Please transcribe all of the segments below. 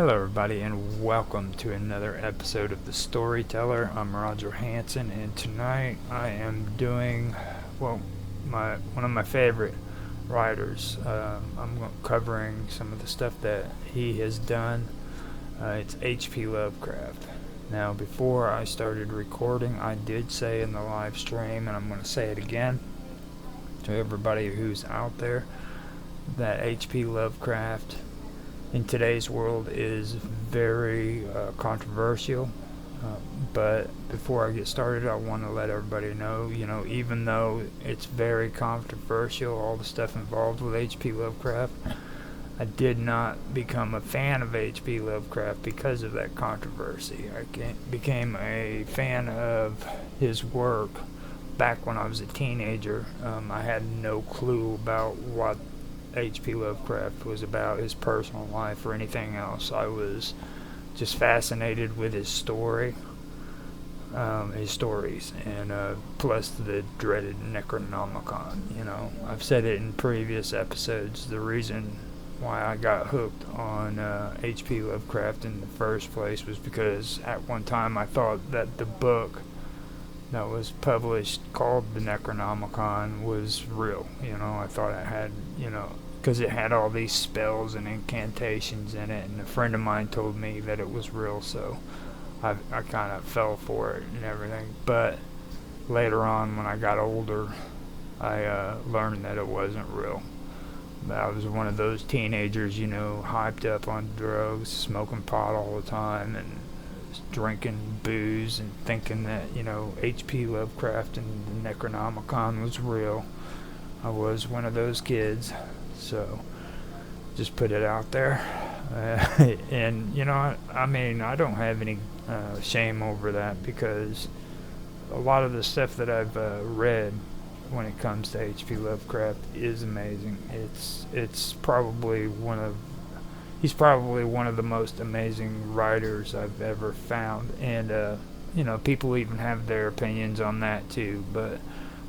Hello, everybody, and welcome to another episode of The Storyteller. I'm Roger Hanson, and tonight I am doing, one of my favorite writers. I'm covering some of the stuff that he has done. It's H.P. Lovecraft. Now, before I started recording, I did say in the live stream, and I'm going to say it again to everybody who's out there, that H.P. Lovecraft in today's world is very controversial. But before I get started, I want to let everybody know, even though it's very controversial, all the stuff involved with H.P. Lovecraft, I did not become a fan of H.P. Lovecraft because of that controversy. I became a fan of his work back when I was a teenager. I had no clue about what H.P. Lovecraft was about, his personal life, or anything else. I was just fascinated with his stories, and plus the dreaded Necronomicon. I've said it in previous episodes. The reason why I got hooked on H.P. Lovecraft in the first place was because at one time I thought that the book that was published called the Necronomicon was real. I thought it had, because it had all these spells and incantations in it, and a friend of mine told me that it was real, so I kind of fell for it and everything. But later on, when I got older, I learned that it wasn't real. I was one of those teenagers, hyped up on drugs, smoking pot all the time, and drinking booze and thinking that, H.P. Lovecraft and the Necronomicon was real. I was one of those kids, so just put it out there. And, I don't have any shame over that, because a lot of the stuff that I've read when it comes to H.P. Lovecraft is amazing. He's probably one of the most amazing writers I've ever found, and people even have their opinions on that too. But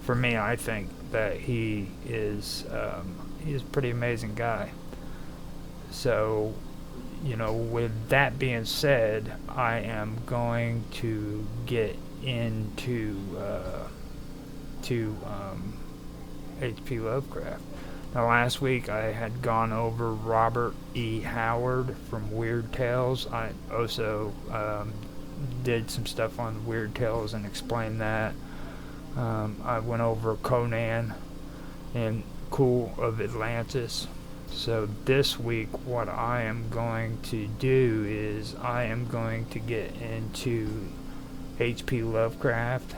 for me, I think that he's a pretty amazing guy. So, with that being said, I am going to get into H.P. Lovecraft. Now, last week I had gone over Robert E. Howard from Weird Tales. I also did some stuff on Weird Tales and explained that. I went over Conan and Cool of Atlantis. So this week what I am going to do is I am going to get into H.P. Lovecraft.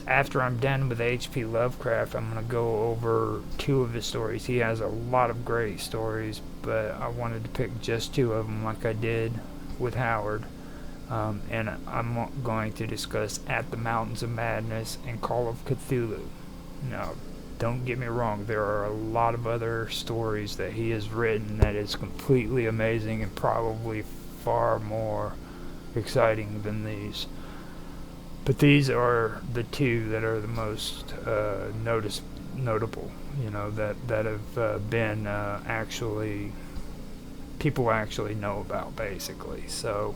After I'm done with H.P. Lovecraft, I'm going to go over two of his stories. He has a lot of great stories, but I wanted to pick just two of them like I did with Howard. And I'm going to discuss At the Mountains of Madness and Call of Cthulhu. Now, don't get me wrong, there are a lot of other stories that he has written that is completely amazing and probably far more exciting than these. But these are the two that are the most notable, that have been people actually know about, basically. So,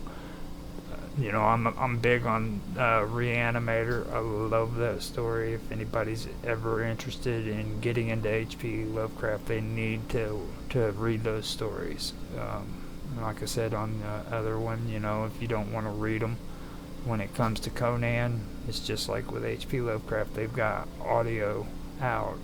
I'm big on Reanimator. I love that story. If anybody's ever interested in getting into H.P. Lovecraft, they need to read those stories. Like I said on the other one, if you don't want to read them, when it comes to Conan, it's just like with H.P. Lovecraft. They've got audio out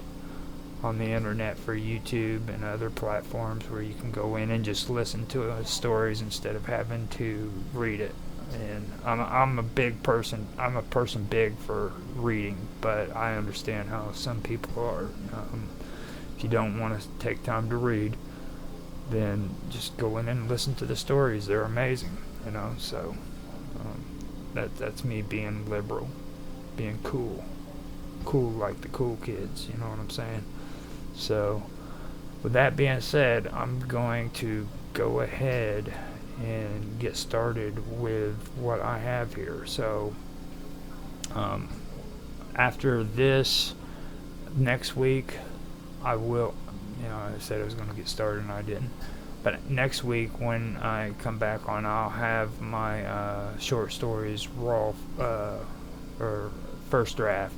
on the internet for YouTube and other platforms where you can go in and just listen to his stories instead of having to read it. And I'm a big person. I'm a person big for reading, but I understand how some people are. If you don't want to take time to read, then just go in and listen to the stories. They're amazing, So that's me being liberal, being cool like the cool kids. You know what I'm saying? So, with that being said, I'm going to go ahead and get started with what I have here. So, after this, next week, I will, I said I was going to get started and I didn't. But next week when I come back on, I'll have my short stories raw, or first draft.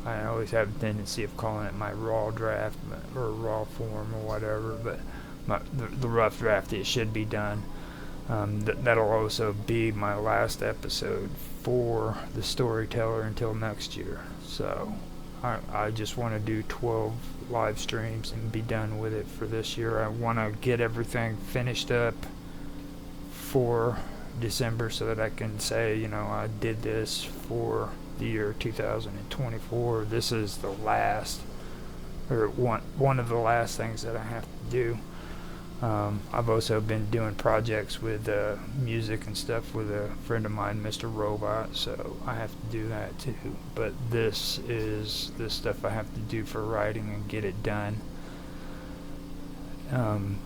I always have a tendency of calling it my raw draft or raw form or whatever, but the rough draft, it should be done. That'll also be my last episode for the storyteller until next year. So I just want to do 12 live streams and be done with it for this year. I want to get everything finished up for December so that I can say, I did this for the year 2024. This is the last, or one of the last things that I have to do. I've also been doing projects with music and stuff with a friend of mine, Mr. Robot, so I have to do that too. But this is the stuff I have to do for writing and get it done.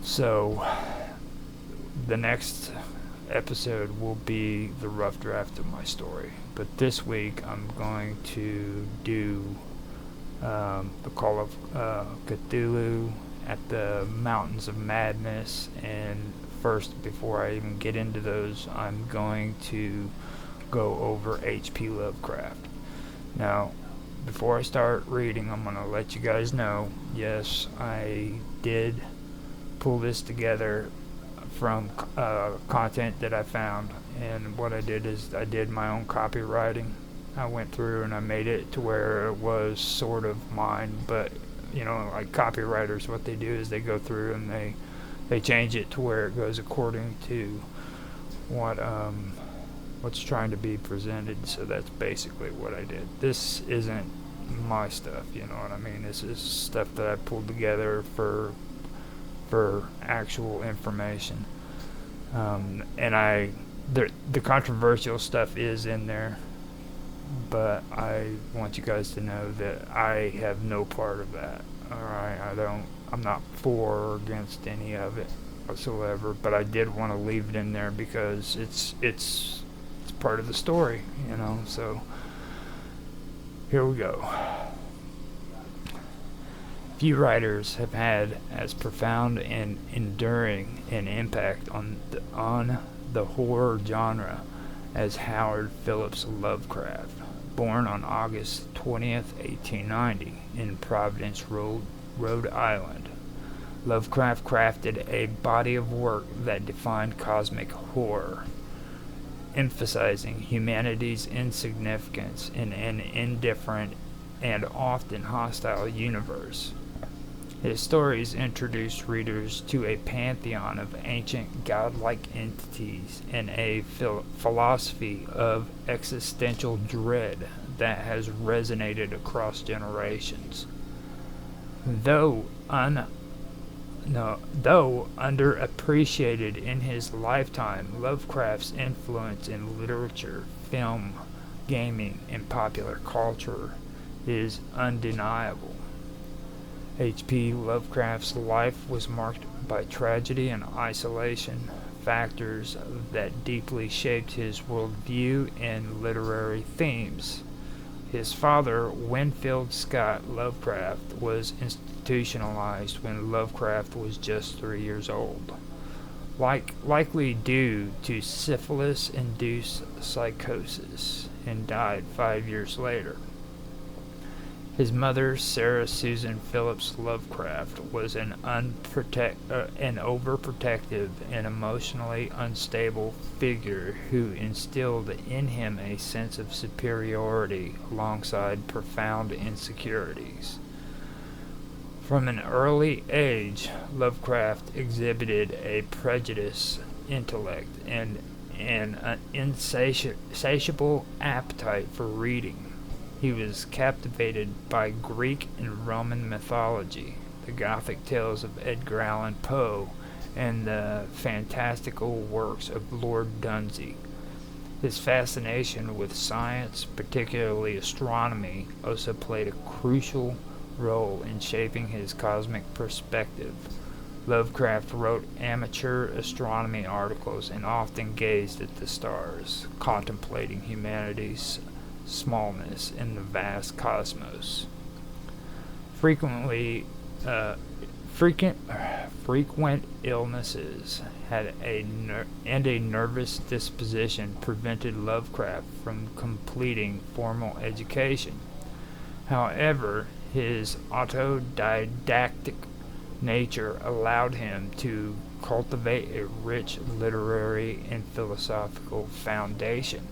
So the next episode will be the rough draft of my story. But this week I'm going to do the Call of Cthulhu at the Mountains of Madness, and first, before I even get into those, I'm going to go over H.P. Lovecraft. Now, before I start reading, I'm going to let you guys know, yes, I did pull this together from content that I found, and what I did is I did my own copywriting. I went through and I made it to where it was sort of mine, but like copywriters, what they do is they go through and they change it to where it goes according to what's trying to be presented. So that's basically what I did. This isn't my stuff, you know what I mean? This is stuff that I pulled together for actual information. And the controversial stuff is in there, but I want you guys to know that I have no part of that. Alright, I'm not for or against any of it whatsoever, but I did want to leave it in there because it's part of the story, so here we go. Few writers have had as profound and enduring an impact on the horror genre as Howard Phillips Lovecraft. Born on August 20th, 1890, in Providence, Rhode Island, Lovecraft crafted a body of work that defined cosmic horror, emphasizing humanity's insignificance in an indifferent and often hostile universe. His stories introduced readers to a pantheon of ancient godlike entities and a philosophy of existential dread that has resonated across generations. Though underappreciated in his lifetime, Lovecraft's influence in literature, film, gaming, and popular culture is undeniable. H.P. Lovecraft's life was marked by tragedy and isolation, factors that deeply shaped his worldview and literary themes. His father, Winfield Scott Lovecraft, was institutionalized when Lovecraft was just 3 years old, likely due to syphilis-induced psychosis, and died 5 years later. His mother, Sarah Susan Phillips Lovecraft, was an overprotective and emotionally unstable figure who instilled in him a sense of superiority alongside profound insecurities. From an early age, Lovecraft exhibited a prejudiced intellect and an insatiable appetite for reading. He was captivated by Greek and Roman mythology, the Gothic tales of Edgar Allan Poe, and the fantastical works of Lord Dunsey. His fascination with science, particularly astronomy, also played a crucial role in shaping his cosmic perspective. Lovecraft wrote amateur astronomy articles and often gazed at the stars, contemplating humanity's smallness in the vast cosmos. Frequently frequent illnesses and a nervous disposition prevented Lovecraft from completing formal education. However, his autodidactic nature allowed him to cultivate a rich literary and philosophical foundation.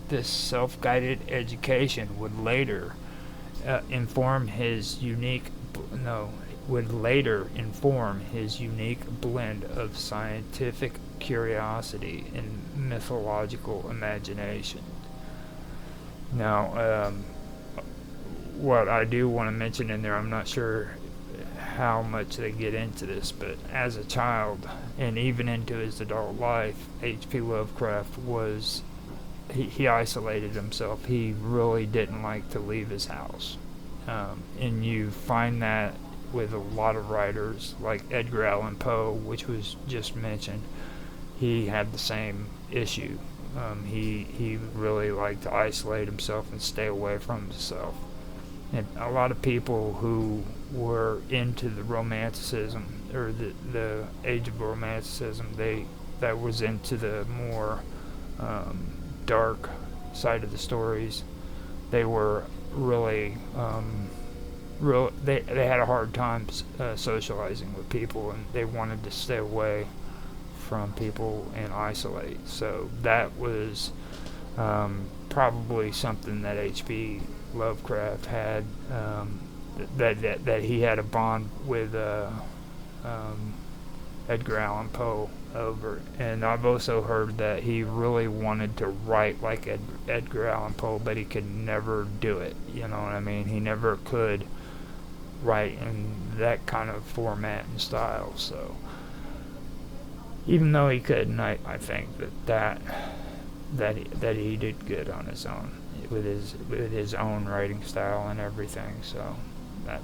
This self-guided education would later inform his unique blend of scientific curiosity and mythological imagination. Now, what I do want to mention in there, I'm not sure how much they get into this, but as a child and even into his adult life, H.P. Lovecraft he isolated himself. He really didn't like to leave his house. And you find that with a lot of writers, like Edgar Allan Poe, which was just mentioned. He had the same issue. He really liked to isolate himself and stay away from himself. And a lot of people who were into the Romanticism, or the age of Romanticism, that was into the more dark side of the stories, they were really they had a hard time socializing with people, and they wanted to stay away from people and isolate. So that was probably something that H.P. Lovecraft had, that he had a bond with Edgar Allan Poe over. And I've also heard that he really wanted to write like Edgar Allan Poe, but he could never do it. You know what I mean? He never could write in that kind of format and style. So even though he couldn't, I think that he did good on his own with his own writing style and everything. So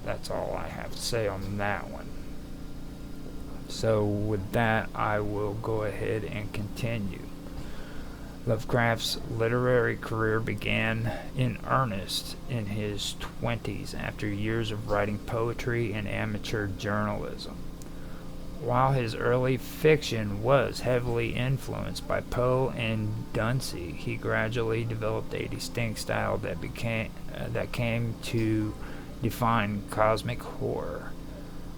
that's all I have to say on that one. So with that, I will go ahead and continue. Lovecraft's literary career began in earnest in his 20s after years of writing poetry and amateur journalism. While his early fiction was heavily influenced by Poe and Dunsey, he gradually developed a distinct style that came to define cosmic horror.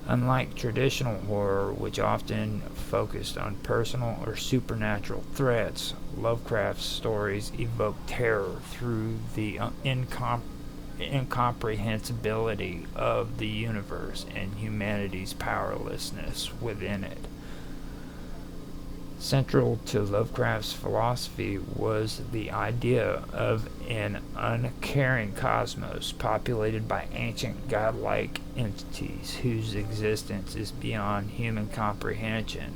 Unlike traditional horror, which often focused on personal or supernatural threats, Lovecraft's stories evoke terror through the incomprehensibility of the universe and humanity's powerlessness within it. Central to Lovecraft's philosophy was the idea of an uncaring cosmos populated by ancient godlike entities whose existence is beyond human comprehension.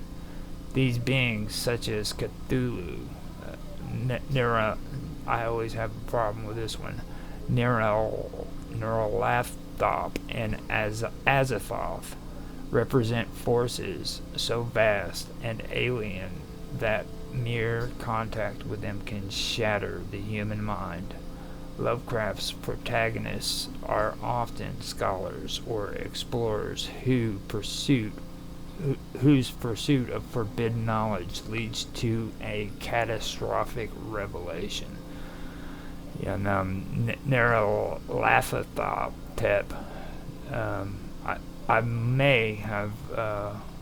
These beings, such as Cthulhu, I always have a problem with this one, Nyarlathotep, and Azathoth, represent forces so vast and alien that mere contact with them can shatter the human mind. Lovecraft's protagonists are often scholars or explorers whose pursuit of forbidden knowledge leads to a catastrophic revelation. Nyarlathotep, I may have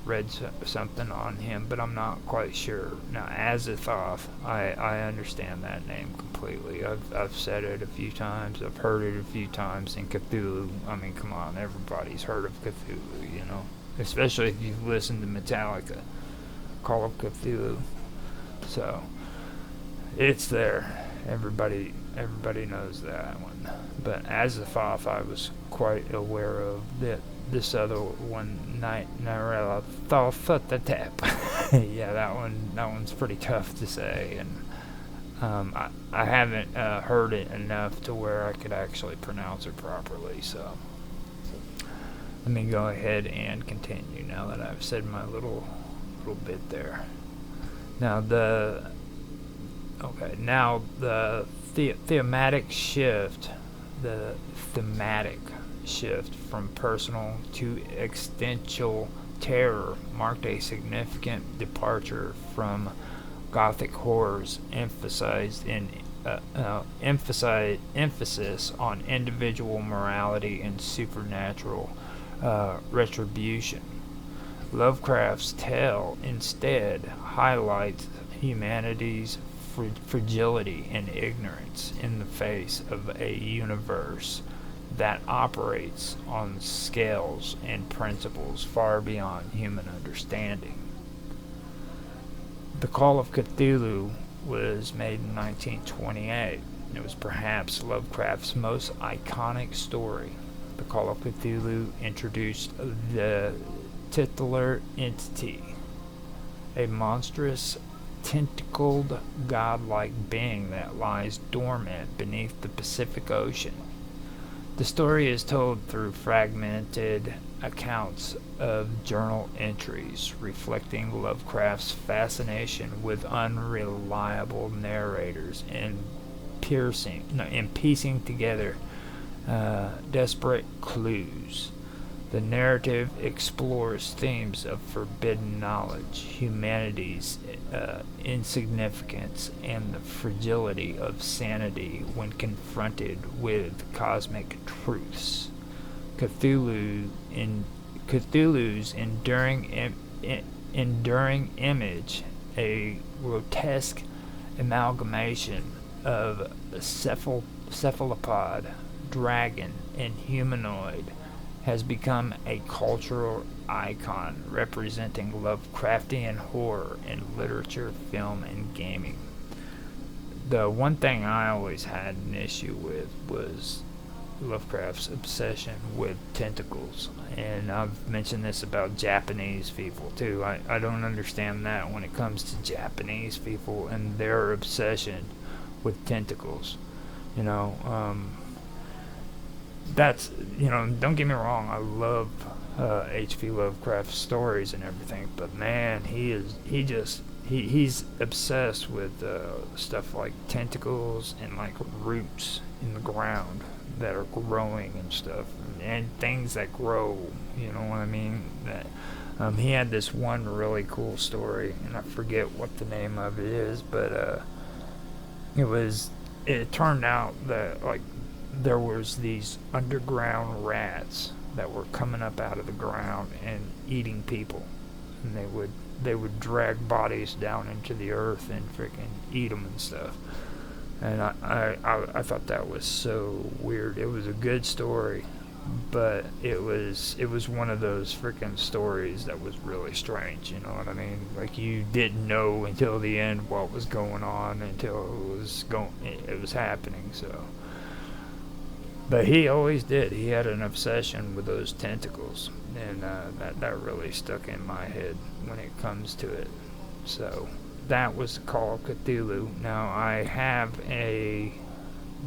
read something on him, but I'm not quite sure. Now, Azathoth, I understand that name completely. I've said it a few times. I've heard it a few times. And Cthulhu, I mean, come on, everybody's heard of Cthulhu, you know. Especially if you've listened to Metallica, Call of Cthulhu. So, it's there. Everybody knows that one. But Azathoth, I was quite aware of that. This other one, Nyarlathotep. Yeah, that one's pretty tough to say, and I haven't heard it enough to where I could actually pronounce it properly. So let me go ahead and continue now that I've said my little bit there. Now the thematic shift from personal to existential terror marked a significant departure from Gothic horror's emphasis on individual morality and supernatural retribution. Lovecraft's tale instead highlights humanity's fragility and ignorance in the face of a universe that operates on scales and principles far beyond human understanding. The Call of Cthulhu was made in 1928. It was perhaps Lovecraft's most iconic story. The Call of Cthulhu introduced the titular entity, a monstrous, tentacled, godlike being that lies dormant beneath the Pacific Ocean. The story is told through fragmented accounts of journal entries reflecting Lovecraft's fascination with unreliable narrators and piecing together desperate clues. The narrative explores themes of forbidden knowledge, humanity's insignificance, and the fragility of sanity when confronted with cosmic truths. Cthulhu's enduring image, a grotesque amalgamation of cephalopod, dragon, and humanoid, has become a cultural icon representing Lovecraftian horror in literature, film, and gaming. The one thing I always had an issue with was Lovecraft's obsession with tentacles. And I've mentioned this about Japanese people too. I don't understand that when it comes to Japanese people and their obsession with tentacles. You know, that's, don't get me wrong, I love H.P. Lovecraft's stories and everything, but man, he's obsessed with stuff like tentacles and like roots in the ground that are growing and stuff, and things that grow, you know what I mean? That he had this one really cool story, and I forget what the name of it is, but it turned out that like there was these underground rats that were coming up out of the ground and eating people, and they would drag bodies down into the earth and freaking eat them and stuff. And I thought that was so weird. It was a good story, but it was one of those freaking stories that was really strange, you know what I mean? Like, you didn't know until the end what was going on until it was happening. So, but he always did. He had an obsession with those tentacles, and that really stuck in my head when it comes to it. So that was the Call of Cthulhu. Now I have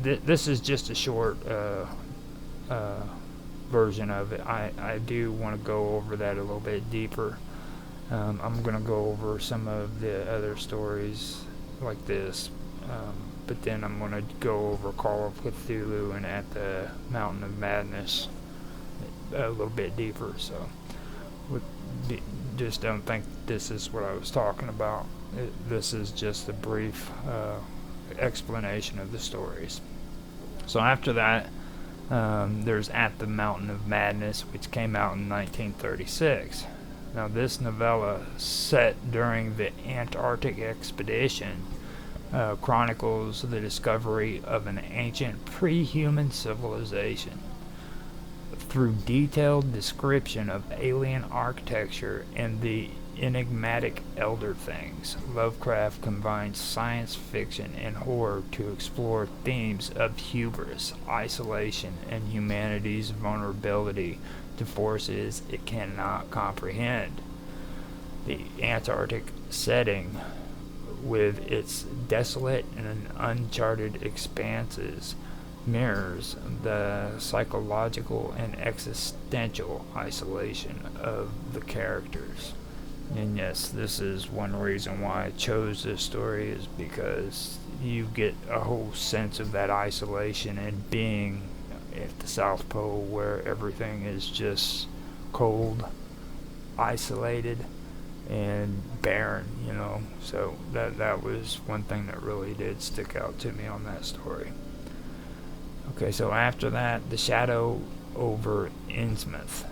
this is just a short version of it. I do want to go over that a little bit deeper. I'm going to go over some of the other stories like this, but then I'm going to go over Call of Cthulhu and At the Mountain of Madness a little bit deeper. So just don't think this is what I was talking about. This is just a brief explanation of the stories. So after that, there's At the Mountain of Madness, which came out in 1936. Now this novella, set during the Antarctic expedition, chronicles the discovery of an ancient pre-human civilization. Through detailed description of alien architecture and the enigmatic elder things, Lovecraft combines science fiction and horror to explore themes of hubris, isolation, and humanity's vulnerability to forces it cannot comprehend. The Antarctic setting, with its desolate and uncharted expanses, mirrors the psychological and existential isolation of the characters. And yes, this is one reason why I chose this story, is because you get a whole sense of that isolation and being at the South Pole, where everything is just cold, isolated and barren, So that was one thing that really did stick out to me on that story. Okay, so after that, The Shadow over Innsmouth.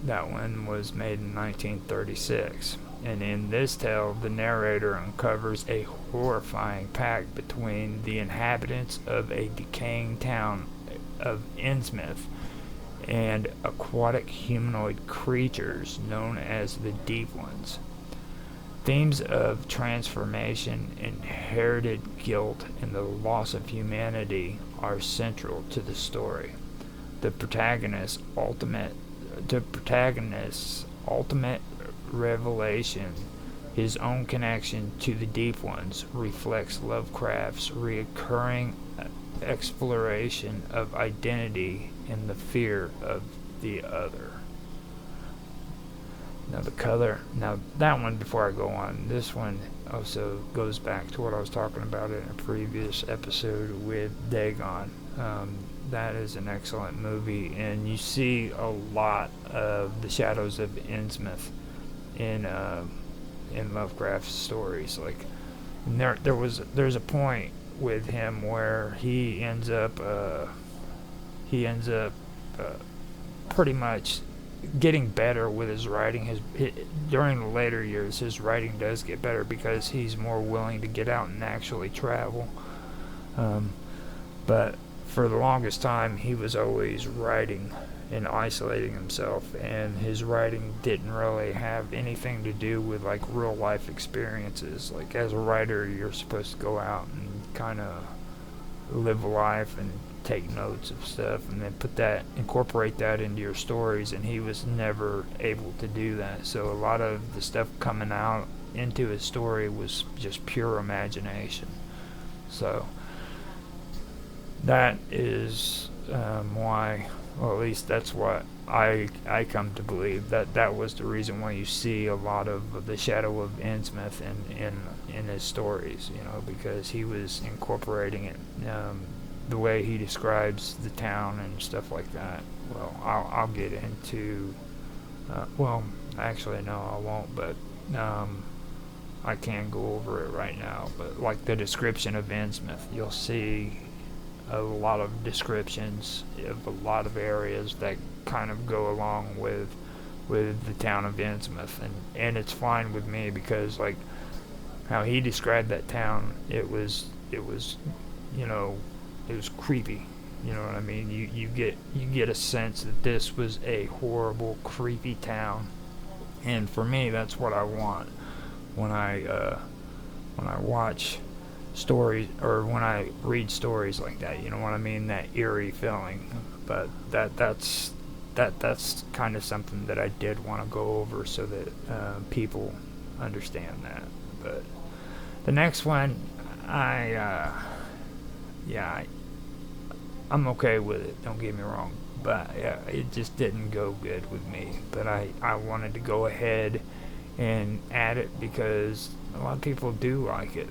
That one was made in 1936. And in this tale, the narrator uncovers a horrifying pact between the inhabitants of a decaying town of Innsmouth and aquatic humanoid creatures known as the Deep Ones. Themes of transformation, inherited guilt, and the loss of humanity are central to the story. The protagonist's ultimate revelation, his own connection to the Deep Ones, reflects Lovecraft's recurring exploration of identity and the fear of the other. Now that one, before I go on, this one also goes back to what I was talking about in a previous episode with Dagon. That is an excellent movie, and you see a lot of the shadows of Innsmouth in Lovecraft's stories. Like, there's a point with him where he ends up pretty much getting better with his writing. During the later years, his writing does get better because he's more willing to get out and actually travel. But for the longest time, he was always writing and isolating himself, and his writing didn't really have anything to do with like real life experiences. Like, as a writer, you're supposed to go out and kind of live a life and take notes of stuff and then incorporate that into your stories, and he was never able to do that. So a lot of the stuff coming out into his story was just pure imagination. So that is why, well, at least that's what I come to believe, that was the reason why you see a lot of the Shadow of Innsmouth in his stories, because he was incorporating it, the way he describes the town and stuff like that. Well, I'll get into, actually no, I won't, but I can go over it right now. But like the description of Innsmouth, you'll see a lot of descriptions of a lot of areas that kind of go along with the town of Innsmouth, and it's fine with me, because like how he described that town, it was creepy. You know what I mean? You get a sense that this was a horrible, creepy town, and for me, that's what I want when I watch stories, or when I read stories like that. You know what I mean? That eerie feeling. But that's kind of something that I did want to go over so that people understand that. But the next one, I'm okay with it, don't get me wrong, but yeah, it just didn't go good with me. But I wanted to go ahead and add it because a lot of people do like it.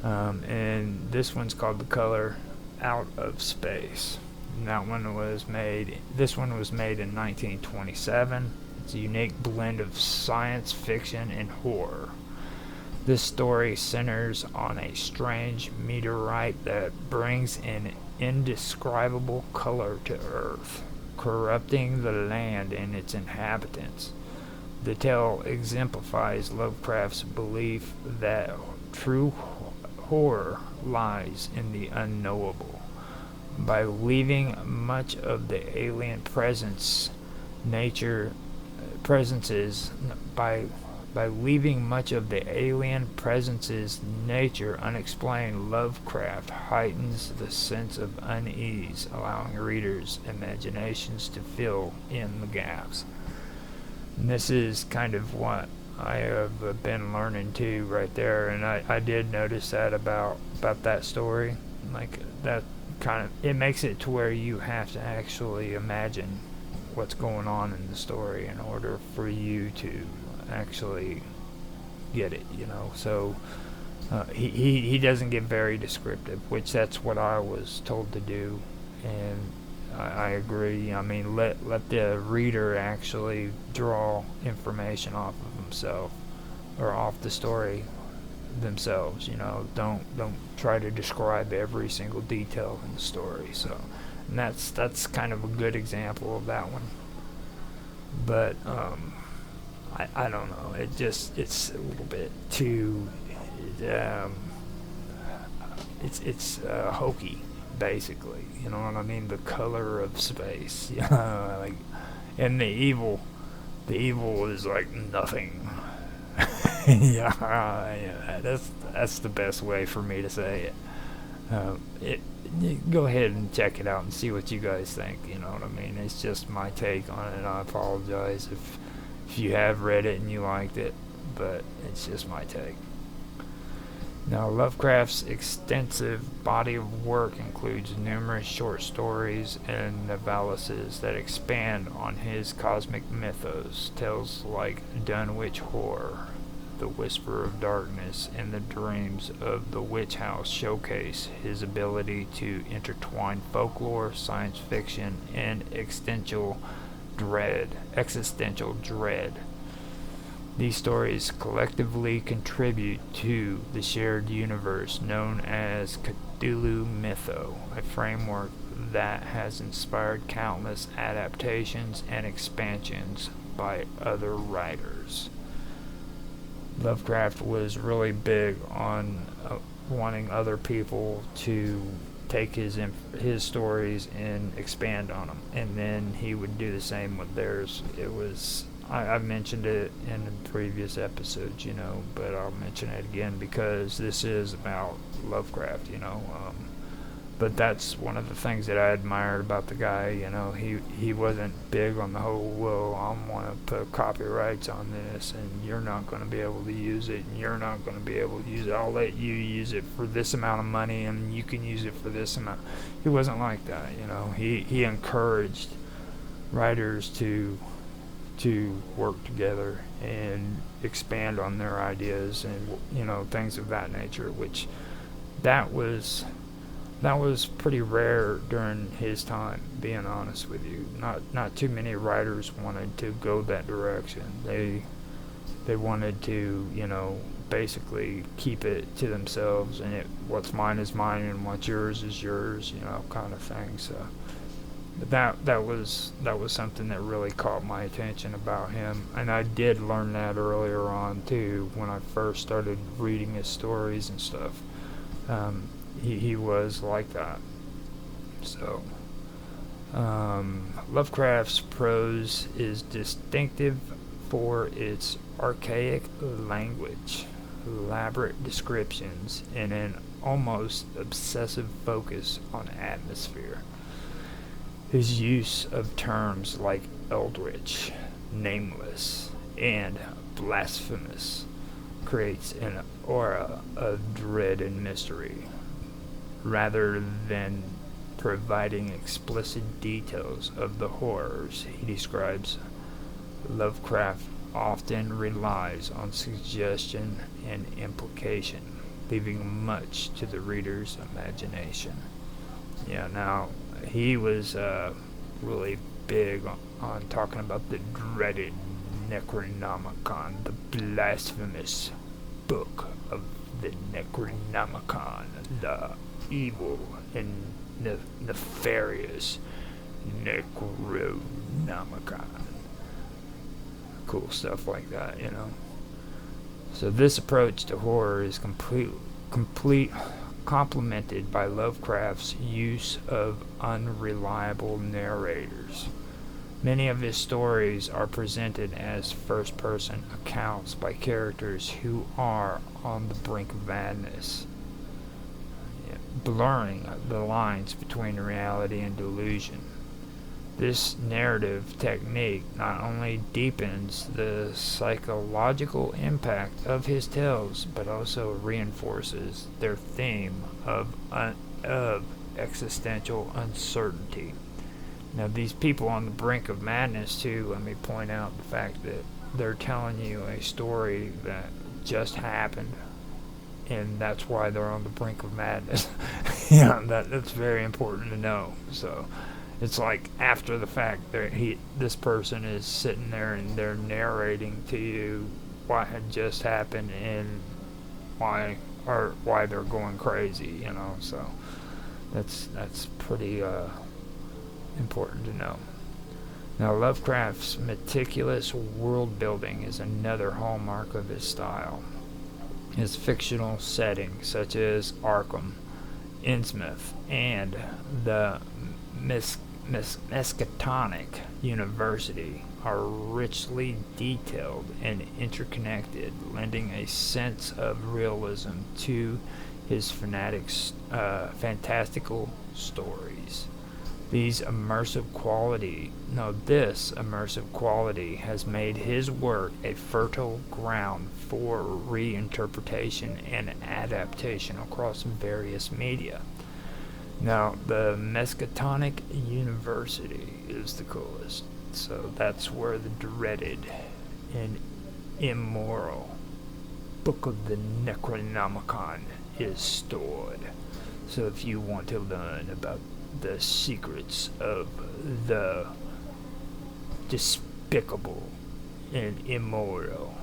And this one's called The Color Out of Space. And this one was made in 1927. It's a unique blend of science fiction and horror. This story centers on a strange meteorite that brings an indescribable color to Earth, corrupting the land and its inhabitants. The tale exemplifies Lovecraft's belief that true horror lies in the unknowable. By leaving much of the alien presences nature unexplained, Lovecraft heightens the sense of unease, allowing readers' imaginations to fill in the gaps. And this is kind of what I have been learning too, right there. And I did notice that about that story. Like, that kind of, it makes it to where you have to actually imagine what's going on in the story in order for you to actually get it, So he doesn't get very descriptive, which that's what I was told to do, and I agree. I mean, let the reader actually draw information off of himself or off the story themselves. Don't try to describe every single detail in the story. So, and that's kind of a good example of that one. But I don't know. It's a little bit too. Um, it's hokey, basically. You know what I mean? The color of space. Like, and the evil is like nothing. Yeah, that's the best way for me to say it. It Go ahead and check it out and see what you guys think. You know what I mean? It's just my take on it. I apologize if you have read it and you liked it, but it's just my take. Now, Lovecraft's extensive body of work includes numerous short stories and novellas that expand on his cosmic mythos. Tales like Dunwich Horror, The Whisper of Darkness, and The Dreams of the Witch House showcase his ability to intertwine folklore, science fiction, and existential dread. These stories collectively contribute to the shared universe known as Cthulhu Mytho, a framework that has inspired countless adaptations and expansions by other writers. Lovecraft was really big on wanting other people to take his stories and expand on them, and then he would do the same with theirs. I've mentioned it in previous episodes, but I'll mention it again because this is about Lovecraft, But that's one of the things that I admired about the guy. He wasn't big on the whole, well, I want to put copyrights on this, and you're not going to be able to use it, and you're not going to be able to use it. I'll let you use it for this amount of money, and you can use it for this amount. He wasn't like that, He encouraged writers to work together and expand on their ideas and things of that nature, which that was pretty rare during his time, being honest with you. Not too many writers wanted to go that direction. They wanted to basically keep it to themselves, and what's mine is mine and what's yours is yours, kind of thing. So that was something that really caught my attention about him, and I did learn that earlier on too when I first started reading his stories and stuff. He was like that. So Lovecraft's prose is distinctive for its archaic language, elaborate descriptions, and an almost obsessive focus on atmosphere. His use of terms like eldritch, nameless, and blasphemous creates an aura of dread and mystery, rather than providing explicit details of the horrors he describes. Lovecraft often relies on suggestion and implication, leaving much to the reader's imagination. Now, he was really big on talking about the dreaded Necronomicon, the blasphemous book of the Necronomicon, the evil and nefarious Necronomicon. Cool stuff like that, So this approach to horror is complemented by Lovecraft's use of unreliable narrators. Many of his stories are presented as first-person accounts by characters who are on the brink of madness, blurring the lines between reality and delusion. This narrative technique not only deepens the psychological impact of his tales, but also reinforces their theme of existential uncertainty. Now, these people on the brink of madness, too, let me point out the fact that they're telling you a story that just happened, and that's why they're on the brink of madness. That's very important to know. So, It's like after the fact, this person is sitting there and they're narrating to you what had just happened and why they're going crazy, you know. So that's pretty important to know. Now, Lovecraft's meticulous world building is another hallmark of his style. His fictional settings, such as Arkham, Innsmouth, and the Miskatonic University, are richly detailed and interconnected, lending a sense of realism to his fantastical stories. This immersive quality has made his work a fertile ground for reinterpretation and adaptation across various media. Now, the Miskatonic University is the coolest. So that's where the dreaded and immoral Book of the Necronomicon is stored. So if you want to learn about the secrets of the despicable and immoral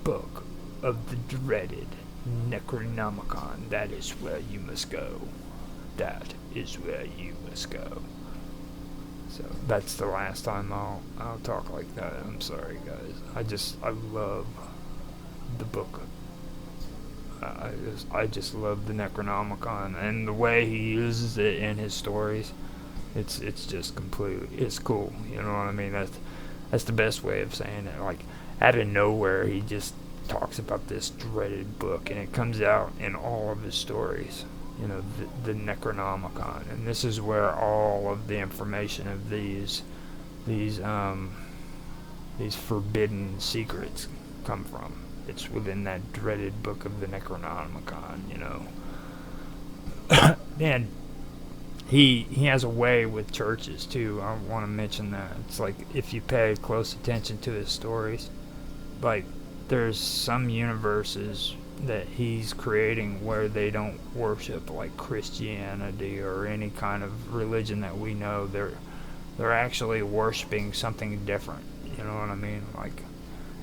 Book of the dreaded Necronomicon, that is where you must go. That is where you must go. So that's the last time I'll talk like that. I'm sorry, guys. I love the book. I just love the Necronomicon and the way he uses it in his stories. It's just completely, it's cool. You know what I mean? That's the best way of saying it. Like out of nowhere, he just talks about this dreaded book, and it comes out in all of his stories. You know, the Necronomicon, and this is where all of the information of these forbidden secrets come from. It's within that dreaded book of the Necronomicon, you know. And he has a way with churches too. I want to mention that. It's like if you pay close attention to his stories, like there's some universes that he's creating where they don't worship like Christianity or any kind of religion that we know. They're actually worshiping something different. You know what I mean? Like,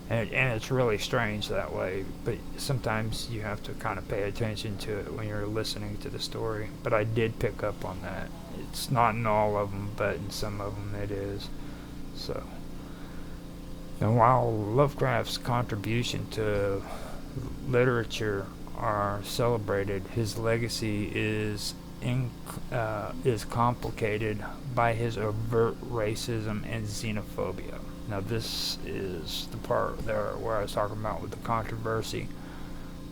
and it's really strange that way. But sometimes you have to kind of pay attention to it when you're listening to the story. But I did pick up on that. It's not in all of them, but in some of them it is. So, and while Lovecraft's contribution to literature are celebrated, his legacy is complicated by his overt racism and xenophobia. Now this is the part there where I was talking about with the controversy.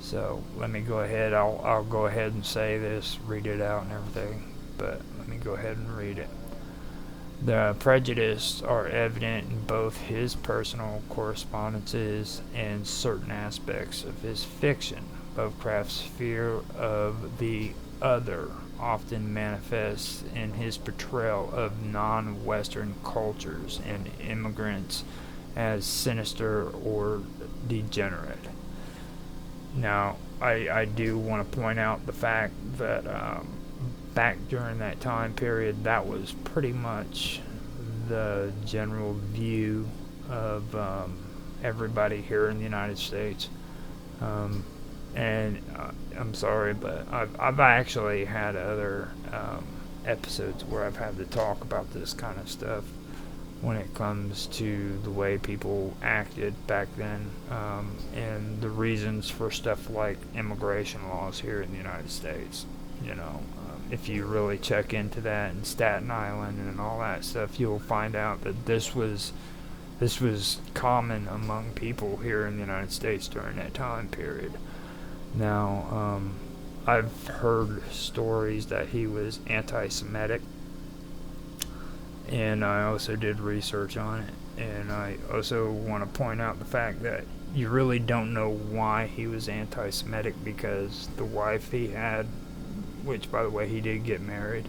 So let me go ahead. I'll go ahead and say this, read it out and everything, but let me go ahead and read it. The prejudices are evident in both his personal correspondences and certain aspects of his fiction. Lovecraft's fear of the other often manifests in his portrayal of non-Western cultures and immigrants as sinister or degenerate. Now, I do want to point out the fact that back during that time period, that was pretty much the general view of everybody here in the United States. And I'm sorry, but I've actually had other episodes where I've had to talk about this kind of stuff when it comes to the way people acted back then, and the reasons for stuff like immigration laws here in the United States. You know, if you really check into that and Staten Island and all that stuff, you'll find out that this was common among people here in the United States during that time period. Now, I've heard stories that he was anti-Semitic, and I also did research on it, and I also want to point out the fact that you really don't know why he was anti-Semitic, because the wife he had, which by the way he did get married,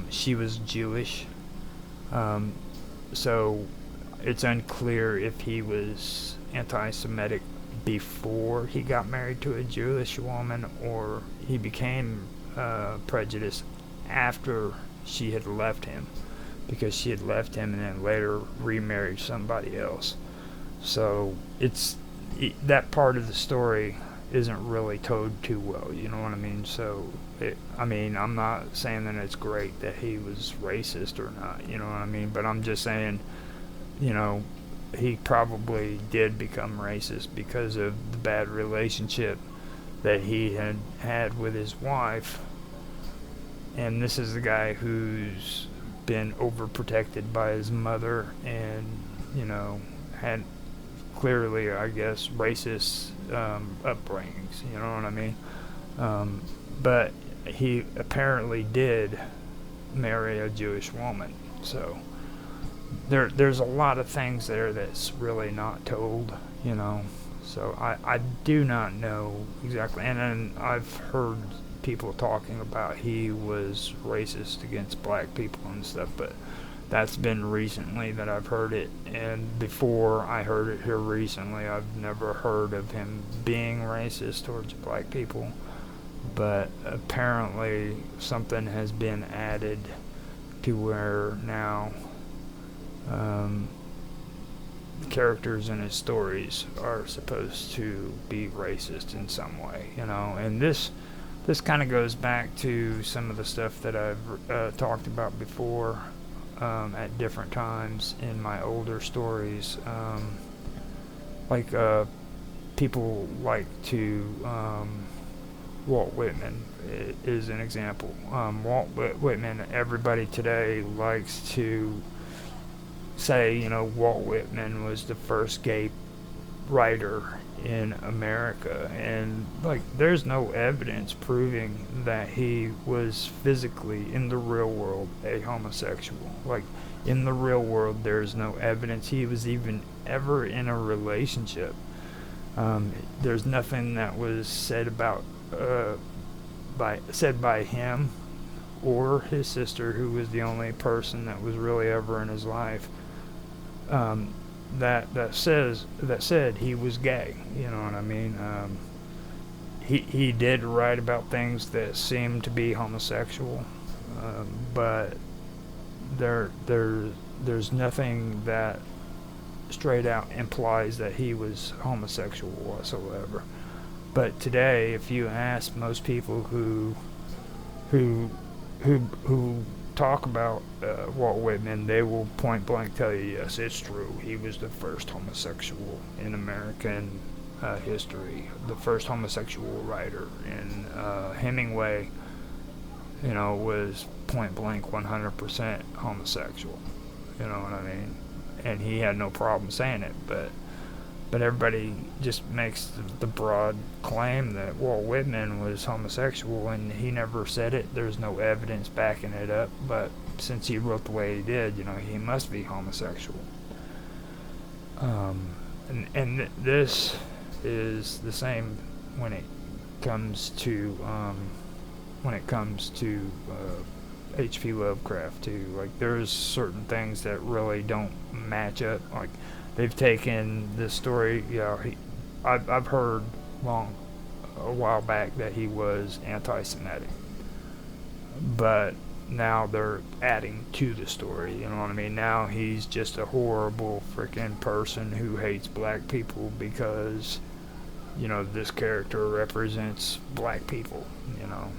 she was Jewish, so it's unclear if he was anti-Semitic before he got married to a Jewish woman, or he became prejudiced after she had left him. because she had left him and then later remarried somebody else. So that part of the story isn't really told too well, you know what I mean? So, I'm not saying that it's great that he was racist or not, you know what I mean? But I'm just saying, you know, he probably did become racist because of the bad relationship that he had with his wife. And this is the guy who's been overprotected by his mother and, you know, had clearly, I guess, racist upbringings, you know what I mean? But he apparently did marry a Jewish woman. So there's a lot of things there that's really not told, you know. So I do not know exactly. And then I've heard people talking about he was racist against black people and stuff, but that's been recently that I've heard it. And before I heard it here recently, I've never heard of him being racist towards black people. But apparently something has been added to where now the characters in his stories are supposed to be racist in some way, you know. And this kind of goes back to some of the stuff that I've talked about before at different times in my older stories. Like people like to Walt Whitman is an example. Walt Whitman, everybody today likes to say, you know, Walt Whitman was the first gay writer in America, and like there's no evidence proving that he was physically in the real world a homosexual. Like in the real world there's no evidence he was even ever in a relationship. There's nothing that was said about by him or his sister, who was the only person that was really ever in his life, that said he was gay. You know what I mean? He did write about things that seemed to be homosexual, but there's nothing that straight out implies that he was homosexual whatsoever. But today, if you ask most people who talk about Walt Whitman, they will point blank tell you, yes, it's true. He was the first homosexual in American history, the first homosexual writer. And Hemingway, you know, was point blank 100% homosexual. You know what I mean? And he had no problem saying it, but everybody just makes the broad claim that Walt Whitman was homosexual, and he never said it. There's no evidence backing it up, but since he wrote the way he did, you know, he must be homosexual. And this is the same when it comes to H.P. Lovecraft too. Like there's certain things that really don't match up. Like they've taken this story, you know, I've heard a while back that he was anti-Semitic, but now they're adding to the story, you know what I mean? Now he's just a horrible freaking person who hates black people because, you know, this character represents black people, you know.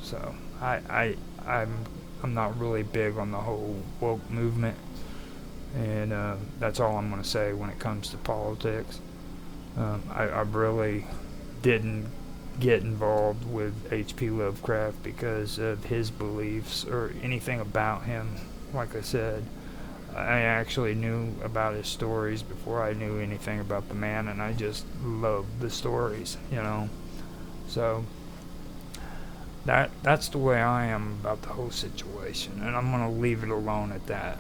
So I'm not really big on the whole woke movement. And that's all I'm going to say when it comes to politics. I really didn't get involved with H.P. Lovecraft because of his beliefs or anything about him. Like I said, I actually knew about his stories before I knew anything about the man, and I just loved the stories, you know. So that's the way I am about the whole situation, and I'm going to leave it alone at that.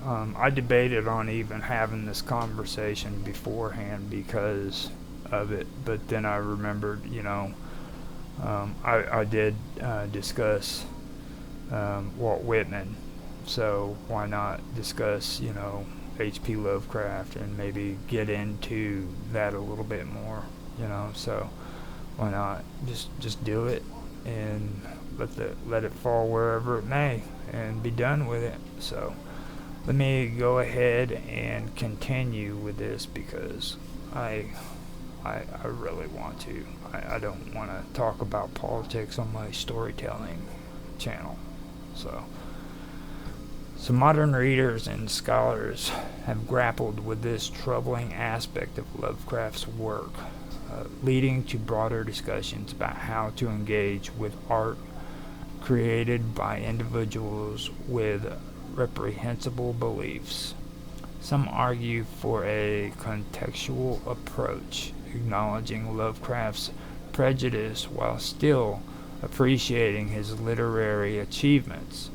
I debated on even having this conversation beforehand because of it, but then I remembered, you know, I did discuss Walt Whitman, so why not discuss, you know, H.P. Lovecraft and maybe get into that a little bit more, you know. So why not just do it? and let it fall wherever it may and be done with it. So let me go ahead and continue with this because I really want to. I don't want to talk about politics on my storytelling channel. So modern readers and scholars have grappled with this troubling aspect of Lovecraft's work, leading to broader discussions about how to engage with art created by individuals with reprehensible beliefs. Some argue for a contextual approach, acknowledging Lovecraft's prejudice while still appreciating his literary achievements.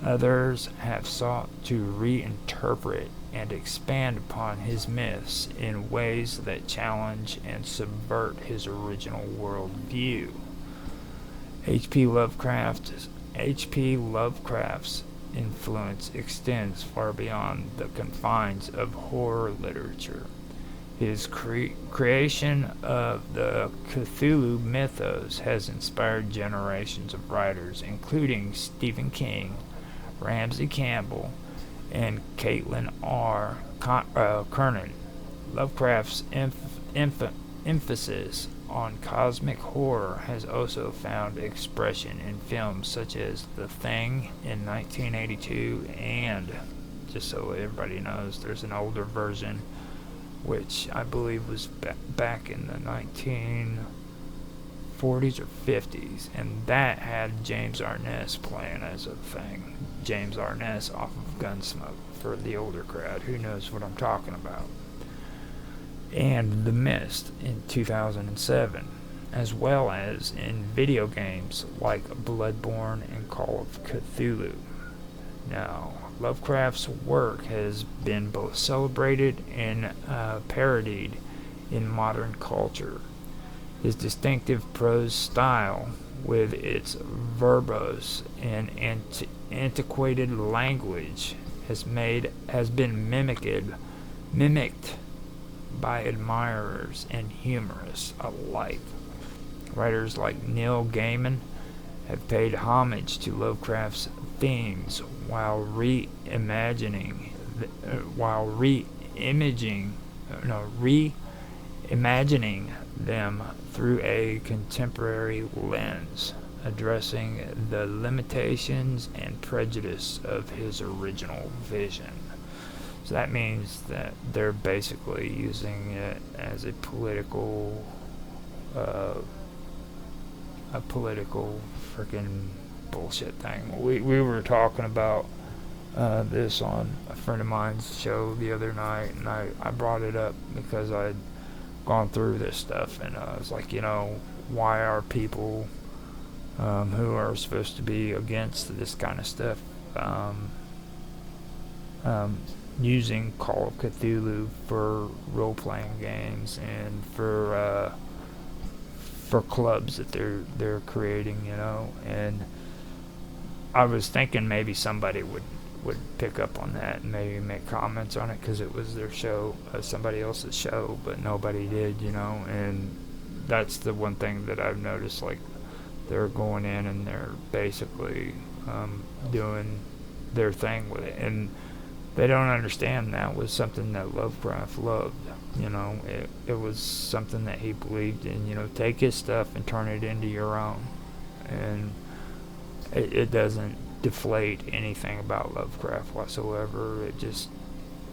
Others have sought to reinterpret and expand upon his myths in ways that challenge and subvert his original worldview. H.P. Lovecraft's influence extends far beyond the confines of horror literature. His creation of the Cthulhu mythos has inspired generations of writers, including Stephen King, Ramsey Campbell, and Caitlin R. Kernan. Lovecraft's emphasis on cosmic horror has also found expression in films such as The Thing in 1982 and, just so everybody knows, there's an older version which I believe was back in the 1940s or 50s, and that had James Arness playing as a thing. James Arness off of Gunsmoke, for the older crowd who knows what I'm talking about. And The Mist in 2007, as well as in video games like Bloodborne and Call of Cthulhu. Now, Lovecraft's work has been both celebrated and parodied in modern culture. His distinctive prose style, with its verbose and antiquated language, has been mimicked by admirers and humorists alike. Writers like Neil Gaiman have paid homage to Lovecraft's themes while reimagining them through a contemporary lens, addressing the limitations and prejudice of his original vision. So that means that they're basically using it as a political freaking bullshit thing. We were talking about this on a friend of mine's show the other night, and I brought it up because I'd gone through this stuff, and I was like, why are people who are supposed to be against this kind of stuff using Call of Cthulhu for role-playing games and for clubs that they're creating, and I was thinking maybe somebody would pick up on that and maybe make comments on it because it was their show, somebody else's show, but nobody did, and that's the one thing that I've noticed, like, they're going in and they're basically doing their thing with it, and they don't understand that was something that Lovecraft loved. It was something that he believed in. Take his stuff and turn it into your own, and it doesn't deflate anything about Lovecraft whatsoever.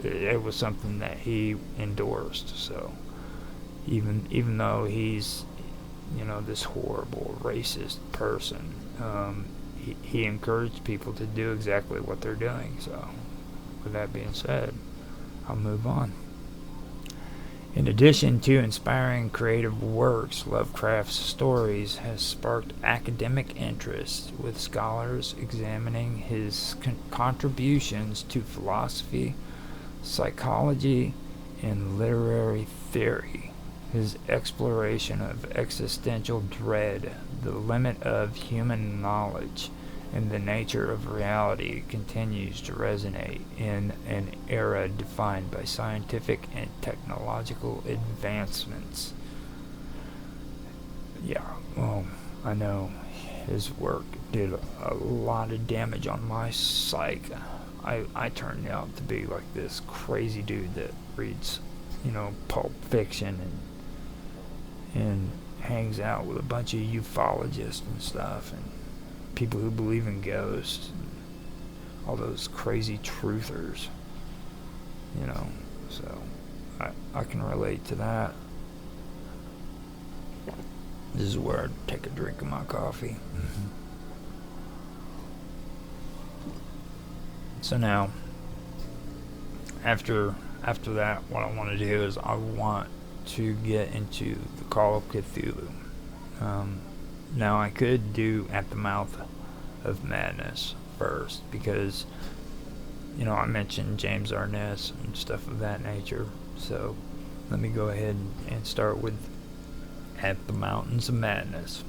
It was something that he endorsed. So even though he's this horrible racist person, he encouraged people to do exactly what they're doing. So with that being said, I'll move on. In addition to inspiring creative works, Lovecraft's stories has sparked academic interest, with scholars examining his contributions to philosophy, psychology, and literary theory. His exploration of existential dread, the limit of human knowledge, and the nature of reality continues to resonate in an era defined by scientific and technological advancements. Yeah, well, I know his work did a lot of damage on my psyche. I turned out to be like this crazy dude that reads, Pulp Fiction and hangs out with a bunch of ufologists and stuff and people who believe in ghosts and all those crazy truthers, so I can relate to that. This is where I take a drink of my coffee. So now, after that, what I want to do is I want to get into the Call of Cthulhu. Now I could do At the Mouth of Madness first because, I mentioned James Arness and stuff of that nature. So let me go ahead and start with At the Mountains of Madness.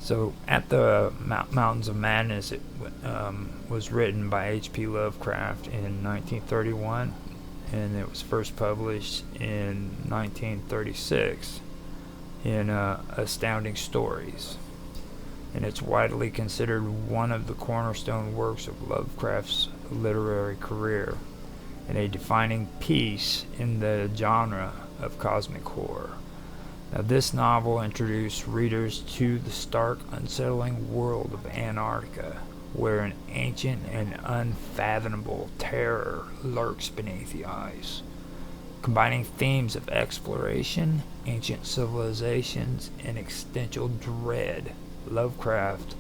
So, At the Mountains of Madness, it was written by H.P. Lovecraft in 1931, and it was first published in 1936 in Astounding Stories. And it's widely considered one of the cornerstone works of Lovecraft's literary career, and a defining piece in the genre of cosmic horror. Now, this novel introduced readers to the stark, unsettling world of Antarctica, where an ancient and unfathomable terror lurks beneath the ice. Combining themes of exploration, ancient civilizations, and existential dread, Lovecraft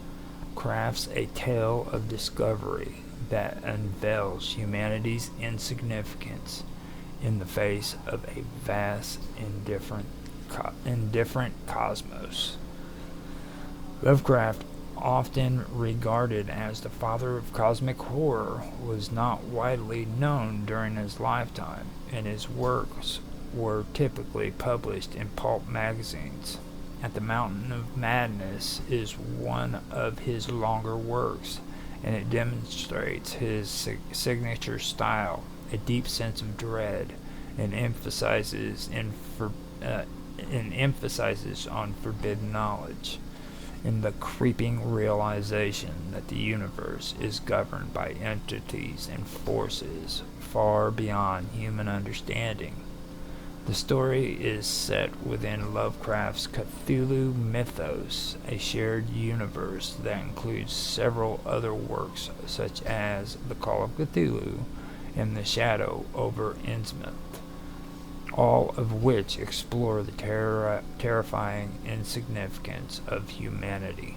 crafts a tale of discovery that unveils humanity's insignificance in the face of a vast and different cosmos. Lovecraft, often regarded as the father of cosmic horror, was not widely known during his lifetime, and his works were typically published in pulp magazines. At the Mountain of Madness is one of his longer works, and it demonstrates his signature style, a deep sense of dread, and emphasizes on forbidden knowledge, in the creeping realization that the universe is governed by entities and forces far beyond human understanding. The story is set within Lovecraft's Cthulhu mythos, a shared universe that includes several other works such as The Call of Cthulhu and The Shadow over Innsmouth, all of which explore the terrifying insignificance of humanity.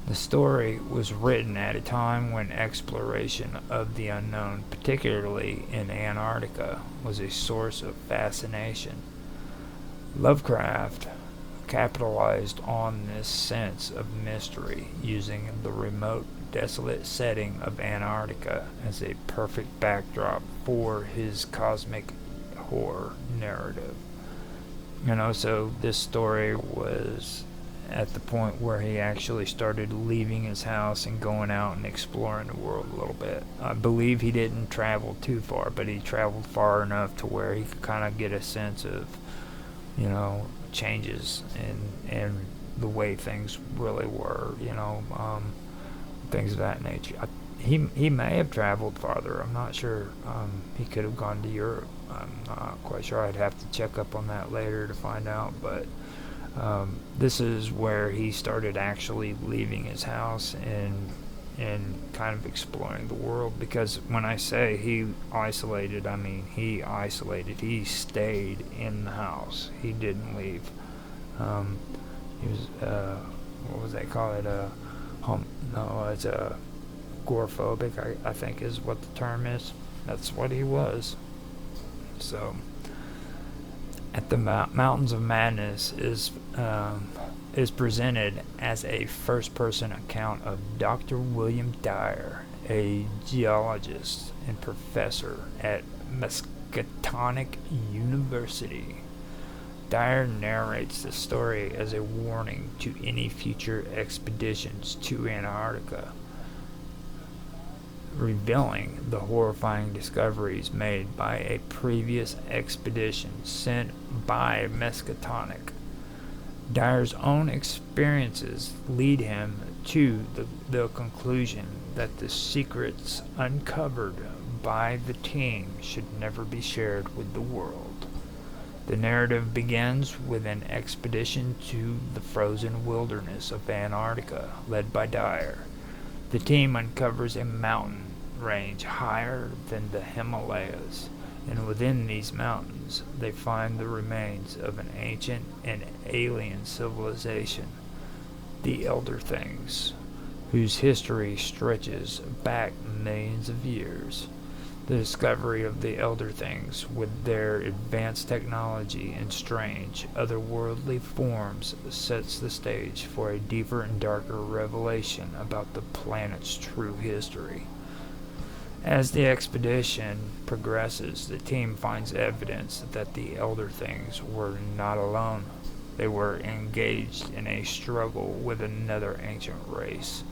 The story was written at a time when exploration of the unknown, particularly in Antarctica, was a source of fascination. Lovecraft capitalized on this sense of mystery, using the remote, desolate setting of Antarctica as a perfect backdrop for his cosmic horror narrative. So this story was at the point where he actually started leaving his house and going out and exploring the world a little bit. I believe he didn't travel too far, but he traveled far enough to where he could kind of get a sense of, changes in the way things really were, things of that nature. He may have traveled farther. I'm not sure. He could have gone to Europe. I'm not quite sure. I'd have to check up on that later to find out, but this is where he started actually leaving his house and kind of exploring the world. Because when I say he isolated, I mean he isolated. He stayed in the house. He didn't leave. He was what was they call it? It's a agoraphobic. I think is what the term is. That's what he was. So, At the Mountains of Madness is presented as a first-person account of Dr. William Dyer, a geologist and professor at Miskatonic University. Dyer narrates the story as a warning to any future expeditions to Antarctica, revealing the horrifying discoveries made by a previous expedition sent by Miskatonic. Dyer's own experiences lead him to the conclusion that the secrets uncovered by the team should never be shared with the world. The narrative begins with an expedition to the frozen wilderness of Antarctica led by Dyer. The team uncovers a mountain range higher than the Himalayas, and within these mountains they find the remains of an ancient and alien civilization, the Elder Things, whose history stretches back millions of years. The discovery of the Elder Things, with their advanced technology and strange, otherworldly forms, sets the stage for a deeper and darker revelation about the planet's true history. As the expedition progresses, the team finds evidence that the Elder Things were not alone. They were engaged in a struggle with another ancient race,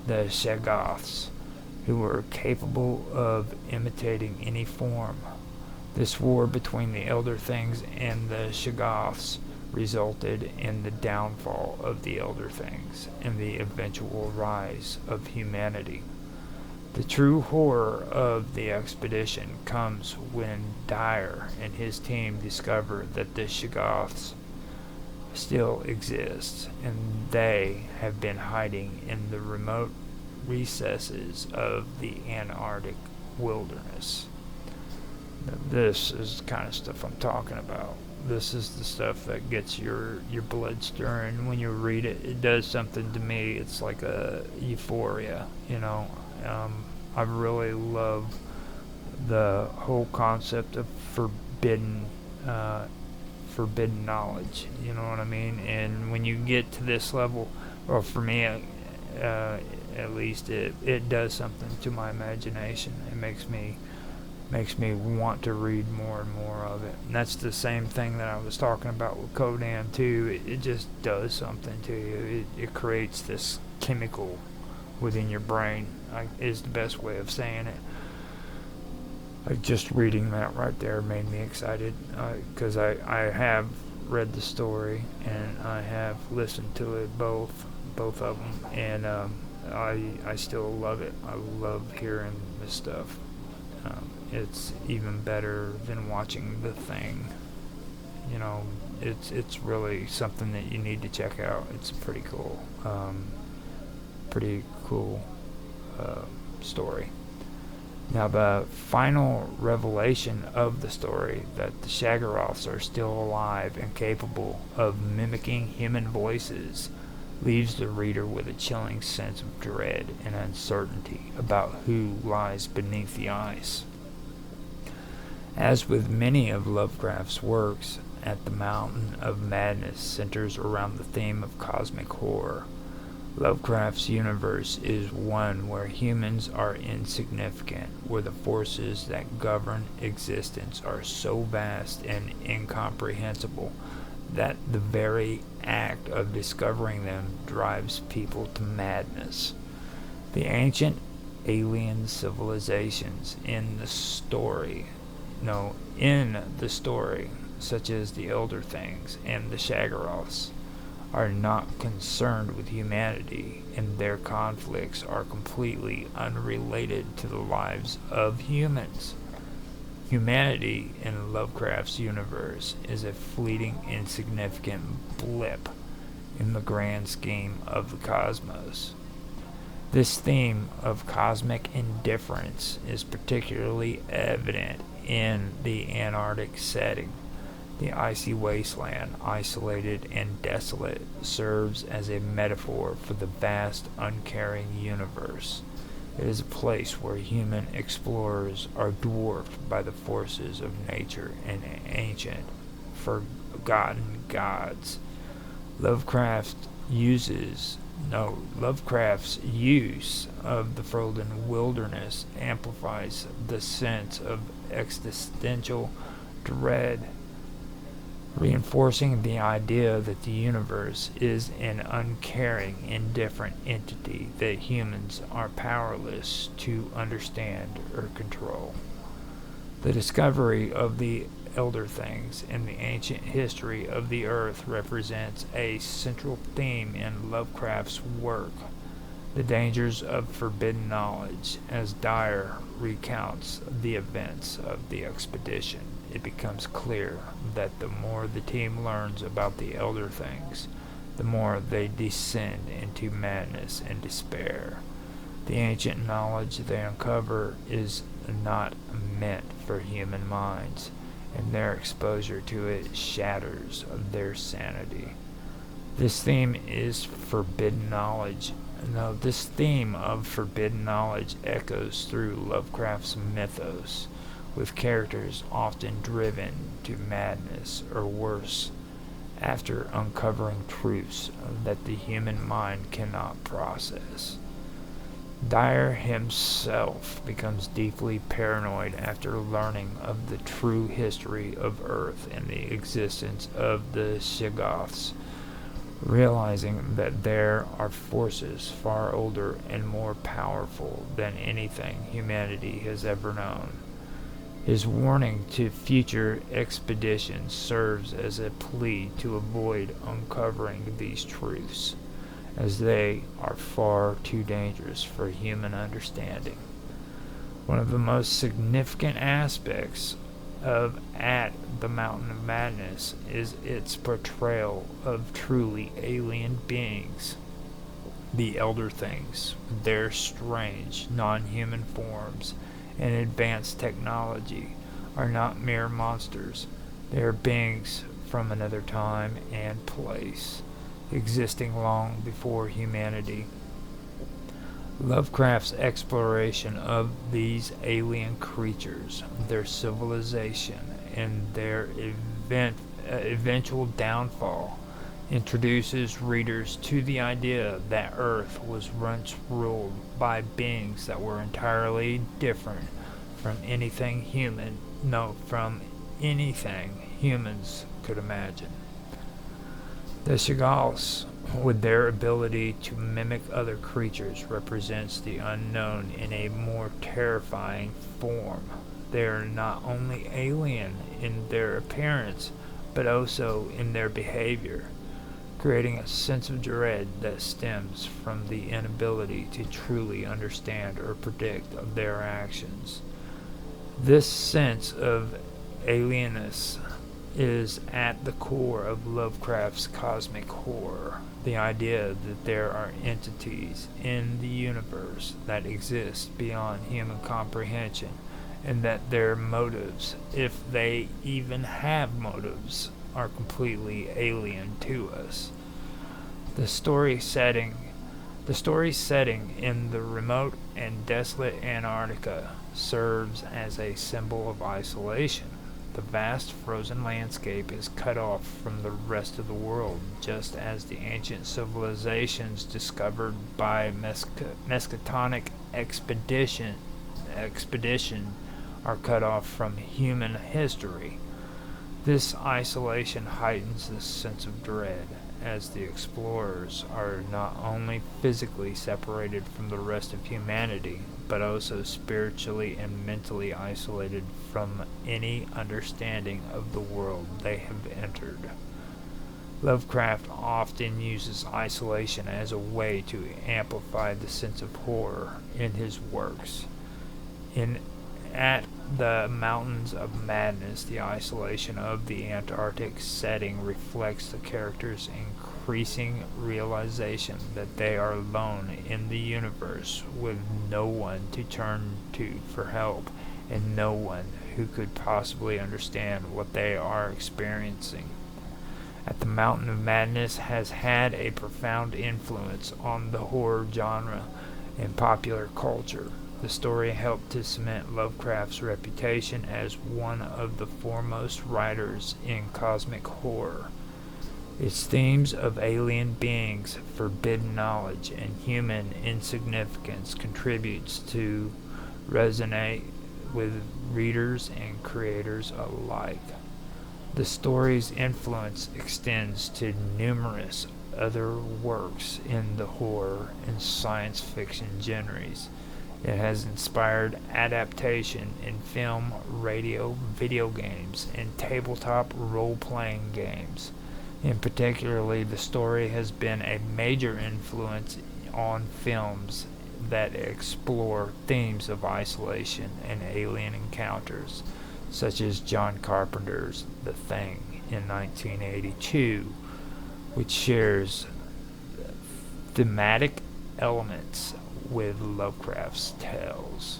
the Shoggoths, who were capable of imitating any form. This war between the Elder Things and the Shoggoths resulted in the downfall of the Elder Things and the eventual rise of humanity. The true horror of the expedition comes when Dyer and his team discover that the Shoggoths still exist, and they have been hiding in the remote recesses of the Antarctic wilderness. Now, this is the kind of stuff I'm talking about. This is the stuff that gets your blood stirring when you read it. It does something to me. It's like a euphoria, you know. I really love the whole concept of forbidden knowledge. You know what I mean? And when you get to this level, or for me, at least, it does something to my imagination. It makes me want to read more and more of it. And that's the same thing that I was talking about with Conan too. It just does something to you. It creates this chemical within your brain, is the best way of saying it. Like, just reading that right there made me excited, because I have read the story and I have listened to it, both of them, and I still love it. I love hearing this stuff. It's even better than watching The Thing. You know, it's really something that you need to check out. It's pretty cool. Story. Now, the final revelation of the story, that the Shoggoths are still alive and capable of mimicking human voices, leaves the reader with a chilling sense of dread and uncertainty about who lies beneath the ice. As with many of Lovecraft's works, At the Mountain of Madness centers around the theme of cosmic horror. Lovecraft's universe is one where humans are insignificant, where the forces that govern existence are so vast and incomprehensible that the very act of discovering them drives people to madness. The ancient alien civilizations in the story, such as the Elder Things and the Shoggoths, are not concerned with humanity, and their conflicts are completely unrelated to the lives of humans. Humanity in Lovecraft's universe is a fleeting, insignificant blip in the grand scheme of the cosmos. This theme of cosmic indifference is particularly evident in the Antarctic setting. The icy wasteland, isolated and desolate, serves as a metaphor for the vast, uncaring universe. It is a place where human explorers are dwarfed by the forces of nature and ancient, forgotten gods. Lovecraft's use of the frozen wilderness amplifies the sense of existential dread, reinforcing the idea that the universe is an uncaring, indifferent entity that humans are powerless to understand or control. The discovery of the elder things in the ancient history of the earth represents a central theme in Lovecraft's work. The dangers of forbidden knowledge. As Dyer recounts the events of the expedition, it becomes clear that the more the team learns about the elder things, the more they descend into madness and despair. The ancient knowledge they uncover is not meant for human minds, and their exposure to it shatters their sanity. This theme is forbidden knowledge. Now, this theme of forbidden knowledge echoes through Lovecraft's mythos, with characters often driven to madness or worse after uncovering truths that the human mind cannot process. Dyer himself becomes deeply paranoid after learning of the true history of Earth and the existence of the Shoggoths, realizing that there are forces far older and more powerful than anything humanity has ever known. His warning to future expeditions serves as a plea to avoid uncovering these truths, as they are far too dangerous for human understanding. One of the most significant aspects of At the Mountain of Madness is its portrayal of truly alien beings. The elder things, their strange, non-human forms and advanced technology, are not mere monsters. They are beings from another time and place, existing long before humanity. Lovecraft's exploration of these alien creatures, their civilization, and their eventual downfall introduces readers to the idea that Earth was once ruled by beings that were entirely different from anything humans could imagine. The Shoggoths, with their ability to mimic other creatures, represents the unknown in a more terrifying form. They are not only alien in their appearance, but also in their behavior, creating a sense of dread that stems from the inability to truly understand or predict their actions. This sense of alienness is at the core of Lovecraft's cosmic horror, the idea that there are entities in the universe that exist beyond human comprehension, and that their motives, if they even have motives, are completely alien to us. The story setting in the remote and desolate Antarctica serves as a symbol of isolation. The vast frozen landscape is cut off from the rest of the world, just as the ancient civilizations discovered by Miskatonic expedition are cut off from human history. This isolation heightens the sense of dread, as the explorers are not only physically separated from the rest of humanity, but also spiritually and mentally isolated from any understanding of the world they have entered. Lovecraft often uses isolation as a way to amplify the sense of horror in his works. At the Mountains of Madness, the isolation of the Antarctic setting reflects the characters' increasing realization that they are alone in the universe, with no one to turn to for help, and no one who could possibly understand what they are experiencing. At the Mountain of Madness has had a profound influence on the horror genre in popular culture. The story helped to cement Lovecraft's reputation as one of the foremost writers in cosmic horror. Its themes of alien beings, forbidden knowledge, and human insignificance contributes to resonate with readers and creators alike. The story's influence extends to numerous other works in the horror and science fiction genres, It has inspired adaptation in film, radio, video games, and tabletop role-playing games. In particularly, the story has been a major influence on films that explore themes of isolation and alien encounters, such as John Carpenter's The Thing in 1982, which shares thematic elements with Lovecraft's tales.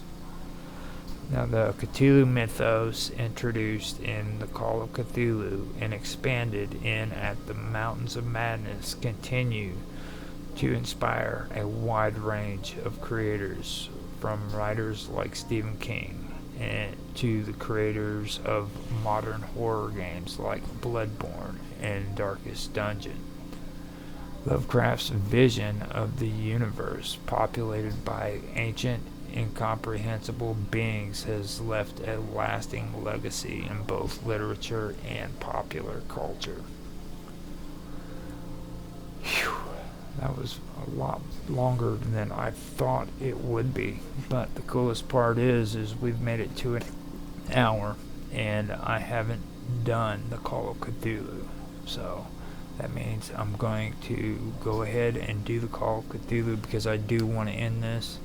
Now, the Cthulhu mythos introduced in the Call of Cthulhu and expanded in At the Mountains of Madness continue to inspire a wide range of creators, from writers like Stephen King and to the creators of modern horror games like Bloodborne and Darkest Dungeon. Lovecraft's vision of the universe populated by ancient, incomprehensible beings has left a lasting legacy in both literature and popular culture. Whew, that was a lot longer than I thought it would be, but the coolest part is we've made it to an hour, and I haven't done the Call of Cthulhu, so that means I'm going to go ahead and do the Call of Cthulhu, because I do want to end this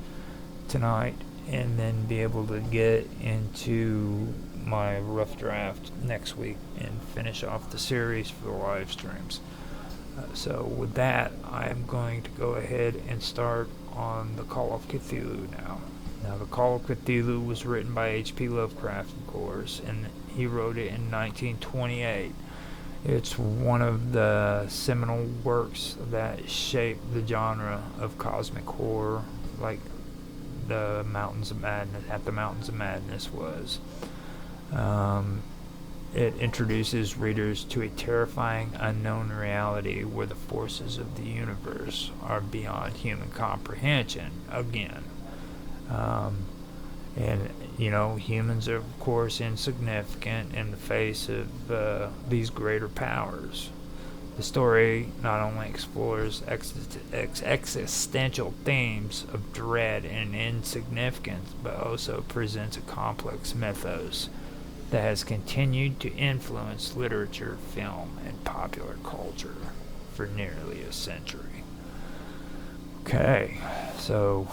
tonight and then be able to get into my rough draft next week and finish off the series for the live streams. So with that, I'm going to go ahead and start on the Call of Cthulhu now. Now, the Call of Cthulhu was written by H.P. Lovecraft, of course, and he wrote it in 1928. It's one of the seminal works that shaped the genre of cosmic horror, like the Mountains of Madness, At the Mountains of Madness was. It introduces readers to a terrifying unknown reality where the forces of the universe are beyond human comprehension again. And, humans are, of course, insignificant in the face of these greater powers. The story not only explores existential themes of dread and insignificance, but also presents a complex mythos that has continued to influence literature, film, and popular culture for nearly a century. Okay, so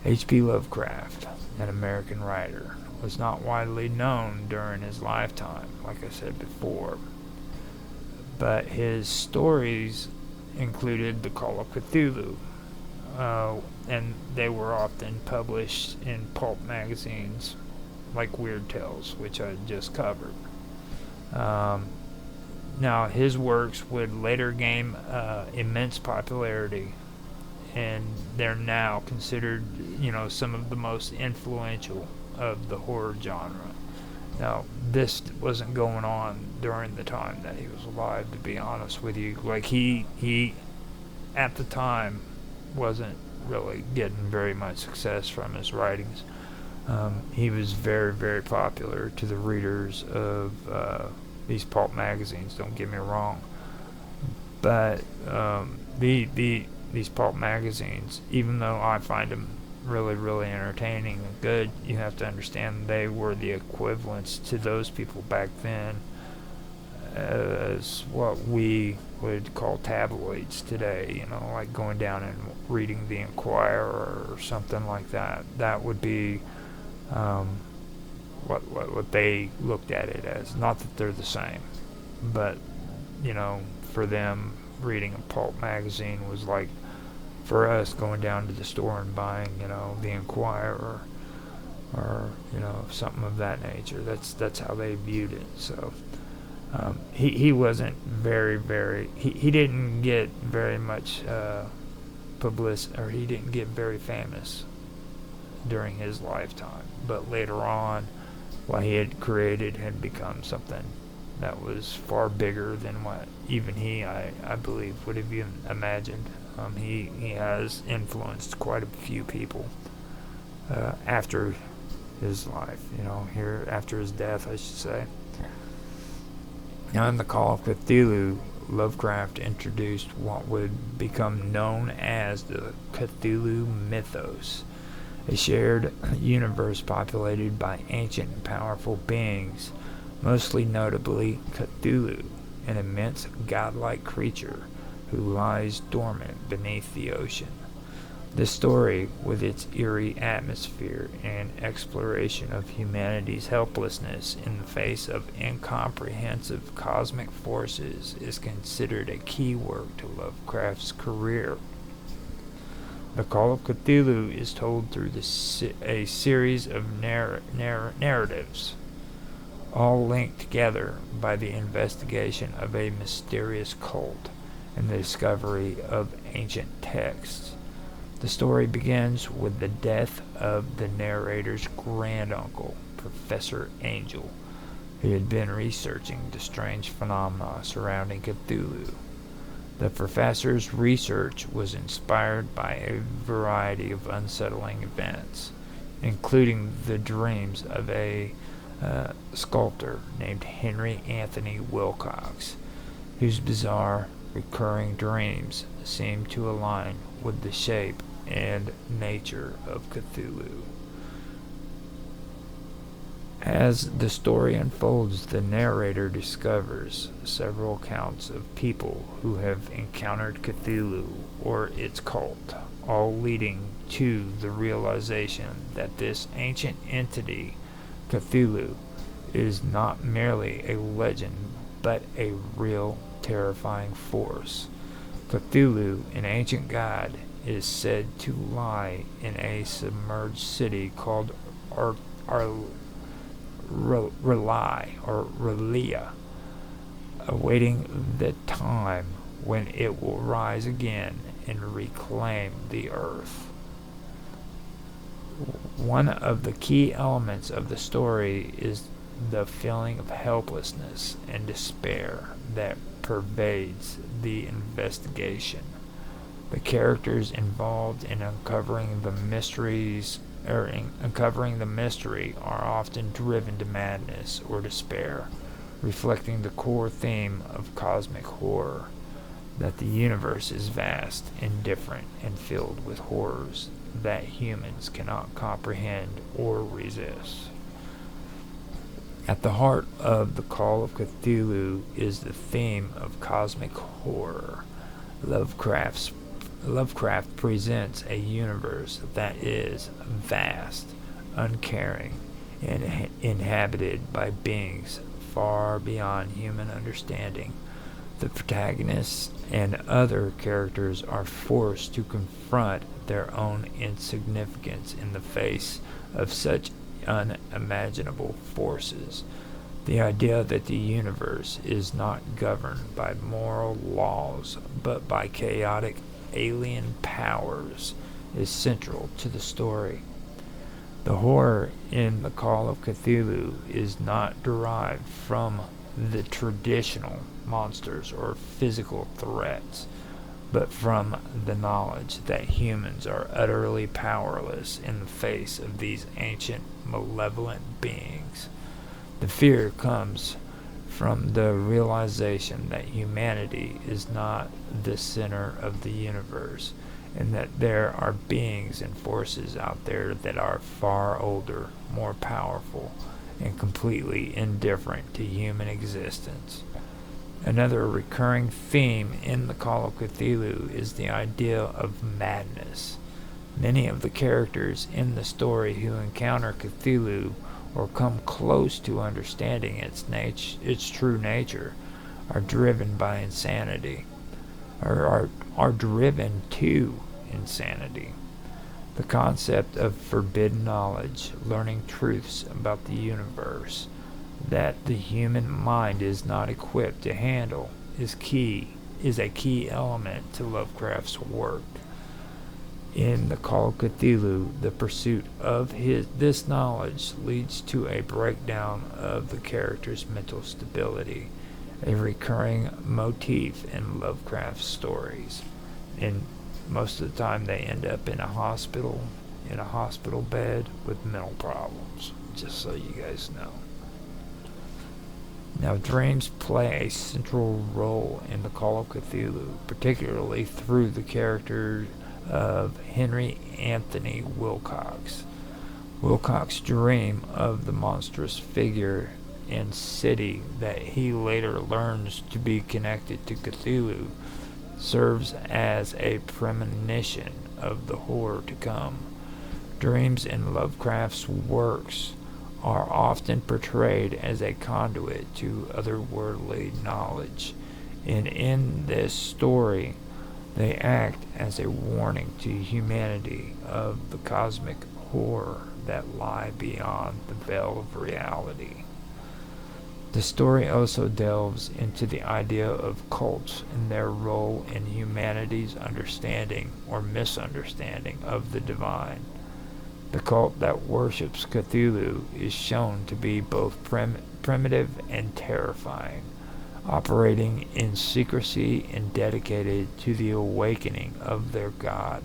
H.P. Lovecraft, an American writer, was not widely known during his lifetime, like I said before, but his stories included the Call of Cthulhu, and they were often published in pulp magazines like Weird Tales, which I just covered. Now, his works would later gain immense popularity, and they're now considered, some of the most influential of the horror genre. Now, this wasn't going on during the time that he was alive, to be honest with you. Like, he at the time, wasn't really getting very much success from his writings. He was very, very popular to the readers of these pulp magazines, don't get me wrong. But these pulp magazines, even though I find them really, really entertaining and good, you have to understand they were the equivalents to those people back then as what we would call tabloids today, like going down and reading the Inquirer or something like that. That would be what they looked at it as. Not that they're the same, but for them, reading a pulp magazine was like for us going down to the store and buying the Inquirer or something of that nature. That's how they viewed it. So he wasn't very he didn't get very much publicity, or he didn't get very famous during his lifetime, but later on what he had created had become something that was far bigger than what even he, I believe, would have even imagined. He has influenced quite a few people after his life, here after his death, I should say. Now, in the Call of Cthulhu, Lovecraft introduced what would become known as the Cthulhu mythos, a shared universe populated by ancient and powerful beings, mostly notably Cthulhu, an immense godlike creature who lies dormant beneath the ocean. This story, with its eerie atmosphere and exploration of humanity's helplessness in the face of incomprehensive cosmic forces, is considered a key work to Lovecraft's career. The Call of Cthulhu is told through a series of narratives, all linked together by the investigation of a mysterious cult and the discovery of ancient texts. The story begins with the death of the narrator's granduncle, Professor Angel, who had been researching the strange phenomena surrounding Cthulhu. The professor's research was inspired by a variety of unsettling events, including the dreams of a sculptor named Henry Anthony Wilcox, whose bizarre, recurring dreams seemed to align with the shape and nature of Cthulhu. As the story unfolds, the narrator discovers several accounts of people who have encountered Cthulhu or its cult, all leading to the realization that this ancient entity, Cthulhu, is not merely a legend but a real terrifying force. Cthulhu, an ancient god, is said to lie in a submerged city called Relia, awaiting the time when it will rise again and reclaim the earth. One of the key elements of the story is the feeling of helplessness and despair that pervades the investigation. The characters involved in uncovering the mystery are often driven to madness or despair, reflecting the core theme of cosmic horror, that the universe is vast, indifferent, and filled with horrors that humans cannot comprehend or resist. At the heart of the Call of Cthulhu is the theme of cosmic horror. Lovecraft presents a universe that is vast, uncaring, and inhabited by beings far beyond human understanding. The protagonists and other characters are forced to confront their own insignificance in the face of such unimaginable forces. The idea that the universe is not governed by moral laws but by chaotic alien powers is central to the story. The horror in the Call of Cthulhu is not derived from the traditional monsters or physical threats, but from the knowledge that humans are utterly powerless in the face of these ancient, malevolent beings. The fear comes from the realization that humanity is not the center of the universe, and that there are beings and forces out there that are far older, more powerful, and completely indifferent to human existence. Another recurring theme in the Call of Cthulhu is the idea of madness. Many of the characters in the story who encounter Cthulhu or come close to understanding its true nature are driven by insanity, or are driven to insanity. The concept of forbidden knowledge, learning truths about the universe that the human mind is not equipped to handle, is a key element to Lovecraft's work. In the Call of Cthulhu, the pursuit of this knowledge leads to a breakdown of the character's mental stability, a recurring motif in Lovecraft's stories. And most of the time they end up in a hospital bed with mental problems, just so you guys know. Now, dreams play a central role in the Call of Cthulhu, particularly through the character of Henry Anthony Wilcox. Wilcox's dream of the monstrous figure and city that he later learns to be connected to Cthulhu serves as a premonition of the horror to come. Dreams in Lovecraft's works are often portrayed as a conduit to otherworldly knowledge, and in this story, they act as a warning to humanity of the cosmic horror that lie beyond the veil of reality. The story also delves into the idea of cults and their role in humanity's understanding or misunderstanding of the divine. The cult that worships Cthulhu is shown to be both primitive and terrifying, operating in secrecy and dedicated to the awakening of their god.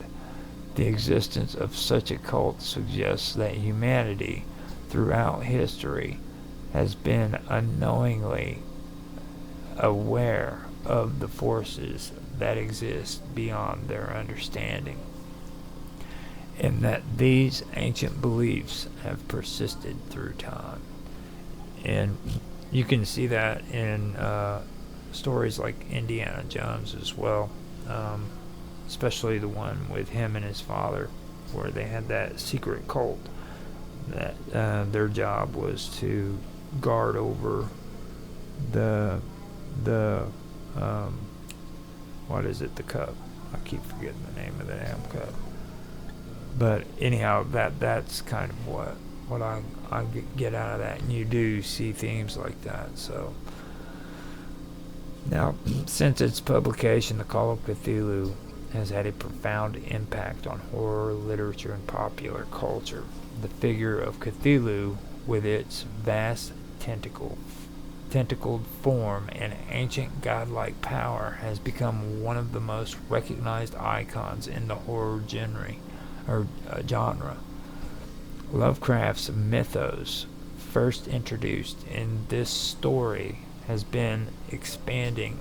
The existence of such a cult suggests that humanity, throughout history, has been unknowingly aware of the forces that exist beyond their understanding, and that these ancient beliefs have persisted through time. And you can see that in stories like Indiana Jones as well, especially the one with him and his father, where they had that secret cult that their job was to guard over the what is it, the cup? I keep forgetting the name of the damn cup. But anyhow, that's kind of what I get out of that, and you do see themes like that. So now, since its publication, The Call of Cthulhu has had a profound impact on horror literature and popular culture. The figure of Cthulhu, with its vast tentacled form and ancient godlike power, has become one of the most recognized icons in the horror genre. Lovecraft's mythos, first introduced in this story, has been expanded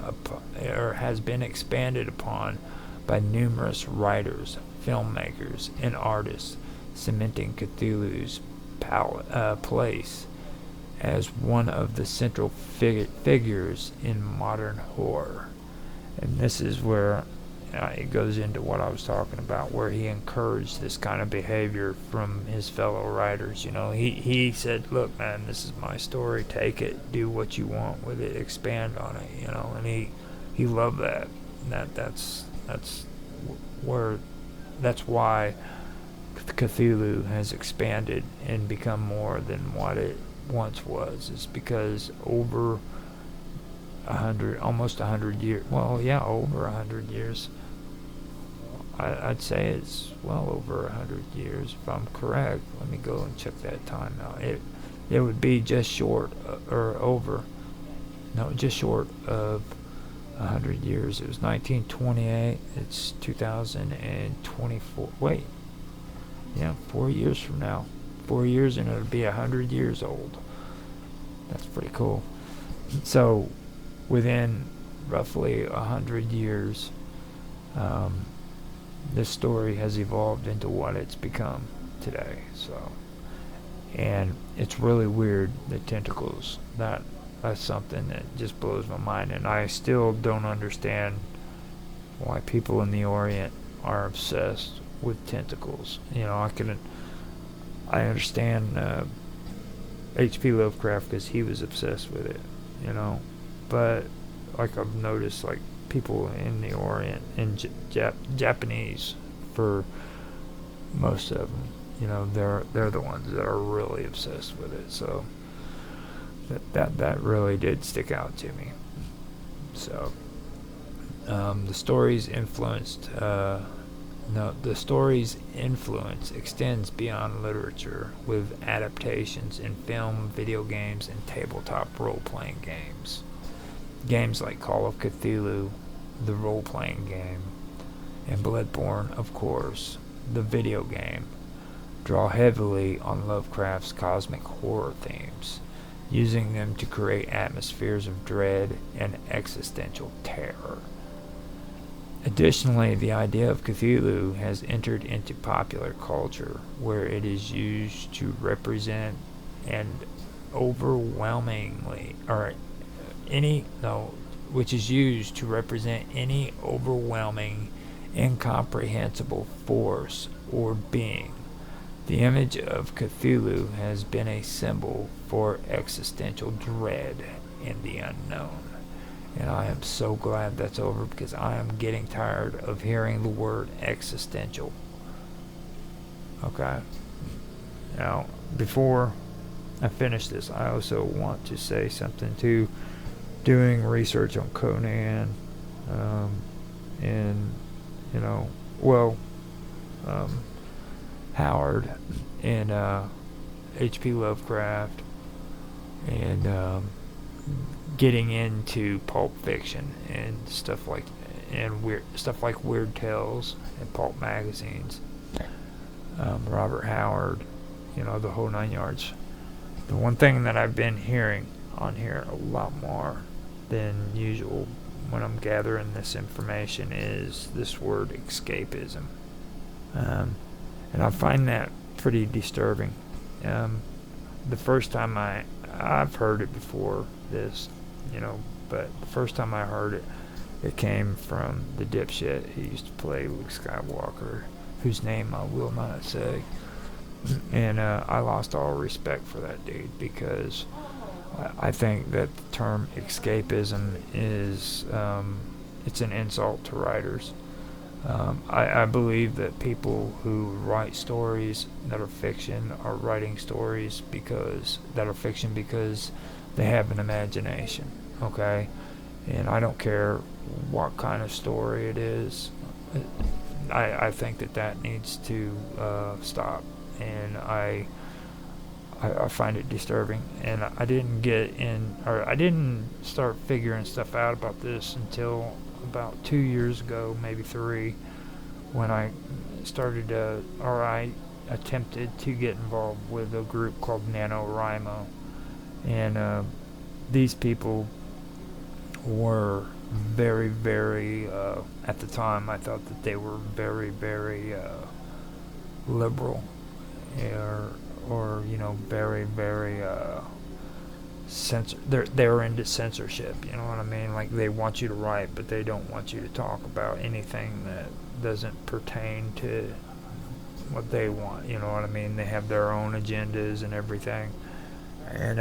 upon by numerous writers, filmmakers, and artists, cementing Cthulhu's place as one of the central figures in modern horror. And this is where it goes into what I was talking about, where he encouraged this kind of behavior from his fellow writers. You know, he said, look, man, this is my story, take it, do what you want with it, expand on it, you know, and he loved that. That's why Cthulhu has expanded and become more than what it once was. It's because over almost 100 years, over 100 years, I'd say it's well over 100 years, if I'm correct. Let me go and check that time out. It would be just short just short of 100 years. It was 1928. It's 2024. Wait, 4 years from now. 4 years and it'll be 100 years old. That's pretty cool. So within roughly 100 years, this story has evolved into what it's become today. So, and it's really weird, the tentacles. That's something that just blows my mind, and I still don't understand why people in the Orient are obsessed with tentacles. You know, I understand H.P. Lovecraft because he was obsessed with it, you know, but like I've noticed, like people in the Orient and Japanese, for most of them, you know, they're the ones that are really obsessed with it. So that really did stick out to me. So the story's influence extends beyond literature, with adaptations in film, video games, and tabletop role-playing games. Games like Call of Cthulhu, the role-playing game, and Bloodborne, of course, the video game, draw heavily on Lovecraft's cosmic horror themes, using them to create atmospheres of dread and existential terror. Additionally, the idea of Cthulhu has entered into popular culture, where it is used to represent an overwhelmingly, or any, no, which is used to represent any overwhelming, incomprehensible force or being. The image of Cthulhu has been a symbol for existential dread in the unknown. And I am so glad that's over, because I am getting tired of hearing the word existential. Okay. Now, before I finish this, I also want to say something too. Doing research on Conan, and, you know, well, Howard, and H.P. Lovecraft, and getting into pulp fiction and stuff like, and Weird Tales and pulp magazines. Robert Howard, the whole 9 yards. The one thing that I've been hearing on here a lot more than usual when I'm gathering this information is this word escapism. And I find that pretty disturbing. The first time I've heard it before this, but the first time I heard it, it came from the dipshit who used to play Luke Skywalker, whose name I will not say. And I lost all respect for that dude, because I think that the term escapism is, it's an insult to writers. I believe that people who write stories that are fiction are writing stories that are fiction because they have an imagination, okay? And I don't care what kind of story it is. I think that needs to stop, and I find it disturbing. And I didn't start figuring stuff out about this until about 2 years ago, maybe 3, when I attempted to get involved with a group called NaNoWriMo. And these people were very, very, at the time I thought that they were very, very liberal, or very, very they're into censorship, you know what I mean? Like, they want you to write, but they don't want you to talk about anything that doesn't pertain to what they want, you know what I mean? They have their own agendas and everything. And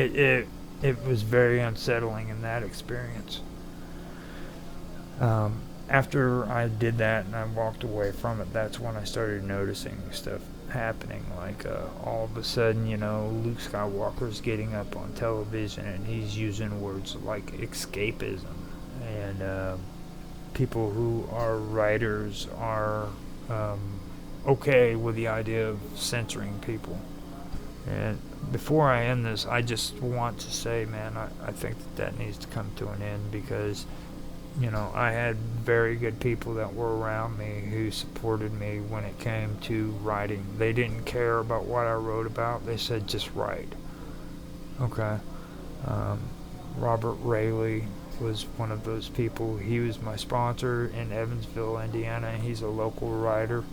it was very unsettling in that experience. After I did that and I walked away from it, that's when I started noticing stuff happening. Like, all of a sudden, Luke Skywalker's getting up on television and he's using words like escapism. And people who are writers are okay with the idea of censoring people. And before I end this, I just want to say, man, I think that needs to come to an end, because I had very good people that were around me who supported me when it came to writing. They didn't care about what I wrote about. They said, just write. Okay. Robert Rayleigh was one of those people. He was my sponsor in Evansville, Indiana. He's a local writer.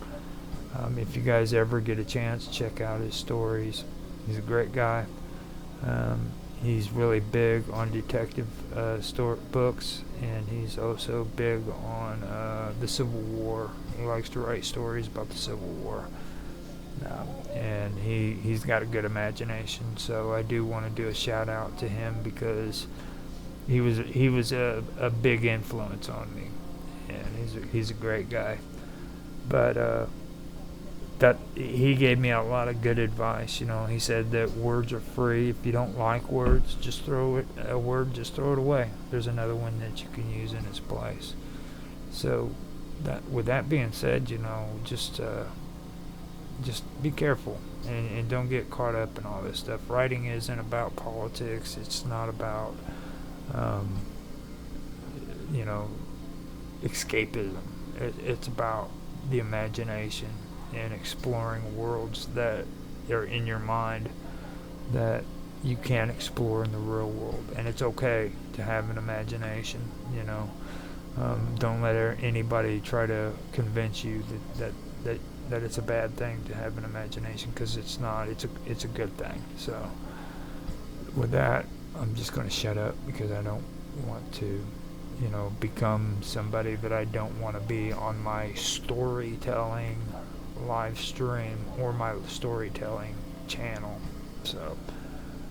If you guys ever get a chance, check out his stories. He's a great guy. He's really big on detective books, and he's also big on the Civil War. He likes to write stories about the Civil War. And he's got a good imagination, so I do want to do a shout out to him, because he was a big influence on me, and he's a great guy. But that he gave me a lot of good advice. He said that words are free. If you don't like words, just throw it away. There's another one that you can use in its place. So with that being said, just be careful and don't get caught up in all this stuff. Writing isn't about politics. It's not about escapism. It's about the imagination and exploring worlds that are in your mind that you can't explore in the real world. And it's okay to have an imagination, Don't let anybody try to convince you that it's a bad thing to have an imagination, because it's not. It's a good thing. So with that, I'm just going to shut up, because I don't want to, become somebody that I don't want to be on my storytelling live stream or my storytelling channel. So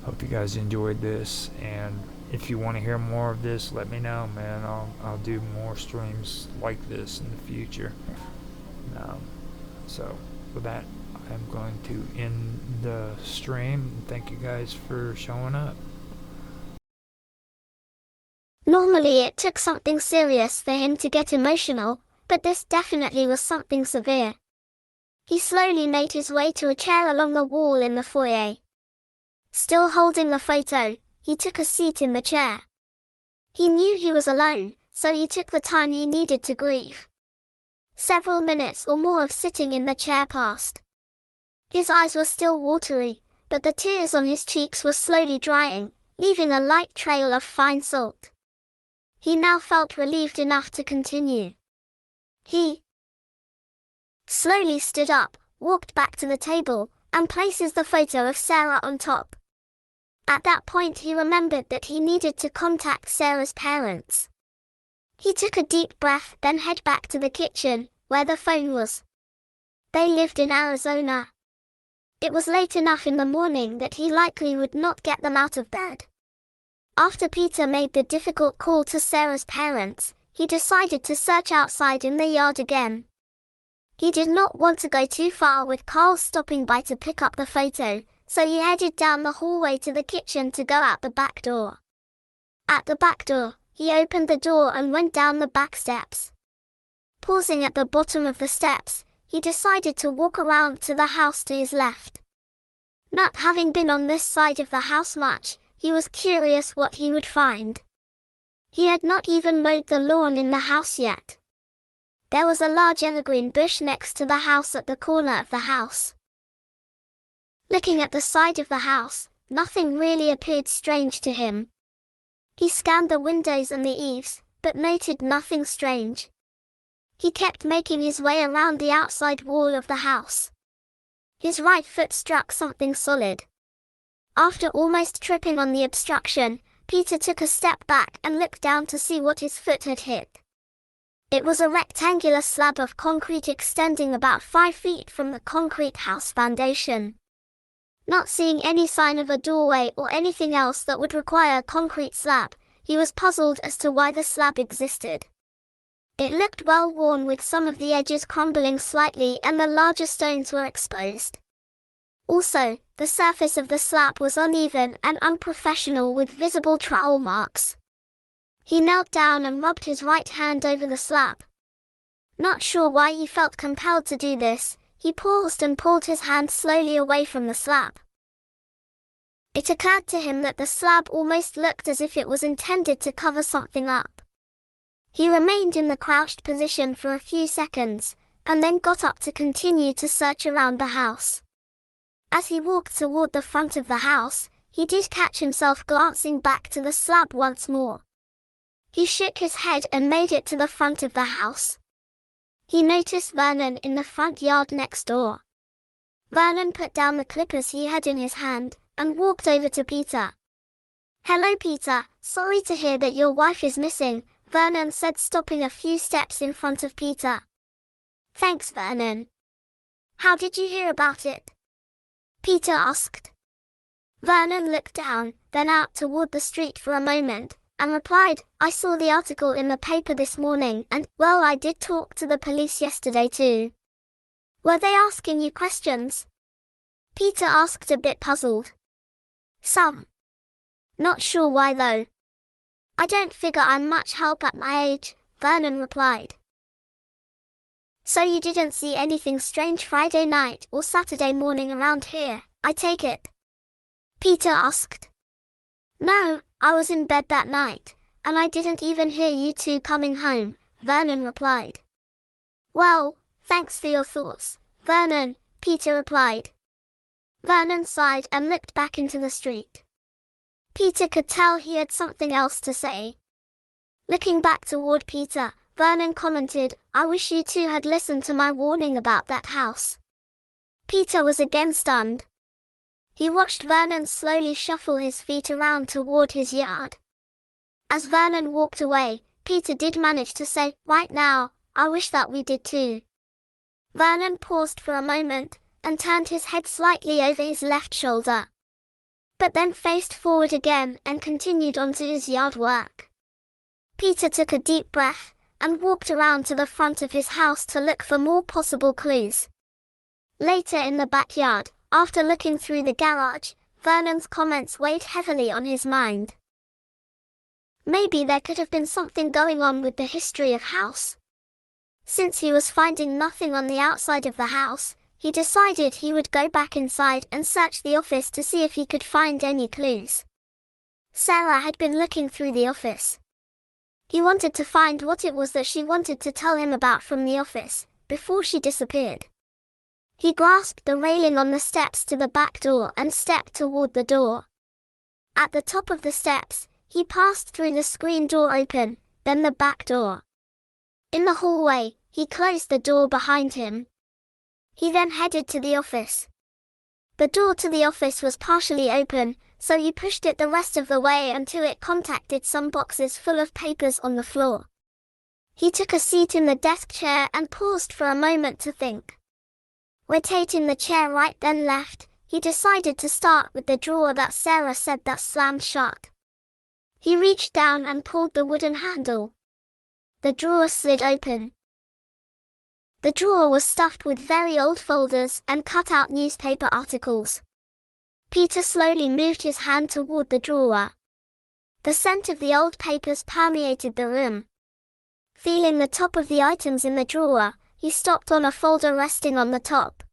hope you guys enjoyed this, and if you want to hear more of this, let me know, man. I'll do more streams like this in the future. So with that, I'm going to end the stream. Thank you guys for showing up. Normally it took something serious for him to get emotional, but this definitely was something severe. He slowly made his way to a chair along the wall in the foyer. Still holding the photo, he took a seat in the chair. He knew he was alone, so he took the time he needed to grieve. Several minutes or more of sitting in the chair passed. His eyes were still watery, but the tears on his cheeks were slowly drying, leaving a light trail of fine salt. He now felt relieved enough to continue. He slowly stood up, walked back to the table, and places the photo of Sarah on top. At that point he remembered that he needed to contact Sarah's parents. He took a deep breath, then headed back to the kitchen, where the phone was. They lived in Arizona. It was late enough in the morning that he likely would not get them out of bed. After Peter made the difficult call to Sarah's parents, he decided to search outside in the yard again. He did not want to go too far with Carl stopping by to pick up the photo, so he headed down the hallway to the kitchen to go out the back door. At the back door, he opened the door and went down the back steps. Pausing at the bottom of the steps, he decided to walk around to the house to his left. Not having been on this side of the house much, he was curious what he would find. He had not even mowed the lawn in the house yet. There was a large evergreen bush next to the house at the corner of the house. Looking at the side of the house, nothing really appeared strange to him. He scanned the windows and the eaves, but noted nothing strange. He kept making his way around the outside wall of the house. His right foot struck something solid. After almost tripping on the obstruction, Peter took a step back and looked down to see what his foot had hit. It was a rectangular slab of concrete extending about 5 feet from the concrete house foundation. Not seeing any sign of a doorway or anything else that would require a concrete slab, he was puzzled as to why the slab existed. It looked well worn, with some of the edges crumbling slightly and the larger stones were exposed. Also, the surface of the slab was uneven and unprofessional, with visible trowel marks. He knelt down and rubbed his right hand over the slab. Not sure why he felt compelled to do this, he paused and pulled his hand slowly away from the slab. It occurred to him that the slab almost looked as if it was intended to cover something up. He remained in the crouched position for a few seconds, and then got up to continue to search around the house. As he walked toward the front of the house, he did catch himself glancing back to the slab once more. He shook his head and made it to the front of the house. He noticed Vernon in the front yard next door. Vernon put down the clippers he had in his hand, and walked over to Peter. "Hello, Peter, sorry to hear that your wife is missing," Vernon said, stopping a few steps in front of Peter. "Thanks, Vernon. How did you hear about it?" Peter asked. Vernon looked down, then out toward the street for a moment, and replied, "I saw the article in the paper this morning and, well, I did talk to the police yesterday too." "Were they asking you questions?" Peter asked, a bit puzzled. "Some. Not sure why though. I don't figure I'm much help at my age," Vernon replied. "So you didn't see anything strange Friday night or Saturday morning around here, I take it?" Peter asked. "No, I was in bed that night, and I didn't even hear you two coming home," Vernon replied. "Well, thanks for your thoughts, Vernon," Peter replied. Vernon sighed and looked back into the street. Peter could tell he had something else to say. Looking back toward Peter, Vernon commented, "I wish you two had listened to my warning about that house." Peter was again stunned. He watched Vernon slowly shuffle his feet around toward his yard. As Vernon walked away, Peter did manage to say, "Right now, I wish that we did too." Vernon paused for a moment, and turned his head slightly over his left shoulder. But then faced forward again and continued on to his yard work. Peter took a deep breath, and walked around to the front of his house to look for more possible clues. Later in the backyard, after looking through the garage, Vernon's comments weighed heavily on his mind. Maybe there could have been something going on with the history of house. Since he was finding nothing on the outside of the house, he decided he would go back inside and search the office to see if he could find any clues. Sarah had been looking through the office. He wanted to find what it was that she wanted to tell him about from the office, before she disappeared. He grasped the railing on the steps to the back door and stepped toward the door. At the top of the steps, he passed through the screen door open, then the back door. In the hallway, he closed the door behind him. He then headed to the office. The door to the office was partially open, so he pushed it the rest of the way until it contacted some boxes full of papers on the floor. He took a seat in the desk chair and paused for a moment to think. Rotating the chair right then left, he decided to start with the drawer that Sarah said that slammed shut. He reached down and pulled the wooden handle. The drawer slid open. The drawer was stuffed with very old folders and cut-out newspaper articles. Peter slowly moved his hand toward the drawer. The scent of the old papers permeated the room. Feeling the top of the items in the drawer, he stopped on a folder resting on the top.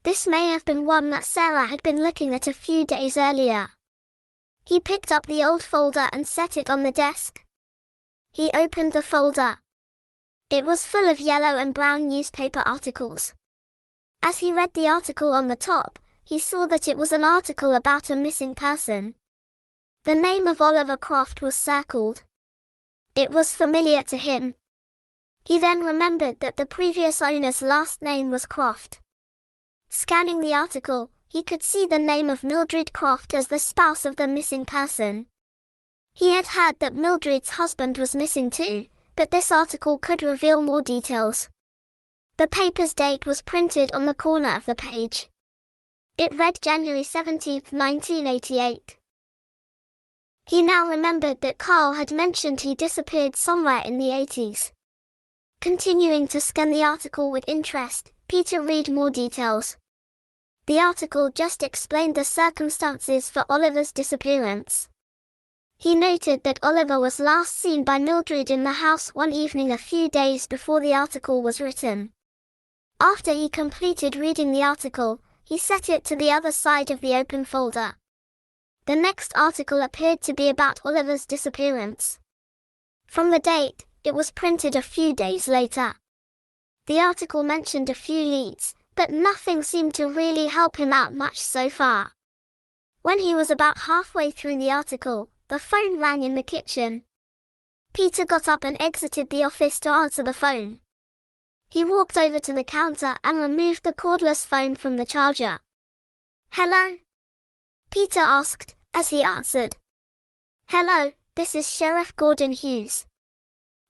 This may have been one that Sarah had been looking at a few days earlier. He picked up the old folder and set it on the desk. He opened the folder. It was full of yellow and brown newspaper articles. As he read the article on the top, he saw that it was an article about a missing person. The name of Oliver Croft was circled. It was familiar to him. He then remembered that the previous owner's last name was Croft. Scanning the article, he could see the name of Mildred Croft as the spouse of the missing person. He had heard that Mildred's husband was missing too, but this article could reveal more details. The paper's date was printed on the corner of the page. It read January 17, 1988. He now remembered that Carl had mentioned he disappeared somewhere in the 80s. Continuing to scan the article with interest, Peter read more details. The article just explained the circumstances for Oliver's disappearance. He noted that Oliver was last seen by Mildred in the house one evening a few days before the article was written. After he completed reading the article, he set it to the other side of the open folder. The next article appeared to be about Oliver's disappearance. From the date, it was printed a few days later. The article mentioned a few leads, but nothing seemed to really help him out much so far. When he was about halfway through the article, the phone rang in the kitchen. Peter got up and exited the office to answer the phone. He walked over to the counter and removed the cordless phone from the charger. "Hello?" Peter asked, as he answered. "Hello, this is Sheriff Gordon Hughes."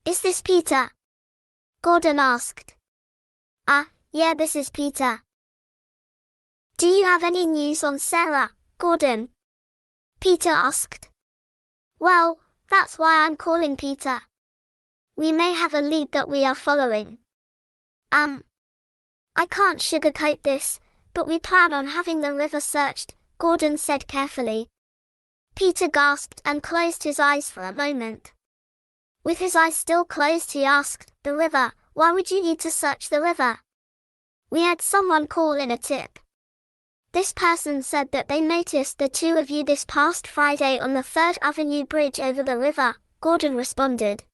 "Is this Peter?" Gordon asked. Yeah, this is Peter." "Do you have any news on Sarah, Gordon?" Peter asked. "Well, that's why I'm calling, Peter. We may have a lead that we are following. I can't sugarcoat this, but we plan on having the river searched," Gordon said carefully. Peter gasped and closed his eyes for a moment. With his eyes still closed, he asked, "The river? Why would you need to search the river?" "We had someone call in a tip. This person said that they noticed the two of you this past Friday on the 3rd Avenue bridge over the river," Gordon responded.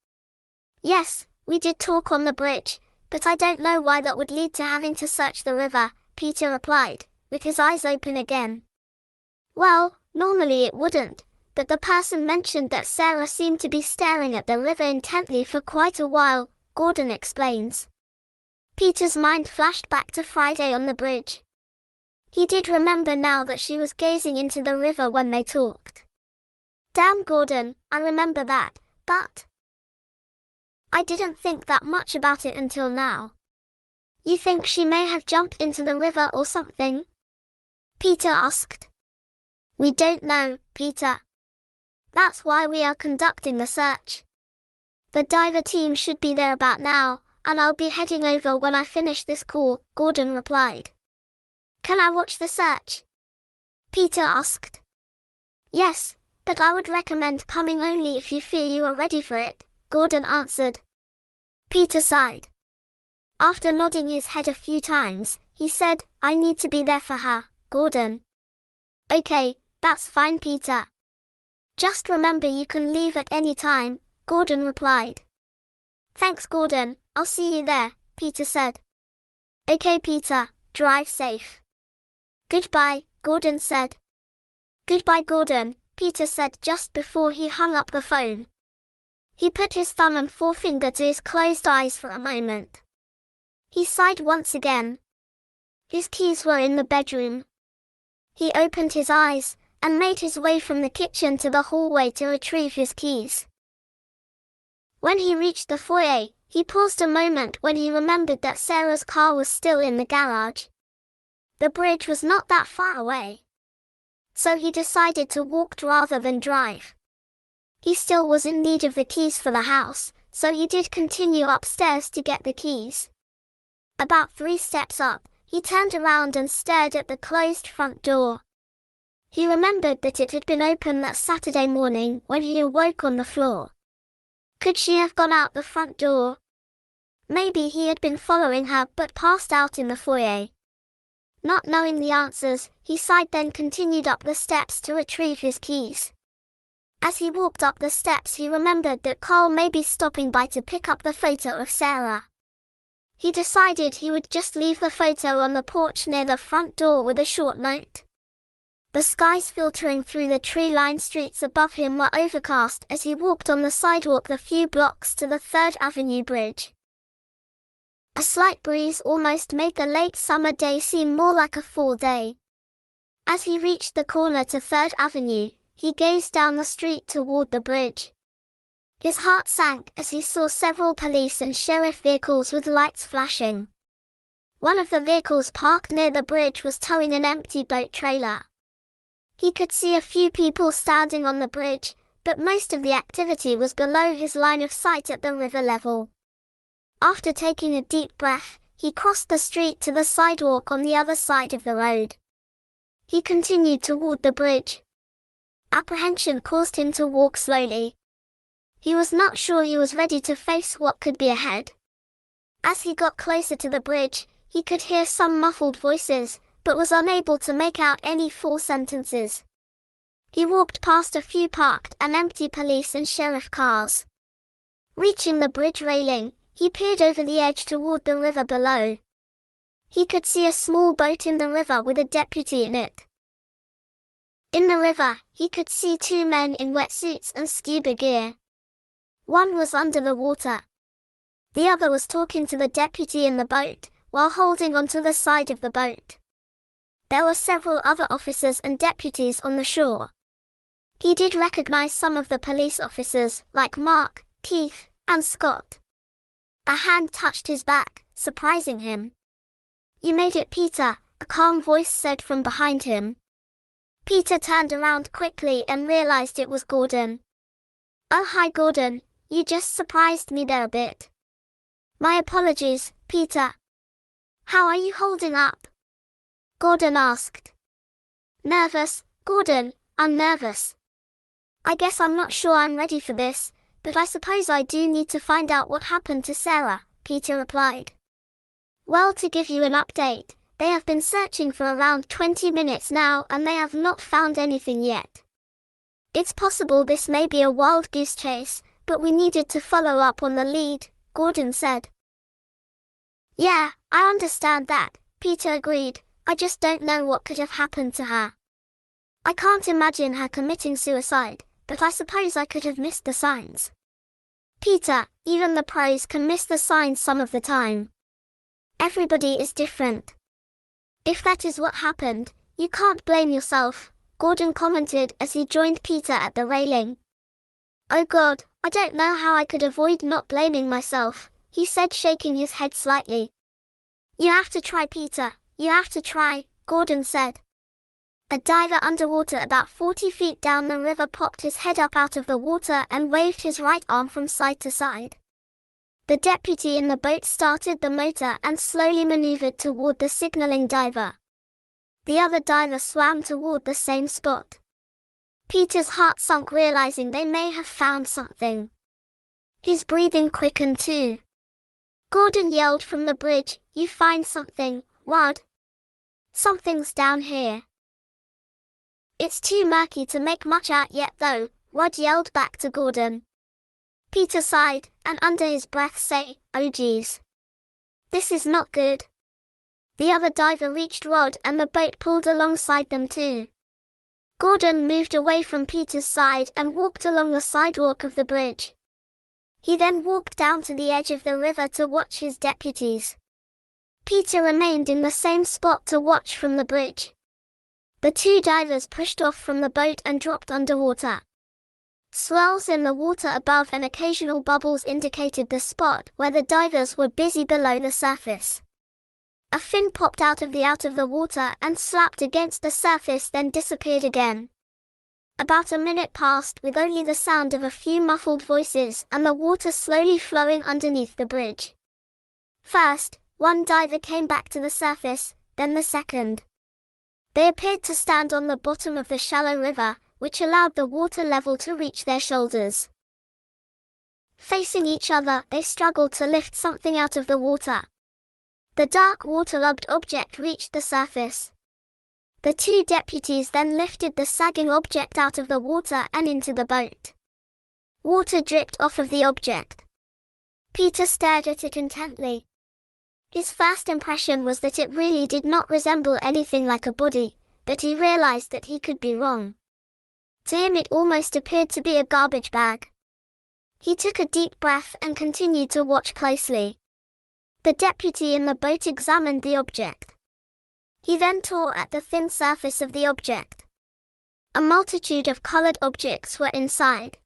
"Yes, we did talk on the bridge, but I don't know why that would lead to having to search the river," Peter replied, with his eyes open again. "Well, normally it wouldn't, but the person mentioned that Sarah seemed to be staring at the river intently for quite a while, Gordon explains. Peter's mind flashed back to Friday on the bridge. He did remember now that she was gazing into the river when they talked. Damn, Gordon, I remember that, but I didn't think that much about it until now. You think she may have jumped into the river or something? Peter asked. We don't know, Peter. That's why we are conducting the search. The diver team should be there about now, and I'll be heading over when I finish this call, Gordon replied. Can I watch the search? Peter asked. Yes, but I would recommend coming only if you feel you are ready for it, Gordon answered. Peter sighed. After nodding his head a few times, he said, I need to be there for her, Gordon. Okay, that's fine, Peter. Just remember you can leave at any time, Gordon replied. Thanks, Gordon, I'll see you there, Peter said. Okay, Peter, drive safe. Goodbye, Gordon said. Goodbye, Gordon, Peter said just before he hung up the phone. He put his thumb and forefinger to his closed eyes for a moment. He sighed once again. His keys were in the bedroom. He opened his eyes and made his way from the kitchen to the hallway to retrieve his keys. When he reached the foyer, he paused a moment when he remembered that Sarah's car was still in the garage. The bridge was not that far away. So he decided to walk rather than drive. He still was in need of the keys for the house, so he did continue upstairs to get the keys. About 3 steps up, he turned around and stared at the closed front door. He remembered that it had been open that Saturday morning when he awoke on the floor. Could she have gone out the front door? Maybe he had been following her but passed out in the foyer. Not knowing the answers, he sighed then continued up the steps to retrieve his keys. As he walked up the steps he remembered that Carl may be stopping by to pick up the photo of Sarah. He decided he would just leave the photo on the porch near the front door with a short note. The skies filtering through the tree-lined streets above him were overcast as he walked on the sidewalk the few blocks to the 3rd Avenue bridge. A slight breeze almost made the late summer day seem more like a fall day. As he reached the corner to 3rd Avenue, he gazed down the street toward the bridge. His heart sank as he saw several police and sheriff vehicles with lights flashing. One of the vehicles parked near the bridge was towing an empty boat trailer. He could see a few people standing on the bridge, but most of the activity was below his line of sight at the river level. After taking a deep breath, he crossed the street to the sidewalk on the other side of the road. He continued toward the bridge. Apprehension caused him to walk slowly. He was not sure he was ready to face what could be ahead. As he got closer to the bridge, he could hear some muffled voices, but was unable to make out any full sentences. He walked past a few parked and empty police and sheriff cars. Reaching the bridge railing, he peered over the edge toward the river below. He could see a small boat in the river with a deputy in it. In the river, he could see 2 men in wetsuits and scuba gear. One was under the water. The other was talking to the deputy in the boat, while holding onto the side of the boat. There were several other officers and deputies on the shore. He did recognize some of the police officers, like Mark, Keith, and Scott. A hand touched his back, surprising him. "You made it, Peter," a calm voice said from behind him. Peter turned around quickly and realized it was Gordon. "Oh, hi, Gordon. You just surprised me there a bit." "My apologies, Peter. How are you holding up?" Gordon asked. "Nervous, Gordon, I'm nervous. I guess I'm not sure I'm ready for this, but I suppose I do need to find out what happened to Sarah," Peter replied. "Well, to give you an update, they have been searching for around 20 minutes now and they have not found anything yet. It's possible this may be a wild goose chase, but we needed to follow up on the lead," Gordon said. "Yeah, I understand that," Peter agreed. "I just don't know what could have happened to her." I can't imagine her committing suicide, but I suppose I could have missed the signs. Peter, even the pros can miss the signs some of the time. Everybody is different. If that is what happened, you can't blame yourself, Gordon commented as he joined Peter at the railing. Oh God, I don't know how I could avoid not blaming myself, he said, shaking his head slightly. You have to try, Peter, you have to try, Gordon said. A diver underwater about 40 feet down the river popped his head up out of the water and waved his right arm from side to side. The deputy in the boat started the motor and slowly maneuvered toward the signaling diver. The other diver swam toward the same spot. Peter's heart sunk, realizing they may have found something. His breathing quickened too. Gordon yelled from the bridge, "You find something, Wad? Something's down here." It's too murky to make much out yet though, Wad yelled back to Gordon. Peter sighed, and under his breath said, "Oh geez. This is not good." The other diver reached Rod and the boat pulled alongside them too. Gordon moved away from Peter's side and walked along the sidewalk of the bridge. He then walked down to the edge of the river to watch his deputies. Peter remained in the same spot to watch from the bridge. The two divers pushed off from the boat and dropped underwater. Swirls in the water above and occasional bubbles indicated the spot where the divers were busy below the surface. A fin popped out of the water and slapped against the surface, then disappeared again. About a minute passed with only the sound of a few muffled voices and the water slowly flowing underneath the bridge. First, one diver came back to the surface, then the second. They appeared to stand on the bottom of the shallow river, which allowed the water level to reach their shoulders. Facing each other, they struggled to lift something out of the water. The dark waterlogged object reached the surface. The two deputies then lifted the sagging object out of the water and into the boat. Water dripped off of the object. Peter stared at it intently. His first impression was that it really did not resemble anything like a body, but he realized that he could be wrong. To him it almost appeared to be a garbage bag. He took a deep breath and continued to watch closely. The deputy in the boat examined the object. He then tore at the thin surface of the object. A multitude of colored objects were inside.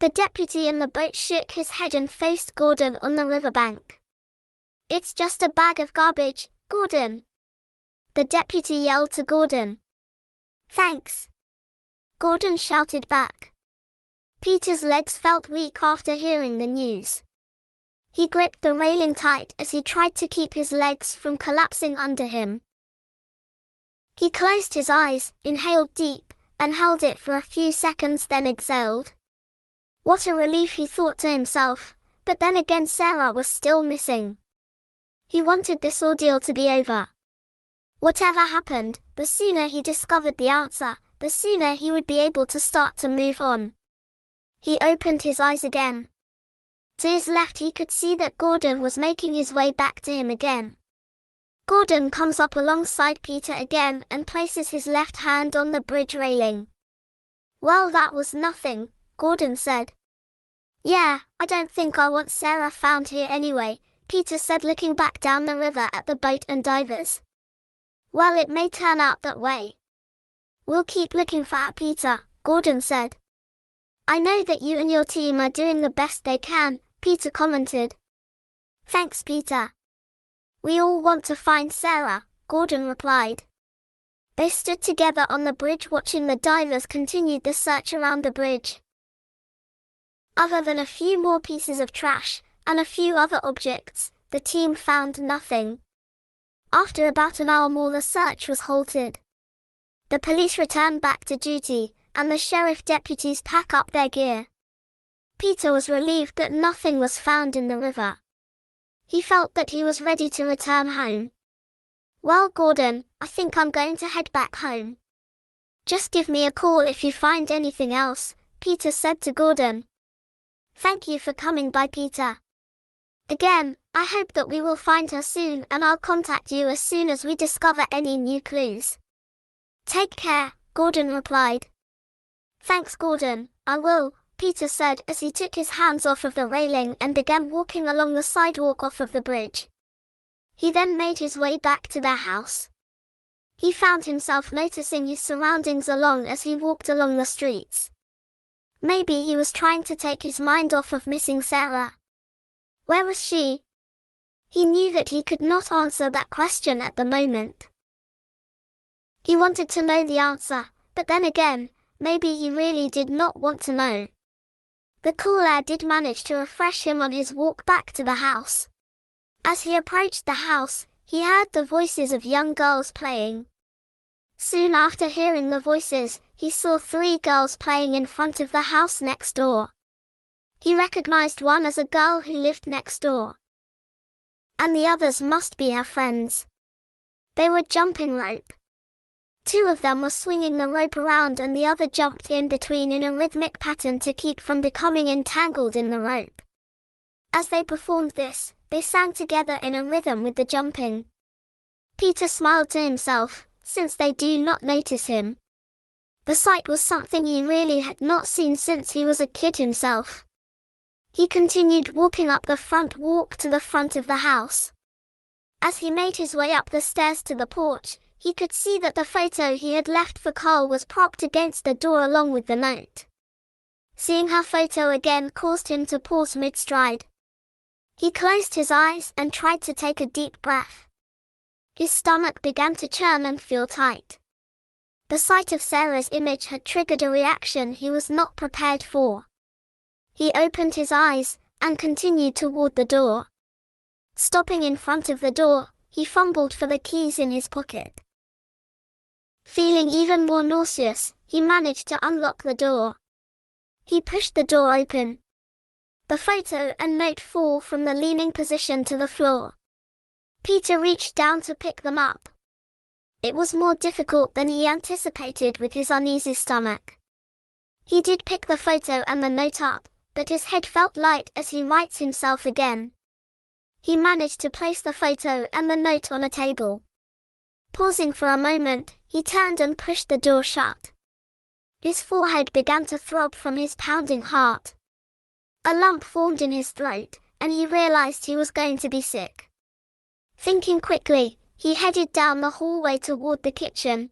The deputy in the boat shook his head and faced Gordon on the riverbank. "It's just a bag of garbage, Gordon," the deputy yelled to Gordon. "Thanks," Gordon shouted back. Peter's legs felt weak after hearing the news. He gripped the railing tight as he tried to keep his legs from collapsing under him. He closed his eyes, inhaled deep, and held it for a few seconds, then exhaled. What a relief, he thought to himself, but then again Sarah was still missing. He wanted this ordeal to be over. Whatever happened, the sooner he discovered the answer, the sooner he would be able to start to move on. He opened his eyes again. To his left he could see that Gordon was making his way back to him again. Gordon comes up alongside Peter again and places his left hand on the bridge railing. "Well, that was nothing," Gordon said. "Yeah, I don't think I want Sarah found here anyway," Peter said, looking back down the river at the boat and divers. "Well, it may turn out that way. We'll keep looking for her, Peter," Gordon said. "I know that you and your team are doing the best they can," Peter commented. "Thanks, Peter. We all want to find Sarah," Gordon replied. They stood together on the bridge watching the divers continue the search around the bridge. Other than a few more pieces of trash and a few other objects, the team found nothing. After about an hour more, the search was halted. The police returned back to duty, and the sheriff deputies pack up their gear. Peter was relieved that nothing was found in the river. He felt that he was ready to return home. "Well, Gordon, I think I'm going to head back home. Just give me a call if you find anything else," Peter said to Gordon. "Thank you for coming by, Peter. Again, I hope that we will find her soon, and I'll contact you as soon as we discover any new clues. Take care, Gordon replied. Thanks, Gordon, I will, Peter said as he took his hands off of the railing and began walking along the sidewalk off of the bridge. He then made his way back to their house. He found himself noticing his surroundings as he walked along the streets. Maybe he was trying to take his mind off of missing Sarah. Where was she? He knew that he could not answer that question at the moment. He wanted to know the answer, but then again, maybe he really did not want to know. The cool air did manage to refresh him on his walk back to the house. As he approached the house, he heard the voices of young girls playing. Soon after hearing the voices, he saw 3 girls playing in front of the house next door. He recognized one as a girl who lived next door. And the others must be her friends. They were jumping rope. 2 of them were swinging the rope around and the other jumped in between in a rhythmic pattern to keep from becoming entangled in the rope. As they performed this, they sang together in a rhythm with the jumping. Peter smiled to himself, since they do not notice him. The sight was something he really had not seen since he was a kid himself. He continued walking up the front walk to the front of the house. As he made his way up the stairs to the porch, he could see that the photo he had left for Carl was propped against the door along with the note. Seeing her photo again caused him to pause mid-stride. He closed his eyes and tried to take a deep breath. His stomach began to churn and feel tight. The sight of Sarah's image had triggered a reaction he was not prepared for. He opened his eyes and continued toward the door. Stopping in front of the door, he fumbled for the keys in his pocket. Feeling even more nauseous, he managed to unlock the door. He pushed the door open. The photo and note fall from the leaning position to the floor. Peter reached down to pick them up. It was more difficult than he anticipated with his uneasy stomach. He did pick the photo and the note up, but his head felt light as he rights himself again. He managed to place the photo and the note on a table. Pausing for a moment, he turned and pushed the door shut. His forehead began to throb from his pounding heart. A lump formed in his throat, and he realized he was going to be sick. Thinking quickly, he headed down the hallway toward the kitchen.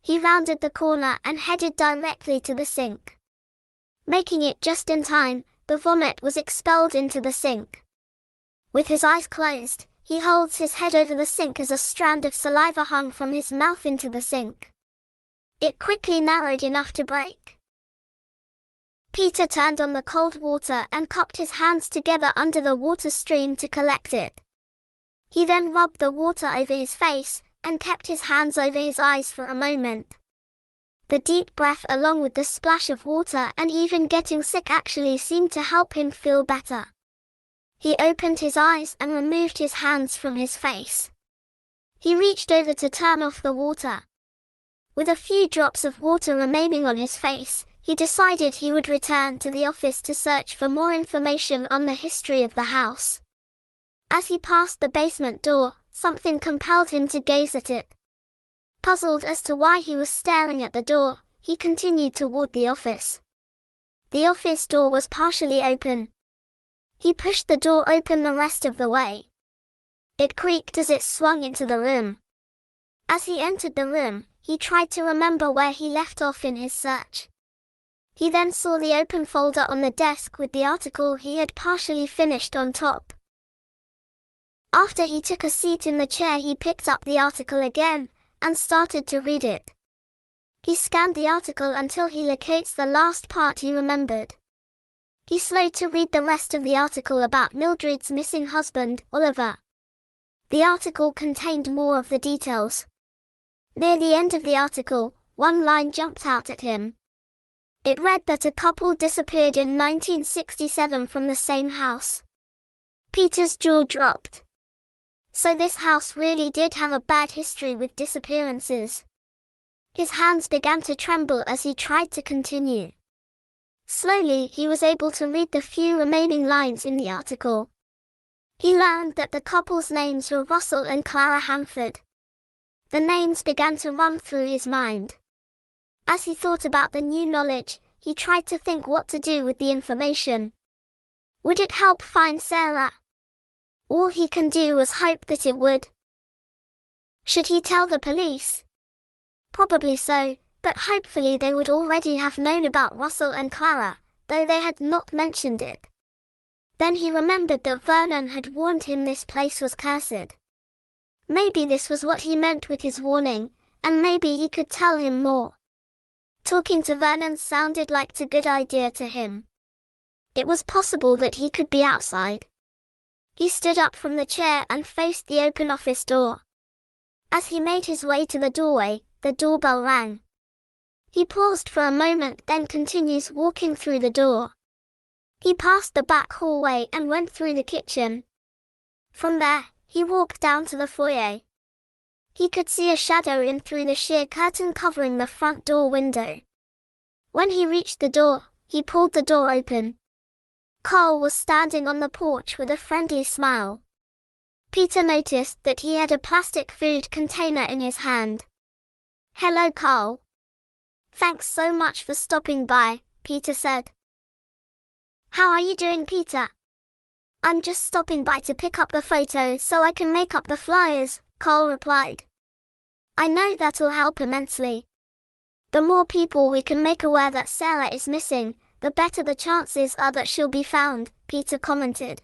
He rounded the corner and headed directly to the sink. Making it just in time, the vomit was expelled into the sink. With his eyes closed, he holds his head over the sink as a strand of saliva hung from his mouth into the sink. It quickly narrowed enough to break. Peter turned on the cold water and cupped his hands together under the water stream to collect it. He then rubbed the water over his face, and kept his hands over his eyes for a moment. The deep breath along with the splash of water and even getting sick actually seemed to help him feel better. He opened his eyes and removed his hands from his face. He reached over to turn off the water. With a few drops of water remaining on his face, he decided he would return to the office to search for more information on the history of the house. As he passed the basement door, something compelled him to gaze at it. Puzzled as to why he was staring at the door, he continued toward the office. The office door was partially open. He pushed the door open the rest of the way. It creaked as it swung into the room. As he entered the room, he tried to remember where he left off in his search. He then saw the open folder on the desk with the article he had partially finished on top. After he took a seat in the chair, he picked up the article again and started to read it. He scanned the article until he locates the last part he remembered. He slowed to read the rest of the article about Mildred's missing husband, Oliver. The article contained more of the details. Near the end of the article, one line jumped out at him. It read that a couple disappeared in 1967 from the same house. Peter's jaw dropped. So this house really did have a bad history with disappearances. His hands began to tremble as he tried to continue. Slowly, he was able to read the few remaining lines in the article. He learned that the couple's names were Russell and Clara Hanford. The names began to run through his mind. As he thought about the new knowledge, he tried to think what to do with the information. Would it help find Sarah? All he can do was hope that it would. Should he tell the police? Probably so, but hopefully they would already have known about Russell and Clara, though they had not mentioned it. Then he remembered that Vernon had warned him this place was cursed. Maybe this was what he meant with his warning, and maybe he could tell him more. Talking to Vernon sounded like a good idea to him. It was possible that he could be outside. He stood up from the chair and faced the open office door. As he made his way to the doorway, the doorbell rang. He paused for a moment, then continues walking through the door. He passed the back hallway and went through the kitchen. From there, he walked down to the foyer. He could see a shadow in through the sheer curtain covering the front door window. When he reached the door, he pulled the door open. Carl was standing on the porch with a friendly smile. Peter noticed that he had a plastic food container in his hand. "Hello, Carl. Thanks so much for stopping by," Peter said. "How are you doing, Peter?" "I'm just stopping by to pick up the photo so I can make up the flyers," Carl replied. "I know that'll help immensely. The more people we can make aware that Sarah is missing, the better the chances are that she'll be found," Peter commented.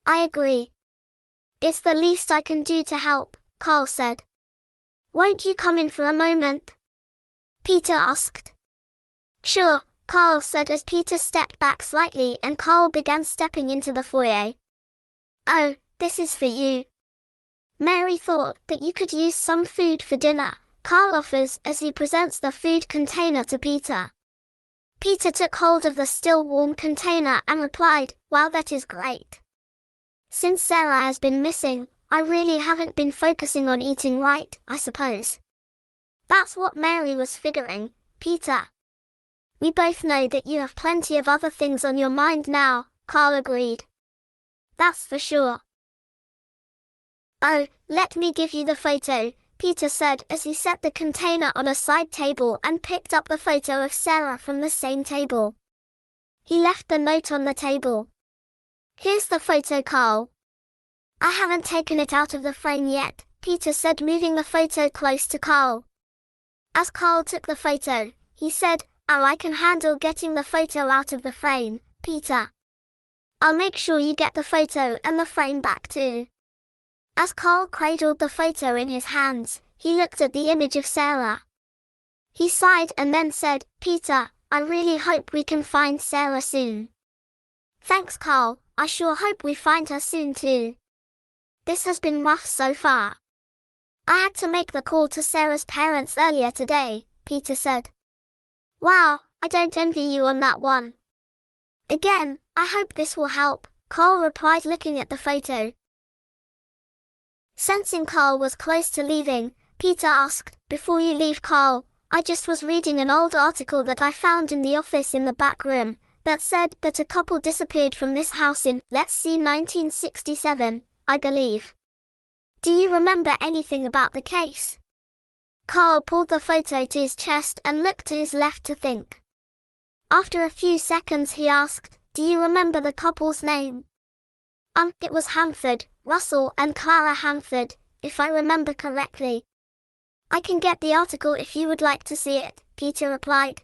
"I agree. It's the least I can do to help," Carl said. "Won't you come in for a moment?" Peter asked. "Sure," Carl said as Peter stepped back slightly and Carl began stepping into the foyer. "Oh, this is for you. Mary thought that you could use some food for dinner," Carl offers as he presents the food container to Peter. Peter took hold of the still warm container and replied, "Wow, that is great. Since Sarah has been missing, I really haven't been focusing on eating right, I suppose." "That's what Mary was figuring, Peter. We both know that you have plenty of other things on your mind now," Carl agreed. "That's for sure." "Oh, let me give you the photo," Peter said as he set the container on a side table and picked up the photo of Sarah from the same table. He left the note on the table. "Here's the photo, Carl." "I haven't taken it out of the frame yet," Peter said, moving the photo close to Carl. As Carl took the photo, he said, "Oh, I can handle getting the photo out of the frame, Peter. I'll make sure you get the photo and the frame back too." As Carl cradled the photo in his hands, he looked at the image of Sarah. He sighed and then said, "Peter, I really hope we can find Sarah soon." "Thanks, Carl. I sure hope we find her soon too. This has been rough so far. I had to make the call to Sarah's parents earlier today," Peter said. "Wow, I don't envy you on that one." "Again, I hope this will help," Carl replied, looking at the photo. Sensing Carl was close to leaving, Peter asked, "Before you leave, Carl, I just was reading an old article that I found in the office in the back room that said that a couple disappeared from this house in, let's see, 1967, I believe. Do you remember anything about the case?" Carl pulled the photo to his chest and looked to his left to think. After a few seconds he asked, "Do you remember the couple's name?" It was Hanford, Russell and Clara Hanford, if I remember correctly." "I can get the article if you would like to see it," Peter replied.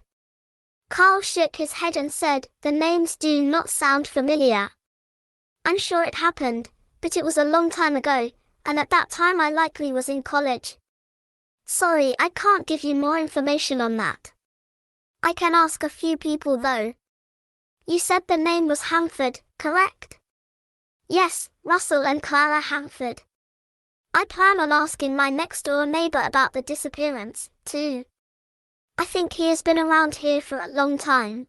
Carl shook his head and said, "The names do not sound familiar. I'm sure it happened, but it was a long time ago, and at that time I likely was in college. Sorry, I can't give you more information on that. I can ask a few people though." "You said the name was Hanford, correct?" "Yes, Russell and Clara Hanford. I plan on asking my next-door neighbor about the disappearance, too. I think he has been around here for a long time."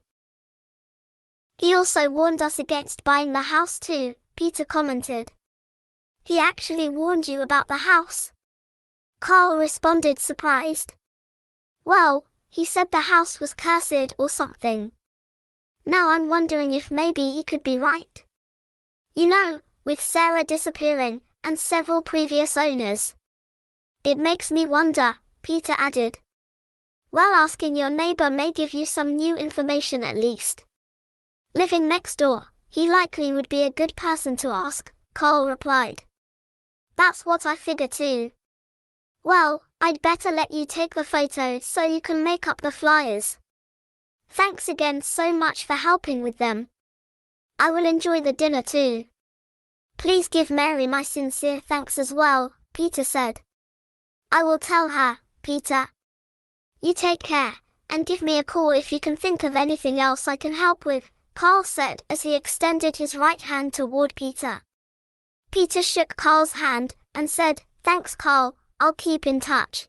"He also warned us against buying the house too," Peter commented. "He actually warned you about the house?" Carl responded, surprised. "Well, he said the house was cursed or something. Now I'm wondering if maybe he could be right. You know, with Sarah disappearing, and several previous owners. It makes me wonder," Peter added. Well, asking your neighbor may give you some new information at least. Living next door, he likely would be a good person to ask, Carl replied. That's what I figure too. Well, I'd better let you take the photos so you can make up the flyers. Thanks again so much for helping with them. I will enjoy the dinner too. Please give Mary my sincere thanks as well, Peter said. I will tell her, Peter. You take care, and give me a call if you can think of anything else I can help with, Carl said as he extended his right hand toward Peter. Peter shook Carl's hand and said, Thanks, Carl, I'll keep in touch.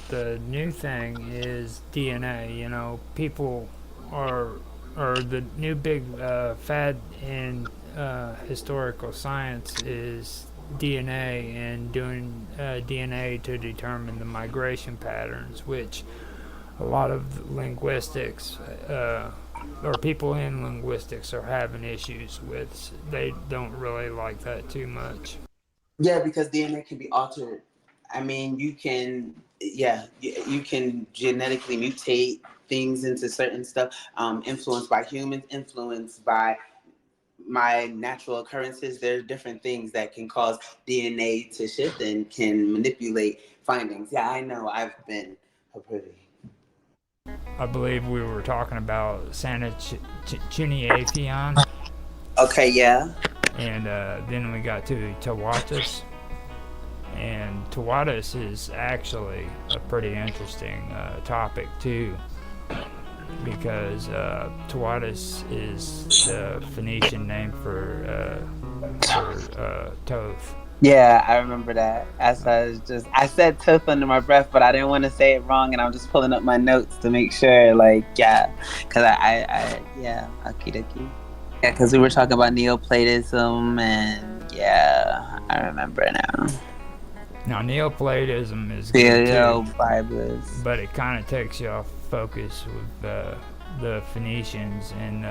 The new thing is DNA. You know, people are the new big fad in historical science is DNA and doing DNA to determine the migration patterns, which a lot of linguistics or people in linguistics are having issues with. They don't really like that too much. Yeah, because DNA can be altered. I mean, you can genetically mutate things into certain stuff, influenced by humans, influenced by my natural occurrences. There's different things that can cause DNA to shift and can manipulate findings. Yeah, I know. I've been a privy. I believe we were talking about Chuniatheon. Okay, yeah. And then we got to Tawatus. And Tawatus is actually a pretty interesting topic too, because Tawatus is the Phoenician name for Toth. Yeah, I remember that. I said Toth under my breath, but I didn't want to say it wrong, and I'm just pulling up my notes to make sure, because okie dokie. Yeah, because we were talking about Neoplatism, and yeah, I remember now. Now, Neoplatism is good too, but it kind of takes you off focus with the Phoenicians and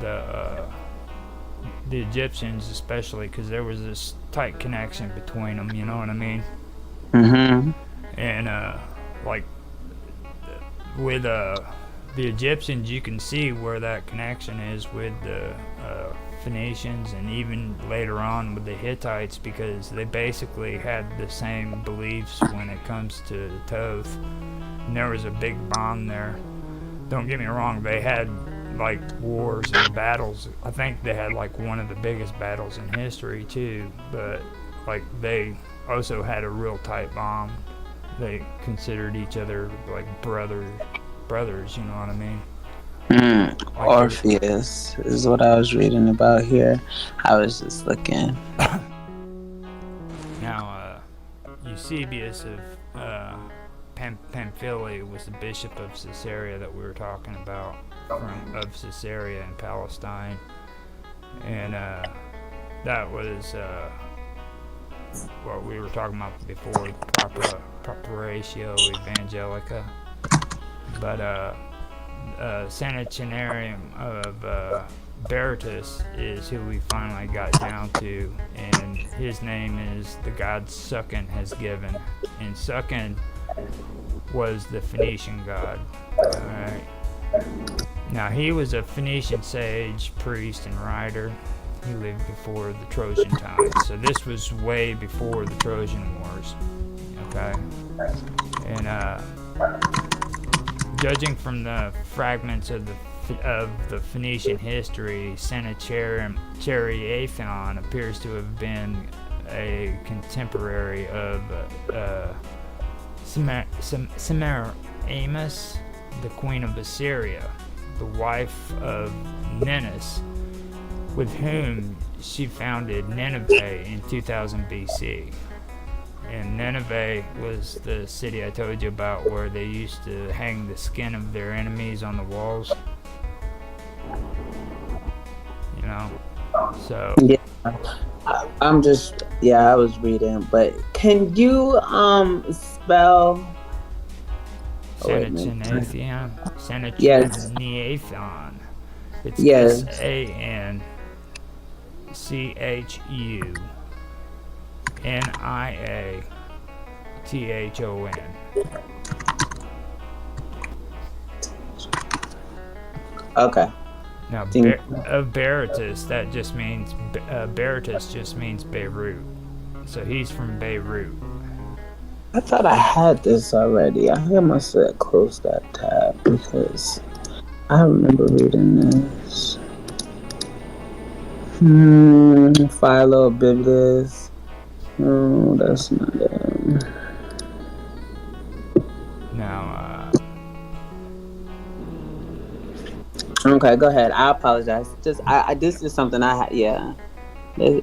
the Egyptians, especially, because there was this tight connection between them. You know what I mean? Mm-hmm. And with the Egyptians, you can see where that connection is with the Phoenicians, and even later on with the Hittites, because they basically had the same beliefs when it comes to the Toth. And there was a big bond there. Don't get me wrong, they had wars and battles. I think they had one of the biggest battles in history too, but they also had a real tight bond. They considered each other brothers, you know what I mean? Orpheus is what I was reading about here. I was just looking. Now, Eusebius of Pamphylia was the bishop of Caesarea that we were talking about, of Caesarea in Palestine, and that was what we were talking about before, Preparatio Evangelica. But Sanitarium of Berytus is who we finally got down to, and his name is the god Succan has given, and Succan was the Phoenician god. Alright. Now, he was a Phoenician sage, priest, and writer. He lived before the Trojan times, so this was way before the Trojan Wars. Okay. And judging from the fragments of the Phoenician history, Sennacheribon appears to have been a contemporary of Semiramis, the queen of Assyria, the wife of Ninus, with whom she founded Nineveh in 2000 BC. And Nineveh was the city I told you about where they used to hang the skin of their enemies on the walls. You know? So. Yeah. I was reading, but can you spell Sennacheribon. Yes. Sennacheribon. It's Yes. SANCHUNIATHON. Okay. Now, Berytus, that just means Berytus just means Beirut. So he's from Beirut. I thought I had this already. I must have closed that tab because I remember reading this. Philo Biblis. No, that's not it. Now, okay, go ahead. I apologize. This is something I had. Yeah,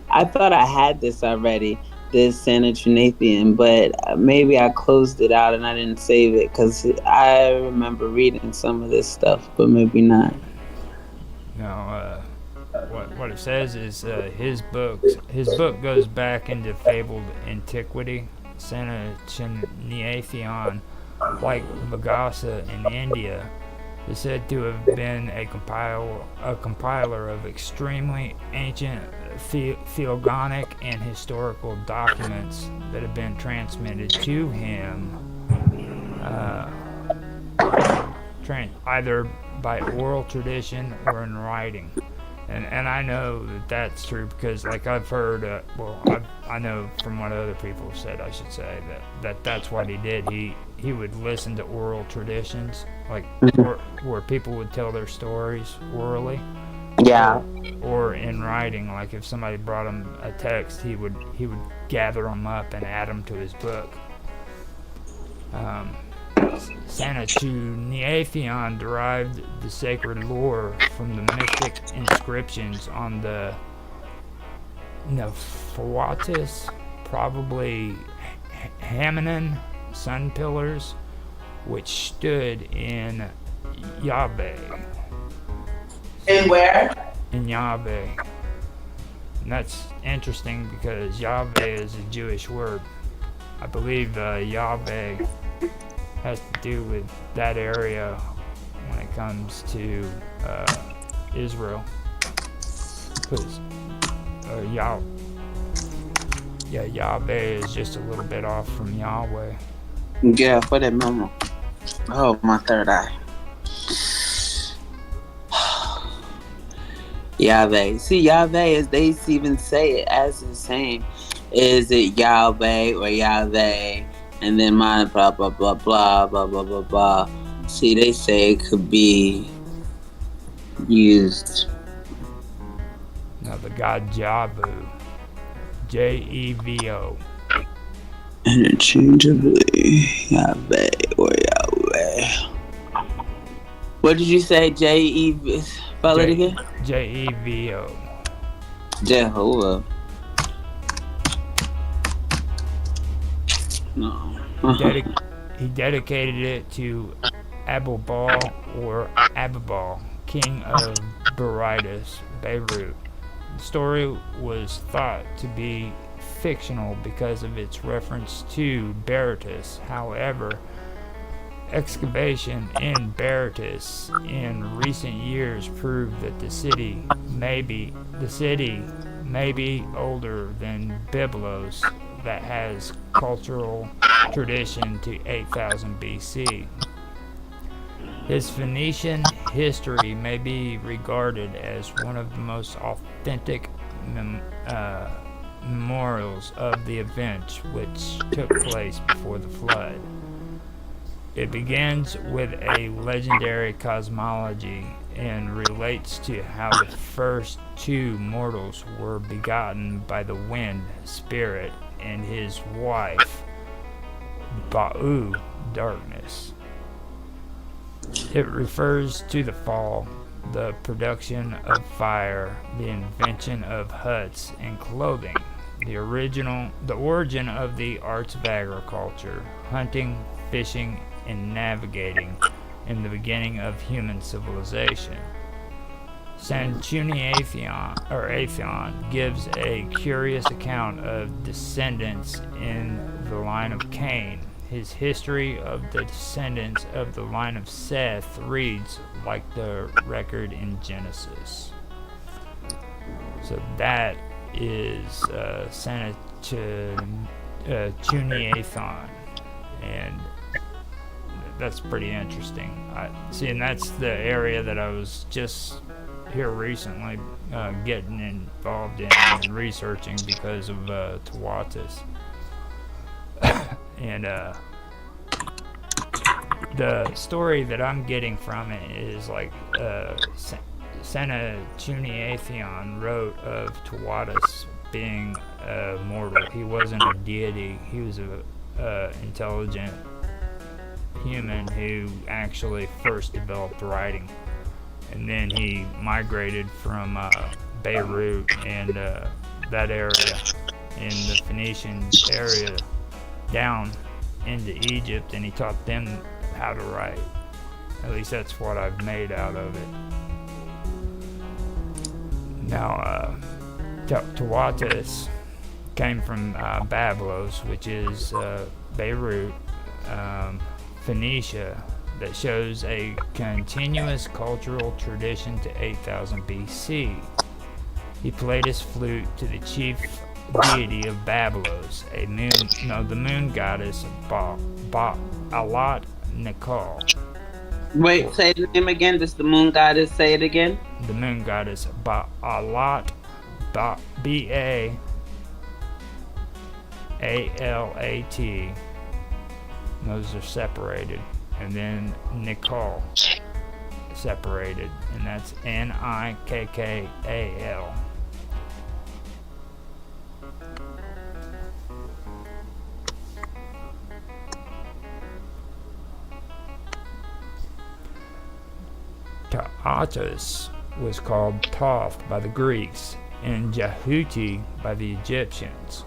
I thought I had this already. This Sennacheribon, but maybe I closed it out and I didn't save it because I remember reading some of this stuff, but maybe not. Now, what it says is his book goes back into fabled antiquity. Sennacheribon, like Vagasa in India, is said to have been a compiler of extremely ancient theogonic and historical documents that have been transmitted to him either by oral tradition or in writing. And I know that that's true because, like, I've heard, I know from what other people have said, I should say, that's what he did. He would listen to oral traditions, like, where people would tell their stories orally. Yeah. Or in writing, like if somebody brought him a text, he would gather them up and add them to his book. Sennacheribon derived the sacred lore from the mythic inscriptions on the Nephwatis, probably Hammon sun pillars, which stood in Yahweh. In where? In Yahweh. And that's interesting because Yahweh is a Jewish word. I believe Yahweh has to do with that area when it comes to Israel. Because Yahweh is just a little bit off from Yahweh. Yeah, for that memo. Oh, my third eye. Yahweh. See, Yahweh, as they even say it as the same. Is it Yahweh or Yahweh? And then mine, blah, blah, blah, blah, blah, blah, blah, blah. See, they say it could be used. Now, the god Javu. Jevo. Interchangeably, Yahweh or Yahweh. What did you say? J-E-V? Spell it again? Jevo. Jehovah. No. He dedicated it to Abubal or Abubal, king of Berytus, Beirut. The story was thought to be fictional because of its reference to Berytus. However, excavation in Berytus in recent years proved that the city may be older than Byblos, that has cultural tradition to 8000 BC. His Phoenician history may be regarded as one of the most authentic memorials of the events which took place before the flood. It begins with a legendary cosmology and relates to how the first two mortals were begotten by the wind spirit and his wife, Ba'u, darkness. It refers to the fall, the production of fire, the invention of huts and clothing, the origin of the arts of agriculture, hunting, fishing, and navigating, and the beginning of human civilization. Atheon gives a curious account of descendants in the line of Cain. His history of the descendants of the line of Seth reads like the record in Genesis. So that is Chuniathon, and that's pretty interesting. And that's the area that I was just here recently getting involved in and researching because of Tawatis. And the story that I'm getting from it is like Senechuniathon wrote of Tawatis being mortal. He wasn't a deity. He was a intelligent human who actually first developed writing, and then he migrated from Beirut and that area in the Phoenician area down into Egypt, and he taught them how to write. At least that's what I've made out of it. Now, Tawatis came from Bablos, which is Beirut, Phoenicia, that shows a continuous cultural tradition to 8000 BC. He played his flute to the chief deity of Bablos, the moon goddess Ba'alat Nikal. Wait, say the name again. Does the moon goddess say it again? The moon goddess Ba'alat, B-A-A-L-A-T. Those are separated. And then Nikal, separated, and that's Nikkal. Ta'atus was called Thoth by the Greeks and Jehuti by the Egyptians.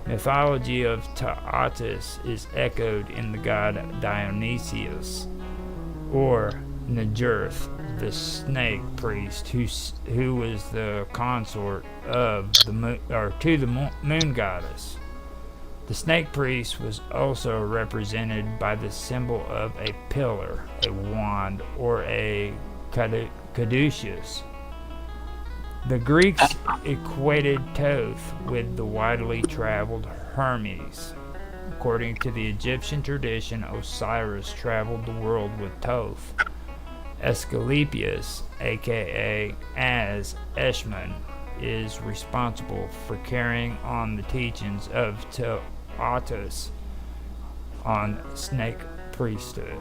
Mythology of Ta'atus is echoed in the god Dionysius, or Njurth, the snake priest, who was the consort of the moon goddess. The snake priest was also represented by the symbol of a pillar, a wand, or a caduceus. The Greeks equated Thoth with the widely traveled Hermes. According to the Egyptian tradition, Osiris traveled the world with Thoth. Asclepius, aka Eshmun, is responsible for carrying on the teachings of Ta'atus on snake priesthood.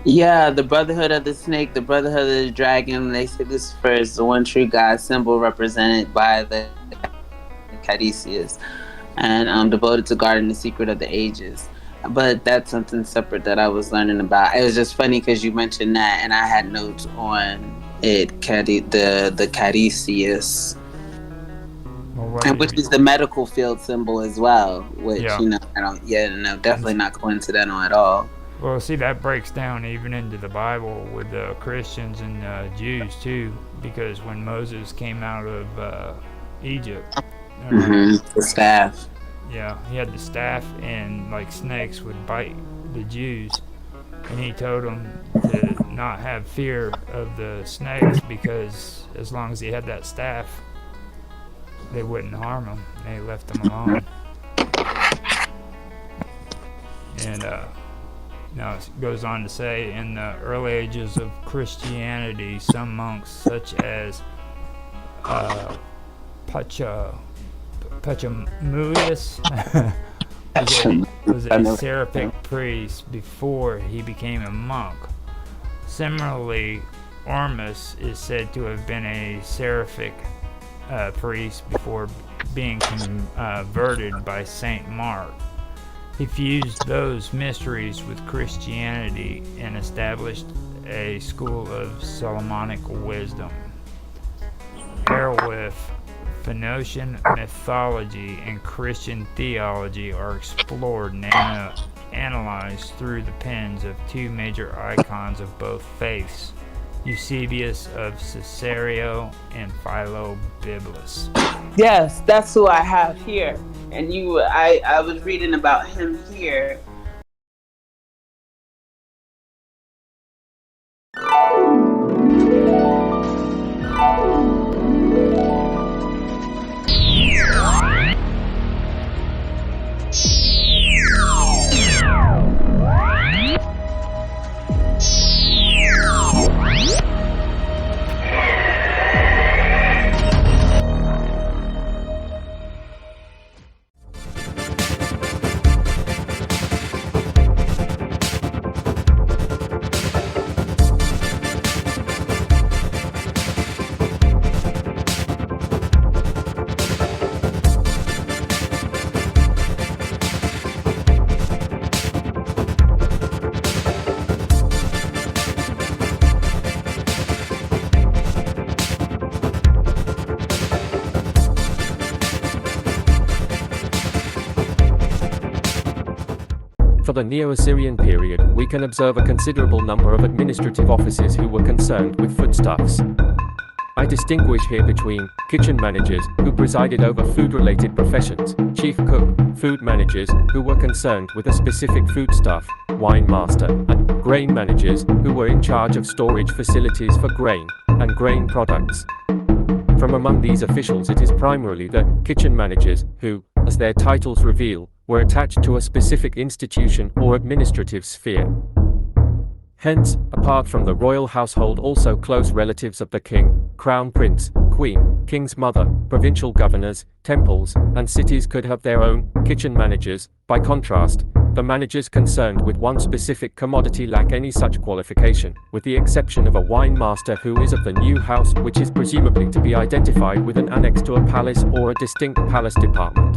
Yeah, the Brotherhood of the Snake, the Brotherhood of the Dragon, they say Lucifer is the one true God, symbol represented by the Caduceus, and devoted to guarding the secret of the ages. But that's something separate that I was learning about. It was just funny because you mentioned that, and I had notes on it, the Caduceus, and which is the medical field symbol as well. Which definitely not coincidental at all. Well, see, that breaks down even into the Bible with the Christians and Jews too, because when Moses came out of Egypt, the staff. Yeah, he had the staff, and like snakes would bite the Jews, and he told them to not have fear of the snakes because as long as he had that staff, they wouldn't harm him. They left him alone. And now it goes on to say, in the early ages of Christianity, some monks such as Pachamulius was a seraphic priest before he became a monk. Similarly, Ormus is said to have been a seraphic priest before being converted by Saint Mark. He fused those mysteries with Christianity and established a school of Solomonic wisdom. Herewith, Phoenician mythology and Christian theology are explored and analyzed through the pens of two major icons of both faiths, Eusebius of Caesarea and Philobiblos. Yes, that's who I have here. And I was reading about him here. For the Neo-Assyrian period, we can observe a considerable number of administrative offices who were concerned with foodstuffs. I distinguish here between kitchen managers, who presided over food-related professions, chief cook, food managers, who were concerned with a specific foodstuff, wine master, and grain managers, who were in charge of storage facilities for grain and grain products. From among these officials, it is primarily the kitchen managers who, as their titles reveal, were attached to a specific institution or administrative sphere. Hence, apart from the royal household, also close relatives of the king, crown prince, queen, king's mother, provincial governors, temples, and cities could have their own kitchen managers. By contrast, the managers concerned with one specific commodity lack any such qualification, with the exception of a wine master who is of the new house, which is presumably to be identified with an annex to a palace or a distinct palace department.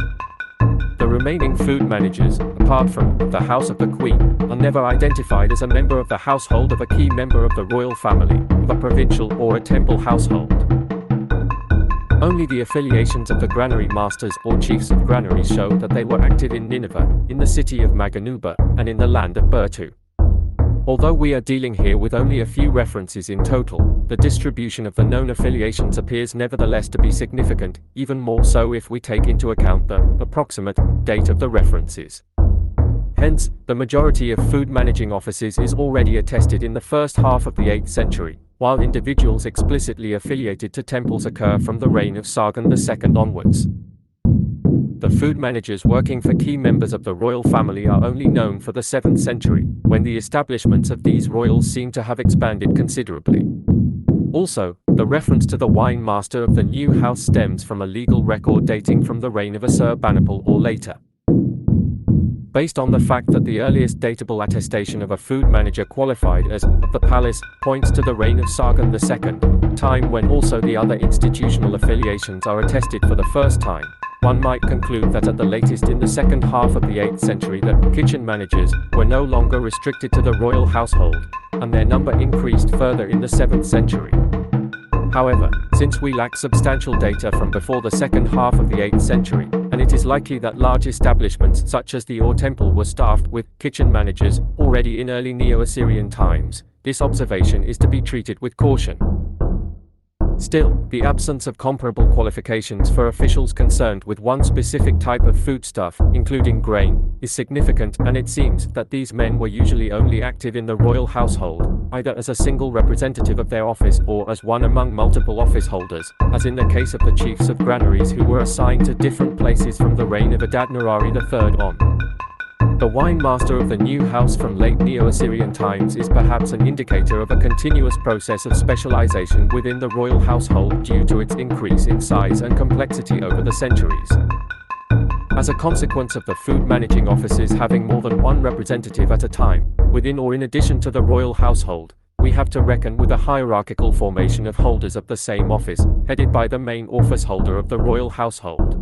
The remaining food managers, apart from the House of the Queen, are never identified as a member of the household of a key member of the royal family, of a provincial or a temple household. Only the affiliations of the granary masters or chiefs of granaries show that they were active in Nineveh, in the city of Maganuba, and in the land of Bertu. Although we are dealing here with only a few references in total, the distribution of the known affiliations appears nevertheless to be significant, even more so if we take into account the approximate date of the references. Hence, the majority of food managing offices is already attested in the first half of the 8th century, while individuals explicitly affiliated to temples occur from the reign of Sargon II onwards. The food managers working for key members of the royal family are only known for the 7th century, when the establishments of these royals seem to have expanded considerably. Also, the reference to the wine master of the new house stems from a legal record dating from the reign of Assurbanipal or later. Based on the fact that the earliest datable attestation of a food manager qualified as of the palace points to the reign of Sargon II, time when also the other institutional affiliations are attested for the first time, one might conclude that at the latest in the second half of the 8th century the kitchen managers were no longer restricted to the royal household, and their number increased further in the 7th century. However, since we lack substantial data from before the second half of the 8th century, and it is likely that large establishments such as the Ur Temple were staffed with kitchen managers already in early Neo-Assyrian times, this observation is to be treated with caution. Still, the absence of comparable qualifications for officials concerned with one specific type of foodstuff, including grain, is significant, and it seems that these men were usually only active in the royal household, either as a single representative of their office or as one among multiple office holders, as in the case of the chiefs of granaries who were assigned to different places from the reign of Adad-Nirari III on. The wine master of the new house from late Neo-Assyrian times is perhaps an indicator of a continuous process of specialization within the royal household due to its increase in size and complexity over the centuries. As a consequence of the food managing offices having more than one representative at a time, within or in addition to the royal household, we have to reckon with a hierarchical formation of holders of the same office, headed by the main office holder of the royal household.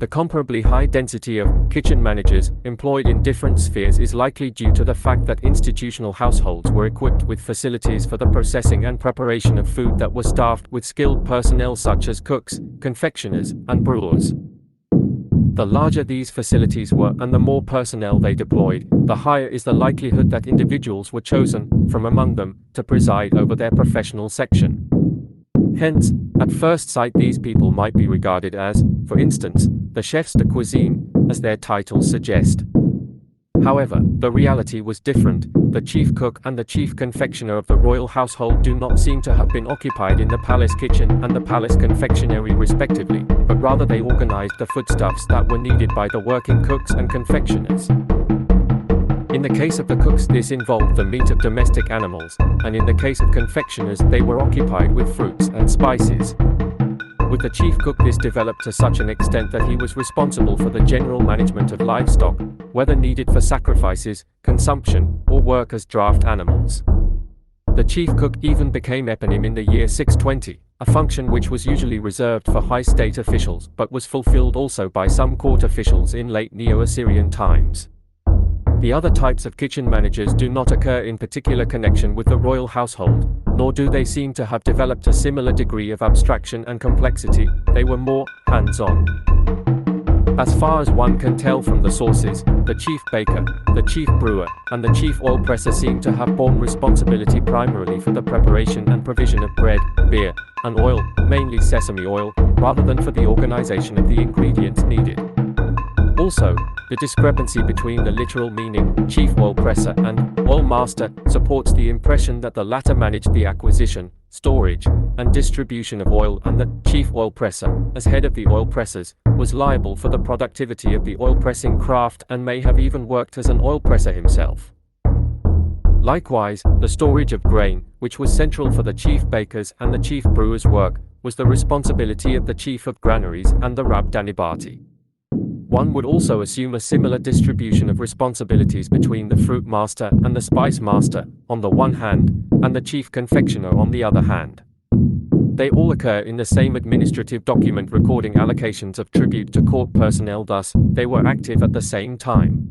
The comparably high density of kitchen managers employed in different spheres is likely due to the fact that institutional households were equipped with facilities for the processing and preparation of food that were staffed with skilled personnel such as cooks, confectioners, and brewers. The larger these facilities were and the more personnel they deployed, the higher is the likelihood that individuals were chosen from among them to preside over their professional section. Hence, at first sight these people might be regarded as, for instance, the chefs de cuisine, as their titles suggest. However, the reality was different. The chief cook and the chief confectioner of the royal household do not seem to have been occupied in the palace kitchen and the palace confectionery respectively, but rather they organized the foodstuffs that were needed by the working cooks and confectioners. In the case of the cooks this involved the meat of domestic animals, and in the case of confectioners they were occupied with fruits and spices. With the chief cook this developed to such an extent that he was responsible for the general management of livestock, whether needed for sacrifices, consumption, or work as draft animals. The chief cook even became eponym in the year 620, a function which was usually reserved for high state officials but was fulfilled also by some court officials in late Neo-Assyrian times. The other types of kitchen managers do not occur in particular connection with the royal household, nor do they seem to have developed a similar degree of abstraction and complexity. They were more hands-on. As far as one can tell from the sources, the chief baker, the chief brewer, and the chief oil presser seem to have borne responsibility primarily for the preparation and provision of bread, beer, and oil, mainly sesame oil, rather than for the organization of the ingredients needed. Also, the discrepancy between the literal meaning, chief oil presser, and oil master, supports the impression that the latter managed the acquisition, storage, and distribution of oil and the chief oil presser, as head of the oil pressers, was liable for the productivity of the oil pressing craft and may have even worked as an oil presser himself. Likewise, the storage of grain, which was central for the chief baker's and the chief brewer's work, was the responsibility of the chief of granaries and the Rab Danibati. One would also assume a similar distribution of responsibilities between the fruit master and the spice master, on the one hand, and the chief confectioner on the other hand. They all occur in the same administrative document recording allocations of tribute to court personnel, thus, they were active at the same time.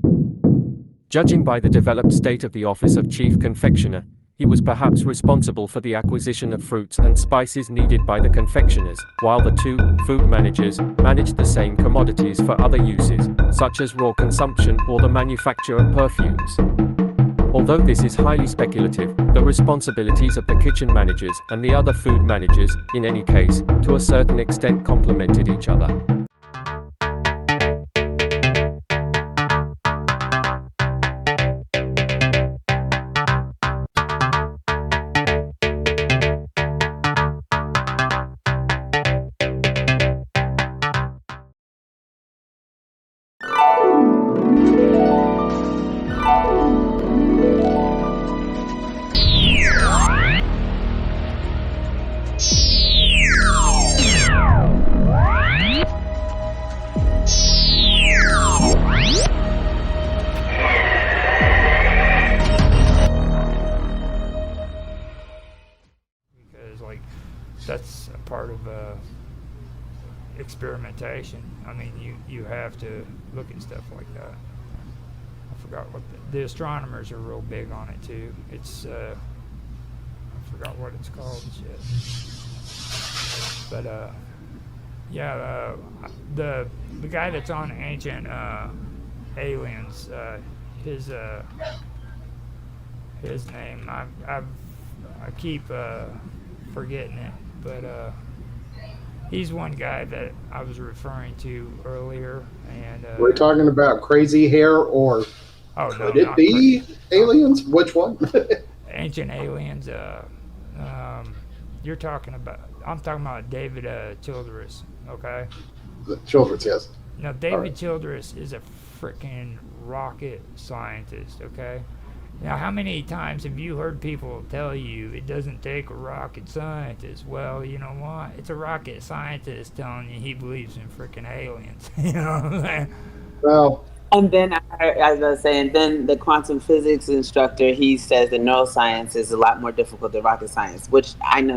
Judging by the developed state of the office of chief confectioner, he was perhaps responsible for the acquisition of fruits and spices needed by the confectioners, while the two food managers managed the same commodities for other uses, such as raw consumption or the manufacture of perfumes. Although this is highly speculative, the responsibilities of the kitchen managers and the other food managers, in any case, to a certain extent complemented each other. That's a part of experimentation. I mean, you have to look at stuff like that. I forgot what the astronomers are real big on it too. It's I forgot what it's called. Shit. But the guy that's on Ancient Aliens, his name I keep forgetting it. But he's one guy that I was referring to earlier, and we're talking about Crazy Hair, or could it be Aliens? Which one? Ancient Aliens. You're talking about. I'm talking about David Childress. Okay. Childress, yes. Now David Childress is a freaking rocket scientist, okay? Now, how many times have you heard people tell you it doesn't take a rocket scientist? Well, you know what? It's a rocket scientist telling you he believes in freaking aliens. You know what I'm saying? Well, and then, as I was saying, then the quantum physics instructor, he says that neuroscience is a lot more difficult than rocket science, which I know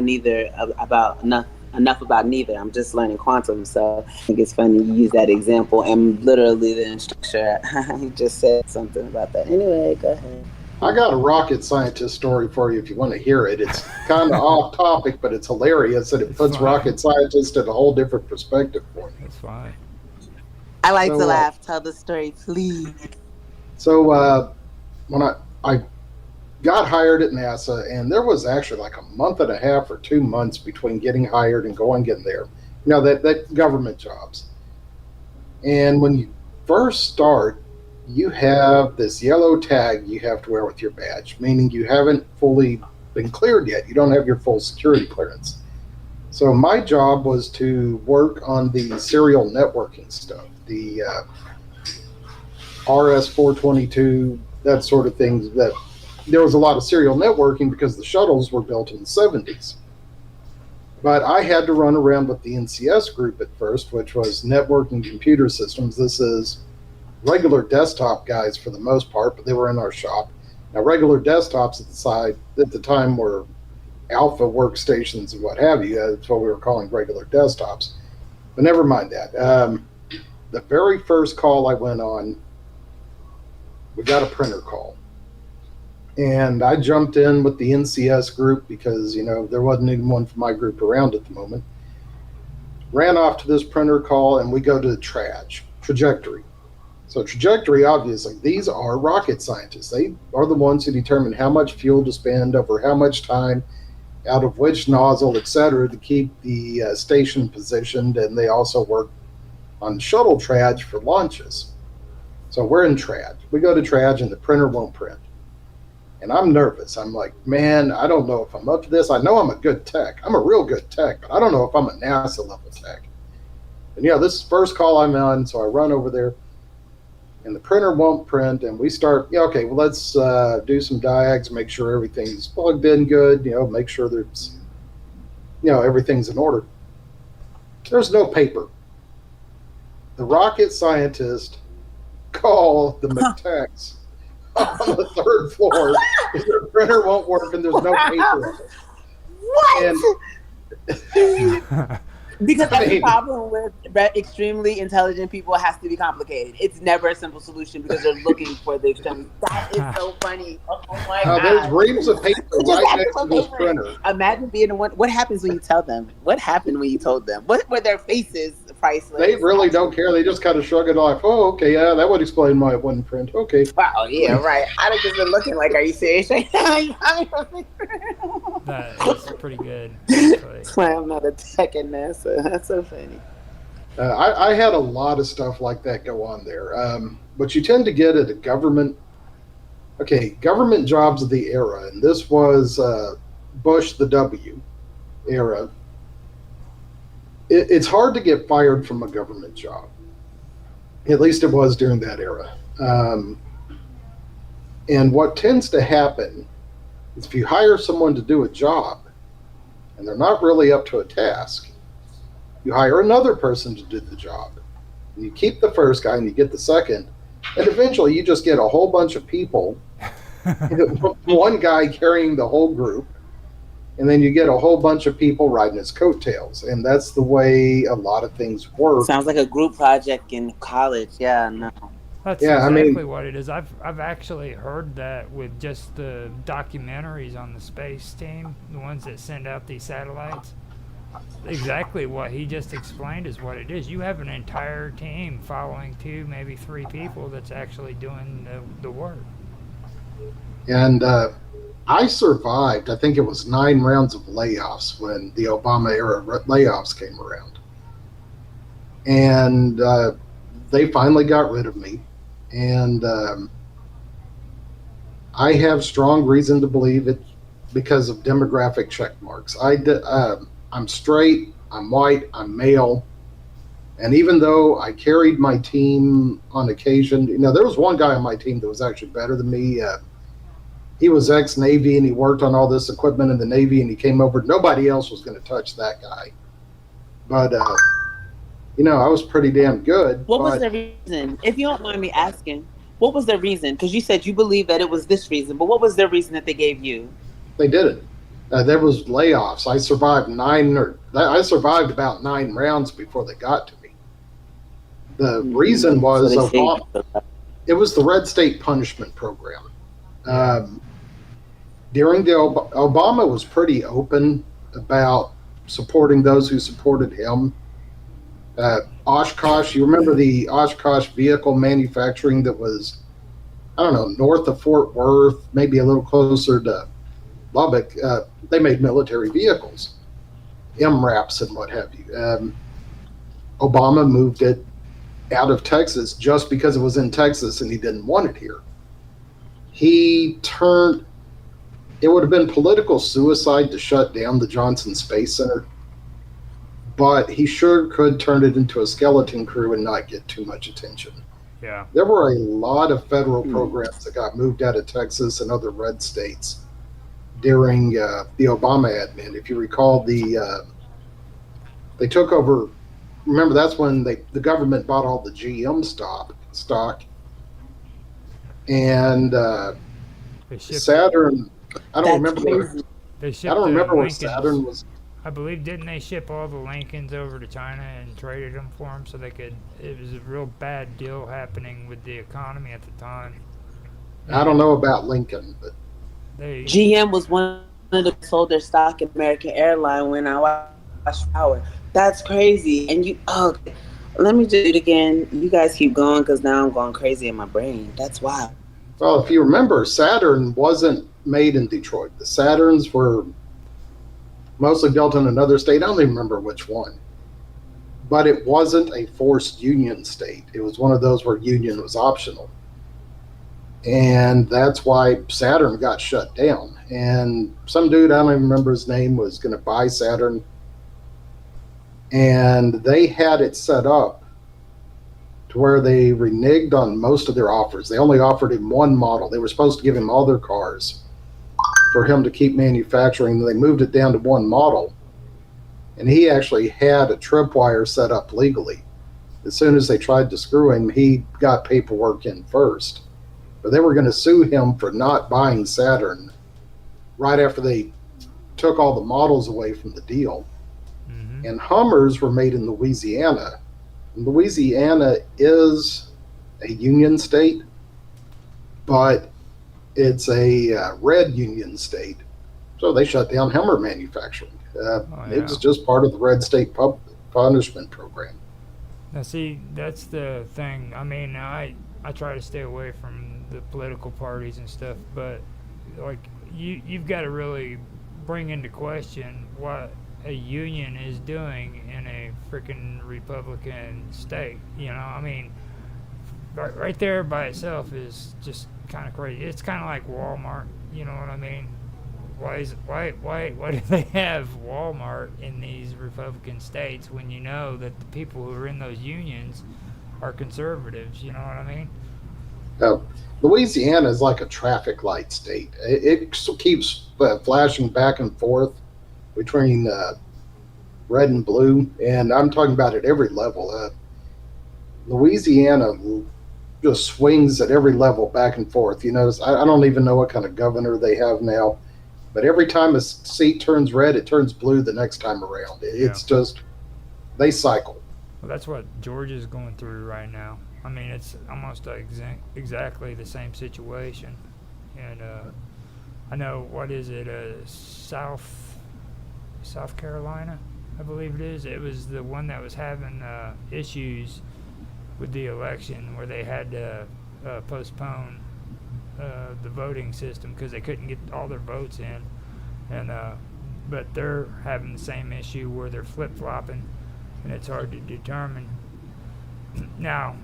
enough about neither. I'm just learning quantum, so I think it's funny you use that example. And literally, the instructor, he just said something about that. Anyway, go ahead. I got a rocket scientist story for you if you want to hear it. It's kind of off topic, but it's hilarious, and it puts rocket scientists in a whole different perspective for me. That's fine. I like to laugh. Tell the story, please. So when I got hired at NASA, and there was actually like a month and a half or 2 months between getting hired and going in there. You know, that government jobs. And when you first start, you have this yellow tag you have to wear with your badge, meaning you haven't fully been cleared yet. You don't have your full security clearance. So my job was to work on the serial networking stuff, the RS-422, that sort of things. That there was a lot of serial networking because the shuttles were built in the 70s. But I had to run around with the NCS group at first, which was networking computer systems. This is regular desktop guys for the most part, but they were in our shop. Now, regular desktops at the time were alpha workstations and what have you. That's what we were calling regular desktops. But never mind that. The very first call I went on, we got a printer call. And I jumped in with the NCS group because, you know, there wasn't anyone from my group around at the moment. Ran off to this printer call, and we go to the trajectory. So trajectory, obviously, these are rocket scientists. They are the ones who determine how much fuel to spend over how much time, out of which nozzle, etc., to keep the station positioned, and they also work on shuttle traj for launches. So we're in traj. We go to traj, and the printer won't print. And I'm nervous. I'm like, man, I don't know if I'm up to this. I know I'm a good tech. I'm a real good tech, but I don't know if I'm a NASA level tech. And yeah, this is the first call I'm on, so I run over there, and the printer won't print, and we start, okay, well, let's do some diags, make sure everything's plugged in good, make sure there's, everything's in order. There's no paper. The rocket scientist call the mechs on the third floor. The printer won't work, and there's no paper. What? Because that's the problem with extremely intelligent people. It has to be complicated. It's never a simple solution because they're looking for the extreme. That is so funny. Oh my God. There's reams of paper right next to this printer. Imagine being the one. What happens when you tell them? What happened when you told them? What were their faces priceless? They really don't care. They just kind of shrug it off. Oh, okay, yeah, that would explain why it wouldn't print. Okay. Wow, yeah, right. I'd have just been looking like, are you serious right now? That's pretty good. That's why I'm not a tech in NASA. That's so funny. I had a lot of stuff like that go on there. But you tend to get at a government jobs of the era. And this was Bush the W era. It's hard to get fired from a government job. At least it was during that era. And what tends to happen is if you hire someone to do a job and they're not really up to a task, you hire another person to do the job. And you keep the first guy and you get the second. And eventually you just get a whole bunch of people, one guy carrying the whole group. And then you get a whole bunch of people riding his coattails. And that's the way a lot of things work. Sounds like a group project in college. Yeah, no. That's exactly what it is. I've actually heard that with just the documentaries on the space team, the ones that send out these satellites. Exactly what he just explained is what it is. You have an entire team following 2, maybe 3 people that's actually doing the work. And I survived, I think it was 9 rounds of layoffs when the Obama era layoffs came around. And they finally got rid of me. And I have strong reason to believe it because of demographic check marks. I'm straight, I'm white, I'm male, And even though I carried my team on occasion, there was one guy on my team that was actually better than me. He was ex-Navy and he worked on all this equipment in the Navy, and he came over. Nobody else was going to touch that guy. But, I was pretty damn good. What was the reason? If you don't mind me asking, what was the reason? Because you said you believe that it was this reason, but what was the reason that they gave you? They didn't. There was layoffs. I survived about 9 rounds before they got to me. The reason was it was the Red State Punishment Program. During the Obama was pretty open about supporting those who supported him. Oshkosh, you remember the Oshkosh vehicle manufacturing that was, I don't know, north of Fort Worth, maybe a little closer to Lubbock. They made military vehicles, MRAPs and what have you. Obama moved it out of Texas just because it was in Texas and he didn't want it here. It would have been political suicide to shut down the Johnson Space Center, but he sure could turn it into a skeleton crew and not get too much attention. Yeah. There were a lot of federal programs that got moved out of Texas and other red states during the Obama admin. If you recall, they took over. Remember, that's when the government bought all the GM stock, and Saturn. I don't remember where Saturn was. I believe, didn't they ship all the Lincolns over to China and traded them for them so they could? It was a real bad deal happening with the economy at the time. I don't know about Lincoln, but GM was one of the sold their stock in American Airlines when I watched Power. That's crazy. And let me do it again. You guys keep going because now I'm going crazy in my brain. That's wild. Well, if you remember, Saturn wasn't made in Detroit. The Saturns were mostly built in another state. I don't even remember which one. But it wasn't a forced union state. It was one of those where union was optional. And that's why Saturn got shut down. And some dude, I don't even remember his name, was going to buy Saturn. And they had it set up to where they reneged on most of their offers. They only offered him one model. They were supposed to give him all their cars for him to keep manufacturing. They moved it down to one model. And he actually had a tripwire set up legally. As soon as they tried to screw him, he got paperwork in first. But they were going to sue him for not buying Saturn right after they took all the models away from the deal. Mm-hmm. And Hummers were made in Louisiana. And Louisiana is a union state, but it's a red union state. So they shut down Hummer manufacturing. It was just part of the Red State Punishment Program. Now, see, that's the thing. I mean, I try to stay away from the political parties and stuff, but like you've got to really bring into question what a union is doing in a freaking Republican state. I mean, right there by itself is just kind of crazy. It's kind of like Walmart. You know what I mean? Why do they have Walmart in these Republican states when you know that the people who are in those unions are conservatives? You know what I mean? Louisiana is like a traffic light state. It keeps flashing back and forth between red and blue, and I'm talking about at every level. Louisiana just swings at every level back and forth. You notice, I don't even know what kind of governor they have now, but every time a seat turns red, it turns blue the next time around. It's just, they cycle. Well, that's what Georgia's going through right now. I mean, it's almost exactly the same situation. And I know, what is it, South Carolina, I believe it is. It was the one that was having issues with the election where they had to postpone the voting system because they couldn't get all their votes in. And but they're having the same issue where they're flip-flopping, and it's hard to determine. Now,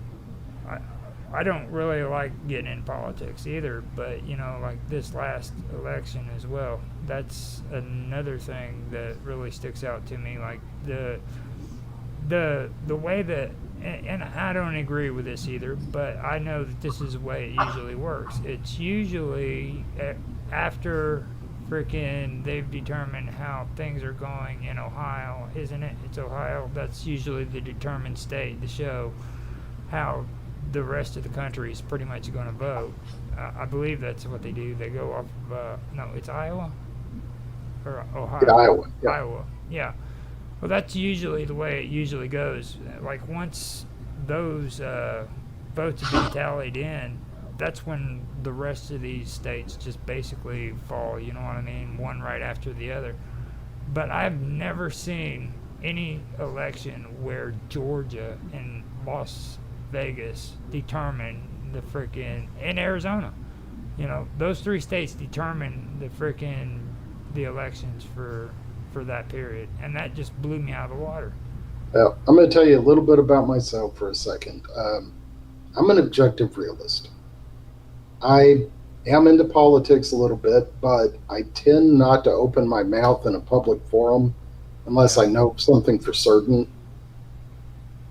I don't really like getting in politics either, but like this last election as well, that's another thing that really sticks out to me. Like the the way that, and I don't agree with this either, but I know that this is the way it usually works. It's usually after freaking they've determined how things are going in Ohio, isn't it? It's Ohio. That's usually the determined state to show how the rest of the country is pretty much going to vote. I believe that's what they do. They go off of, no, it's Iowa or Ohio. In Iowa. Yeah. Iowa, yeah. Well, that's usually the way it usually goes. Like once those votes have been tallied in, that's when the rest of these states just basically fall. You know what I mean? One right after the other. But I've never seen any election where Georgia and Las Vegas determine the freaking, in Arizona, you know, those three states determine the elections for that period, and that just blew me out of the water. Well, I'm going to tell you a little bit about myself for a second. I'm an objective realist. I am into politics a little bit, but I tend not to open my mouth in a public forum unless I know something for certain.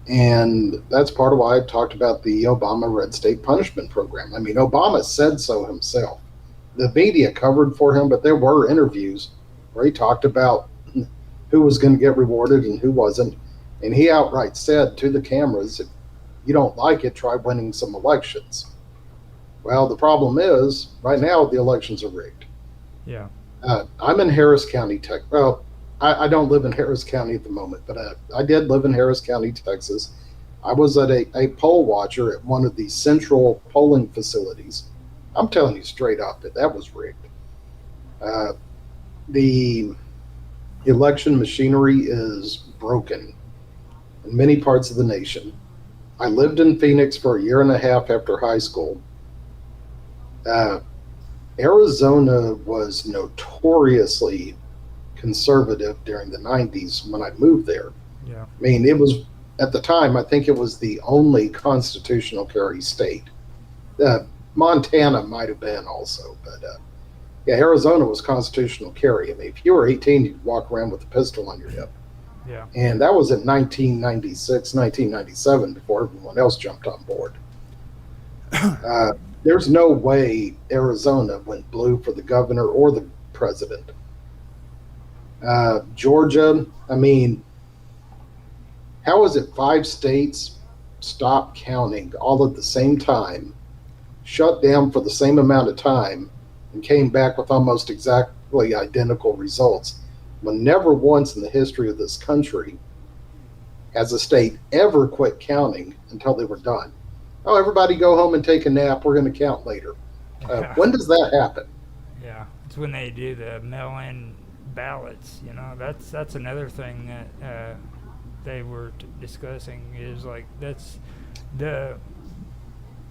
And that's part of why I talked about the Obama Red State Punishment Program. I mean, Obama said so himself. The media covered for him, but there were interviews where he talked about who was going to get rewarded and who wasn't. And he outright said to the cameras, if you don't like it, try winning some elections. Well, the problem is, right now, the elections are rigged. Yeah. I'm in Harris County, Texas. Well, I don't live in Harris County at the moment, but I did live in Harris County, Texas. I was at a poll watcher at one of the central polling facilities. I'm telling you straight up that was rigged. The election machinery is broken in many parts of the nation. I lived in Phoenix for a year and a half after high school. Arizona was notoriously conservative during the 90s when I moved there. Yeah. I mean, it was, at the time, I think it was the only constitutional carry state. Montana might have been also, but yeah, Arizona was constitutional carry. I mean, if you were 18, you'd walk around with a pistol on your hip. Yeah. And that was in 1996, 1997, before everyone else jumped on board. There's no way Arizona went blue for the governor or the president. Georgia, I mean, how is it 5 states stopped counting all at the same time, shut down for the same amount of time, and came back with almost exactly identical results, when never once in the history of this country has a state ever quit counting until they were done? Oh, everybody go home and take a nap. We're going to count later. When does that happen? Yeah, it's when they do the mail-in ballots. You know, that's another thing that they were discussing, is like that's the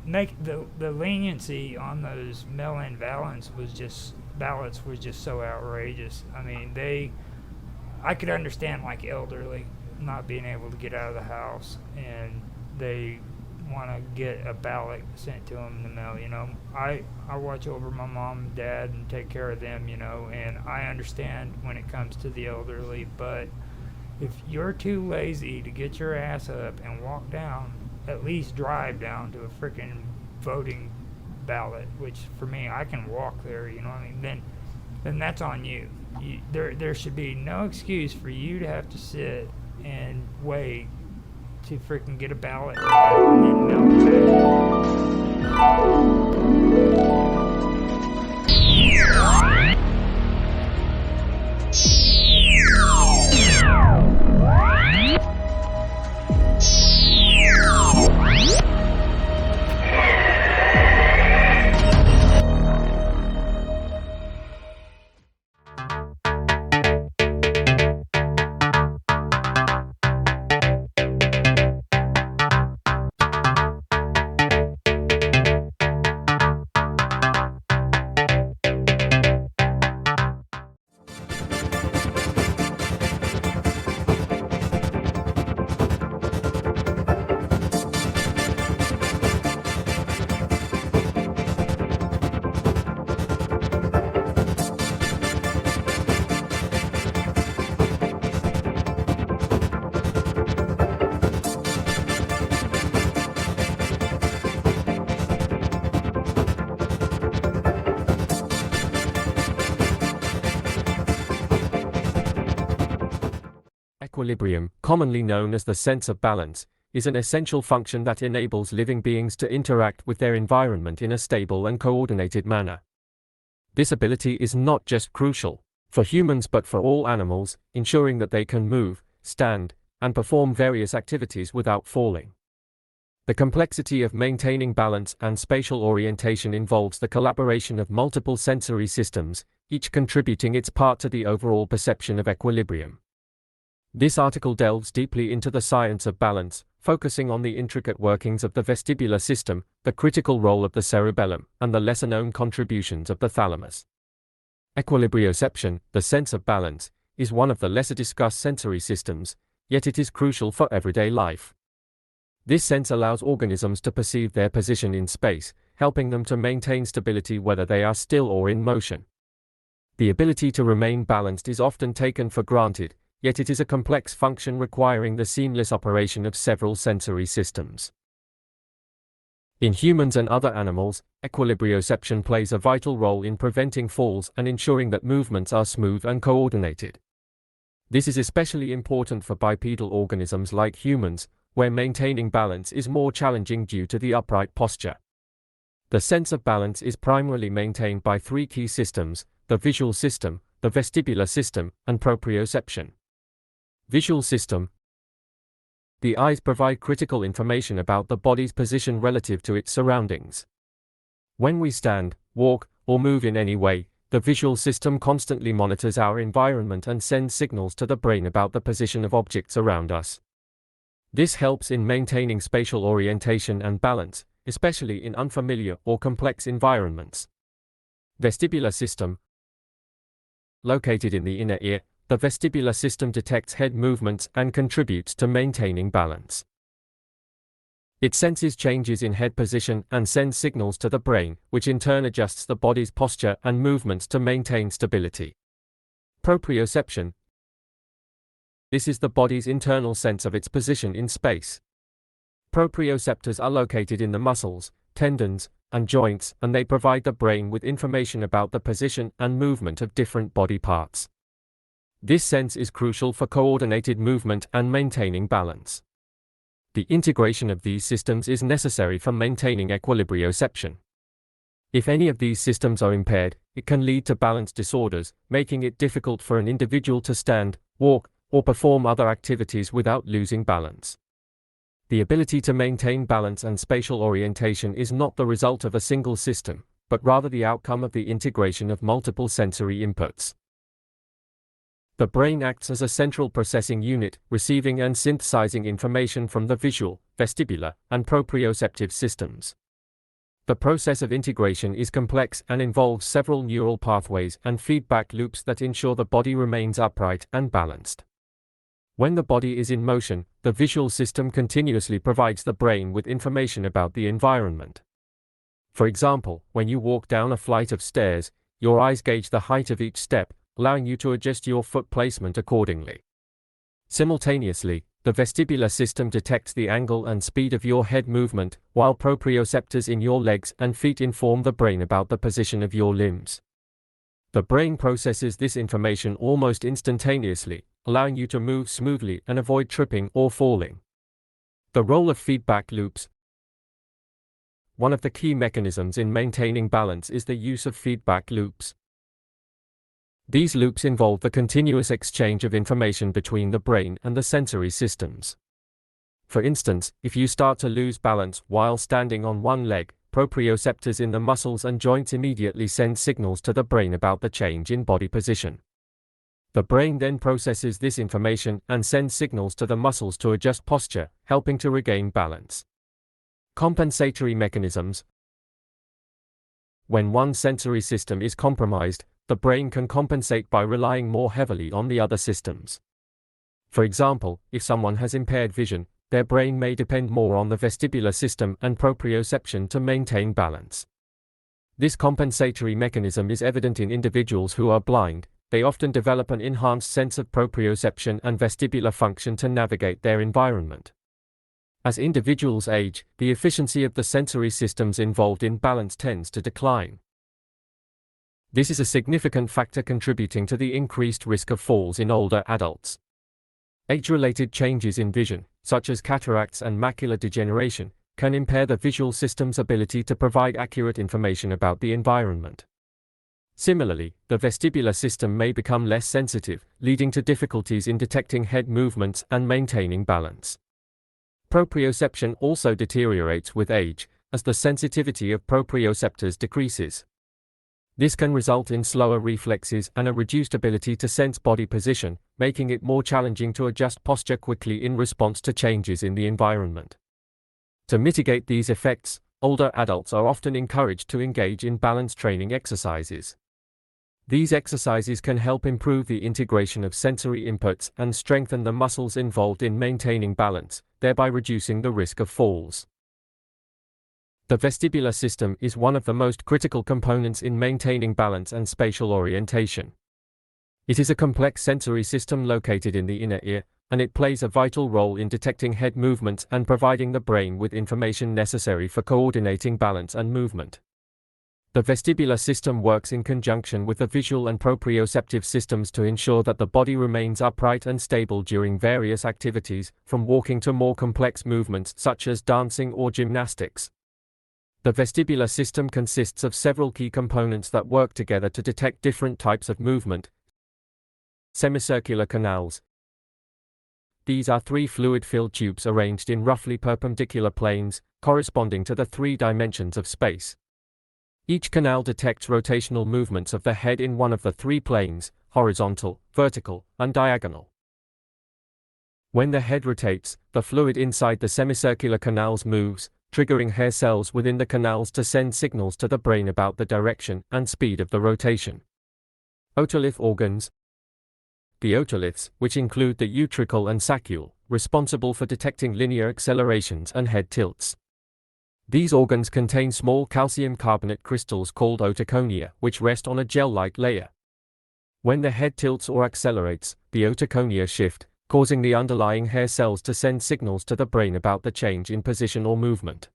leniency on those mail-in ballots was just so outrageous. I mean, I could understand like elderly not being able to get out of the house, and they want to get a ballot sent to them in the mail. You know, I watch over my mom and dad and take care of them, you know, and I understand when it comes to the elderly, but if you're too lazy to get your ass up and walk down, at least drive down to a freaking voting ballot, which for me, I can walk there, you know what I mean, then that's on you. There should be no excuse for you to have to sit and wait to freaking get a ballot and then mail it back. Equilibrium, commonly known as the sense of balance, is an essential function that enables living beings to interact with their environment in a stable and coordinated manner. This ability is not just crucial for humans but for all animals, ensuring that they can move, stand, and perform various activities without falling. The complexity of maintaining balance and spatial orientation involves the collaboration of multiple sensory systems, each contributing its part to the overall perception of equilibrium. This article delves deeply into the science of balance, focusing on the intricate workings of the vestibular system, the critical role of the cerebellum, and the lesser-known contributions of the thalamus. Equilibrioception, the sense of balance, is one of the lesser-discussed sensory systems, yet it is crucial for everyday life. This sense allows organisms to perceive their position in space, helping them to maintain stability whether they are still or in motion. The ability to remain balanced is often taken for granted, yet it is a complex function requiring the seamless operation of several sensory systems. In humans and other animals, equilibrioception plays a vital role in preventing falls and ensuring that movements are smooth and coordinated. This is especially important for bipedal organisms like humans, where maintaining balance is more challenging due to the upright posture. The sense of balance is primarily maintained by three key systems: the visual system, the vestibular system, and proprioception. Visual system. The eyes provide critical information about the body's position relative to its surroundings. When we stand, walk, or move in any way, the visual system constantly monitors our environment and sends signals to the brain about the position of objects around us. This helps in maintaining spatial orientation and balance, especially in unfamiliar or complex environments. Vestibular system. Located in the inner ear, the vestibular system detects head movements and contributes to maintaining balance. It senses changes in head position and sends signals to the brain, which in turn adjusts the body's posture and movements to maintain stability. Proprioception. This is the body's internal sense of its position in space. Proprioceptors are located in the muscles, tendons, and joints, and they provide the brain with information about the position and movement of different body parts. This sense is crucial for coordinated movement and maintaining balance. The integration of these systems is necessary for maintaining equilibrioception. If any of these systems are impaired, it can lead to balance disorders, making it difficult for an individual to stand, walk, or perform other activities without losing balance. The ability to maintain balance and spatial orientation is not the result of a single system, but rather the outcome of the integration of multiple sensory inputs. The brain acts as a central processing unit, receiving and synthesizing information from the visual, vestibular, and proprioceptive systems. The process of integration is complex and involves several neural pathways and feedback loops that ensure the body remains upright and balanced. When the body is in motion, the visual system continuously provides the brain with information about the environment. For example, when you walk down a flight of stairs, your eyes gauge the height of each step, allowing you to adjust your foot placement accordingly. Simultaneously, the vestibular system detects the angle and speed of your head movement, while proprioceptors in your legs and feet inform the brain about the position of your limbs. The brain processes this information almost instantaneously, allowing you to move smoothly and avoid tripping or falling. The role of feedback loops. One of the key mechanisms in maintaining balance is the use of feedback loops. These loops involve the continuous exchange of information between the brain and the sensory systems. For instance, if you start to lose balance while standing on one leg, proprioceptors in the muscles and joints immediately send signals to the brain about the change in body position. The brain then processes this information and sends signals to the muscles to adjust posture, helping to regain balance. Compensatory mechanisms. When one sensory system is compromised, the brain can compensate by relying more heavily on the other systems. For example, if someone has impaired vision, their brain may depend more on the vestibular system and proprioception to maintain balance. This compensatory mechanism is evident in individuals who are blind. They often develop an enhanced sense of proprioception and vestibular function to navigate their environment. As individuals age, the efficiency of the sensory systems involved in balance tends to decline. This is a significant factor contributing to the increased risk of falls in older adults. Age-related changes in vision, such as cataracts and macular degeneration, can impair the visual system's ability to provide accurate information about the environment. Similarly, the vestibular system may become less sensitive, leading to difficulties in detecting head movements and maintaining balance. Proprioception also deteriorates with age, as the sensitivity of proprioceptors decreases. This can result in slower reflexes and a reduced ability to sense body position, making it more challenging to adjust posture quickly in response to changes in the environment. To mitigate these effects, older adults are often encouraged to engage in balance training exercises. These exercises can help improve the integration of sensory inputs and strengthen the muscles involved in maintaining balance, thereby reducing the risk of falls. The vestibular system is one of the most critical components in maintaining balance and spatial orientation. It is a complex sensory system located in the inner ear, and it plays a vital role in detecting head movements and providing the brain with information necessary for coordinating balance and movement. The vestibular system works in conjunction with the visual and proprioceptive systems to ensure that the body remains upright and stable during various activities, from walking to more complex movements such as dancing or gymnastics. The vestibular system consists of several key components that work together to detect different types of movement. Semicircular canals. These are three fluid-filled tubes arranged in roughly perpendicular planes, corresponding to the three dimensions of space. Each canal detects rotational movements of the head in one of the three planes: horizontal, vertical, and diagonal. When the head rotates, the fluid inside the semicircular canals moves, triggering hair cells within the canals to send signals to the brain about the direction and speed of the rotation. Otolith organs. The otoliths, which include the utricle and saccule, responsible for detecting linear accelerations and head tilts. These organs contain small calcium carbonate crystals called otoconia, which rest on a gel-like layer. When the head tilts or accelerates, the otoconia shift, causing the underlying hair cells to send signals to the brain about the change in position or movement.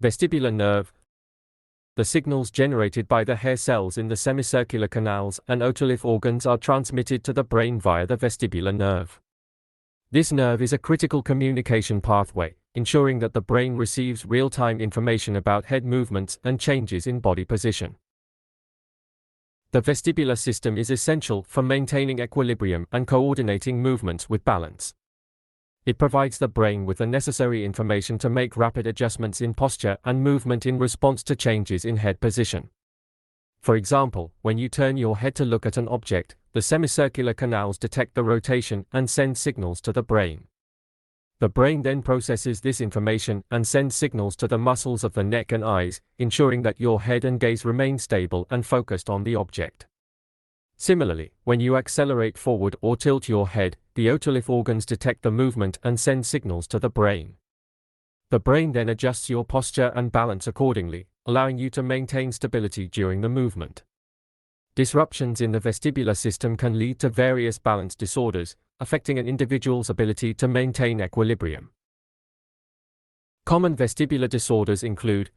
Vestibular nerve. The signals generated by the hair cells in the semicircular canals and otolith organs are transmitted to the brain via the vestibular nerve. This nerve is a critical communication pathway, ensuring that the brain receives real-time information about head movements and changes in body position. The vestibular system is essential for maintaining equilibrium and coordinating movements with balance. It provides the brain with the necessary information to make rapid adjustments in posture and movement in response to changes in head position. For example, when you turn your head to look at an object, the semicircular canals detect the rotation and send signals to the brain. The brain then processes this information and sends signals to the muscles of the neck and eyes, ensuring that your head and gaze remain stable and focused on the object. Similarly, when you accelerate forward or tilt your head, the otolith organs detect the movement and send signals to the brain. The brain then adjusts your posture and balance accordingly, allowing you to maintain stability during the movement. Disruptions in the vestibular system can lead to various balance disorders, affecting an individual's ability to maintain equilibrium. Common vestibular disorders include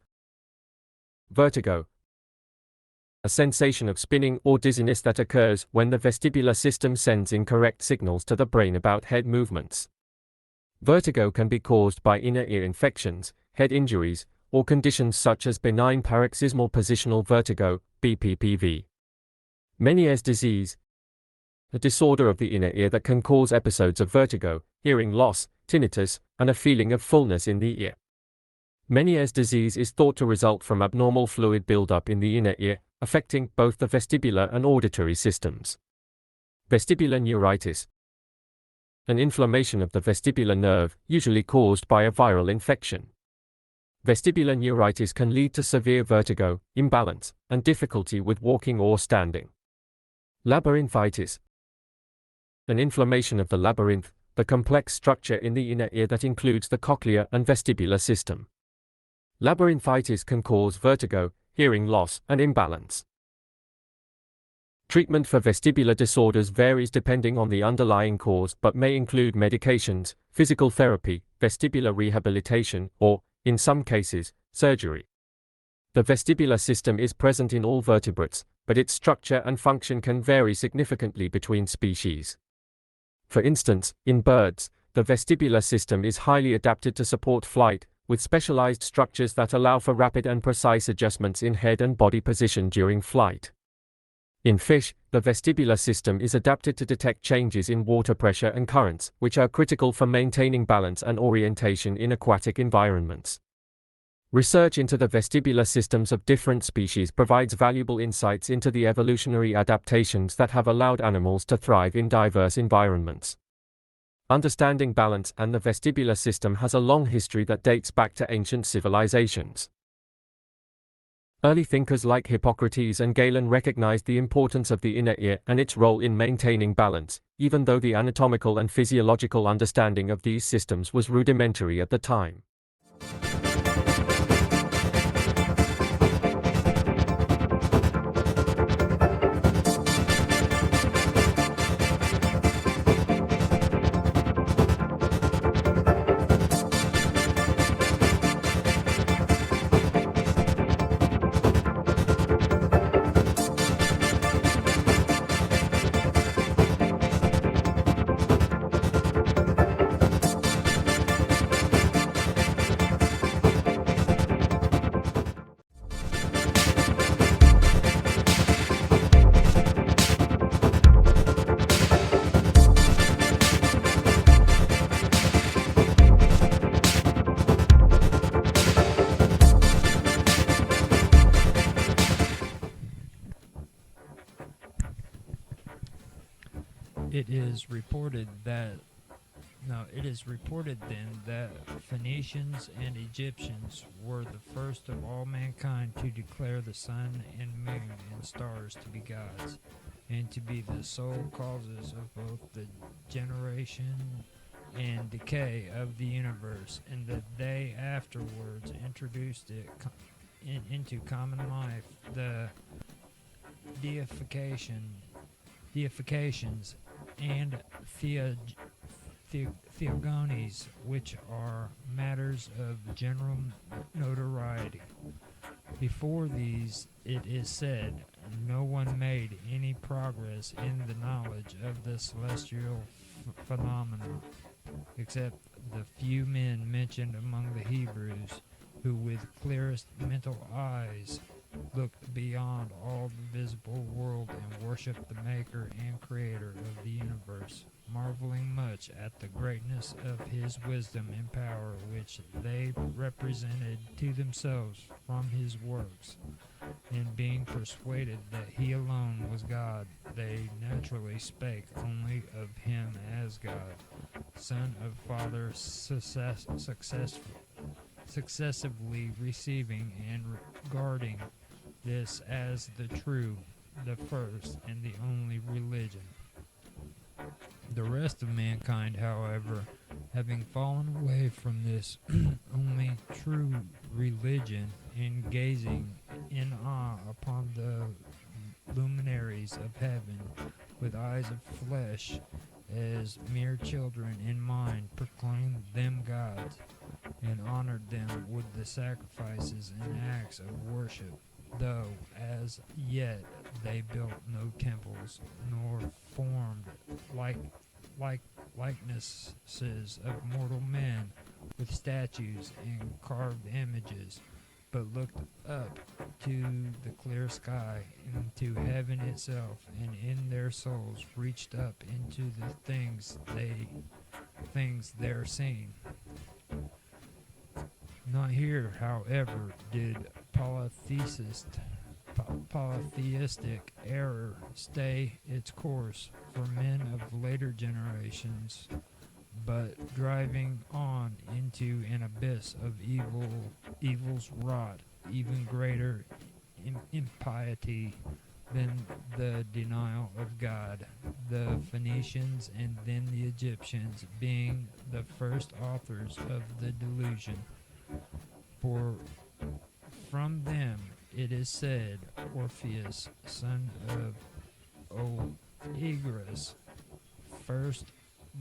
vertigo, a sensation of spinning or dizziness that occurs when the vestibular system sends incorrect signals to the brain about head movements. Vertigo can be caused by inner ear infections, head injuries, or conditions such as benign paroxysmal positional vertigo, BPPV. Meniere's disease, a disorder of the inner ear that can cause episodes of vertigo, hearing loss, tinnitus, and a feeling of fullness in the ear. Meniere's disease is thought to result from abnormal fluid buildup in the inner ear, affecting both the vestibular and auditory systems. Vestibular neuritis, an inflammation of the vestibular nerve, usually caused by a viral infection. Vestibular neuritis can lead to severe vertigo, imbalance, and difficulty with walking or standing. Labyrinthitis, an inflammation of the labyrinth, the complex structure in the inner ear that includes the cochlea and vestibular system. Labyrinthitis can cause vertigo, hearing loss, and imbalance. Treatment for vestibular disorders varies depending on the underlying cause but may include medications, physical therapy, vestibular rehabilitation, or, in some cases, surgery. The vestibular system is present in all vertebrates, but its structure and function can vary significantly between species. For instance, in birds, the vestibular system is highly adapted to support flight, with specialized structures that allow for rapid and precise adjustments in head and body position during flight. In fish, the vestibular system is adapted to detect changes in water pressure and currents, which are critical for maintaining balance and orientation in aquatic environments. Research into the vestibular systems of different species provides valuable insights into the evolutionary adaptations that have allowed animals to thrive in diverse environments. Understanding balance and the vestibular system has a long history that dates back to ancient civilizations. Early thinkers like Hippocrates and Galen recognized the importance of the inner ear and its role in maintaining balance, even though the anatomical and physiological understanding of these systems was rudimentary at the time. It is reported then that Phoenicians and Egyptians were the first of all mankind to declare the sun and moon and stars to be gods, and to be the sole causes of both the generation and decay of the universe, and that they afterwards introduced it into common life, the deifications and theogonies, which are matters of general notoriety. Before these, it is said, no one made any progress in the knowledge of the celestial phenomena, except the few men mentioned among the Hebrews, who with clearest mental eyes looked beyond all the visible world and worshipped the Maker and Creator of the universe, marveling much at the greatness of his wisdom and power, which they represented to themselves from his works. And being persuaded that he alone was God, they naturally spake only of him as God, Son of Father, successively receiving and regarding this as the true, the first, and the only religion. The rest of mankind, however, having fallen away from this only true religion, and gazing in awe upon the luminaries of heaven with eyes of flesh, as mere children in mind, proclaimed them gods, and honored them with the sacrifices and acts of worship, though as yet they built no temples, nor formed likenesses of mortal men with statues and carved images, but looked up to the clear sky and to heaven itself, and in their souls reached up into the things there seen. Not here, however, did polytheistic error stay its course for men of later generations, but driving on into an abyss of evils wrought even greater impiety than the denial of God, the Phoenicians and then the Egyptians being the first authors of the delusion. For from them it is said Orpheus, son of Oeagrus, first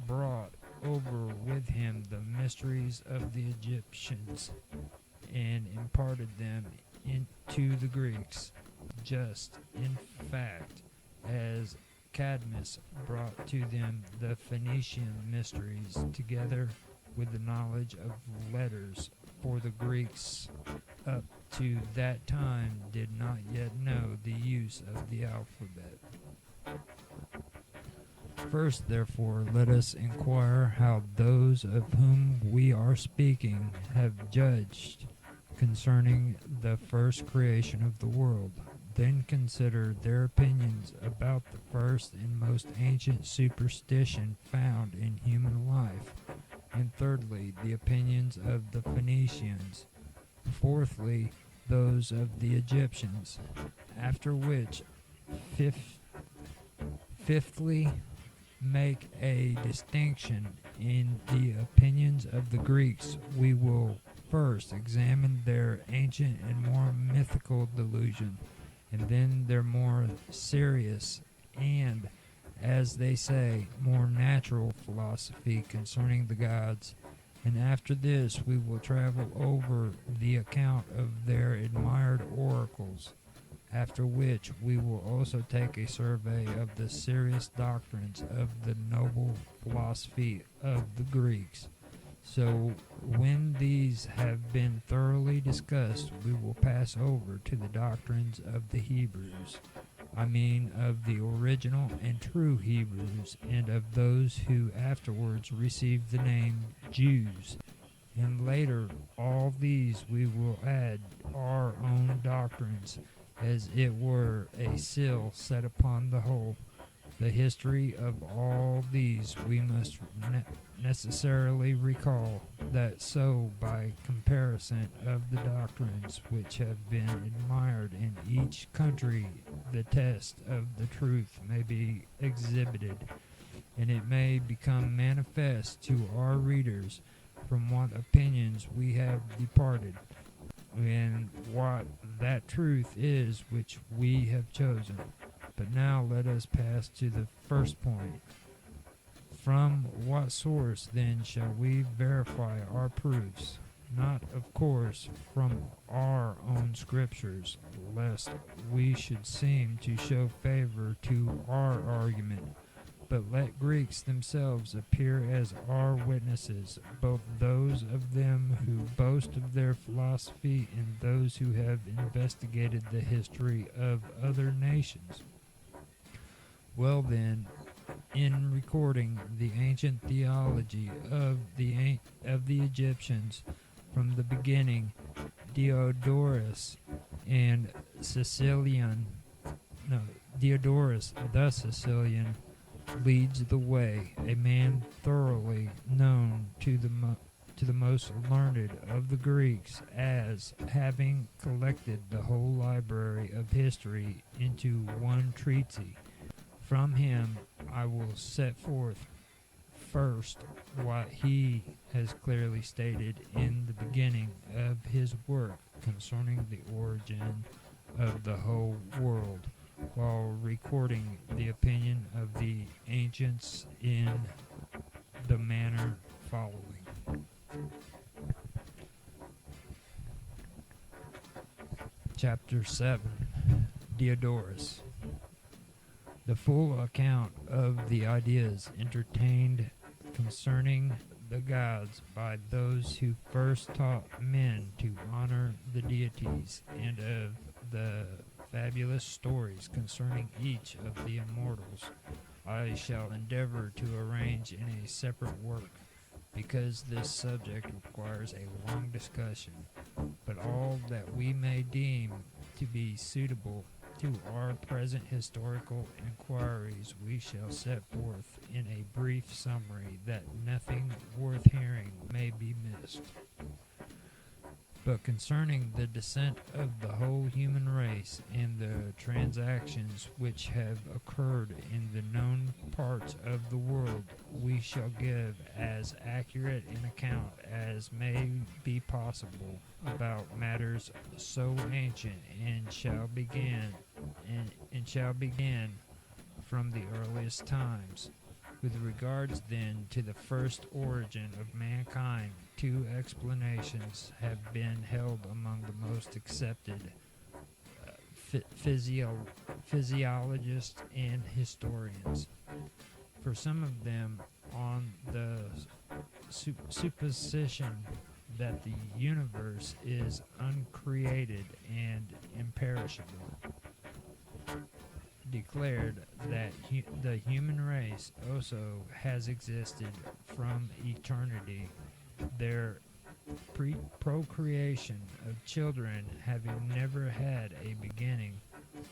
brought over with him the mysteries of the Egyptians, and imparted them to the Greeks, just in fact as Cadmus brought to them the Phoenician mysteries, together with the knowledge of letters, for the Greeks up to that time did not yet know the use of the alphabet. First, therefore, let us inquire how those of whom we are speaking have judged concerning the first creation of the world. Then consider their opinions about the first and most ancient superstition found in human life. And thirdly, the opinions of the Phoenicians. Fourthly, those of the Egyptians. After which, fifthly, make a distinction in the opinions of the Greeks. We will first examine their ancient and more mythical delusion, and then their more serious and, as they say, more natural philosophy concerning the gods. And after this we will travel over the account of their admired oracles, after which we will also take a survey of the serious doctrines of the noble philosophy of the Greeks. So when these have been thoroughly discussed, we will pass over to the doctrines of the Hebrews. I mean of the original and true Hebrews, and of those who afterwards received the name Jews. And later, all these we will add our own doctrines, as it were a seal set upon the whole. The history of all these we must necessarily recall, that so by comparison of the doctrines which have been admired in each country, the test of the truth may be exhibited, and it may become manifest to our readers from what opinions we have departed, and what that truth is which we have chosen. But now let us pass to the first point. From what source then shall we verify our proofs? Not, of course, from our own scriptures, lest we should seem to show favor to our argument, but let Greeks themselves appear as our witnesses, both those of them who boast of their philosophy and those who have investigated the history of other nations. Well then, in recording the ancient theology of the Egyptians from the beginning, Diodorus the Sicilian leads the way, a man thoroughly known to the most learned of the Greeks, as having collected the whole library of history into one treatise. From him I will set forth first what he has clearly stated in the beginning of his work concerning the origin of the whole world, while recording the opinion of the ancients in the manner following. Chapter 7. Diodorus. The full account of the ideas entertained concerning the gods by those who first taught men to honor the deities, and of the fabulous stories concerning each of the immortals, I shall endeavor to arrange in a separate work, because this subject requires a long discussion, but all that we may deem to be suitable to our present historical inquiries we shall set forth in a brief summary, that nothing worth hearing may be missed. But concerning the descent of the whole human race and the transactions which have occurred in the known parts of the world, we shall give as accurate an account as may be possible about matters so ancient, and shall begin from the earliest times. With regards then to the first origin of mankind, two explanations have been held among the most accepted. physiologists and historians. For some of them, on the supposition that the universe is uncreated and imperishable, declared that the human race also has existed from eternity, their procreation of children having never had a beginning,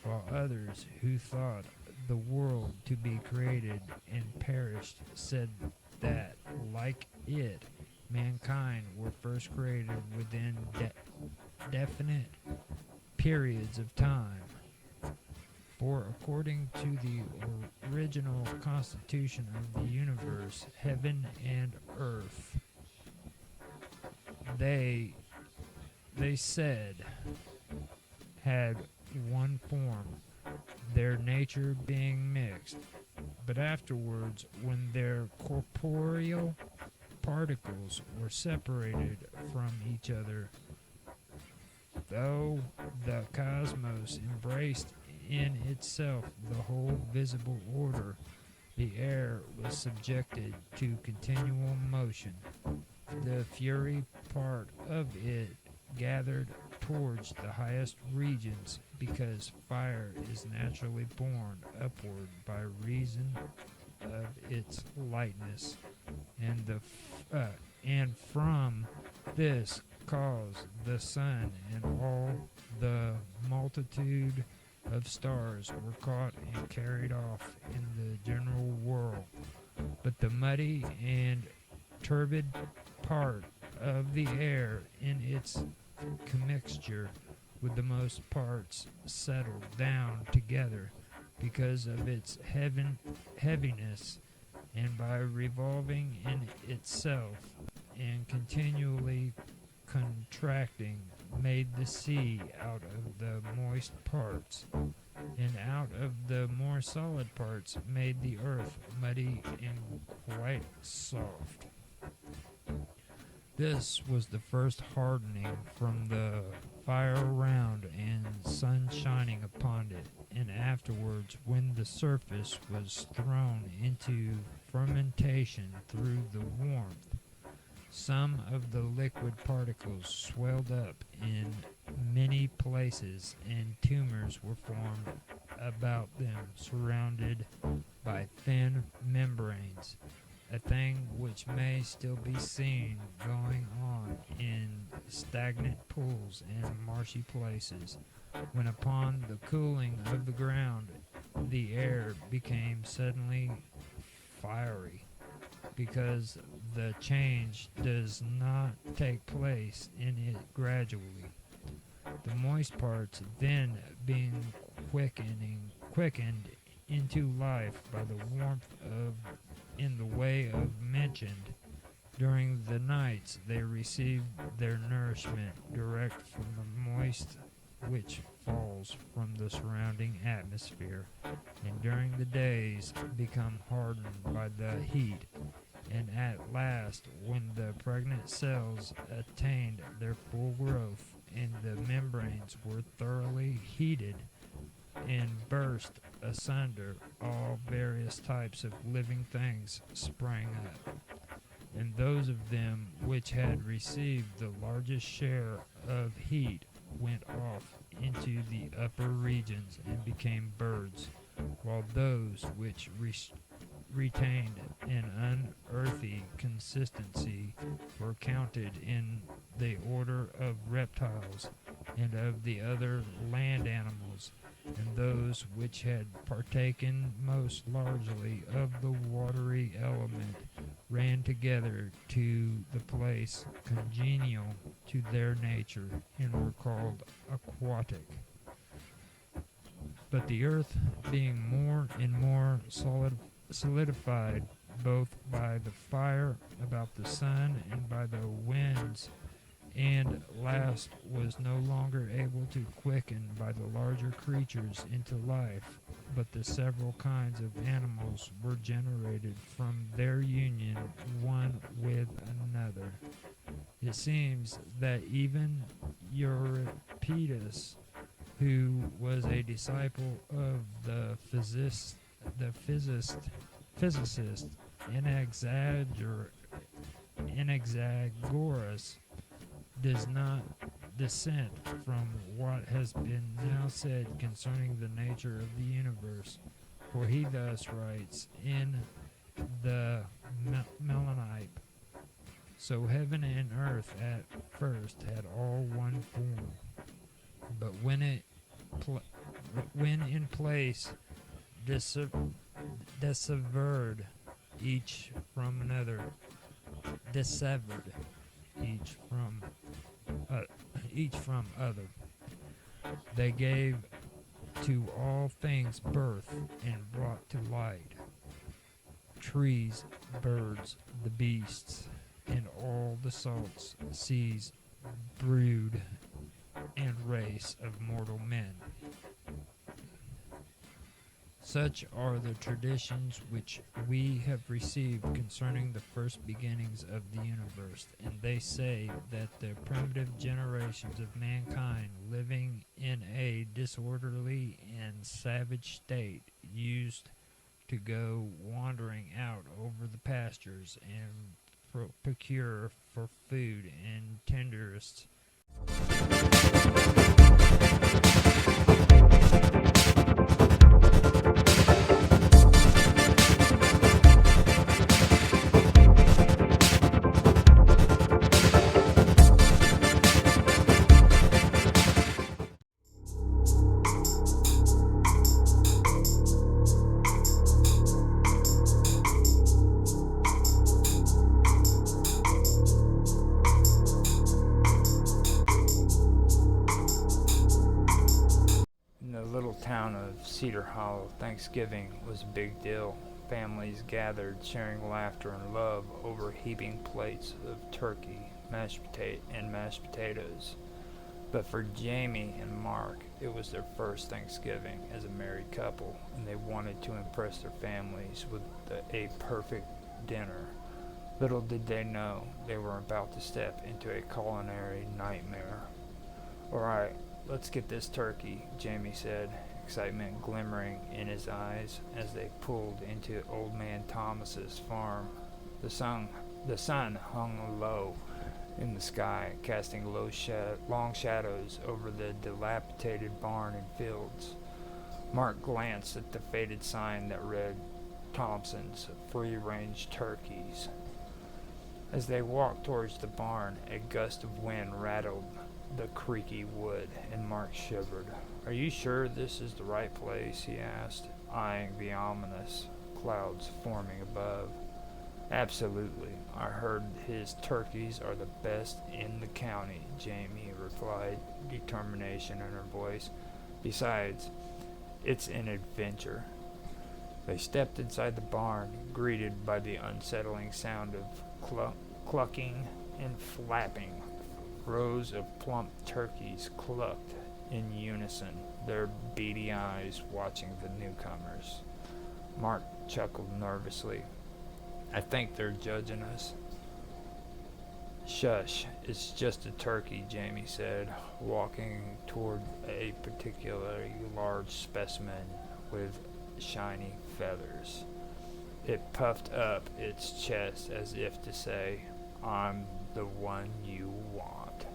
while others who thought the world to be created and perished said that, like it, mankind were first created within definite periods of time. For according to the original constitution of the universe, heaven and earth, they said, had one form, their nature being mixed. But afterwards, when their corporeal particles were separated from each other, though the cosmos embraced in itself the whole visible order, the air was subjected to continual motion. The fury part of it gathered towards the highest regions, because fire is naturally borne upward by reason of its lightness, and from this cause the sun and all the multitude of stars were caught and carried off in the general whirl. But the muddy and turbid part of the air in its commixture with the most parts settled down together because of its heaviness, and by revolving in itself and continually contracting, made the sea out of the moist parts, and out of the more solid parts made the earth muddy and quite soft. This was the first hardening from the fire around and sun shining upon it, and afterwards, when the surface was thrown into fermentation through the warmth, some of the liquid particles swelled up in many places, and tumors were formed about them, surrounded by thin membranes, a thing which may still be seen going on in stagnant pools and marshy places, when upon the cooling of the ground the air became suddenly fiery, because the change does not take place in it gradually. The moist parts then being quickened into life by the warmth of, in the way of mentioned, during the nights they receive their nourishment direct from the moist which falls from the surrounding atmosphere, and during the days become hardened by the heat, and at last, when the pregnant cells attained their full growth, and the membranes were thoroughly heated and burst asunder, all various types of living things sprang up. And those of them which had received the largest share of heat went off into the upper regions and became birds, while those which retained an unearthly consistency were counted in the order of reptiles and of the other land animals, and those which had partaken most largely of the watery element ran together to the place congenial to their nature, and were called aquatic. But the earth being more and more solidified, both by the fire about the sun and by the winds, and last was no longer able to quicken by the larger creatures into life, but the several kinds of animals were generated from their union one with another. It seems that even Euripides who was a disciple of the physicist Anaxagoras, does not dissent from what has been now said concerning the nature of the universe. For he thus writes in the Melanite, so heaven and earth at first had all one form, but when in place dissevered each from another, dissevered each from other, they gave to all things birth and brought to light trees, birds, the beasts, and all the salts, seas, brood, and race of mortal men. Such are the traditions which we have received concerning the first beginnings of the universe, and they say that the primitive generations of mankind living in a disorderly and savage state used to go wandering out over the pastures and procure for food and tenderest town of Cedar Hollow, Thanksgiving was a big deal. Families gathered, sharing laughter and love over heaping plates of turkey, mashed potatoes. But for Jamie and Mark, it was their first Thanksgiving as a married couple, and they wanted to impress their families with a perfect dinner. Little did they know they were about to step into a culinary nightmare. "All right, let's get this turkey," Jamie said, excitement glimmering in his eyes as they pulled into Old Man Thomas's farm. The sun hung low in the sky, casting long shadows over the dilapidated barn and fields. Mark glanced at the faded sign that read, "Thompson's Free-Range Turkeys." As they walked towards the barn, a gust of wind rattled the creaky wood, and Mark shivered. "Are you sure this is the right place?" he asked, eyeing the ominous clouds forming above. "Absolutely. I heard his turkeys are the best in the county," Jamie replied, determination in her voice. "Besides, it's an adventure." They stepped inside the barn, greeted by the unsettling sound of clucking and flapping. Rows of plump turkeys clucked in unison, their beady eyes watching the newcomers. Mark chuckled nervously. "I think they're judging us." "Shush, it's just a turkey," Jamie said, walking toward a particularly large specimen with shiny feathers. It puffed up its chest as if to say, "I'm the one you want."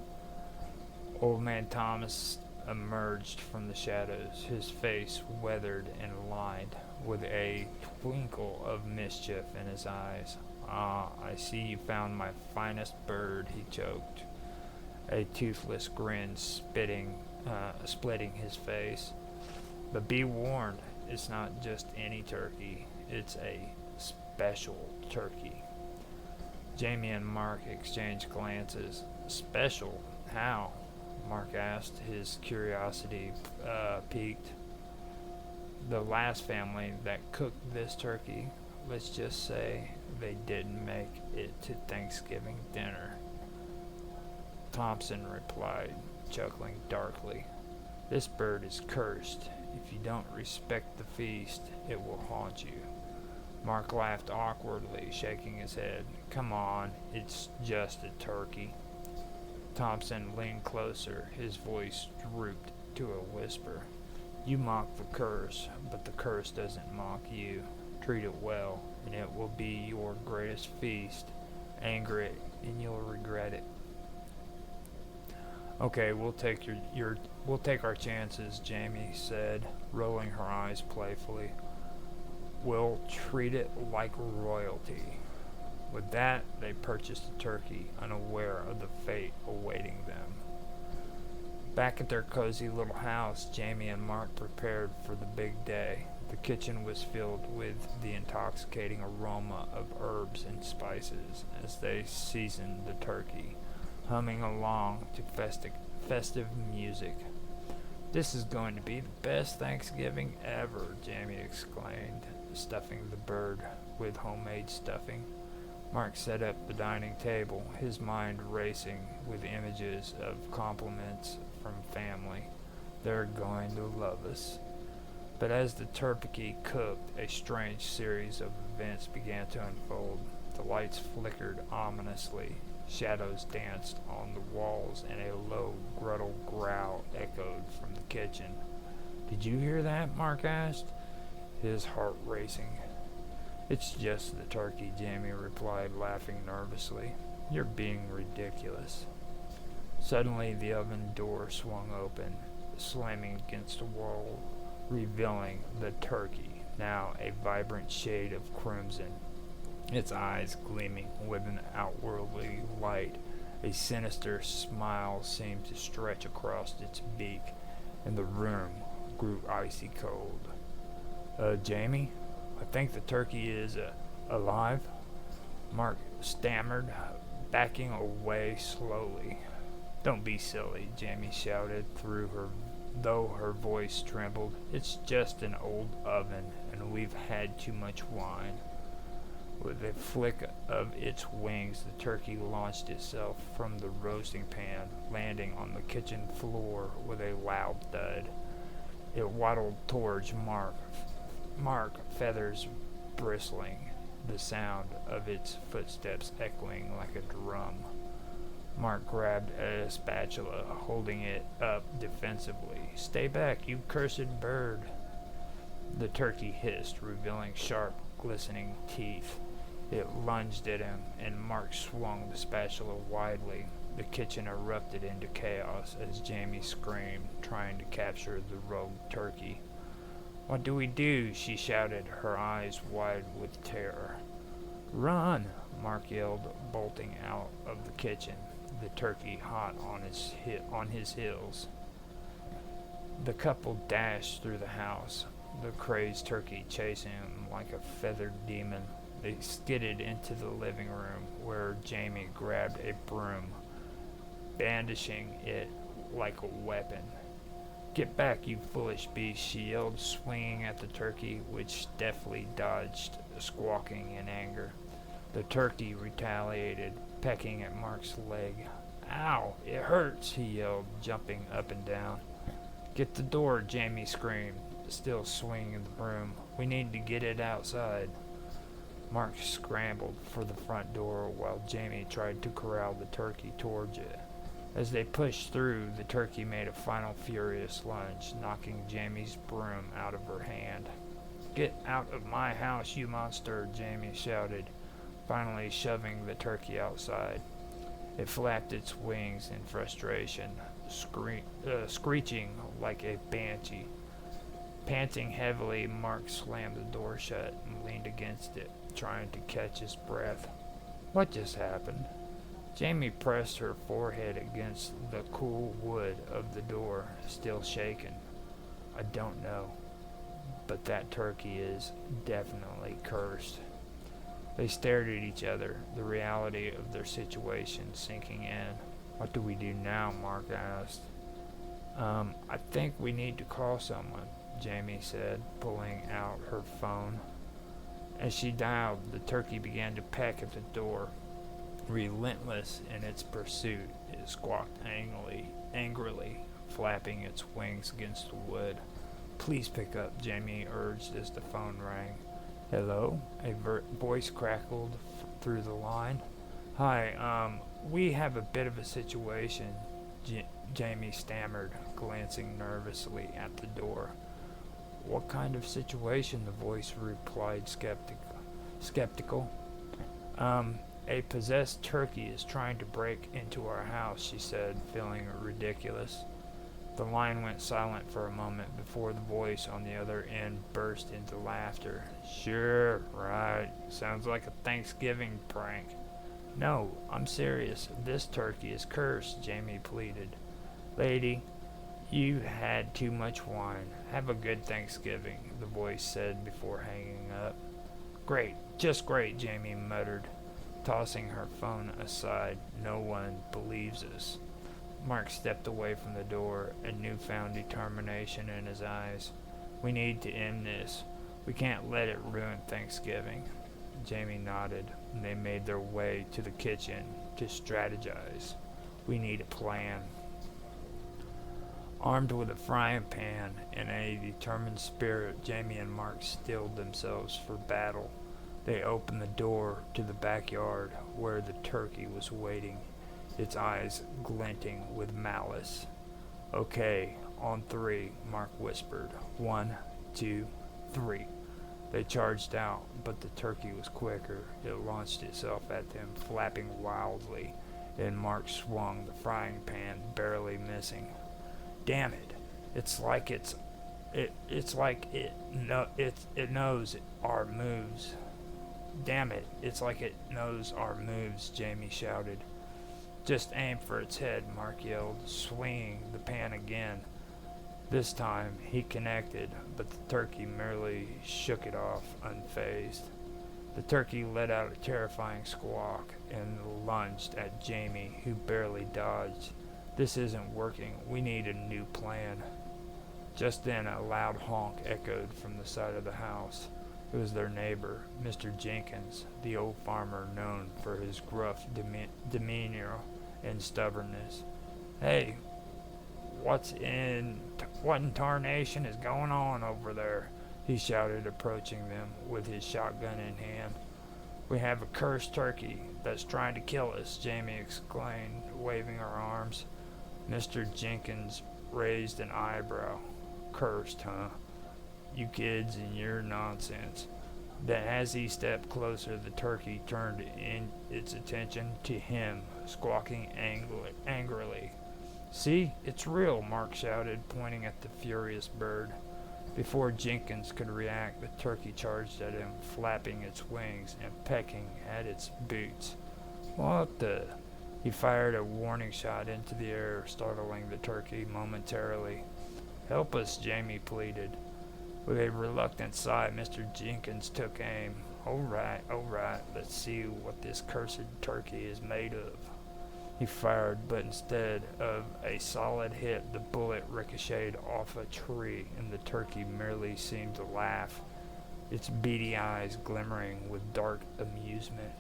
Old Man Thomas emerged from the shadows, his face weathered and lined, with a twinkle of mischief in his eyes. "Ah, I see you found my finest bird," he choked, a toothless grin splitting his face. "But be warned, it's not just any turkey, it's a special turkey." Jamie and Mark exchanged glances. "Special? How?" Mark asked, his curiosity piqued. "The last family that cooked this turkey, let's just say they didn't make it to Thanksgiving dinner," Thompson replied, chuckling darkly. "This bird is cursed. If you don't respect the feast, it will haunt you." Mark laughed awkwardly, shaking his head. "Come on, it's just a turkey." Thompson leaned closer, his voice drooped to a whisper. You mock the curse, but the curse doesn't mock you. Treat it well, and it will be your greatest feast. Anger it, and you'll regret it. Okay, we'll take we'll take our chances, Jamie said, rolling her eyes playfully. We'll treat it like royalty. With that, they purchased a turkey, unaware of the fate awaiting them. Back at their cozy little house, Jamie and Mark prepared for the big day. The kitchen was filled with the intoxicating aroma of herbs and spices as they seasoned the turkey, humming along to festive music. This is going to be the best Thanksgiving ever, Jamie exclaimed, stuffing the bird with homemade stuffing. Mark set up the dining table, his mind racing with images of compliments from family. They're going to love us. But as the turkey cooked, a strange series of events began to unfold. The lights flickered ominously. Shadows danced on the walls, and a low, gruntle growl echoed from the kitchen. Did you hear that? Mark asked, his heart racing. It's just the turkey, Jamie replied, laughing nervously. You're being ridiculous. Suddenly, the oven door swung open, slamming against the wall, revealing the turkey, now a vibrant shade of crimson, its eyes gleaming with an outwardly light. A sinister smile seemed to stretch across its beak, and the room grew icy cold. Jamie, I think the turkey is alive, Mark stammered, backing away slowly. Don't be silly, Jamie shouted through her, though her voice trembled. It's just an old oven, and we've had too much wine. With a flick of its wings, the turkey launched itself from the roasting pan, landing on the kitchen floor with a loud thud. It waddled towards Mark, feathers bristling, the sound of its footsteps echoing like a drum. Mark grabbed a spatula, holding it up defensively. Stay back, you cursed bird. The turkey hissed, revealing sharp, glistening teeth. It lunged at him, and Mark swung the spatula widely. The kitchen erupted into chaos as Jamie screamed, trying to capture the rogue turkey. What do we do? She shouted, her eyes wide with terror. Run! Mark yelled, bolting out of the kitchen, the turkey hot on his heels. The couple dashed through the house, the crazed turkey chasing him like a feathered demon. They skidded into the living room, where Jamie grabbed a broom, brandishing it like a weapon. Get back, you foolish beast, she yelled, swinging at the turkey, which deftly dodged, squawking in anger. The turkey retaliated, pecking at Mark's leg. Ow, it hurts, he yelled, jumping up and down. Get the door, Jamie screamed, still swinging the broom. We need to get it outside. Mark scrambled for the front door while Jamie tried to corral the turkey towards it. As they pushed through, the turkey made a final furious lunge, knocking Jamie's broom out of her hand. Get out of my house, you monster, Jamie shouted, finally shoving the turkey outside. It flapped its wings in frustration, screeching like a banshee. Panting heavily, Mark slammed the door shut and leaned against it, trying to catch his breath. What just happened? Jamie pressed her forehead against the cool wood of the door, still shaken. I don't know, but that turkey is definitely cursed. They stared at each other, the reality of their situation sinking in. What do we do now? Mark asked. I think we need to call someone, Jamie said, pulling out her phone. As she dialed, the turkey began to peck at the door. Relentless in its pursuit, it squawked angrily, flapping its wings against the wood. Please pick up, Jamie urged as the phone rang. Hello? A voice crackled through the line. Hi, we have a bit of a situation. Jamie stammered, glancing nervously at the door. What kind of situation? The voice replied skeptical. A possessed turkey is trying to break into our house, she said, feeling ridiculous. The line went silent for a moment before the voice on the other end burst into laughter. Sure, right. Sounds like a Thanksgiving prank. No, I'm serious. This turkey is cursed, Jamie pleaded. Lady, you had too much wine. Have a good Thanksgiving, the voice said before hanging up. Great, just great, Jamie muttered, tossing her phone aside. No one believes us. Mark stepped away from the door, a newfound determination in his eyes. We need to end this. We can't let it ruin Thanksgiving. Jamie nodded, and they made their way to the kitchen to strategize. We need a plan. Armed with a frying pan and a determined spirit, Jamie and Mark steeled themselves for battle. They opened the door to the backyard where the turkey was waiting, its eyes glinting with malice. Okay, on three, Mark whispered. 1, 2, 3. They charged out, but the turkey was quicker. It launched itself at them, flapping wildly, and Mark swung the frying pan, barely missing. Damn it! It knows our moves. Damn it! It's like it knows our moves. Jamie shouted. Just aim for its head, Mark yelled, swinging the pan again. This time he connected, but the turkey merely shook it off, unfazed. The turkey let out a terrifying squawk and lunged at Jamie, who barely dodged. This isn't working. We need a new plan. Just then a loud honk echoed from the side of the house. It was their neighbor, Mr. Jenkins, the old farmer known for his gruff demeanor and stubbornness. Hey, what in tarnation is going on over there? He shouted, approaching them with his shotgun in hand. We have a cursed turkey that's trying to kill us, Jamie exclaimed, waving her arms. Mr. Jenkins raised an eyebrow. Cursed, huh? You kids and your nonsense. Then as he stepped closer, the turkey turned in its attention to him, squawking angrily. See, it's real, Mark shouted, pointing at the furious bird. Before Jenkins could react, the turkey charged at him, flapping its wings and pecking at its boots. What the? He fired a warning shot into the air, startling the turkey momentarily. Help us, Jamie pleaded. With a reluctant sigh, Mr. Jenkins took aim. All right, let's see what this cursed turkey is made of. He fired, but instead of a solid hit, the bullet ricocheted off a tree, and the turkey merely seemed to laugh, its beady eyes glimmering with dark amusement.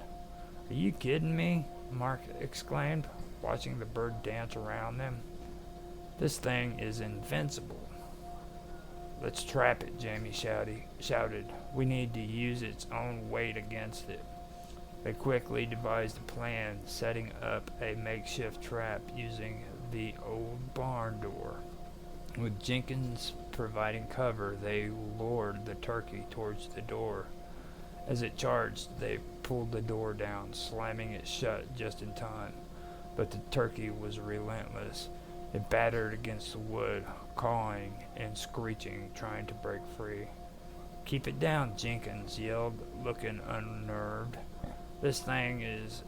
Are you kidding me? Mark exclaimed, watching the bird dance around them. This thing is invincible. Let's trap it, Jamie shouted. We need to use its own weight against it. They quickly devised a plan, setting up a makeshift trap using the old barn door. With Jenkins providing cover, they lured the turkey towards the door. As it charged, they pulled the door down, slamming it shut just in time. But the turkey was relentless. It battered against the wood, cawing and screeching, trying to break free. Keep it down, Jenkins yelled, looking unnerved. This thing is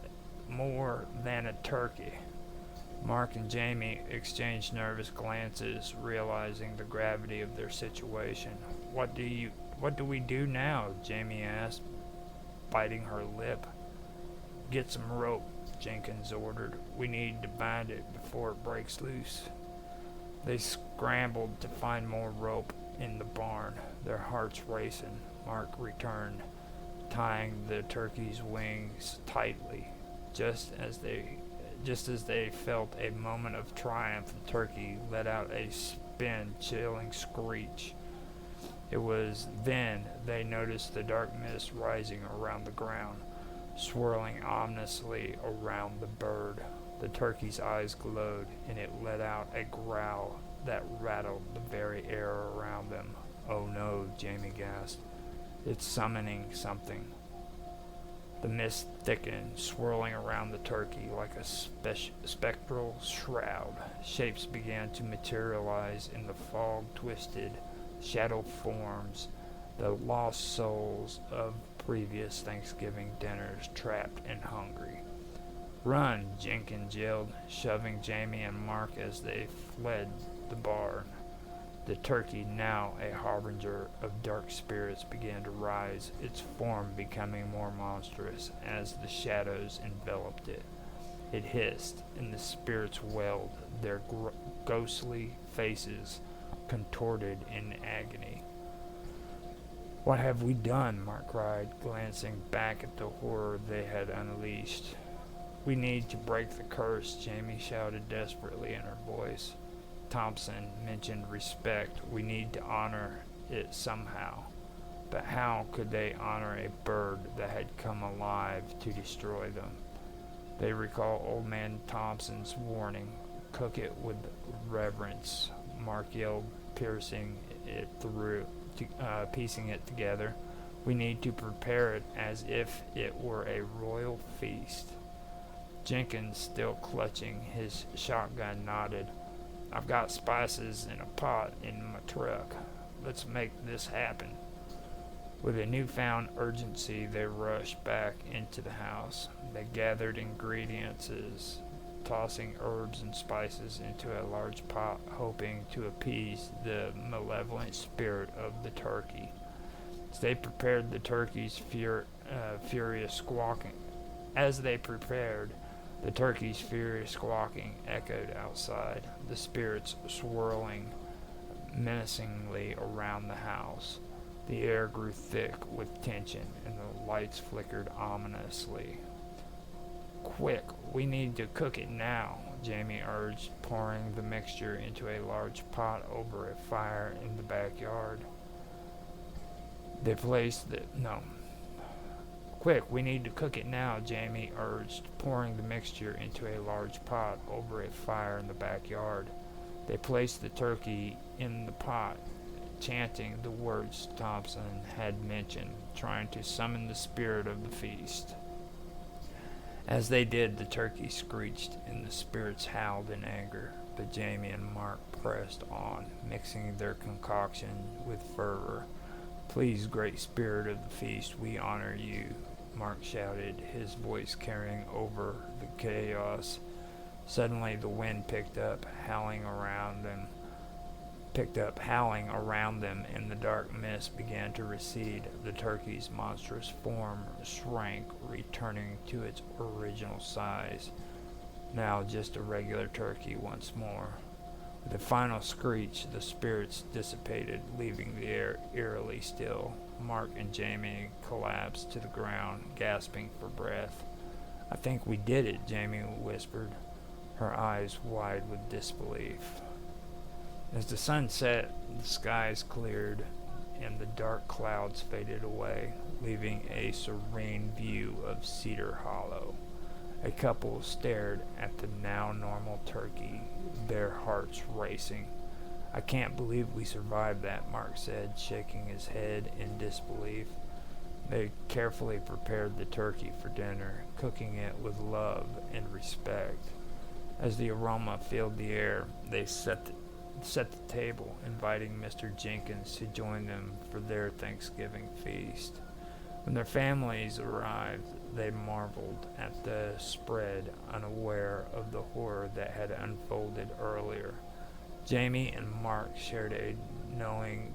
more than a turkey. Mark and Jamie exchanged nervous glances, realizing the gravity of their situation. What do we do now? Jamie asked, biting her lip. Get some rope, Jenkins ordered. We need to bind it before it breaks loose. They scrambled to find more rope in the barn, their hearts racing. Mark returned, tying the turkey's wings tightly. Just as they felt a moment of triumph, the turkey let out a spine-chilling screech. It was then they noticed the dark mist rising around the ground, swirling ominously around the bird. The turkey's eyes glowed, and it let out a growl that rattled the very air around them. "Oh no," Jamie gasped. "It's summoning something." The mist thickened, swirling around the turkey like a spectral shroud. Shapes began to materialize in the fog-twisted, shadow forms, the lost souls of previous Thanksgiving dinners, trapped and hungry. "Run!" Jenkins yelled, shoving Jamie and Mark as they fled the barn. The turkey, now a harbinger of dark spirits, began to rise, its form becoming more monstrous as the shadows enveloped it. It hissed, and the spirits wailed, their ghostly faces contorted in agony. "What have we done?" Mark cried, glancing back at the horror they had unleashed. "We need to break the curse," Jamie shouted desperately in her voice. Thompson mentioned respect. "We need to honor it somehow." But how could they honor a bird that had come alive to destroy them? They recalled Old Man Thompson's warning, "Cook it with reverence." Mark yelled, piecing it together. "We need to prepare it as if it were a royal feast." Jenkins, still clutching his shotgun, nodded. "I've got spices in a pot in my truck. Let's make this happen." With a newfound urgency, they rushed back into the house. They gathered ingredients, tossing herbs and spices into a large pot, hoping to appease the malevolent spirit of the turkey. As they prepared, the turkey's furious squawking echoed outside, the spirits swirling menacingly around the house. The air grew thick with tension, and the lights flickered ominously. "Quick, we need to cook it now," Jamie urged, pouring the mixture into a large pot over a fire in the backyard. "Quick, we need to cook it now," Jamie urged, pouring the mixture into a large pot over a fire in the backyard. They placed the turkey in the pot, chanting the words Thompson had mentioned, trying to summon the spirit of the feast. As they did, the turkey screeched, and the spirits howled in anger. But Jamie and Mark pressed on, mixing their concoction with fervor. "Please, great spirit of the feast, we honor you," Mark shouted, his voice carrying over the chaos. Suddenly the wind picked up, howling around them, and the dark mist began to recede. The turkey's monstrous form shrank, returning to its original size, now just a regular turkey once more. With a final screech, the spirits dissipated, leaving the air eerily still. Mark and Jamie collapsed to the ground, gasping for breath. "I think we did it," Jamie whispered, her eyes wide with disbelief. As the sun set, the skies cleared, and the dark clouds faded away, leaving a serene view of Cedar Hollow. A couple stared at the now normal turkey, their hearts racing. "I can't believe we survived that," Mark said, shaking his head in disbelief. They carefully prepared the turkey for dinner, cooking it with love and respect. As the aroma filled the air, they set the table, inviting Mr. Jenkins to join them for their Thanksgiving feast. When their families arrived, they marveled at the spread, unaware of the horror that had unfolded earlier. Jamie and Mark shared a knowing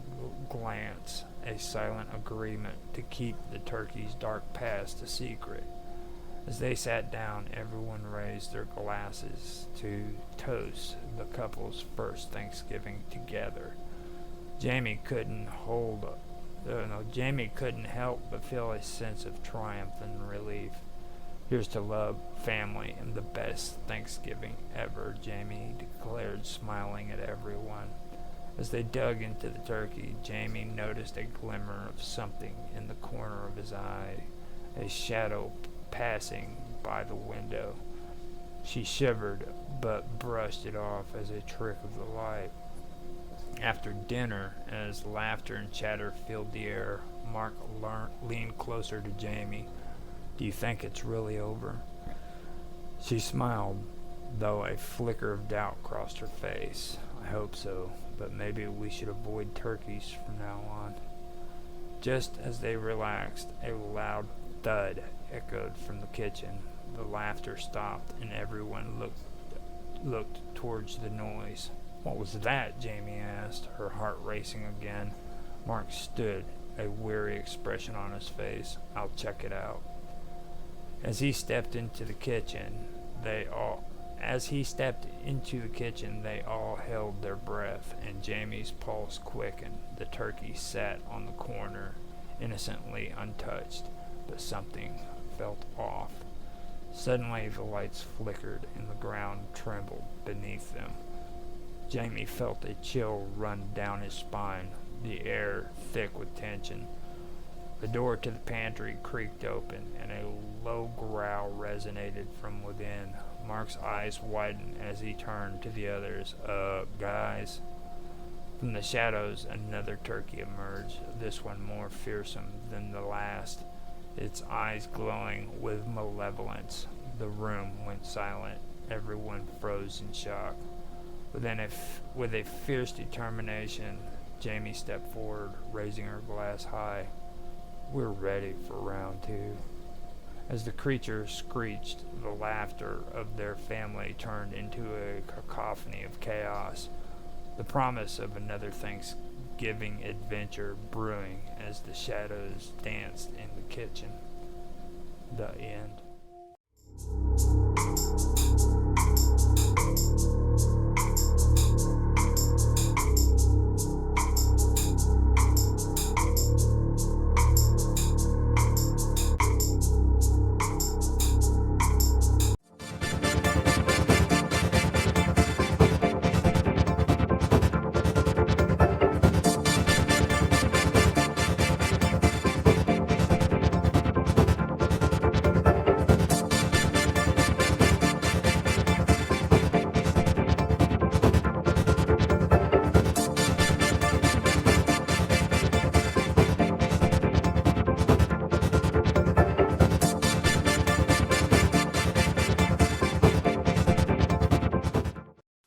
glance, a silent agreement to keep the turkey's dark past a secret. As they sat down, everyone raised their glasses to toast the couple's first Thanksgiving together. Jamie couldn't help but feel a sense of triumph and relief. "Here's to love, family, and the best Thanksgiving ever," Jamie declared, smiling at everyone. As they dug into the turkey, Jamie noticed a glimmer of something in the corner of his eye, a shadow passing by the window. She shivered, but brushed it off as a trick of the light. After dinner, as laughter and chatter filled the air, Mark leaned closer to Jamie. "Do you think it's really over?" She smiled, though a flicker of doubt crossed her face. "I hope so, but maybe we should avoid turkeys from now on." Just as they relaxed, a loud thud echoed from the kitchen. The laughter stopped, and everyone looked towards the noise. "What was that?" Jamie asked, her heart racing again. Mark stood, a weary expression on his face. "I'll check it out." As he stepped into the kitchen, they all held their breath, and Jamie's pulse quickened. The turkey sat on the corner, innocently untouched, but something felt off. Suddenly the lights flickered, and the ground trembled beneath them. Jamie felt a chill run down his spine, the air thick with tension. The door to the pantry creaked open, and a low growl resonated from within. Mark's eyes widened as he turned to the others. Guys?" From the shadows, another turkey emerged, this one more fearsome than the last, its eyes glowing with malevolence. The room went silent. Everyone froze in shock. With a fierce determination, Jamie stepped forward, raising her glass high. "We're ready for round 2. As the creature screeched, the laughter of their family turned into a cacophony of chaos, the promise of another Thanksgiving adventure brewing as the shadows danced in the kitchen. The end.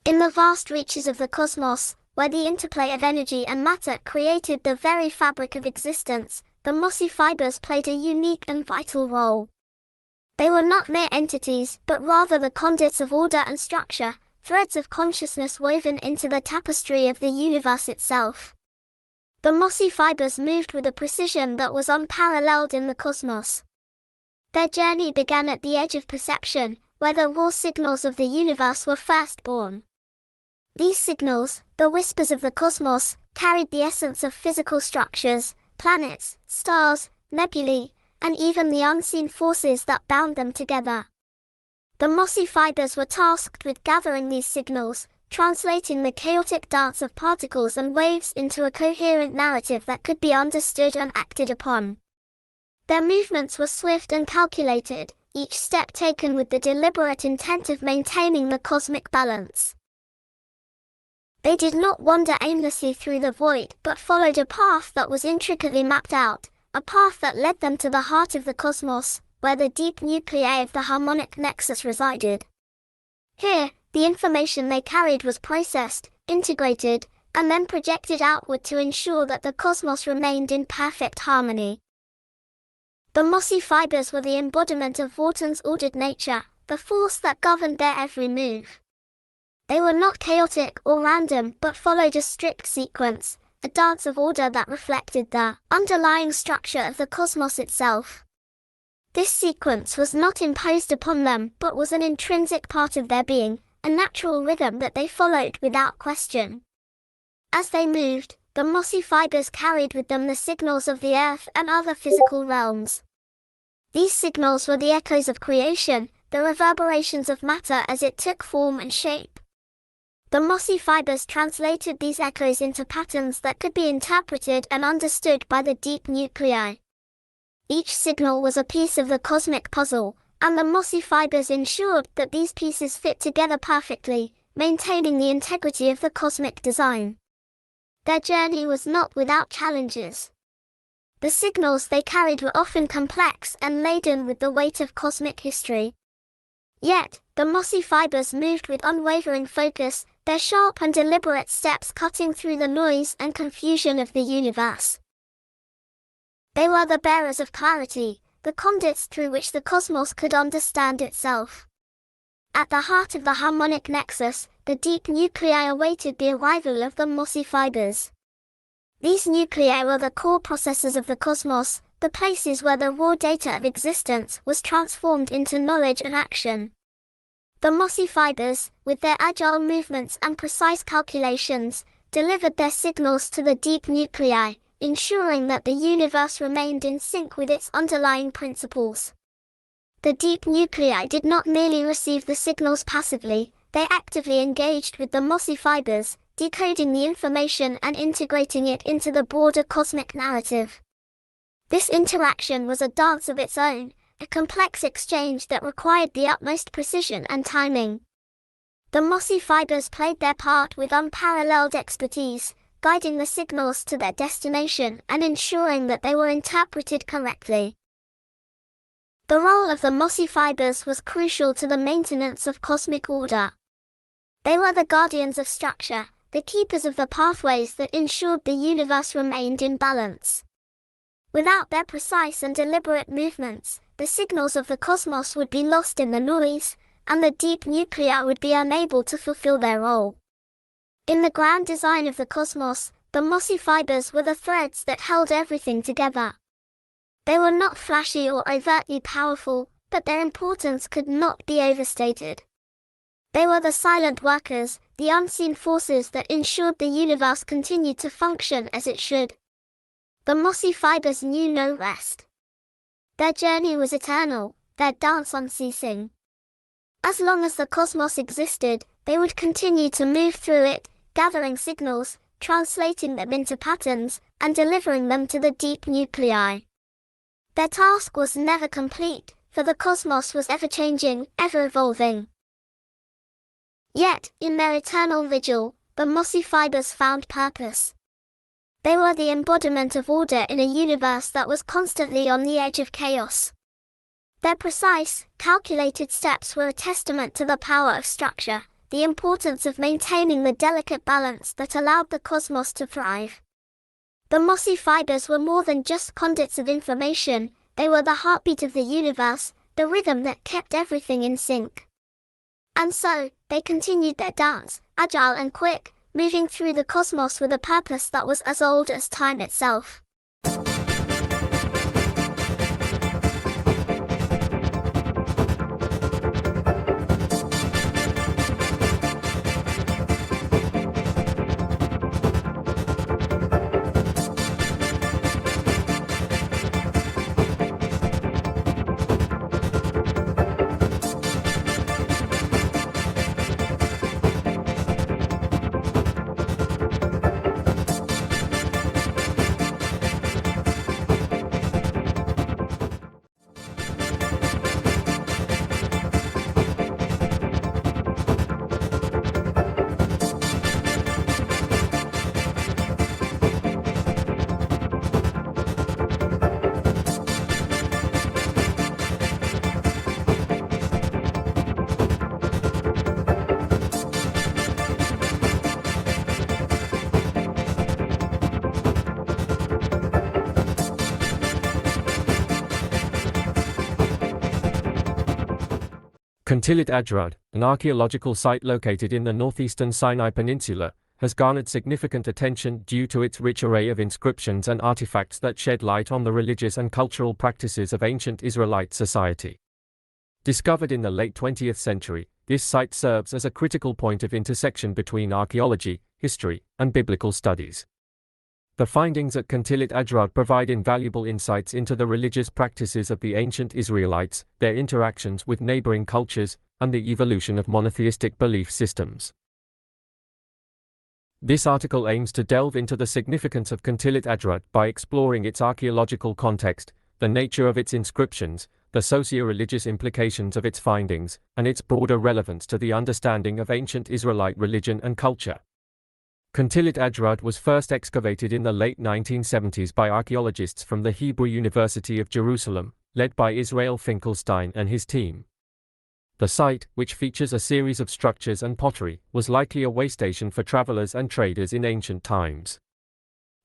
In the vast reaches of the cosmos, where the interplay of energy and matter created the very fabric of existence, the mossy fibers played a unique and vital role. They were not mere entities, but rather the conduits of order and structure, threads of consciousness woven into the tapestry of the universe itself. The mossy fibers moved with a precision that was unparalleled in the cosmos. Their journey began at the edge of perception, where the raw signals of the universe were first born. These signals, the whispers of the cosmos, carried the essence of physical structures, planets, stars, nebulae, and even the unseen forces that bound them together. The mossy fibers were tasked with gathering these signals, translating the chaotic dance of particles and waves into a coherent narrative that could be understood and acted upon. Their movements were swift and calculated, each step taken with the deliberate intent of maintaining the cosmic balance. They did not wander aimlessly through the void, but followed a path that was intricately mapped out, a path that led them to the heart of the cosmos, where the deep nuclei of the harmonic nexus resided. Here, the information they carried was processed, integrated, and then projected outward to ensure that the cosmos remained in perfect harmony. The mossy fibers were the embodiment of Vorton's ordered nature, the force that governed their every move. They were not chaotic or random, but followed a strict sequence, a dance of order that reflected the underlying structure of the cosmos itself. This sequence was not imposed upon them, but was an intrinsic part of their being, a natural rhythm that they followed without question. As they moved, the mossy fibers carried with them the signals of the earth and other physical realms. These signals were the echoes of creation, the reverberations of matter as it took form and shape. The mossy fibers translated these echoes into patterns that could be interpreted and understood by the deep nuclei. Each signal was a piece of the cosmic puzzle, and the mossy fibers ensured that these pieces fit together perfectly, maintaining the integrity of the cosmic design. Their journey was not without challenges. The signals they carried were often complex and laden with the weight of cosmic history. Yet, the mossy fibers moved with unwavering focus, their sharp and deliberate steps cutting through the noise and confusion of the universe. They were the bearers of clarity, the conduits through which the cosmos could understand itself. At the heart of the harmonic nexus, the deep nuclei awaited the arrival of the mossy fibers. These nuclei were the core processors of the cosmos, the places where the raw data of existence was transformed into knowledge and action. The mossy fibers, with their agile movements and precise calculations, delivered their signals to the deep nuclei, ensuring that the universe remained in sync with its underlying principles. The deep nuclei did not merely receive the signals passively, they actively engaged with the mossy fibers, decoding the information and integrating it into the broader cosmic narrative. This interaction was a dance of its own, a complex exchange that required the utmost precision and timing. The mossy fibers played their part with unparalleled expertise, guiding the signals to their destination and ensuring that they were interpreted correctly. The role of the mossy fibers was crucial to the maintenance of cosmic order. They were the guardians of structure, the keepers of the pathways that ensured the universe remained in balance. Without their precise and deliberate movements, the signals of the cosmos would be lost in the noise, and the deep nuclei would be unable to fulfill their role. In the grand design of the cosmos, the mossy fibers were the threads that held everything together. They were not flashy or overtly powerful, but their importance could not be overstated. They were the silent workers, the unseen forces that ensured the universe continued to function as it should. The mossy fibers knew no rest. Their journey was eternal, their dance unceasing. As long as the cosmos existed, they would continue to move through it, gathering signals, translating them into patterns, and delivering them to the deep nuclei. Their task was never complete, for the cosmos was ever-changing, ever-evolving. Yet, in their eternal vigil, the mossy fibers found purpose. They were the embodiment of order in a universe that was constantly on the edge of chaos. Their precise, calculated steps were a testament to the power of structure, the importance of maintaining the delicate balance that allowed the cosmos to thrive. The mossy fibers were more than just conduits of information, they were the heartbeat of the universe, the rhythm that kept everything in sync. And so, they continued their dance, agile and quick, moving through the cosmos with a purpose that was as old as time itself. Kuntilit Ajrad, an archaeological site located in the northeastern Sinai Peninsula, has garnered significant attention due to its rich array of inscriptions and artifacts that shed light on the religious and cultural practices of ancient Israelite society. Discovered in the late 20th century, this site serves as a critical point of intersection between archaeology, history, and biblical studies. The findings at Kuntilit Ajrad provide invaluable insights into the religious practices of the ancient Israelites, their interactions with neighboring cultures, and the evolution of monotheistic belief systems. This article aims to delve into the significance of Kuntilit Ajrad by exploring its archaeological context, the nature of its inscriptions, the socio-religious implications of its findings, and its broader relevance to the understanding of ancient Israelite religion and culture. Kuntillet Ajrad was first excavated in the late 1970s by archaeologists from the Hebrew University of Jerusalem, led by Israel Finkelstein and his team. The site, which features a series of structures and pottery, was likely a way station for travelers and traders in ancient times.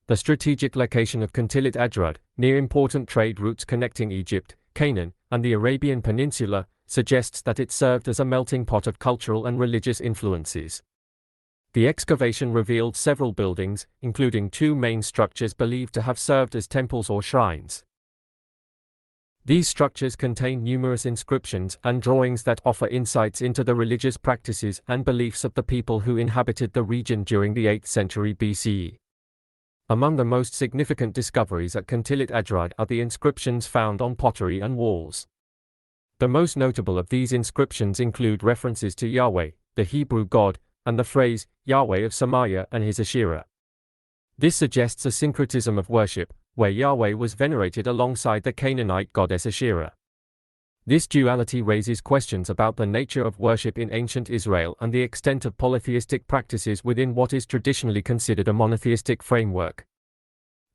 The strategic location of Kuntillet Ajrad, near important trade routes connecting Egypt, Canaan, and the Arabian Peninsula, suggests that it served as a melting pot of cultural and religious influences. The excavation revealed several buildings, including two main structures believed to have served as temples or shrines. These structures contain numerous inscriptions and drawings that offer insights into the religious practices and beliefs of the people who inhabited the region during the 8th century BCE. Among the most significant discoveries at Kuntillet Ajrad are the inscriptions found on pottery and walls. The most notable of these inscriptions include references to Yahweh, the Hebrew God, and the phrase, Yahweh of Samaria and his Asherah. This suggests a syncretism of worship, where Yahweh was venerated alongside the Canaanite goddess Asherah. This duality raises questions about the nature of worship in ancient Israel and the extent of polytheistic practices within what is traditionally considered a monotheistic framework.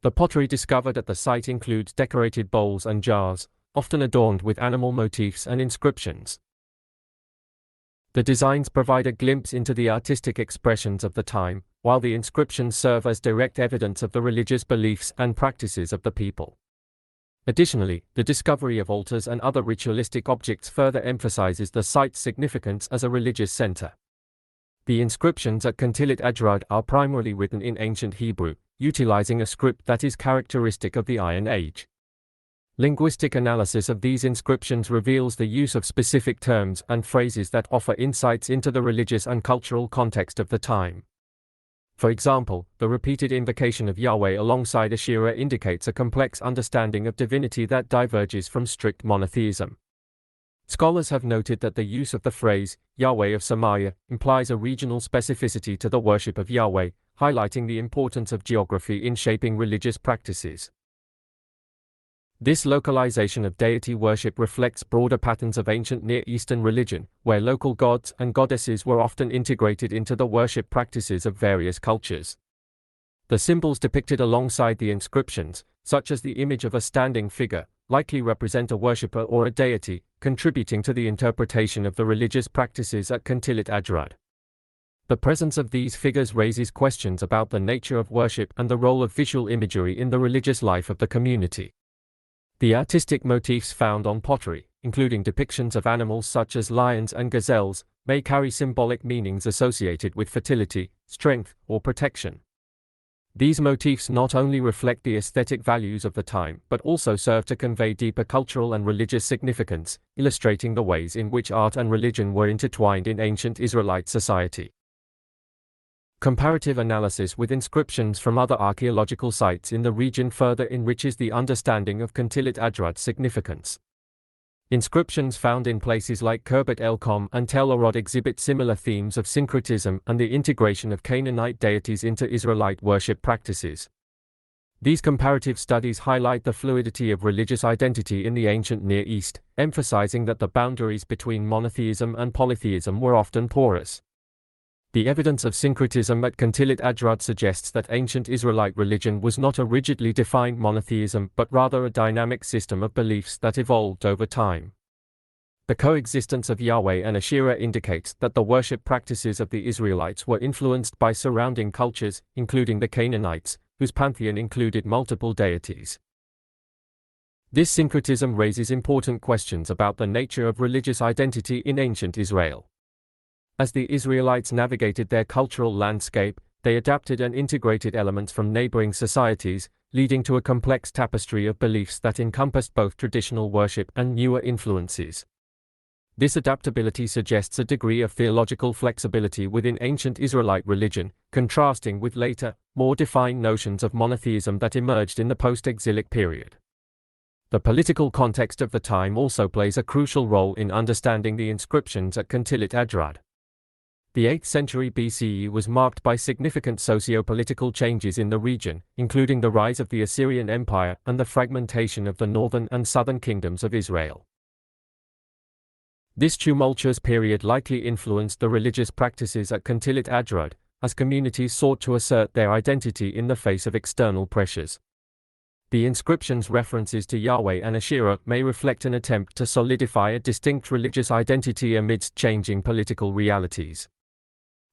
The pottery discovered at the site includes decorated bowls and jars, often adorned with animal motifs and inscriptions. The designs provide a glimpse into the artistic expressions of the time, while the inscriptions serve as direct evidence of the religious beliefs and practices of the people. Additionally, the discovery of altars and other ritualistic objects further emphasizes the site's significance as a religious center. The inscriptions at Kuntillet Ajrad are primarily written in ancient Hebrew, utilizing a script that is characteristic of the Iron Age. Linguistic analysis of these inscriptions reveals the use of specific terms and phrases that offer insights into the religious and cultural context of the time. For example, the repeated invocation of Yahweh alongside Asherah indicates a complex understanding of divinity that diverges from strict monotheism. Scholars have noted that the use of the phrase, Yahweh of Samaria, implies a regional specificity to the worship of Yahweh, highlighting the importance of geography in shaping religious practices. This localization of deity worship reflects broader patterns of ancient Near Eastern religion, where local gods and goddesses were often integrated into the worship practices of various cultures. The symbols depicted alongside the inscriptions, such as the image of a standing figure, likely represent a worshipper or a deity, contributing to the interpretation of the religious practices at Kuntillet Ajrad. The presence of these figures raises questions about the nature of worship and the role of visual imagery in the religious life of the community. The artistic motifs found on pottery, including depictions of animals such as lions and gazelles, may carry symbolic meanings associated with fertility, strength, or protection. These motifs not only reflect the aesthetic values of the time but also serve to convey deeper cultural and religious significance, illustrating the ways in which art and religion were intertwined in ancient Israelite society. Comparative analysis with inscriptions from other archaeological sites in the region further enriches the understanding of Kuntillet Ajrad's significance. Inscriptions found in places like Khirbet el-Kom and Tel Arod exhibit similar themes of syncretism and the integration of Canaanite deities into Israelite worship practices. These comparative studies highlight the fluidity of religious identity in the ancient Near East, emphasizing that the boundaries between monotheism and polytheism were often porous. The evidence of syncretism at Kuntillet Ajrad suggests that ancient Israelite religion was not a rigidly defined monotheism but rather a dynamic system of beliefs that evolved over time. The coexistence of Yahweh and Asherah indicates that the worship practices of the Israelites were influenced by surrounding cultures, including the Canaanites, whose pantheon included multiple deities. This syncretism raises important questions about the nature of religious identity in ancient Israel. As the Israelites navigated their cultural landscape, they adapted and integrated elements from neighboring societies, leading to a complex tapestry of beliefs that encompassed both traditional worship and newer influences. This adaptability suggests a degree of theological flexibility within ancient Israelite religion, contrasting with later, more defined notions of monotheism that emerged in the post-exilic period. The political context of the time also plays a crucial role in understanding the inscriptions at Kuntillet Ajrad. The 8th century BCE was marked by significant socio-political changes in the region, including the rise of the Assyrian Empire and the fragmentation of the northern and southern kingdoms of Israel. This tumultuous period likely influenced the religious practices at Kuntilit Ajrud, as communities sought to assert their identity in the face of external pressures. The inscription's references to Yahweh and Asherah may reflect an attempt to solidify a distinct religious identity amidst changing political realities.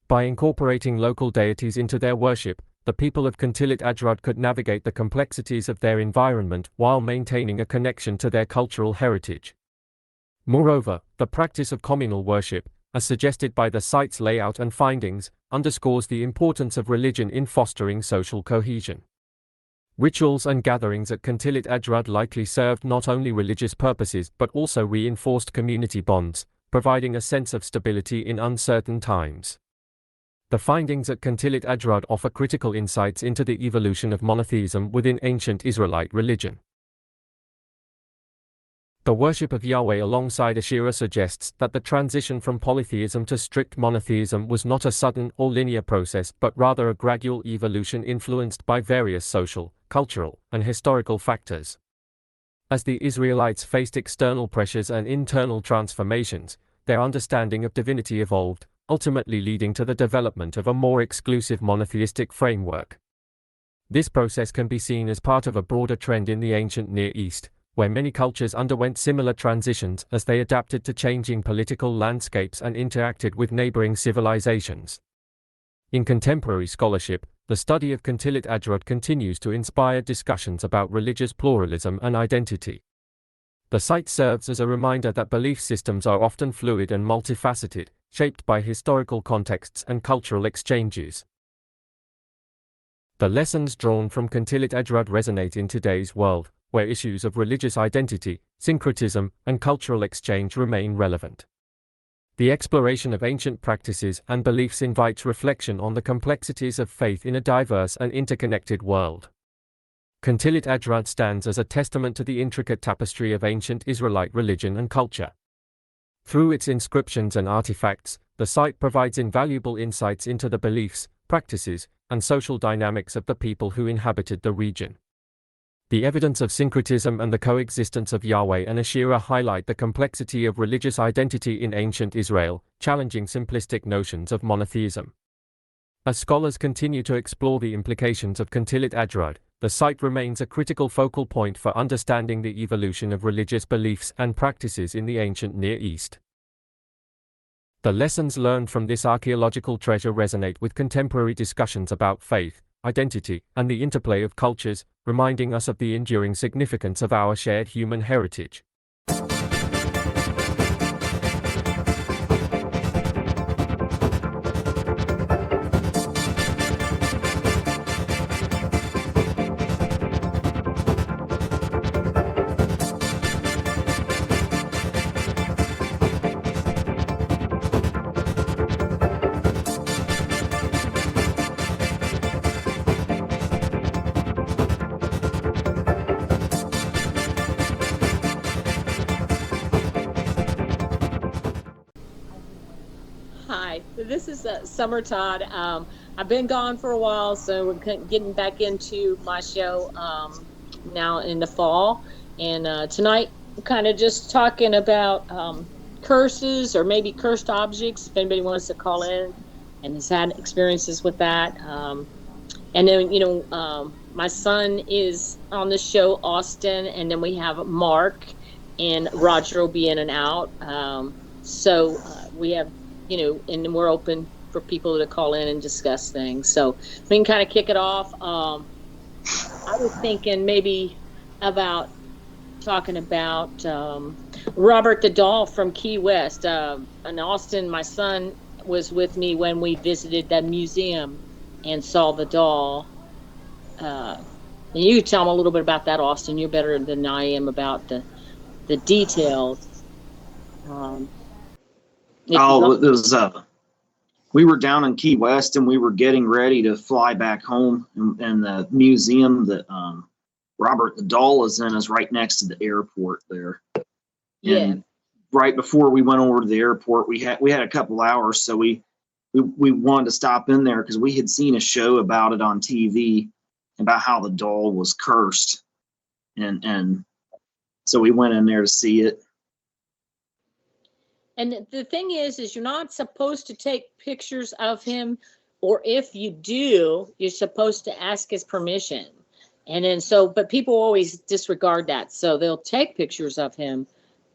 By incorporating local deities into their worship, the people of Kuntilit Ajrud could navigate the complexities of their environment while maintaining a connection to their cultural heritage. Moreover, the practice of communal worship, as suggested by the site's layout and findings, underscores the importance of religion in fostering social cohesion. Rituals and gatherings at Kuntilit Ajrud likely served not only religious purposes but also reinforced community bonds, providing a sense of stability in uncertain times. The findings at Kuntilit Ajrud offer critical insights into the evolution of monotheism within ancient Israelite religion. The worship of Yahweh alongside Asherah suggests that the transition from polytheism to strict monotheism was not a sudden or linear process but rather a gradual evolution influenced by various social, cultural, and historical factors. As the Israelites faced external pressures and internal transformations, their understanding of divinity evolved, ultimately leading to the development of a more exclusive monotheistic framework. This process can be seen as part of a broader trend in the ancient Near East, where many cultures underwent similar transitions as they adapted to changing political landscapes and interacted with neighboring civilizations. In contemporary scholarship, the study of Kuntilit Ajrud continues to inspire discussions about religious pluralism and identity. The site serves as a reminder that belief systems are often fluid and multifaceted, shaped by historical contexts and cultural exchanges. The lessons drawn from Kuntilit Ajrud resonate in today's world, where issues of religious identity, syncretism, and cultural exchange remain relevant. The exploration of ancient practices and beliefs invites reflection on the complexities of faith in a diverse and interconnected world. Kuntilit Ajrud stands as a testament to the intricate tapestry of ancient Israelite religion and culture. Through its inscriptions and artifacts, the site provides invaluable insights into the beliefs, practices, and social dynamics of the people who inhabited the region. The evidence of syncretism and the coexistence of Yahweh and Asherah highlight the complexity of religious identity in ancient Israel, challenging simplistic notions of monotheism. As scholars continue to explore the implications of Kuntilit Ajrud, the site remains a critical focal point for understanding the evolution of religious beliefs and practices in the ancient Near East. The lessons learned from this archaeological treasure resonate with contemporary discussions about faith, identity, and the interplay of cultures, reminding us of the enduring significance of our shared human heritage. Hi, this is Summer Todd. I've been gone for a while, so we're getting back into my show now in the fall. And tonight, we're kind of just talking about curses or maybe cursed objects, if anybody wants to call in and has had experiences with that. And then, my son is on the show, Austin, and then we have Mark, and Roger will be in and out. So we have, and we're open for people to call in and discuss things. So we can kind of kick it off. I was thinking maybe about talking about Robert the Doll from Key West. In Austin, my son was with me when we visited the museum and saw the doll. And you tell them a little bit about that, Austin. You're better than I am about the details. It was we were down in Key West and we were getting ready to fly back home, and the museum that Robert the Doll is in is right next to the airport there. And right before we went over to the airport, we had a couple hours, so we wanted to stop in there because we had seen a show about it on TV about how the doll was cursed, and so we went in there to see it. And the thing is you're not supposed to take pictures of him, or if you do, you're supposed to ask his permission. And then but people always disregard that. So they'll take pictures of him,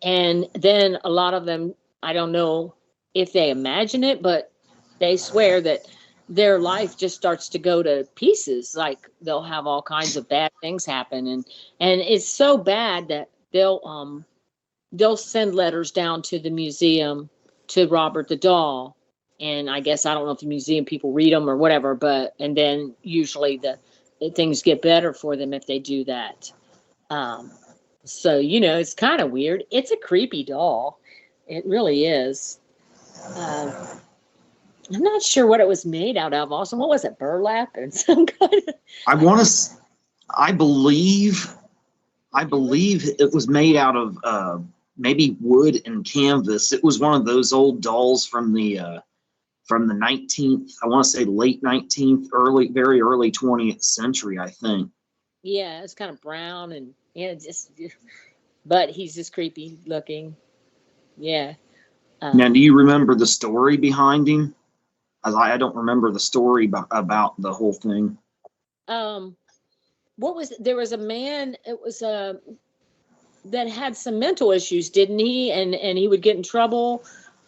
and then a lot of them, I don't know if they imagine it, but they swear that their life just starts to go to pieces. Like they'll have all kinds of bad things happen, and it's so bad that they'll send letters down to the museum to Robert the doll. And I guess, I don't know if the museum people read them or whatever, and then usually things get better for them if they do that. So, it's kind of weird. It's a creepy doll. It really is. I'm not sure what it was made out of. Also, what was it? Burlap and some kind of. I believe it was made out of maybe wood and canvas. It was one of those old dolls from the 19th, I want to say late 19th, very early 20th century, I think. Yeah, it's kind of brown and but he's just creepy looking. Yeah. Now, do you remember the story behind him? I don't remember the story about the whole thing. There was a man, it was that had some mental issues, didn't he? And he would get in trouble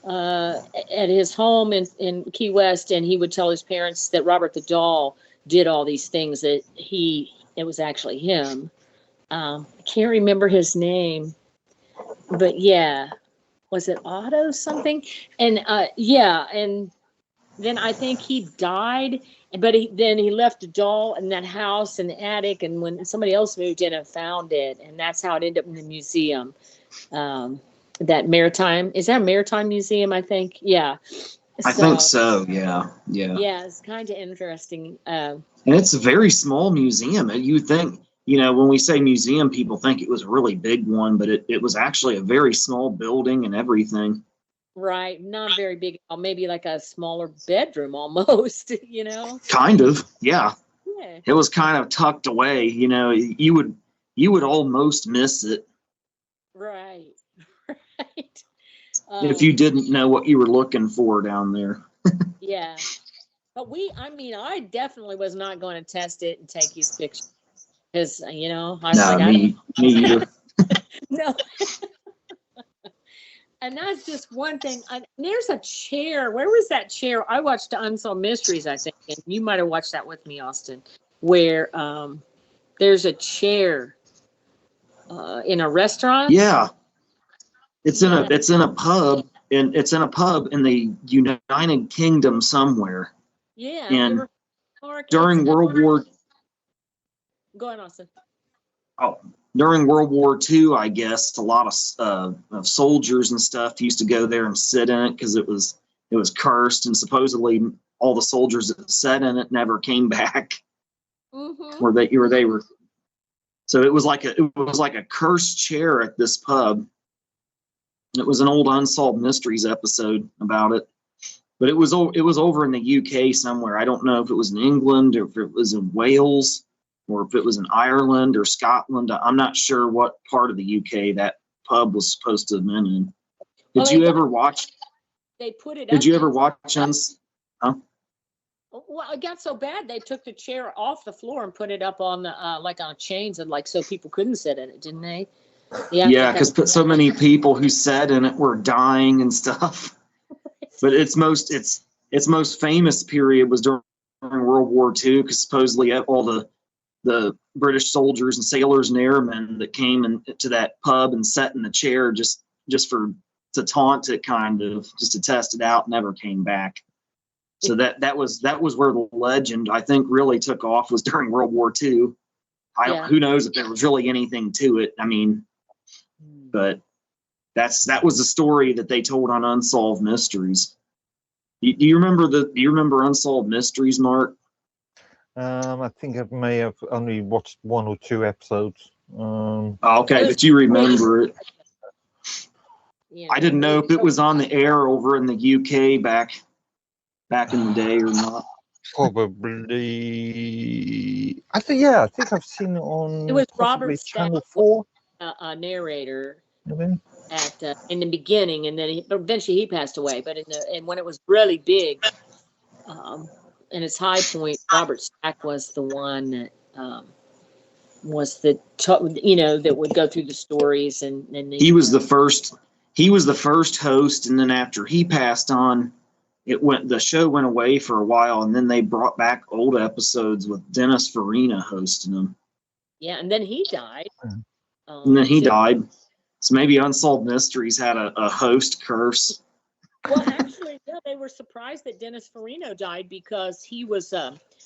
at his home in Key West, and he would tell his parents that Robert the doll did all these things, that it was actually him. I can't remember his name, but yeah, was it Otto something? And and then I think he died, but then he left a doll in that house in the attic, and when somebody else moved in and found it, and that's how it ended up in the museum. That Maritime, is that a Maritime Museum, I think? Yeah. I think so, yeah. Yeah, it's kind of interesting. And it's a very small museum. You would think, when we say museum, people think it was a really big one, but it was actually a very small building and everything. Right, not very big, maybe like a smaller bedroom almost, Kind of, yeah. Yeah. It was kind of tucked away, you would almost miss it. Right. Right. If you didn't know what you were looking for down there. Yeah. But I definitely was not going to test it and take his picture. Because, Me either. No. And that's just one thing. There's a chair. Where was that chair? I watched Unsolved Mysteries, I think, and you might have watched that with me, Austin, where there's a chair in a restaurant. Yeah. It's in a pub, and it's in a pub in the United Kingdom somewhere. Yeah. And during World War. Go ahead, Austin. Oh, during World War II, I guess a lot of soldiers and stuff used to go there and sit in it because it was cursed, and supposedly all the soldiers that sat in it never came back. Mm-hmm. Where they were. So it was like a cursed chair at this pub. It was an old Unsolved Mysteries episode about it, but it was over in the UK somewhere. I don't know if it was in England or if it was in Wales or if it was in Ireland or Scotland. I'm not sure what part of the UK that pub was supposed to have been in. Did you ever watch? They put it. Did you ever watch us? Huh? Well, it got so bad they took the chair off the floor and put it up on the like on chains, and so people couldn't sit in it, didn't they? Yeah, because so many people who sat in it were dying and stuff. But its most famous period was during World War II, because supposedly all the British soldiers and sailors and airmen that came to that pub and sat in the chair just to taunt it, kind of just to test it out, never came back. So that was where the legend, I think, really took off, was during World War II. Who knows if there was really anything to it. I mean, but that was the story that they told on Unsolved Mysteries. Do you remember Unsolved Mysteries, Mark? I think I may have only watched one or two episodes. Okay, but you remember it. Yeah, I didn't know if it was on the air over in the UK back in the day or not. Probably. I think I've seen it on. It was Robert Channel 4. A narrator. Maybe? at in the beginning, and then eventually he passed away. But and when it was really big, in its high point, Robert Stack was the one that was that would go through the stories, and he was the first. He was the first host, and then after he passed on, the show went away for a while, and then they brought back old episodes with Dennis Farina hosting them. Yeah, and then he died. And then he died. So maybe Unsolved Mysteries had a host curse. Well, actually, yeah, they were surprised that Dennis Farina died because he was,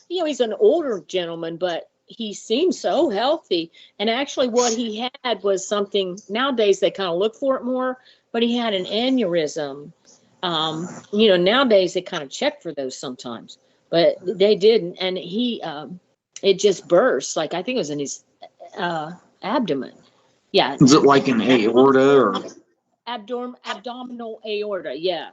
he's an older gentleman, but he seemed so healthy. And actually, what he had was something. Nowadays, they kind of look for it more, but he had an aneurysm. Nowadays they kind of check for those sometimes, but they didn't, and it just burst. Like I think it was in his abdomen. Yeah. Is it like an aorta or abdominal aorta? Yeah.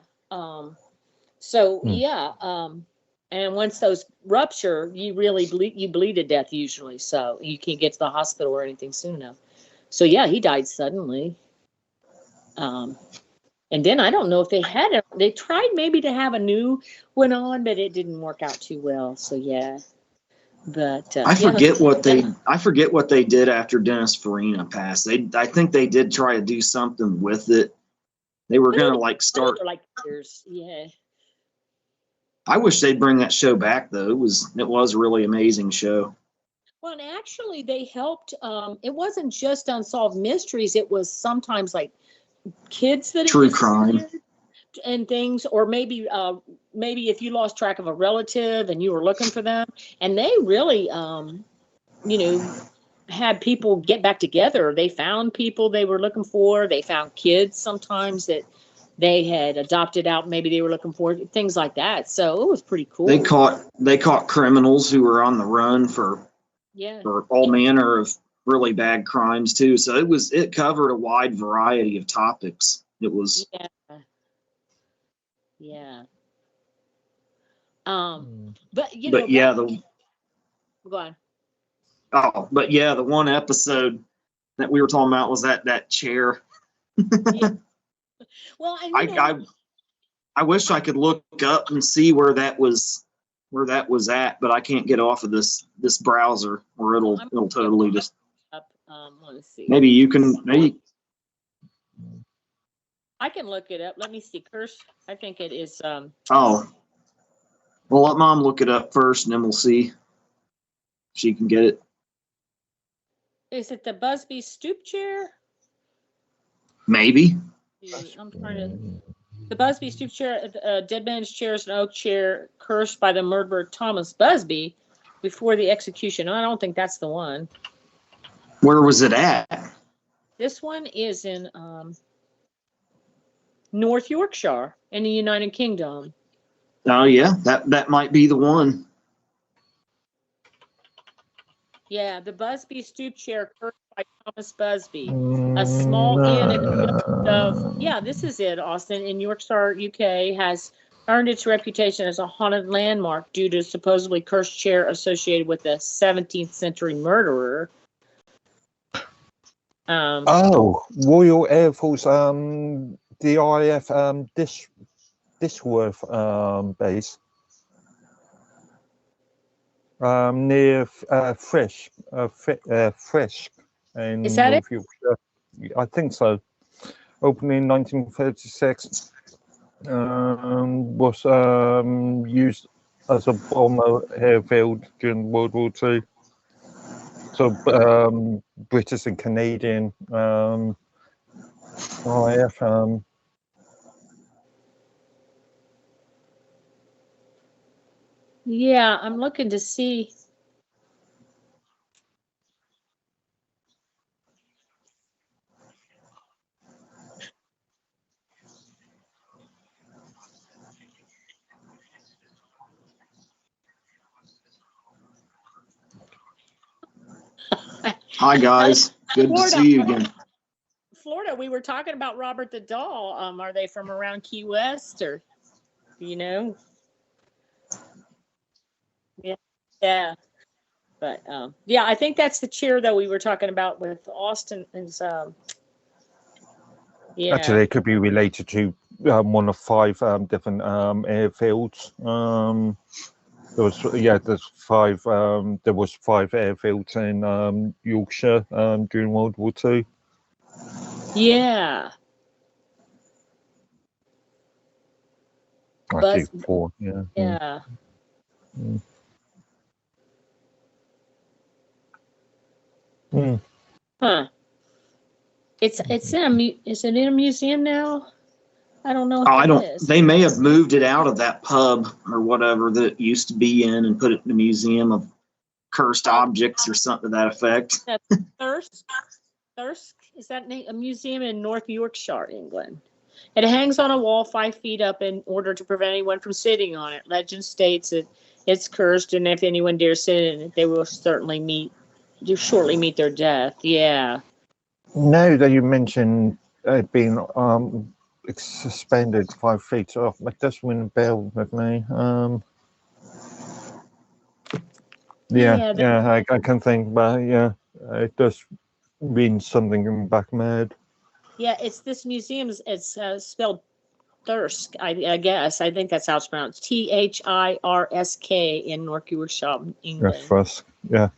And once those rupture, you really bleed to death usually. So you can't get to the hospital or anything soon enough. So yeah, he died suddenly. And then I don't know if they tried maybe to have a new one on, but it didn't work out too well. So yeah. But I forget what they did after Dennis Farina passed. I think they did try to do something with it. They were gonna start like years. Yeah. I wish they'd bring that show back though. It was a really amazing show. Well, and actually they helped. It wasn't just Unsolved Mysteries. It was sometimes like kids that true crime and things, or maybe if you lost track of a relative and you were looking for them, and they really had people get back together. They found people they were looking for. They found kids sometimes that they had adopted out, maybe they were looking for, things like that. So it was pretty cool. They caught criminals who were on the run for all manner of really bad crimes too. So it covered a wide variety of topics. It was go on. Oh, but yeah, the one episode that we were talking about was that chair. Yeah. Well, I wish I could look up and see where that was at, but I can't get off of this browser, or it'll totally just. Let's see. Maybe you can. Maybe I can look it up. Let me see. Curse. I think it is. Oh. Well, let Mom look it up first, and then we'll see if she can get it. Is it the Busby stoop chair? Maybe. I'm trying to. The Busby stoop chair, dead man's chair is an oak chair cursed by the murderer Thomas Busby before the execution. I don't think that's the one. Where was it at? This one is in North Yorkshire in the United Kingdom. Oh yeah, that might be the one. Yeah, the Busby stoop chair cursed by Thomas Busby. A small inn in the this is it, Austin, in Yorkshire, UK, has earned its reputation as a haunted landmark due to supposedly cursed chair associated with a 17th century murderer. Royal Air Force, DIF, Disworth base. Near Fresh, in is that North Yorkshire. I think so. Opened in 1936, was used as a bomber airfield during World War II. So British and Canadian RAF. Yeah, I'm looking to see. Hi guys, good to see you again. Florida, we were talking about Robert the Doll. Are they from around Key West, or do you know? Yeah. But I think that's the chair though we were talking about with Austin. Is Yeah. Actually, it could be related to one of 5 different airfields. There was 5 airfields in Yorkshire during World War II. Yeah. Actually, But 4. Yeah. yeah. Mm. Mm. Huh. Is it in a museum now? I don't know if I it don't. is. They may have moved it out of that pub or whatever that it used to be in and put it in the museum of cursed objects or something to that effect. That's Thirsk. Thirsk, is that a museum in North Yorkshire, England? It hangs on a wall 5 feet up in order to prevent anyone from sitting on it. Legend states that it's cursed, and if anyone dares sit in it, they will shortly meet their death. Yeah. Now that you mentioned it being suspended 5 feet off, it does ring a bell with me. I can think about it. Yeah, it does mean something in the back of my head. Yeah, it's this museum. It's spelled Thirsk, I guess. I think that's how it's pronounced. Thirsk in North Yorkshire, Yeah, England. Frisk. Yeah,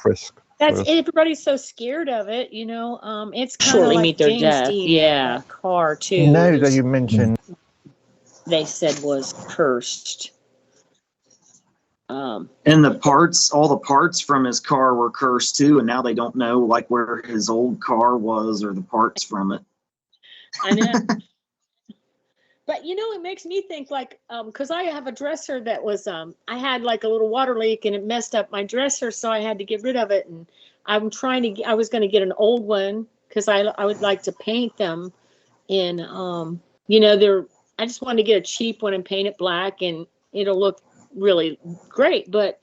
Frisk. That's Frisk. everybody's so scared of it, it's kind of like meet their James death. Dean, Yeah, car too. Now that you mention, they said was cursed. And all the parts from his car were cursed too, and now they don't know like where his old car was or the parts from it. I know. But it makes me think like, because I have a dresser that was, I had like a little water leak and it messed up my dresser, so I had to get rid of it. And I was going to get an old one because I would like to paint them in, I just wanted to get a cheap one and paint it black and it'll look really great. But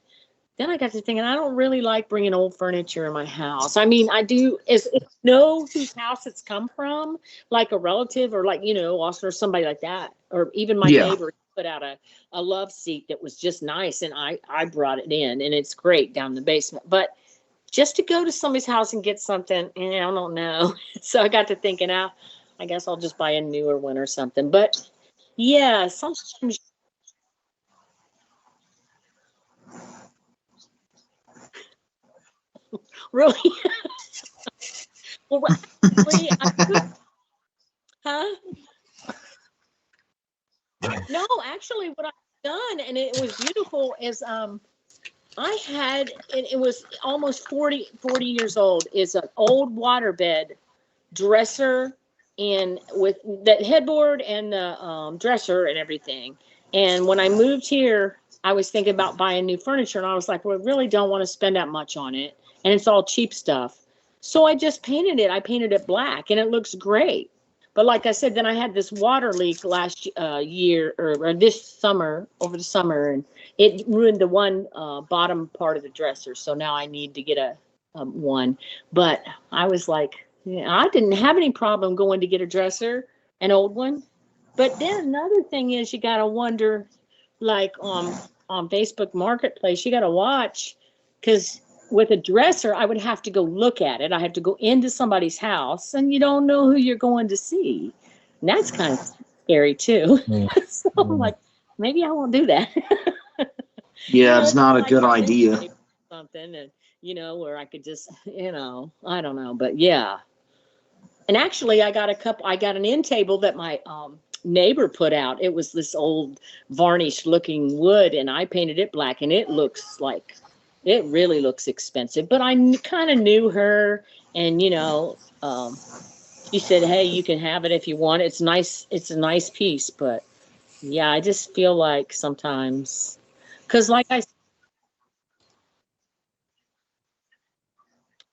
then I got to thinking, I don't really like bringing old furniture in my house. I mean, I do, if know whose house it's come from, like a relative or like, Austin or somebody like that. Or even my neighbor put out a love seat that was just nice. And I brought it in and it's great down in the basement. But just to go to somebody's house and get something, I don't know. So I got to thinking, I guess I'll just buy a newer one or something. But yeah, sometimes. Really? Well, actually, huh? No, actually, what I've done, and it was beautiful, is I had, and it was almost 40 years old, is an old waterbed dresser and with that headboard and the dresser and everything. And when I moved here, I was thinking about buying new furniture, and I was like, well, I really don't want to spend that much on it. And it's all cheap stuff. So I just painted it. I painted it black and it looks great. But like I said, then I had this water leak last year or this summer, over the summer, and it ruined the one bottom part of the dresser. So now I need to get a one. But I was like, I didn't have any problem going to get a dresser, an old one. But then another thing is you got to wonder, like on Facebook Marketplace, you got to watch because with a dresser, I would have to go look at it. I have to go into somebody's house, and you don't know who you're going to see. And that's kind of scary, too. So I'm like, maybe I won't do that. Yeah, it's not a good idea. Something, and where I could just, I don't know. But yeah. And actually, I got an end table that my neighbor put out. It was this old varnished-looking wood, and I painted it black, and it looks like. It really looks expensive, but I kind of knew her, and she said, "Hey, you can have it if you want. It's nice. It's a nice piece." But yeah, I just feel like sometimes, because like that's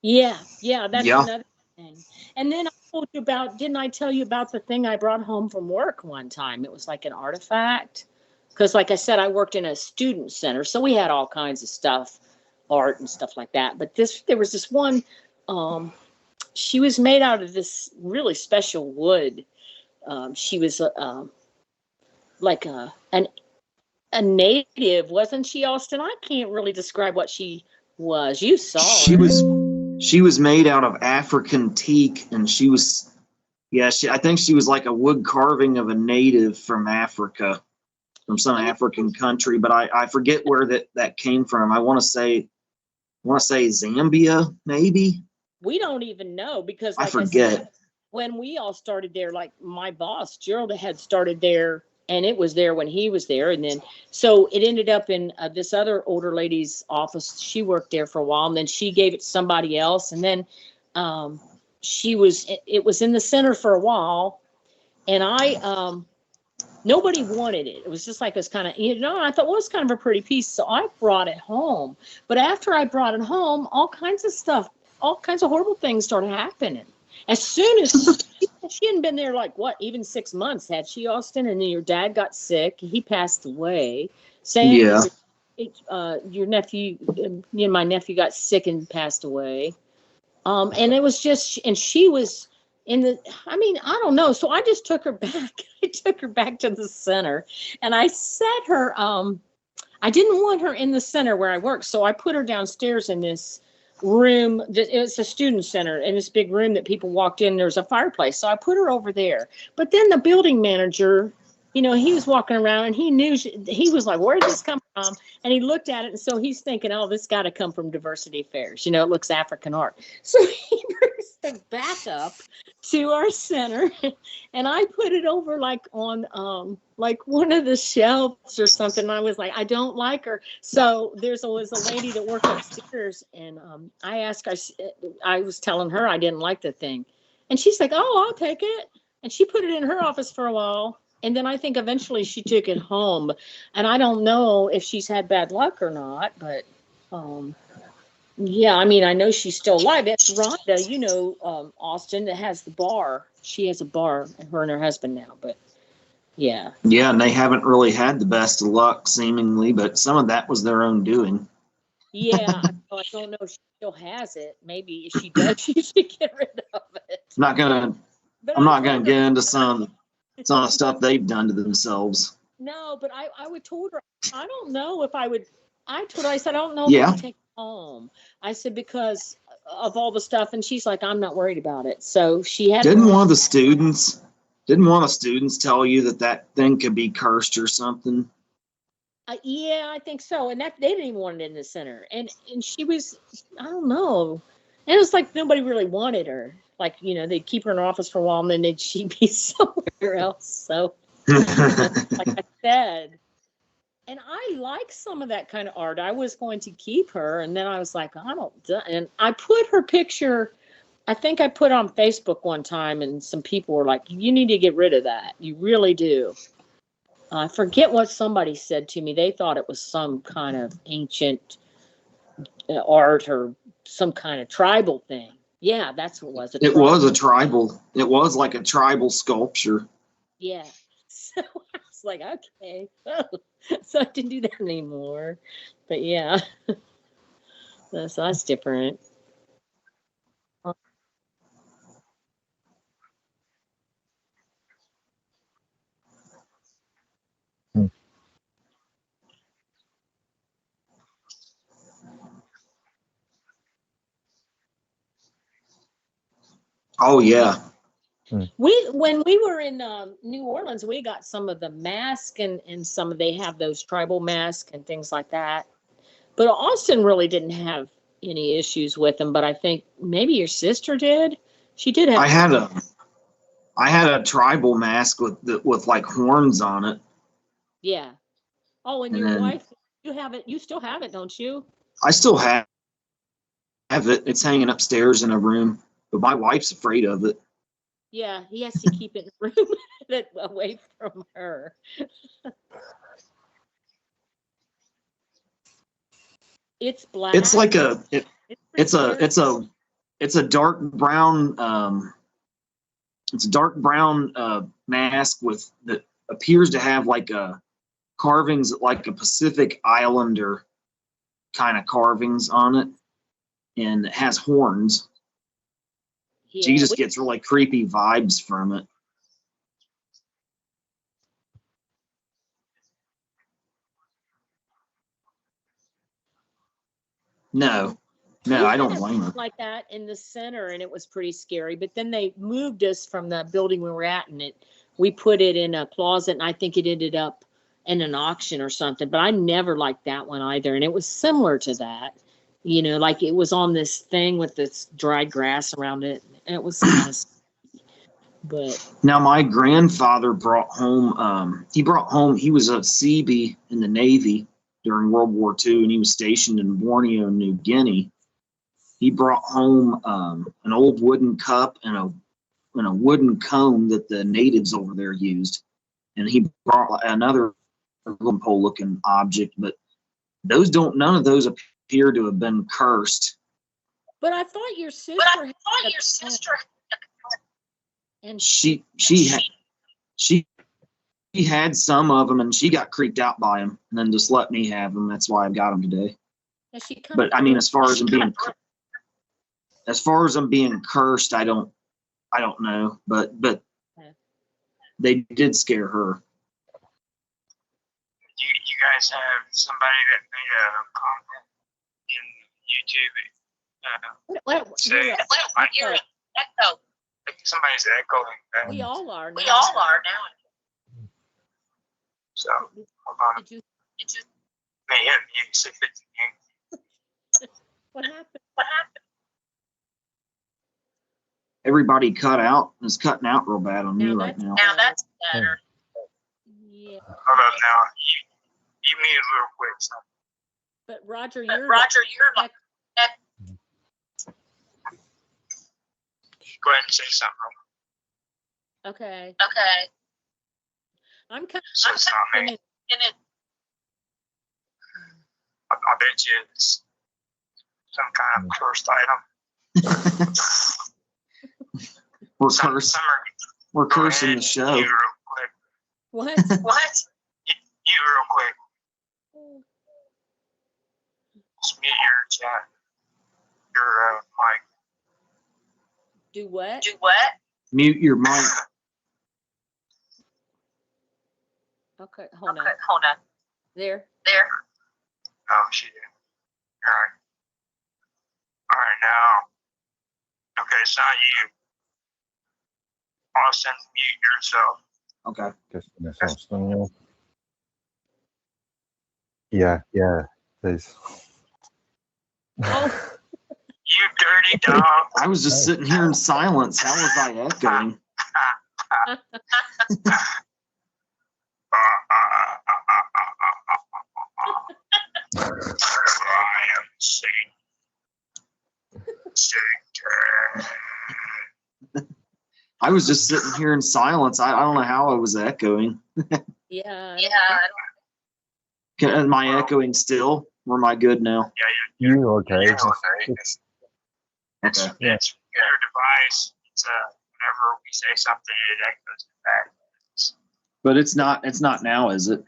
another thing. And then I told you didn't I tell you about the thing I brought home from work one time? It was like an artifact, because like I said, I worked in a student center, so we had all kinds of stuff. Art and stuff like that, but there was this one. She was made out of this really special wood. She was like a native, wasn't she, Austin? I can't really describe what she was. You saw She her. was made out of African teak, and she was Yeah, I think she was like a wood carving of a native from Africa, from some African country, but I forget where that came from. I want to say Zambia, maybe. We don't even know because, I like I said, forget. when we all started there, like my boss, Gerald, had started there, and it was there when he was there. And then, so it ended up in this other older lady's office. She worked there for a while, and then she gave it to somebody else. And then it was in the center for a while. And nobody wanted it. It was just like this kind of, I thought, well, it's kind of a pretty piece. So I brought it home. But after I brought it home, all kinds of horrible things started happening. As soon as she hadn't been there, like even 6 months, had she, Austin? And then your dad got sick. He passed away. Yeah. Your nephew, me and my nephew got sick and passed away. And it was just, and she was I don't know. So I just took her back. I took her back to the center, and I set her, I didn't want her in the center where I worked. So I put her downstairs in this room. It was a student center, in this big room that people walked in. There's a fireplace. So I put her over there. But then the building manager, he was walking around, and he knew, he was like, where did this come from? And he looked at it. And so he's thinking, oh, this got to come from Diversity Affairs. It looks African art. So he brings the back up to our center, and I put it over like on like one of the shelves or something. And I was like, I don't like her. So was a lady that worked upstairs, and I asked her, I was telling her I didn't like the thing, and she's like, oh, I'll take it. And she put it in her office for a while. And then I think eventually she took it home, and I don't know if she's had bad luck or not, but yeah, I know she's still alive. It's Rhonda, Austin, that has the bar. She has a bar, her and her husband now, but yeah. Yeah, and they haven't really had the best of luck, seemingly, but some of that was their own doing. Yeah, I don't know if she still has it. Maybe if she does, she should get rid of it. I'm not gonna get into some stuff they've done to themselves. No, but I would told her, I don't know if I would. I told her, I said, I don't know if I would take it home. I said, because of all the stuff, and she's like, I'm not worried about it. So she had. Didn't one of the students tell you that thing could be cursed or something? Yeah, I think so. And that they didn't even want it in the center. And she was, I don't know. And it was like nobody really wanted her. Like, they'd keep her in her office for a while, and then she'd be somewhere else. So, like I said, and I like some of that kind of art. I was going to keep her, and then I was like, and I put her picture, I think I put on Facebook one time, and some people were like, you need to get rid of that. You really do. I forget what somebody said to me. They thought it was some kind of ancient art or some kind of tribal thing. Yeah, that's what it was. It was a tribal. It was like a tribal sculpture. Yeah. So I was like, okay. So I didn't do that anymore. But yeah. So that's different. Oh yeah. When we were in New Orleans, we got some of the mask and some of, they have those tribal masks and things like that. But Austin really didn't have any issues with them. But I think maybe your sister did. She did have. I had a tribal mask with like horns on it. Yeah. Oh, and your wife, you have it. You still have it, don't you? I still have it. It's hanging upstairs in a room, but my wife's afraid of it. Yeah, he has to keep it in a room away from her. It's black. It's like it's a dark brown mask with that appears to have like a carvings like a Pacific Islander kind of carvings on it, and it has horns. Yeah, she just gets really creepy vibes from it. No. No, We I don't had blame her. one like that in the center, and it was pretty scary. But then they moved us from the building we were at, and we put it in a closet, and I think it ended up in an auction or something. But I never liked that one either, and it was similar to that. You know, like it was on this thing with this dried grass around it, and it was kind of. But Now, my grandfather brought home, he was a Seabee in the Navy during World War II, and he was stationed in Borneo, New Guinea. He brought home an old wooden cup and a wooden comb that the natives over there used. And he brought another pole looking object, but none of those appear to have been cursed. But I thought your sister. And she had some of them, and she got creeped out by them, and then just let me have them. That's why I got them today. But I mean, as far as them being cursed, I don't know. But they did scare her. You guys have somebody that made a comment in YouTube. Say, I hear it echo. Somebody's echoing. We all are now. So, hold on. Did you? Man, you said 15. What happened? Everybody is cutting out real bad on me right now. Now that's better. Yeah. Hold up now. You muted real quick. So. But Roger, you're like, go ahead and say something. Okay. I'm kind of. So it's not me. I bet you it's some kind of cursed item. We're cursing the show. You real quick. What? You real quick. Just mute your chat. Your mic. Do what? Mute your mic. Okay, hold on. There. Oh, she did. All right, now. Okay, it's not you. Austin, mute yourself. Okay. Just Austin, yeah. Yeah, please. Oh. You dirty dog. I was just sitting here in silence. How was I echoing? I am Satan. I was just sitting here in silence. I don't know how I was echoing. Yeah. Am I echoing still? Or am I good now? Yeah, You're okay. You're okay. It's your device. It's whenever we say something, it echoes back. But it's not now, is it?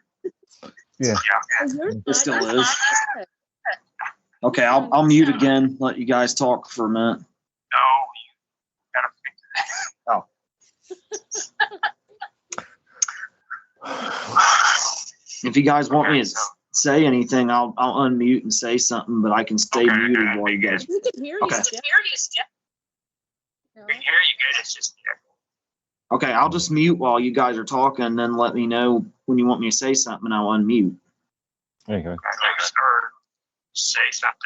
Yeah. It still is. Okay, I'll mute again. Let you guys talk for a minute. No, you gotta fix If you guys want me to say anything, I'll unmute and say something, but I can stay muted while you guys. We can hear you. Okay. Skip. We can hear you good. It's just Okay, I'll just mute while you guys are talking, and then let me know when you want me to say something, and I'll unmute. There you go. or say something.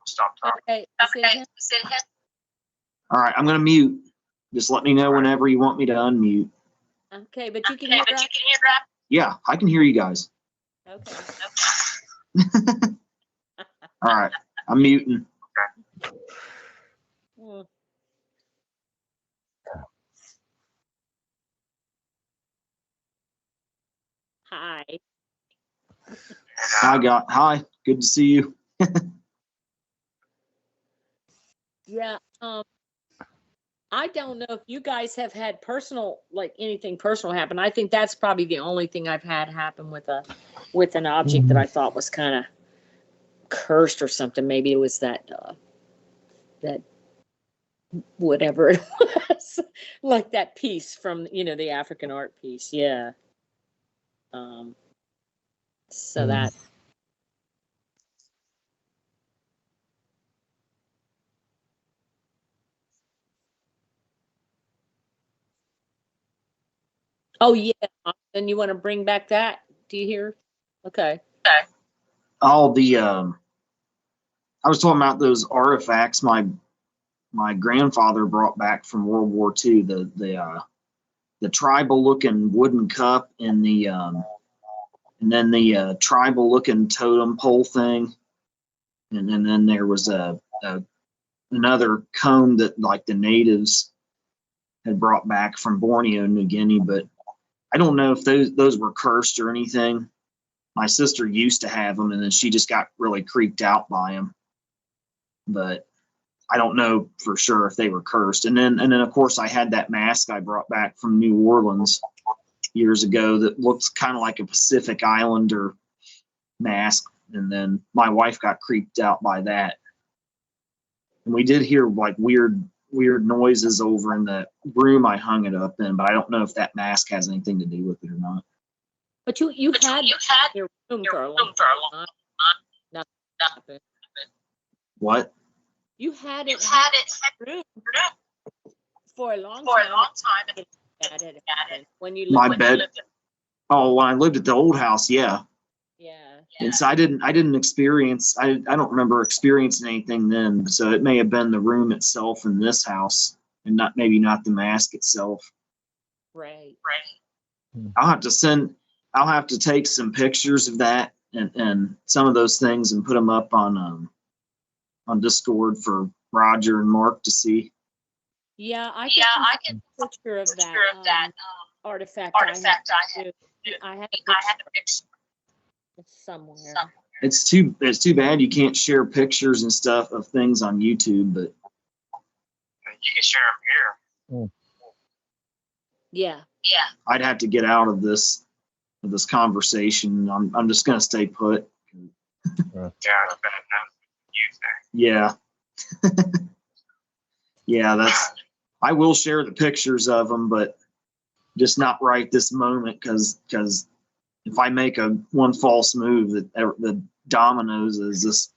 Stop talking. Okay. All right, I'm gonna mute. Just let me know whenever you want me to unmute. Okay, but you can hear that. Yeah, I can hear you guys. Okay. All right, I'm muting. Hmm. Hi. Hi, good to see you. Yeah. I don't know if you guys have had anything personal happen. I think that's probably the only thing I've had happen with an object that I thought was kind of cursed or something. Maybe it was that whatever it was, like that piece from the African art piece. Yeah. So that. Oh yeah. Then you want to bring back that? Do you hear? Okay. All the I was talking about those artifacts my grandfather brought back from World War II. The tribal looking wooden cup and then the tribal looking totem pole thing, and then there was another comb that like the natives had brought back from Borneo, New Guinea, but I don't know if those were cursed or anything. My sister used to have them, and then she just got really creeped out by them. But I don't know for sure if they were cursed. And then of course I had that mask I brought back from New Orleans years ago that looks kind of like a Pacific Islander mask. And then my wife got creeped out by that. And we did hear like weird noises over in the room I hung it up in, but I don't know if that mask has anything to do with it or not. But you had your room for a long time. Nothing happened. What? You had it in your room for a long time. When you My lived bed. Oh, when I lived at the old house, yeah. Yeah. And so I didn't experience. I don't remember experiencing anything then. So it may have been the room itself in this house, and maybe not the mask itself. Right. I'll have to take some pictures of that and some of those things and put them up on Discord for Roger and Mark to see. Yeah, I can take a picture of that artifact I have. I have a picture somewhere. It's too bad you can't share pictures and stuff of things on YouTube, but You can share them here. Yeah. I'd have to get out of this conversation. I'm just gonna stay put. Yeah, it's bad enough. Yeah. Yeah, I will share the pictures of them, but just not right this moment because if I make one false move, the dominoes is this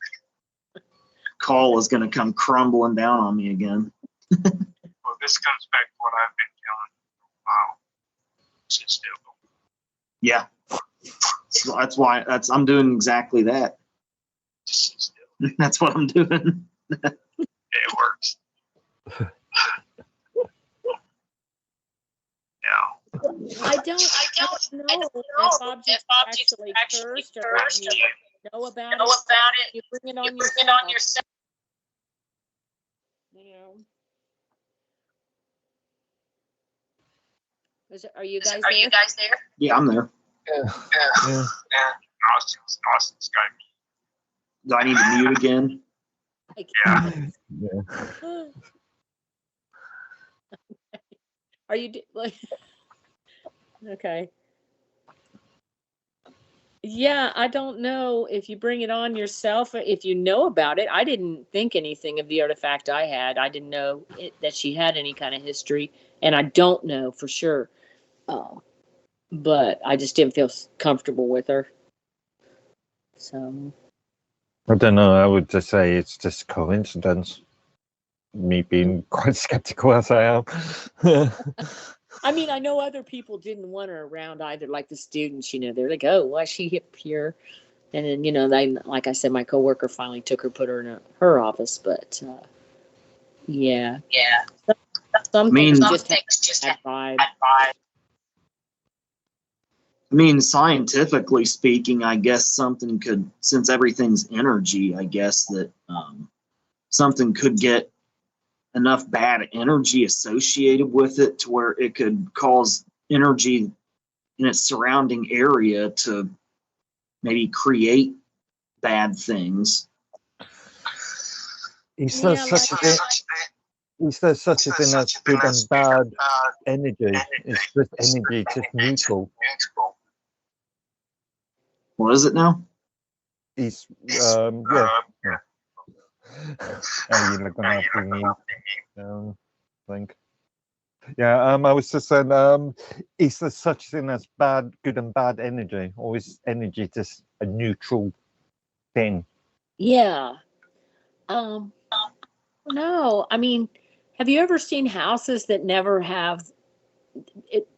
call is going to come crumbling down on me again. Well, this comes back to what I've been telling you for a while. Sit still. Yeah. So that's why I'm doing exactly that. Just sit still. That's what I'm doing. It works. I don't know if objects actually cursed or if you know about it. You bring it on yourself. You know. Are you guys there? Yeah, I'm there. Yeah. Austin's got me. Do I need to mute again? Yeah. Are you like? Okay. Yeah, I don't know if you bring it on yourself, or if you know about it. I didn't think anything of the artifact I had. I didn't know that she had any kind of history, and I don't know for sure. But I just didn't feel comfortable with her. So. I don't know. I would just say it's just coincidence. Me being quite skeptical as I am. I mean, I know other people didn't want her around either, like the students, they're like, oh, why is she hip here? And then, they, like I said, my coworker finally took her, put her in her office, but yeah. Some things just had vibe. I mean, scientifically speaking, I guess something could, since everything's energy, I guess that something could get enough bad energy associated with it to where it could cause energy in its surrounding area to maybe create bad things. Is there such a thing as good and bad energy? Is this energy just neutral? What is it now? Is yeah. You're gonna have to mute. Think. Yeah. I was just saying. Is there such thing as good and bad energy, or is energy just a neutral thing? Yeah. No. I mean, have you ever seen houses that never have it?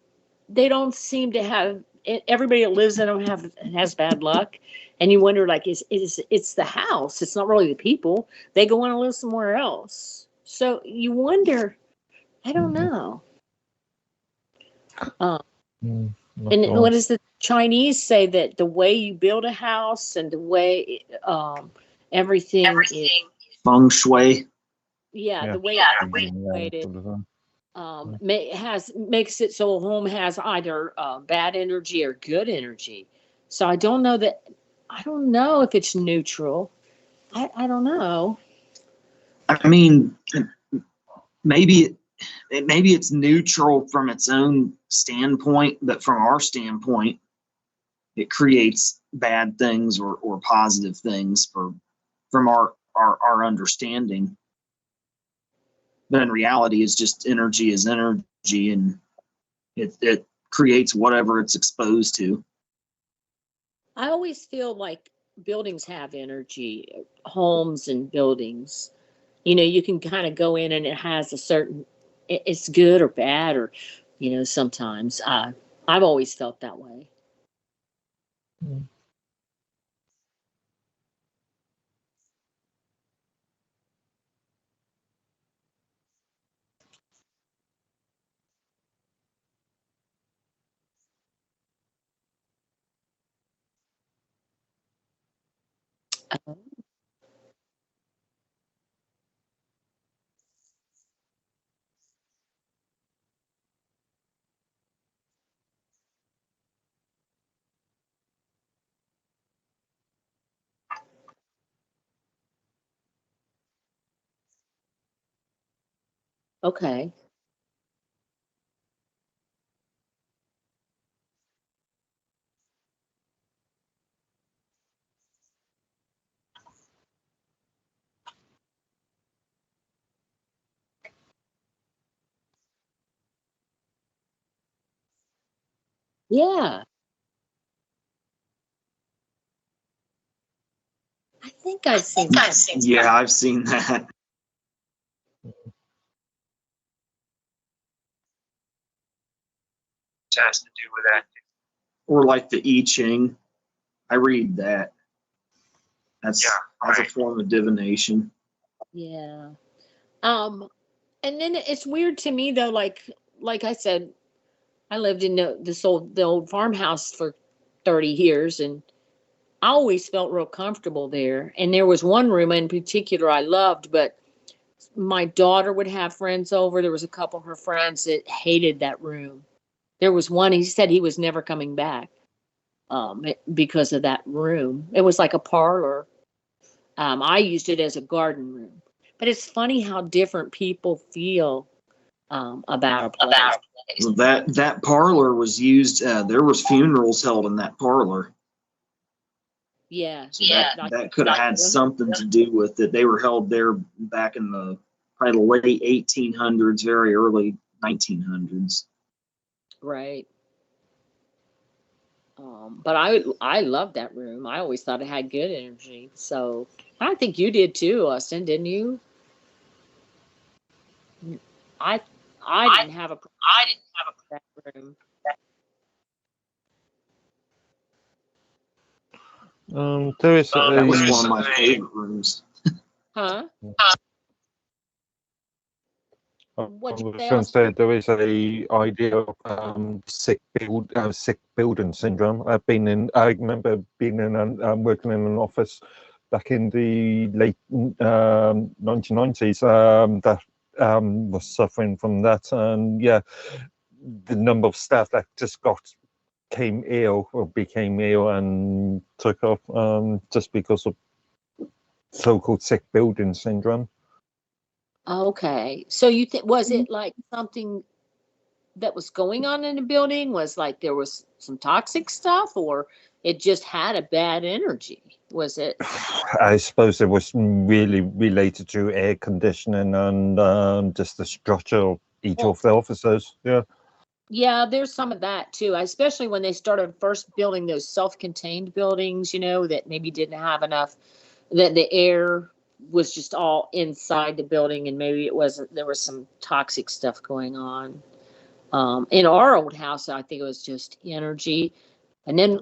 they don't seem to have everybody that lives in them has bad luck, and you wonder like is it's the house? It's not really the people. They go on to live somewhere else. So you wonder. I don't know. Not And sure. what does the Chinese say that the way you build a house and the way everything is, Feng shui. yeah, Yeah. the way Yeah, it's situated sort of thing. makes it so a home has either bad energy or good energy. So I don't know that. I don't know if it's neutral. I don't know. I mean, maybe it's neutral from its own standpoint, but from our standpoint, it creates bad things or positive things from our understanding. But in reality, it's just energy is energy, and it creates whatever it's exposed to. I always feel like buildings have energy, homes and buildings. You can kind of go in and it has a certain, it's good or bad, or, sometimes. I've always felt that way. Mm. Okay. Yeah. I think I've seen that. Yeah, I've seen that. Has to do with that. Or like the I Ching. I read that. That's a form of divination. Yeah. And then it's weird to me though, like I said, I lived in the old farmhouse for 30 years, and I always felt real comfortable there. And there was one room in particular I loved, but my daughter would have friends over. There was a couple of her friends that hated that room. There was one, he said he was never coming back because of that room. It was like a parlor. I used it as a garden room. But it's funny how different people feel about a place. Well, that parlor was used. There was funerals held in that parlor. Yeah. So that could have had something to do with it. They were held there back in the probably the late 1800s, very early 1900s. Right. But I loved that room. I always thought it had good energy. So I think you did too, Austin, didn't you? I I didn't have a that room. There is That was one of my favorite rooms. Huh? I What'd you was say, going to Austin? say there is a idea of sick building syndrome. I remember being in working in an office back in the late 1990s that was suffering from that, and yeah, the number of staff that just became ill and took off just because of so-called sick building syndrome. Okay. So you think was it like something that was going on in the building? Was like there was some toxic stuff, or it just had a bad energy? Was it? I suppose it was really related to air conditioning and just the structure of each Well, of the officers. Yeah. yeah, there's some of that too, especially when they started first building those self-contained buildings, that maybe didn't have enough, that the air was just all inside the building, and maybe it wasn't, there was some toxic stuff going on. In our old house, I think it was just energy. And then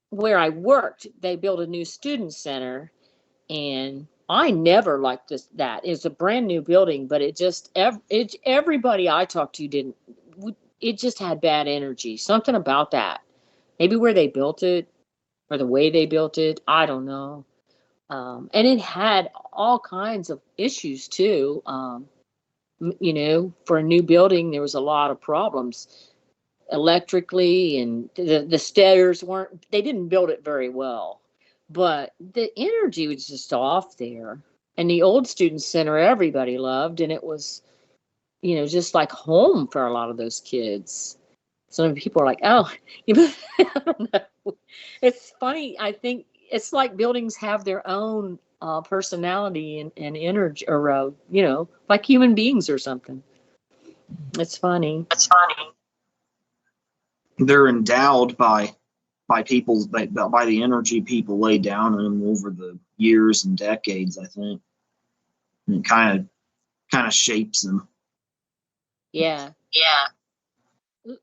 where I worked, they built a new student center, and I never liked that. It's a brand new building, but everybody I talked to didn't. It just had bad energy. Something about that. Maybe where they built it or the way they built it. I don't know. And it had all kinds of issues too. For a new building, there was a lot of problems electrically, and the stairs they didn't build it very well, but the energy was just off there. And the old student center everybody loved, and it was, just like home for a lot of those kids. Some people are like, oh, I don't know. It's funny. I think it's like buildings have their own personality and energy, or like human beings or something. It's funny. They're endowed by people, by the energy people lay down in them over the years and decades, I think. And it kind of shapes them. Yeah.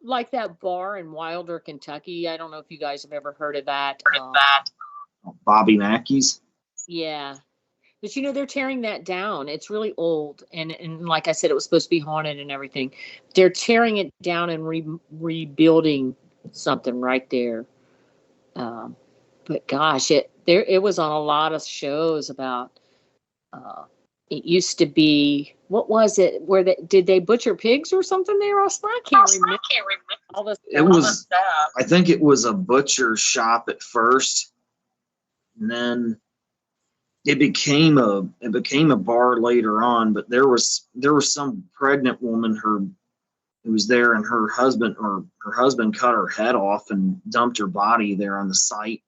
Like that bar in Wilder, Kentucky. I don't know if you guys have ever heard of that. Bobby Mackey's. Yeah. But they're tearing that down. It's really old. And like I said, it was supposed to be haunted and everything. They're tearing it down and rebuilding something right there. But gosh, it was on a lot of shows about, it used to be, what was it? Did they butcher pigs or something there? I can't remember. All this It was, I think it was a butcher shop at first, and then it became a bar later on. But there was some pregnant woman who was there, and her husband cut her head off and dumped her body there on the site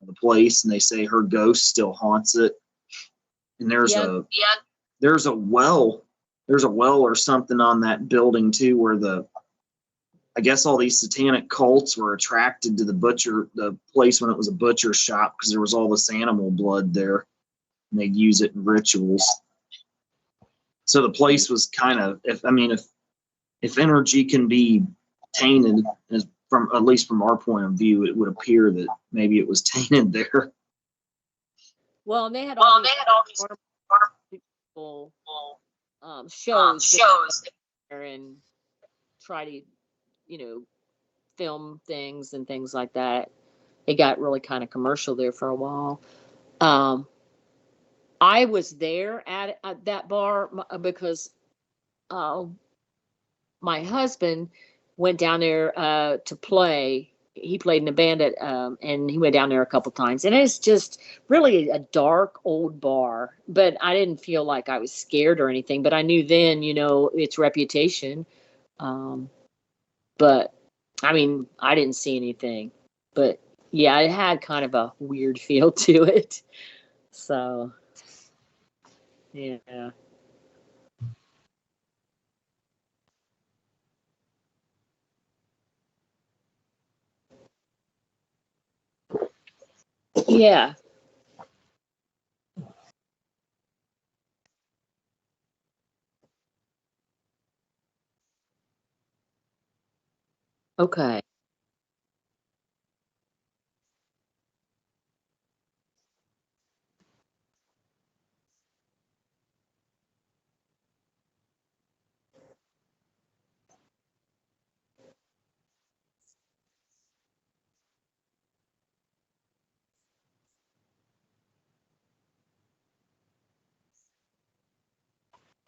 of the place, and they say her ghost still haunts it. And there's a well or something on that building too, where I guess all these satanic cults were attracted to the place when it was a butcher shop, because there was all this animal blood there, and they'd use it in rituals. So the place was kind of, if energy can be tainted, at least from our point of view, it would appear that maybe it was tainted there. Well, and they had all these people, shows there, and try to, film things and things like that. It got really kind of commercial there for a while. I was there at that bar because my husband went down there to play. He played in a band and he went down there a couple times. And it's just really a dark old bar. But I didn't feel like I was scared or anything. But I knew then, its reputation. But I didn't see anything. But yeah, it had kind of a weird feel to it. So, yeah. Yeah. Okay.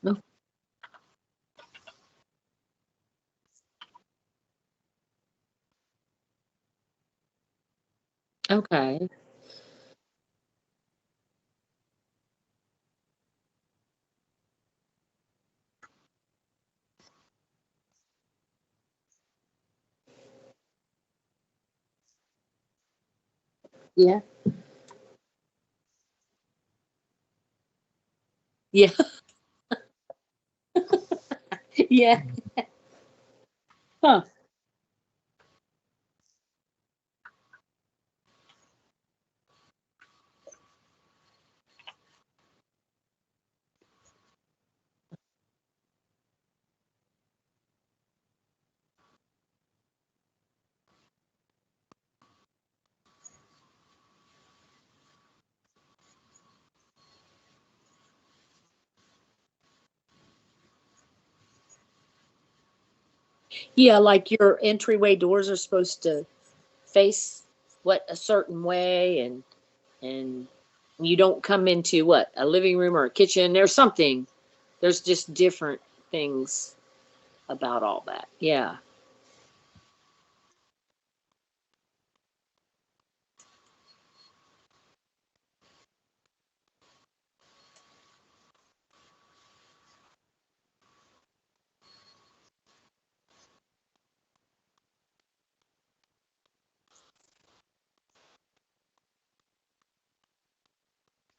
No. Okay. Yeah. Yeah. Yeah. Huh. Yeah, like your entryway doors are supposed to face what a certain way, and you don't come into what, a living room or a kitchen. There's something. There's just different things about all that. Yeah.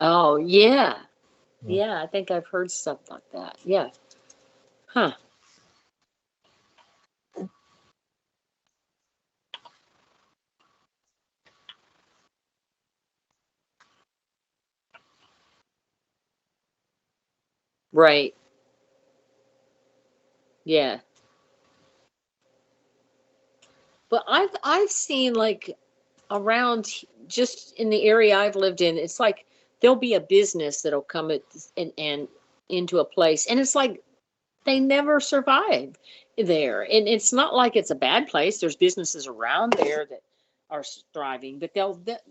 Oh, yeah. Yeah, I think I've heard stuff like that. Yeah. Huh. Right. Yeah. But I've seen like around just in the area I've lived in, it's like there'll be a business that'll come and into a place, and it's like they never survive there. And it's not like it's a bad place. There's businesses around there that are thriving, but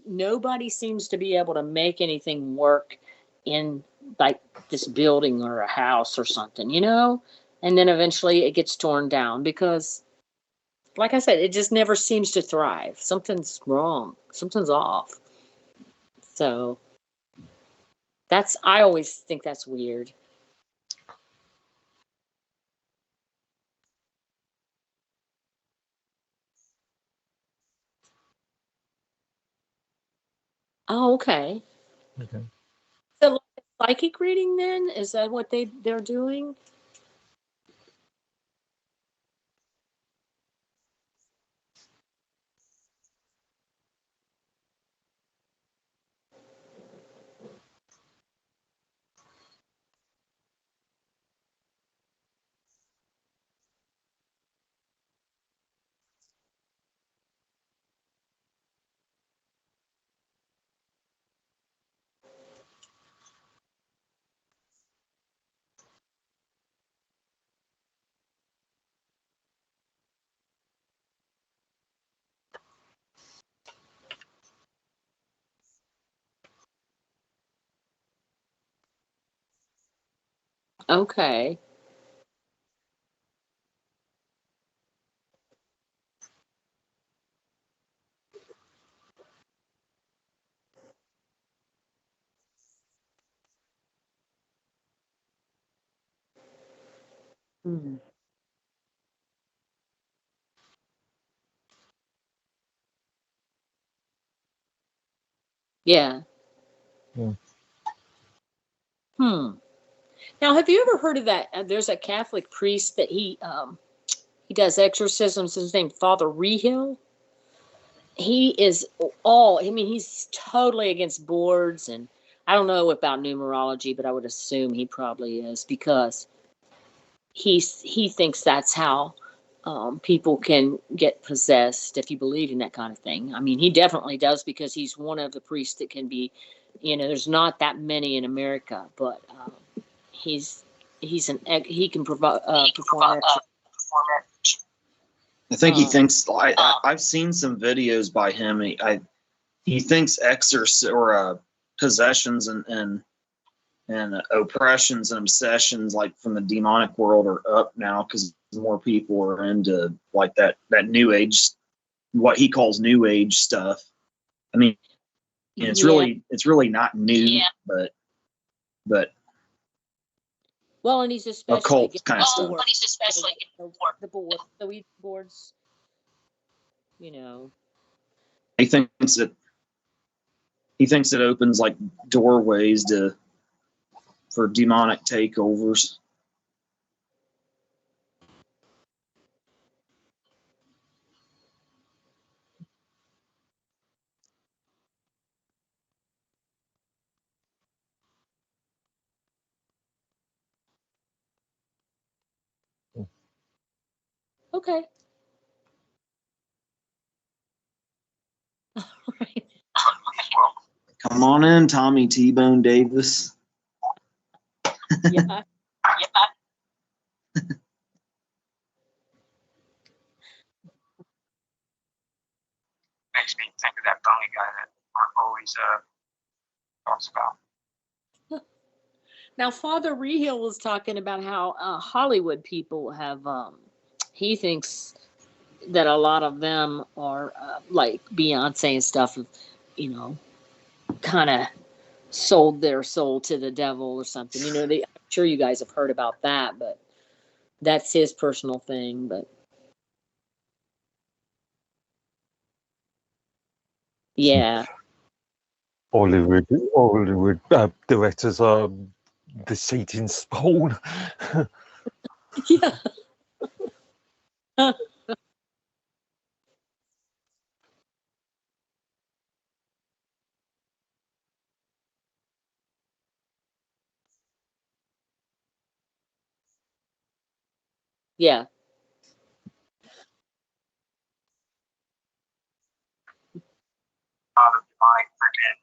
nobody seems to be able to make anything work in like this building or a house or something, you know? And then eventually it gets torn down because, like I said, it just never seems to thrive. Something's wrong. Something's off. So I always think that's weird. Oh, okay. Okay. So like a psychic reading then? Is that what they're doing? Okay. Hmm. Yeah. Yeah. Hmm. Now, have you ever heard of that? There's a Catholic priest that he does exorcisms. His name Father Rehill. He is I mean, he's totally against boards, and I don't know about numerology, but I would assume he probably is because he thinks that's how people can get possessed if you believe in that kind of thing. I mean, he definitely does because he's one of the priests that can be, there's not that many in America, but he's he can perform. I think he Uh, thinks I've seen some videos by him. He thinks possessions and oppressions and obsessions like from the demonic world are up now because more people are into like that new age, what he calls new age stuff. I mean, it's yeah. really not new, but Well, and he's especially occult against kind of stuff. the Ouija boards. You know. He thinks it opens like doorways for demonic takeovers. Okay. Right. Come on in, Tommy T-Bone Davis. Yeah. think of that bony guy that Mark always talks about. Now, Father Rehill was talking about how Hollywood people have, he thinks that a lot of them are like Beyonce and stuff, you know, kind of sold their soul to the devil or something. You know, I'm sure you guys have heard about that, but that's his personal thing. But yeah. Hollywood directors are the Satan's spawn. Yeah. Yeah. A lot of demonic freaking.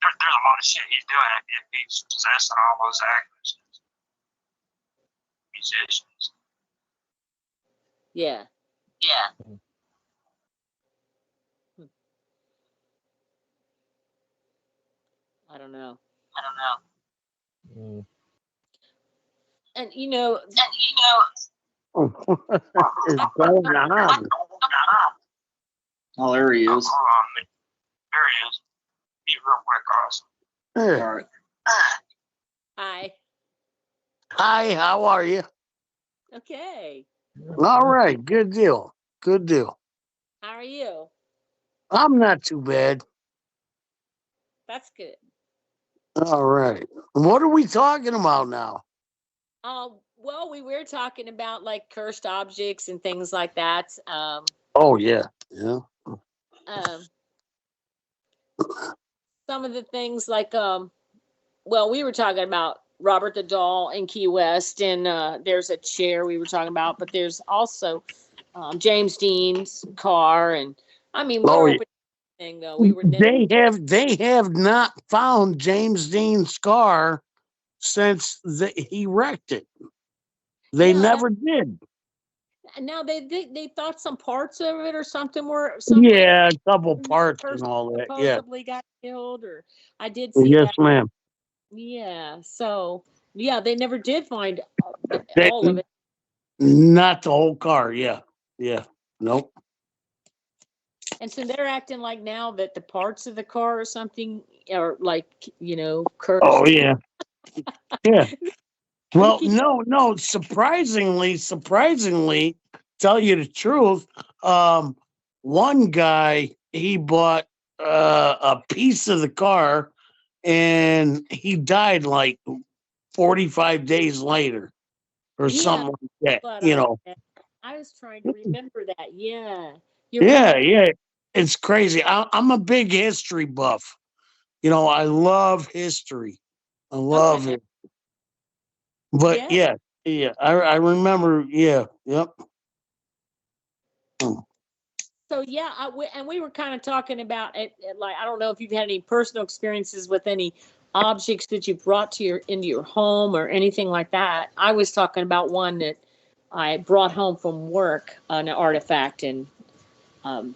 There's a lot of shit he's doing if he's possessing all those actors, musicians. Yeah. Yeah. I don't know. Mm. And you know, What is going on? Oh, there he is. Hold on, man. There he is. Be real quick, Austin. Hey, All right. hi. hi, how are you? Okay. All right, good deal. Good deal. How are you? I'm not too bad. That's good. All right. What are we talking about now? Well, we were talking about like cursed objects and things like that. Oh, yeah. Yeah. Um, some of the things like, well, we were talking about Robert the Doll in Key West, and there's a chair we were talking about, but there's also James Dean's car, and I mean, Oh, we're yeah. open to anything, though. We were They have not found James Dean's car since he wrecked it. They Yeah, never did. now they thought some parts of it or something were Yeah, a couple parts and person all that. Yeah. supposedly got killed, or I did see Yes, that. ma'am. Yeah, so yeah, they never did find They, all of it. not the whole car. Yeah. Yeah. Nope. And so they're acting like now that the parts of the car or something are like, you know, cursed. Oh, yeah. Yeah. Well, keep- no. Surprisingly, tell you the truth, one guy, he bought a piece of the car and he died like 45 days later or Yeah, something like that. but You know. I was trying to remember that. Yeah, you're Yeah, right. yeah. It's crazy. I'm a big history buff. You know, I love history. I love Okay. it. But Yeah. yeah, I remember. Yeah, yep. So yeah, and we were kind of talking about it. Like, I don't know if you've had any personal experiences with any objects that you brought to into your home or anything like that. I was talking about one that I brought home from work, an artifact, and um,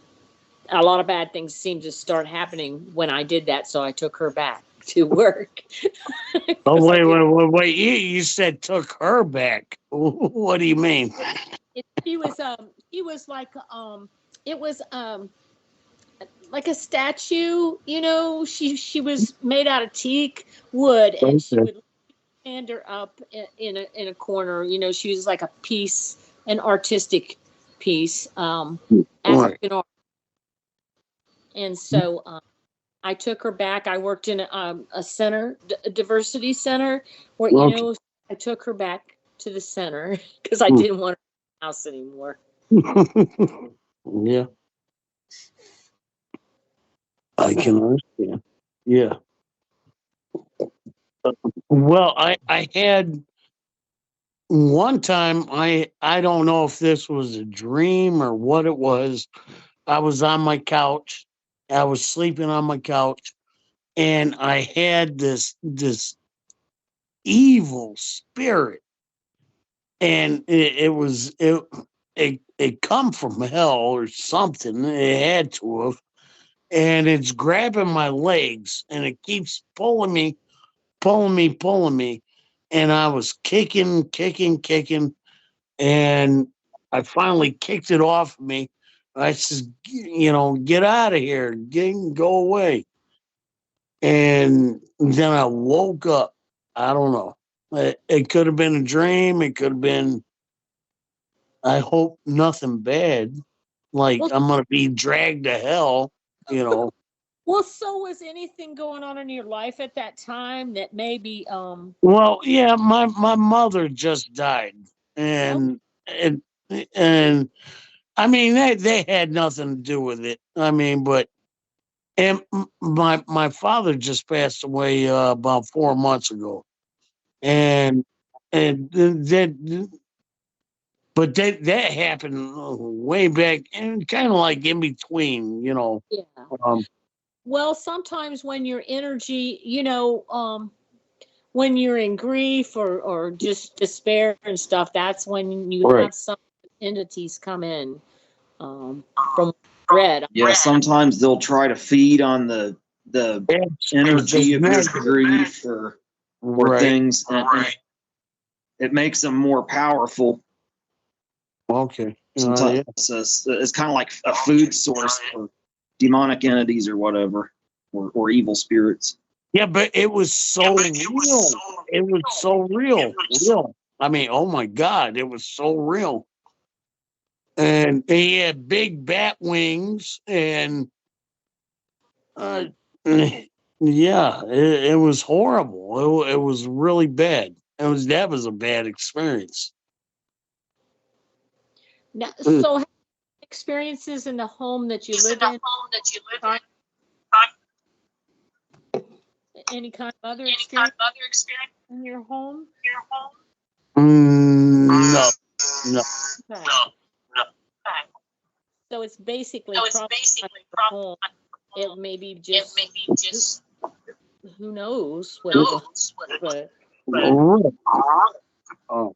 a lot of bad things seemed to start happening when I did that. So I took her back to work. Oh 'Cause I did. wait! You said took her back. What do you mean? She was like it was like a statue, you know. She was made out of teak wood, and she Okay. would stand her up in a corner. You know, she was like a piece, an artistic piece, Right. African art. And so I took her back. I worked in a center, a diversity center, where you Okay. know I took her back to the center because I didn't want her in the house anymore. Yeah, I can understand. Yeah. Well, I had one time. I don't know if this was a dream or what it was. I was on my couch. I was sleeping on my couch, and I had this evil spirit, and it it come from hell or something. It had to have. And it's grabbing my legs and it keeps pulling me, pulling me, pulling me. And I was kicking, kicking, kicking. And I finally kicked it off me. I says, get out of here, go away. And then I woke up. I don't know. It could have been a dream. It could have been, I hope nothing bad. Like Well, I'm going to be dragged to hell, you know. well, so was anything going on in your life at that time that maybe Well, yeah, my mother just died. oh, And, and I mean, they had nothing to do with it. I mean, but and my father just passed away about 4 months ago, and that but that happened way back and kind of like in between, yeah. Um, Well, sometimes when your energy, when you're in grief or just despair and stuff, that's when you right. have some entities come in from red. Yeah, sometimes they'll try to feed on the It's energy of your negative, grief or right? things, and it makes them more powerful. Okay, Sometimes yeah. it's kind of like a food source for demonic entities or whatever, or evil spirits. Yeah, but it was so real. It was so real. Real. I mean, oh my God, it was so real. And he had big bat wings, and uh, yeah, it was horrible. It was really bad. That was a bad experience. Now, so have experiences in the home that you live in, any kind of other experience in your home? No, no. Okay. So it's basically probably not your home. It may be just who knows what it was, but Oh.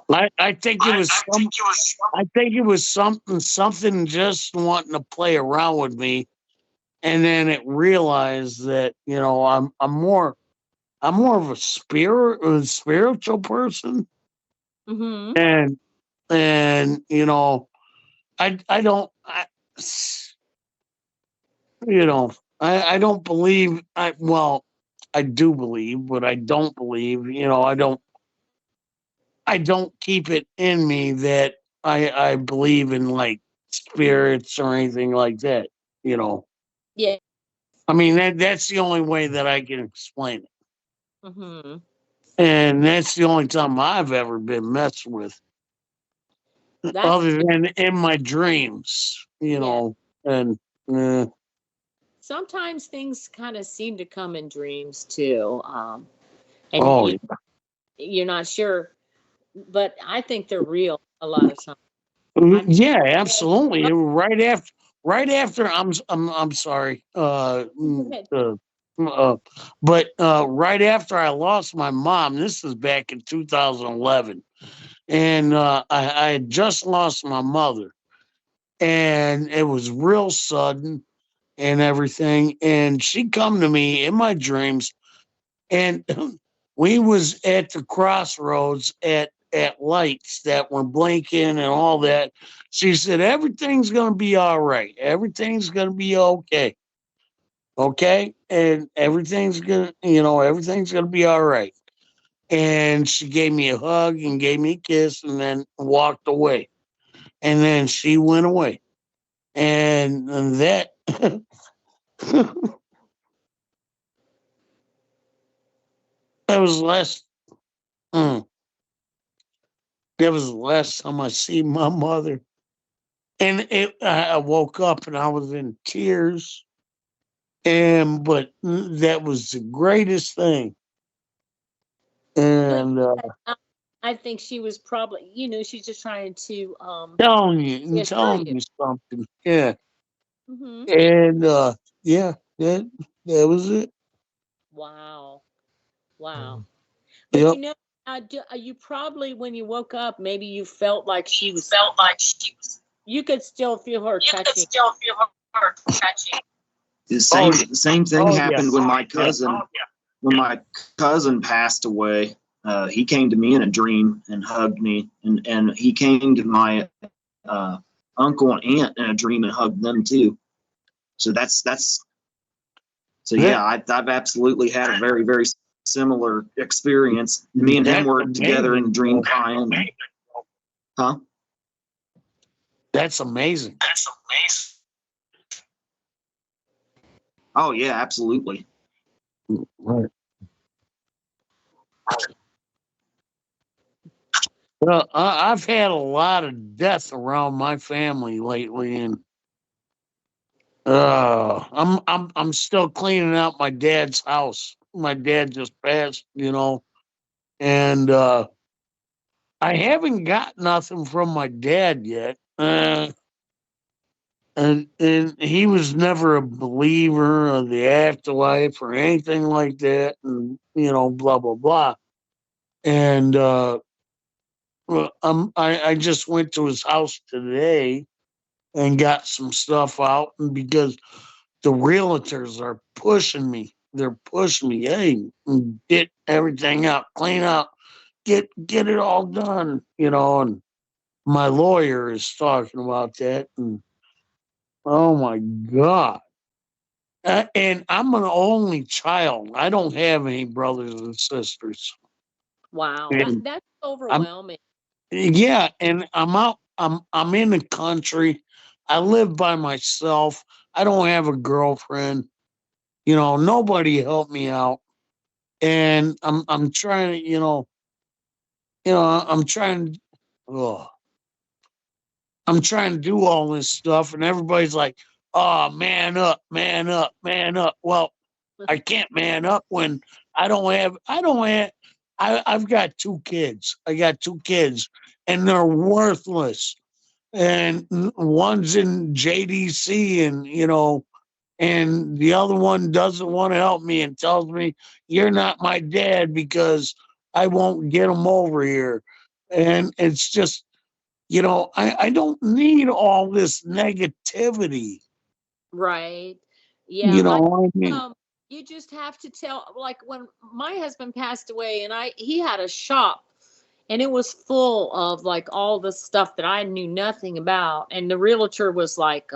I think it was I think it was something just wanting to play around with me, and then it realized that I'm more of a spiritual person, mm-hmm. and I don't I don't believe I do believe, but I don't believe, I don't keep it in me that I believe in like spirits or anything like that, you know. Yeah. I mean that's the only way that I can explain it. Mm-hmm. And that's the only time I've ever been messed with, That's other than in my dreams, yeah. And uh, Sometimes things kind of seem to come in dreams too, and oh you're not sure, but I think they're real a lot of times. I yeah, absolutely. Right after I'm sorry. go ahead. But right after I lost my mom, this was back in 2011, and I had just lost my mother, and it was real sudden and everything. And she come to me in my dreams, and we was at the crossroads at lights that were blinking and all that. She said everything's gonna be all right. Everything's gonna be okay. Okay, and everything's gonna be all right. And she gave me a hug and gave me a kiss, and then walked away. And then she went away, and that that was last. Mm, that was the last time I see my mother. And I woke up and I was in tears. But that was the greatest thing. But And I I think she was probably, she's just trying to telling reassure you. you something. Yeah. Hmm. And yeah, that was it. Wow. Wow. But Yep. You probably, when you woke up, maybe you felt like she was. You could still feel her touching. The Oh, same thing oh happened yes. when my Yes. cousin when my cousin passed away. He came to me in a dream and hugged me, and he came to my uncle and aunt in a dream and hugged them too. So so yeah, I've absolutely had a very very similar experience. Me and him That's were together in amazing. dream time. Huh? That's amazing. Oh yeah, absolutely. Right. Well, I've had a lot of death around my family lately, and I'm still cleaning out my dad's house. My dad just passed, and I haven't got nothing from my dad yet. And he was never a believer of the afterlife or anything like that, and blah blah blah. And well, I just went to his house today and got some stuff out, and because the realtors are pushing me, they're pushing me, hey, get everything out, clean out, get it all done, and my lawyer is talking about that, and oh my god. And I'm an only child. I don't have any brothers and sisters. Wow, And that's I'm overwhelming. yeah, and I'm out. I'm in the country. I live by myself. I don't have a girlfriend. Nobody helped me out, and I'm trying to I'm trying. Oh, I'm trying to do all this stuff, and everybody's like, "Oh, man up, man up, man up." Well, I can't man up when I don't have I've got two kids. I got two kids, and they're worthless. And one's in JDC, and and the other one doesn't want to help me and tells me you're not my dad because I won't get them over here. And it's just, I don't need all this negativity. Right. Yeah, You know, I mean, um you just have to tell, like when my husband passed away, and he had a shop, and it was full of like all the stuff that I knew nothing about, and the realtor was like,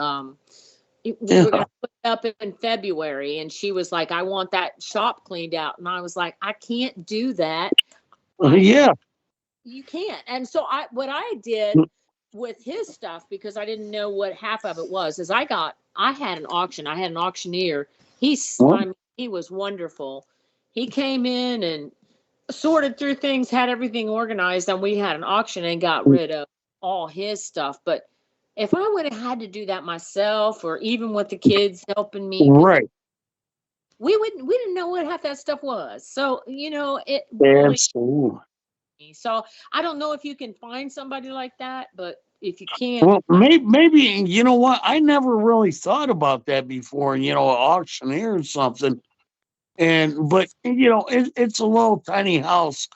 we were going yeah, to put it up in February, and she was like, I want that shop cleaned out, and I was like, I can't do that. I yeah, You can't. And so what I did with his stuff, because I didn't know what half of it was, is I had an auction. I had an auctioneer. well, I mean, he was wonderful. He came in and sorted through things, had everything organized, and we had an auction and got rid of all his stuff. But if I would have had to do that myself, or even with the kids helping me, right. we didn't know what half that stuff was. So, it really. Absolutely. So I don't know if you can find somebody like that, but if you can't, Well, maybe you know what? I never really thought about that before. An auctioneer or something. But it's a little tiny house.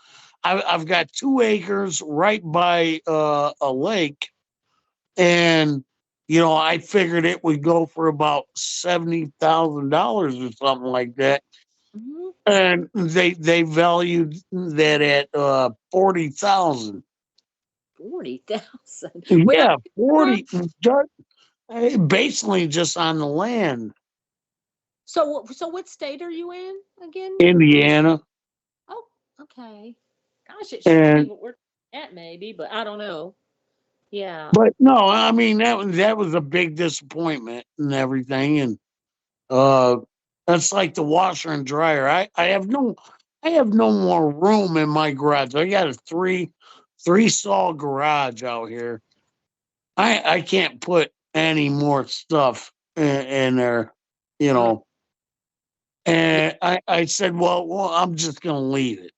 I've got 2 acres right by a lake, and I figured it would go for about $70,000 or something like that. Mhm. And they valued that at 40,000. 40,000. Where are Yeah, you from? 40. Basically just on the land. So what state are you in again? Indiana. Oh, okay. Gosh, it should be And what we're at maybe, but I don't know. Yeah. but no, I mean that was a big disappointment and everything. And uh that's like the washer and dryer. I have no more room in my garage. I got a three stall garage out here. I can't put any more stuff in there, you Mm. know. Yeah. And I said, well, I'm just gonna leave it,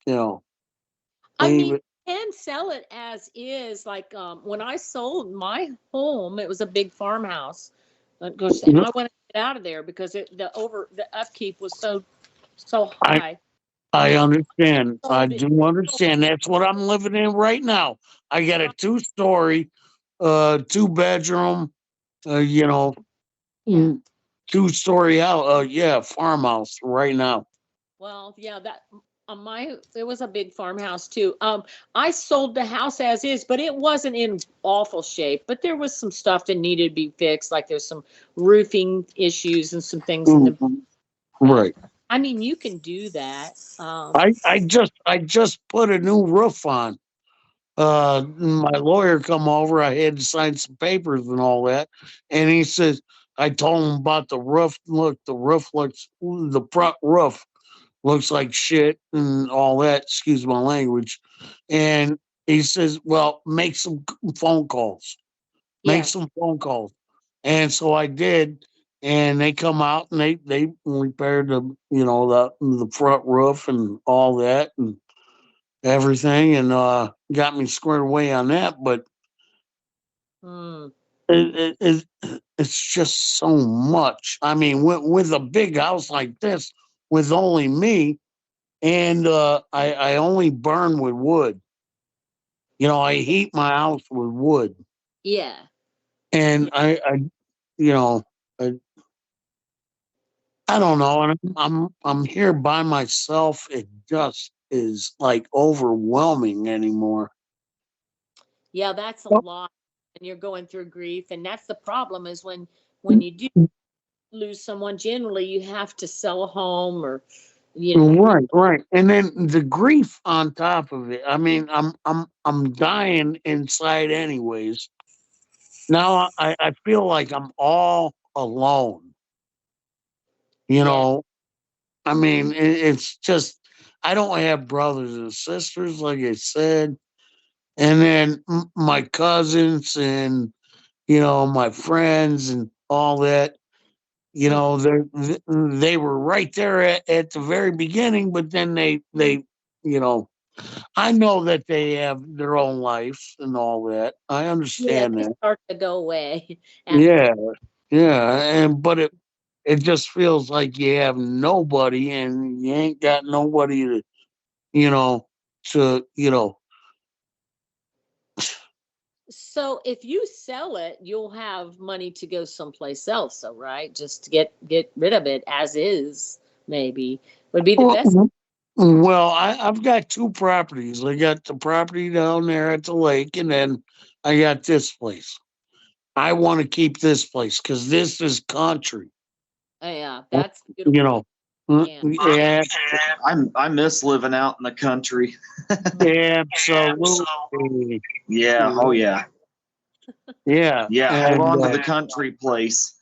you know, I leave mean, it. you can sell it as is. Like when I sold my home, it was a big farmhouse. And I wanted to get out of there because the upkeep was so I high. I understand. I sold it. do understand. That's what I'm living in right now. I got a Right. 2-story, 2-bedroom, you know, Yeah. 2-story house. Yeah, farmhouse right now. Well, yeah, that my it was a big farmhouse too. I sold the house as is, but it wasn't in awful shape. But there was some stuff that needed to be fixed, like there's some roofing issues and some things in the. Mhm. Uh, Right. I mean, you can do that. I just put a new roof on. My lawyer come over. I had to sign some papers and all that, and he says I told him about the roof. Look, the front roof looks like shit and all that. Excuse my language. And he says, "Well, make some phone calls. Make Yeah. some phone calls." And so I did, and they come out and they repaired the front roof and all that and everything, and got me squared away on that. But Hmm. it's just so much. I mean, with a big house like this, with only me, and I only burn with wood. I heat my house with wood, Yeah. and Yeah. you know, I, I don't know, and I'm here by myself. It just is like overwhelming anymore. Yeah. That's a lot, and you're going through grief, and that's the problem. Is when you do lose someone, generally you have to sell a home or, you know, Right, right. And then the grief on top of it. I mean, I'm dying inside anyways. Now I feel like I'm all alone. You yeah. know, I mean, it's just I don't have brothers and sisters like I said, and then my cousins and my friends and all that. Mm. They were right there at the very beginning, but then you know I know that they have their own lives and all that. I Yeah, understand they that. start to go away after. Yeah, yeah, and but it just feels like you have nobody and you ain't got nobody you know to. So if you sell it, you'll have money to go someplace else, so right? Just to get rid of it as is, maybe would be the Well, best. well, I've got two properties. I got the property down there at the lake, and then I got this place. I want to keep this place because this is country. Yeah, that's You beautiful. know, Yeah. yeah, I miss living out in the country. absolutely. Yeah. Oh yeah. Yeah, Yeah. Hold and on to the country place.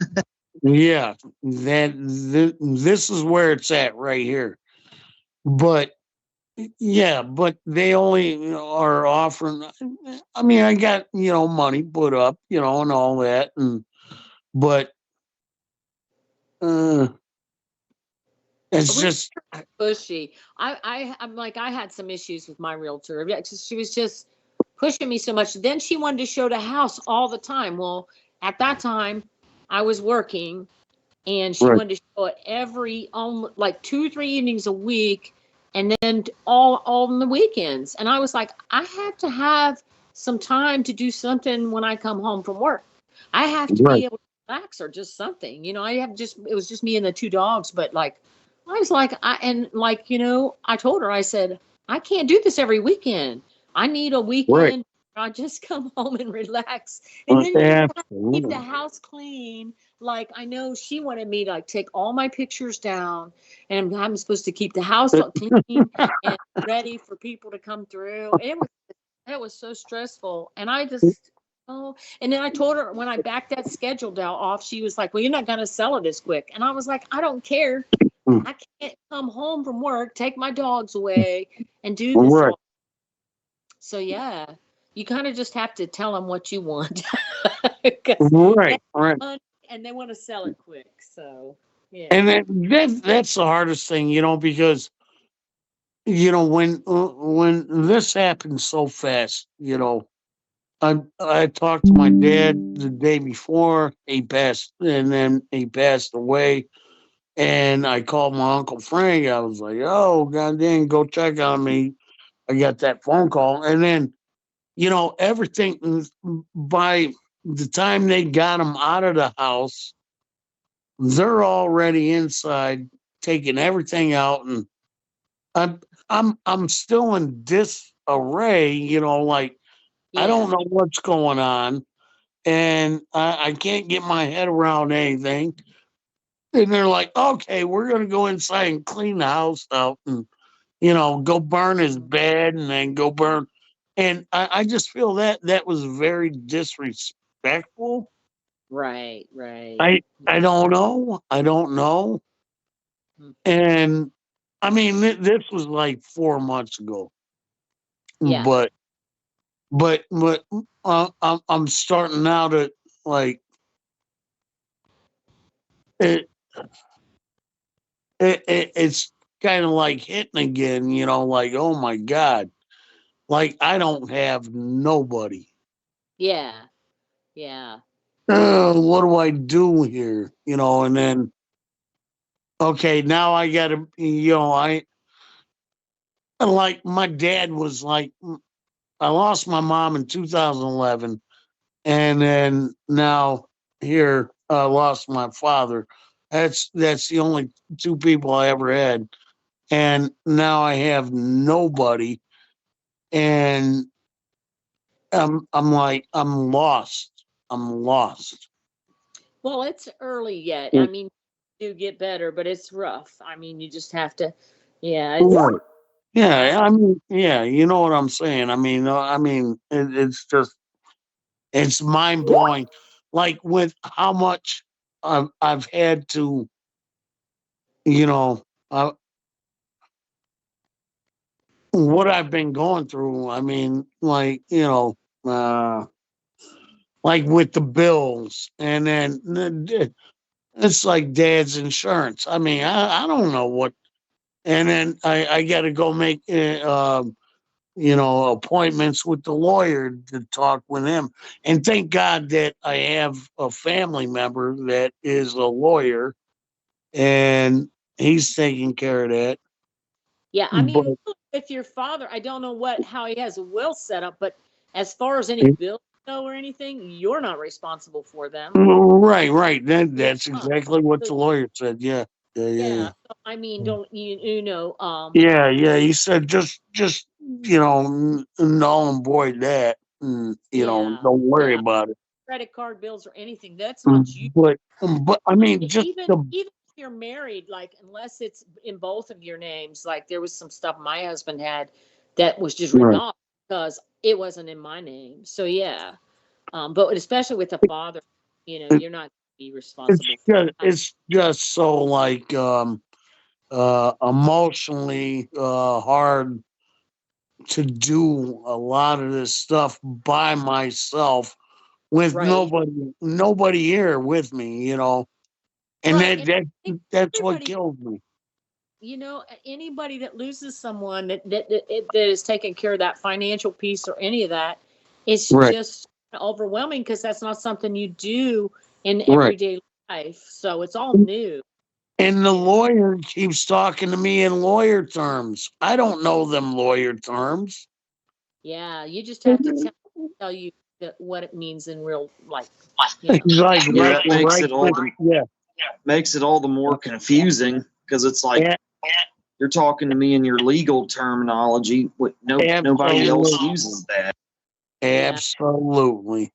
yeah, this is where it's at right here. But yeah, but they only are offering. I mean, I got money put up, and all that, and but uh, it's Real just pushy. I'm like I had some issues with my realtor. Yeah, 'cause she was just pushing me so much. Then she wanted to show the house all the time. Well, at that time, I was working, and she right, wanted to show it every like 2 3 evenings a week, and then all on the weekends. And I was like, I have to have some time to do something when I come home from work. I have to right, be able to relax or just something. I have just it was just me and the two dogs, but like I was like I told her, I said, I can't do this every weekend. I need a right, weekend. I just come home and relax. And then keep the absolutely, house clean. Like I know she wanted me to like take all my pictures down, and I'm supposed to keep the house clean and ready for people to come through. And it was so stressful, and I just and then I told her when I backed that schedule down off, she was like, "Well, you're not going to sell it as quick," and I was like, "I don't care. I can't come home from work, take my dogs away, and do this right, all." So yeah, you kind of just have to tell them what you want because right, right. and they want to sell it quick. So yeah. And that's the hardest thing, because when this happens so fast, I talked to my dad the day before he passed, and then he passed away, And I called my Uncle Frank. I was like, oh, goddamn, go check on me. I got that phone call. And then, everything by the time they got him out of the house, they're already inside taking everything out. And I'm still in disarray, like I don't know what's going on. And I can't get my head around anything. And they're like, okay, we're going to go inside and clean the house out and, go burn his bed and then go burn. And I just feel that was very disrespectful. Right, right. I don't know. I don't know. And I mean, this was like 4 months ago. Yeah. But I'm starting now to like it. It's kind of like hitting again, like, oh my God, like I don't have nobody. Yeah. Yeah. What do I do here? And then, okay, now I got to, like my dad was like, I lost my mom in 2011. And then now here, I lost my father. That's the only two people I ever had. And now I have nobody. And I'm like, I'm lost. I'm lost. Well, it's early yet. I mean, you get better, but it's rough. I mean, you just have to, yeah, it's, Right. Yeah, I mean, yeah, you know what I'm saying. It's just, it's mind blowing. Like with how much I've had to, you know, uh, what I've been going through. I mean, like, like with the bills, and then it's like dad's insurance. I mean, I don't know what, and then I got to go make appointments with the lawyer to talk with him. And thank God that I have a family member that is a lawyer, and he's taking care of that. yeah. I But mean, with your father, I don't know how he has a will set up, but as far as any bills go or anything, you're not responsible for them. right. Yeah. That's exactly what the So, lawyer said. Yeah. yeah. So, I mean, don't Yeah. He said just null and void that, and yeah, don't worry yeah. about it. Credit card bills or anything. That's not you. But I mean, And just even if you're married, like unless it's in both of your names, like there was some stuff my husband had that was just written right. off because it wasn't in my name. So yeah. But especially with the father, you're not be responsible for that. It's just so like emotionally hard to do a lot of this stuff by myself with Right. nobody here with me, and Right. And I think that's what everybody, kills me. anybody that loses someone that is taking care of that financial piece or any of that, it's Right. just overwhelming because that's not something you do in Right. everyday life. So it's all new. And the lawyer keeps talking to me in lawyer terms. I don't know them lawyer terms. Yeah, you just have to tell you what it means in real life. Like Yeah, that makes it all yeah. makes it all the more confusing because it's like you're talking to me in your legal terminology. Nobody else uses that. Absolutely.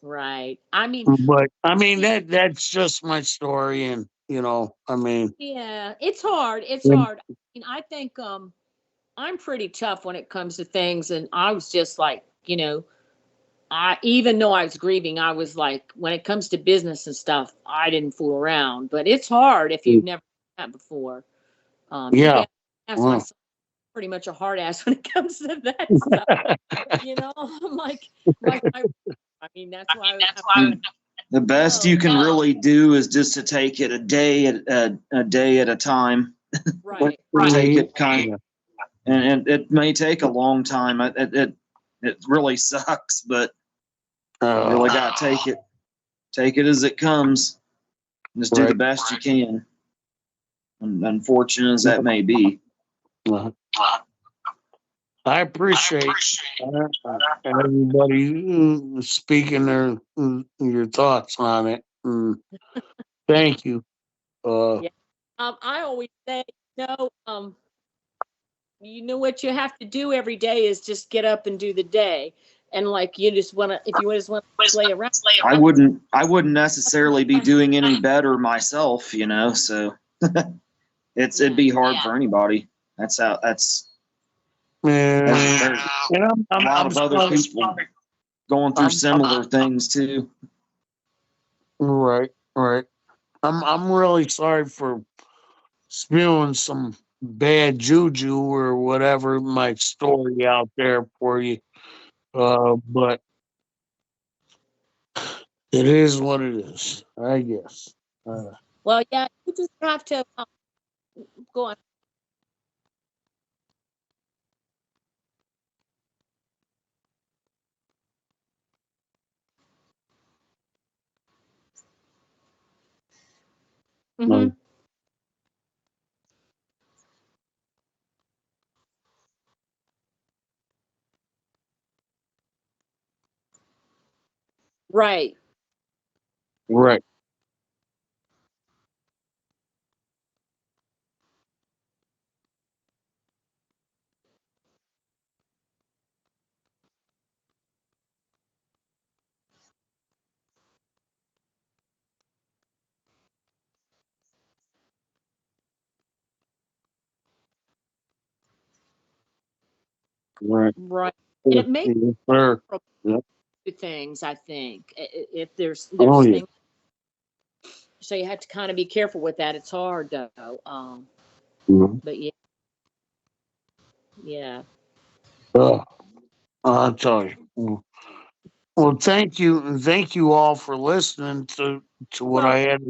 Right. I mean, But I mean that's just my story, and I mean, yeah, it's hard. It's hard. I mean, I think I'm pretty tough when it comes to things, and I was just like, I even though I was grieving, I was like, when it comes to business and stuff, I didn't fool around. But it's hard if you've never done that before. You yeah. got to ask myself, pretty much a hard ass when it comes to that stuff. I'm like I mean, that's why The best you can really do is just to take it a day at a time. right. Take it and it may take a long time. It really sucks, but you really got to take it as it comes. Just do the best you can. Unfortunate as that may be. I appreciate everybody speaking your thoughts on it. Thank you. Yeah. I always say, you know what you have to do every day is just get up and do the day. And like you just want to, if you just want to play around. I wouldn't necessarily be doing any better myself, you know. So it'd be hard for anybody. That's how. That's. There's a lot of other people going through similar things too. Right. I'm really sorry for spewing some bad juju or whatever my story out there for you. But it is what it is, I guess. Well, yeah, you just have to go on. Mm-hmm. Right. Right. Right. Right. And it makes Sure. things, I think. If there's Yeah. things, so you have to kind of be careful with that. It's hard though. But yeah. I'll tell you. Well, thank you, and thank you all for listening to what I had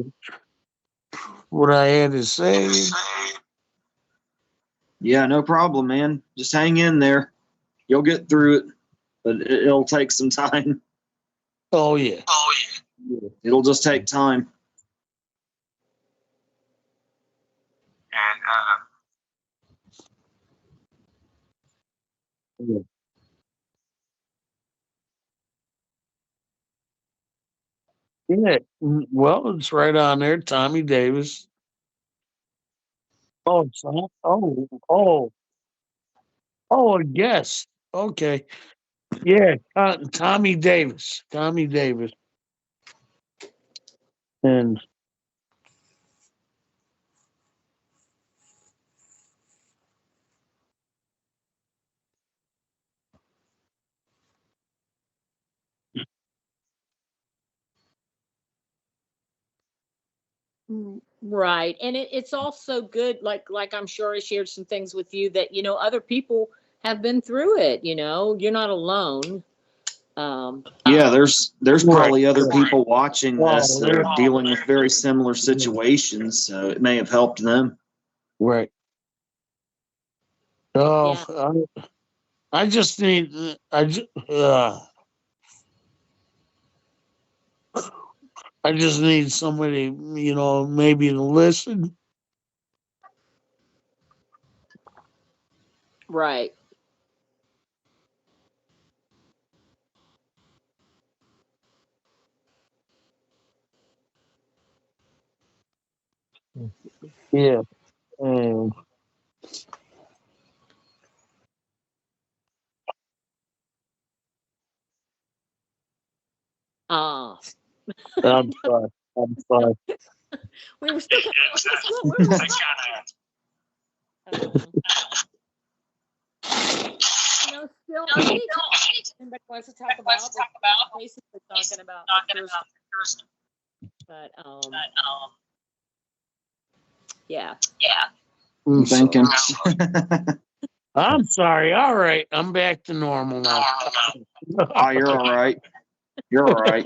to say. Yeah, no problem, man. Just hang in there. You'll get through it, but it'll take some time. Oh yeah. It'll just take time. And Yeah. Well, it's right on there, Tommy Davis. Oh, it's not? Yes. Okay. Yeah, Tommy Davis. Tommy Davis. And Right. And it's also good, like I'm sure I shared some things with you that, other people have been through it, you're not alone. Yeah, there's probably other Right. people watching this that are there's- dealing with very similar situations, so it may have helped them. Right. Oh, I just need. I just need somebody, maybe to listen. Right. Yeah. And Ah. I'm sorry. We were still still anybody wants to talk about basically talking about the first, but yeah. I'm thinking. I'm sorry. All right. I'm back to normal now. Oh, you're all right. You're all right.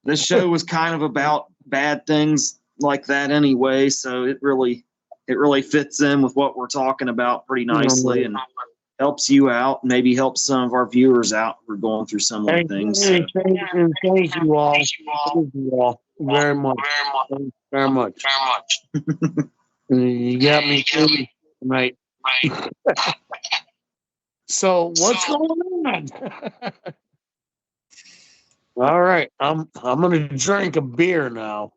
This show was kind of about bad things like that anyway, so it really fits in with what we're talking about pretty nicely and helps you out, maybe helps some of our viewers out who are going through similar things. Thank you all. Thank you all. very much. Very much. You got me thinking tonight. So what's going on? All right, I'm gonna drink a beer now.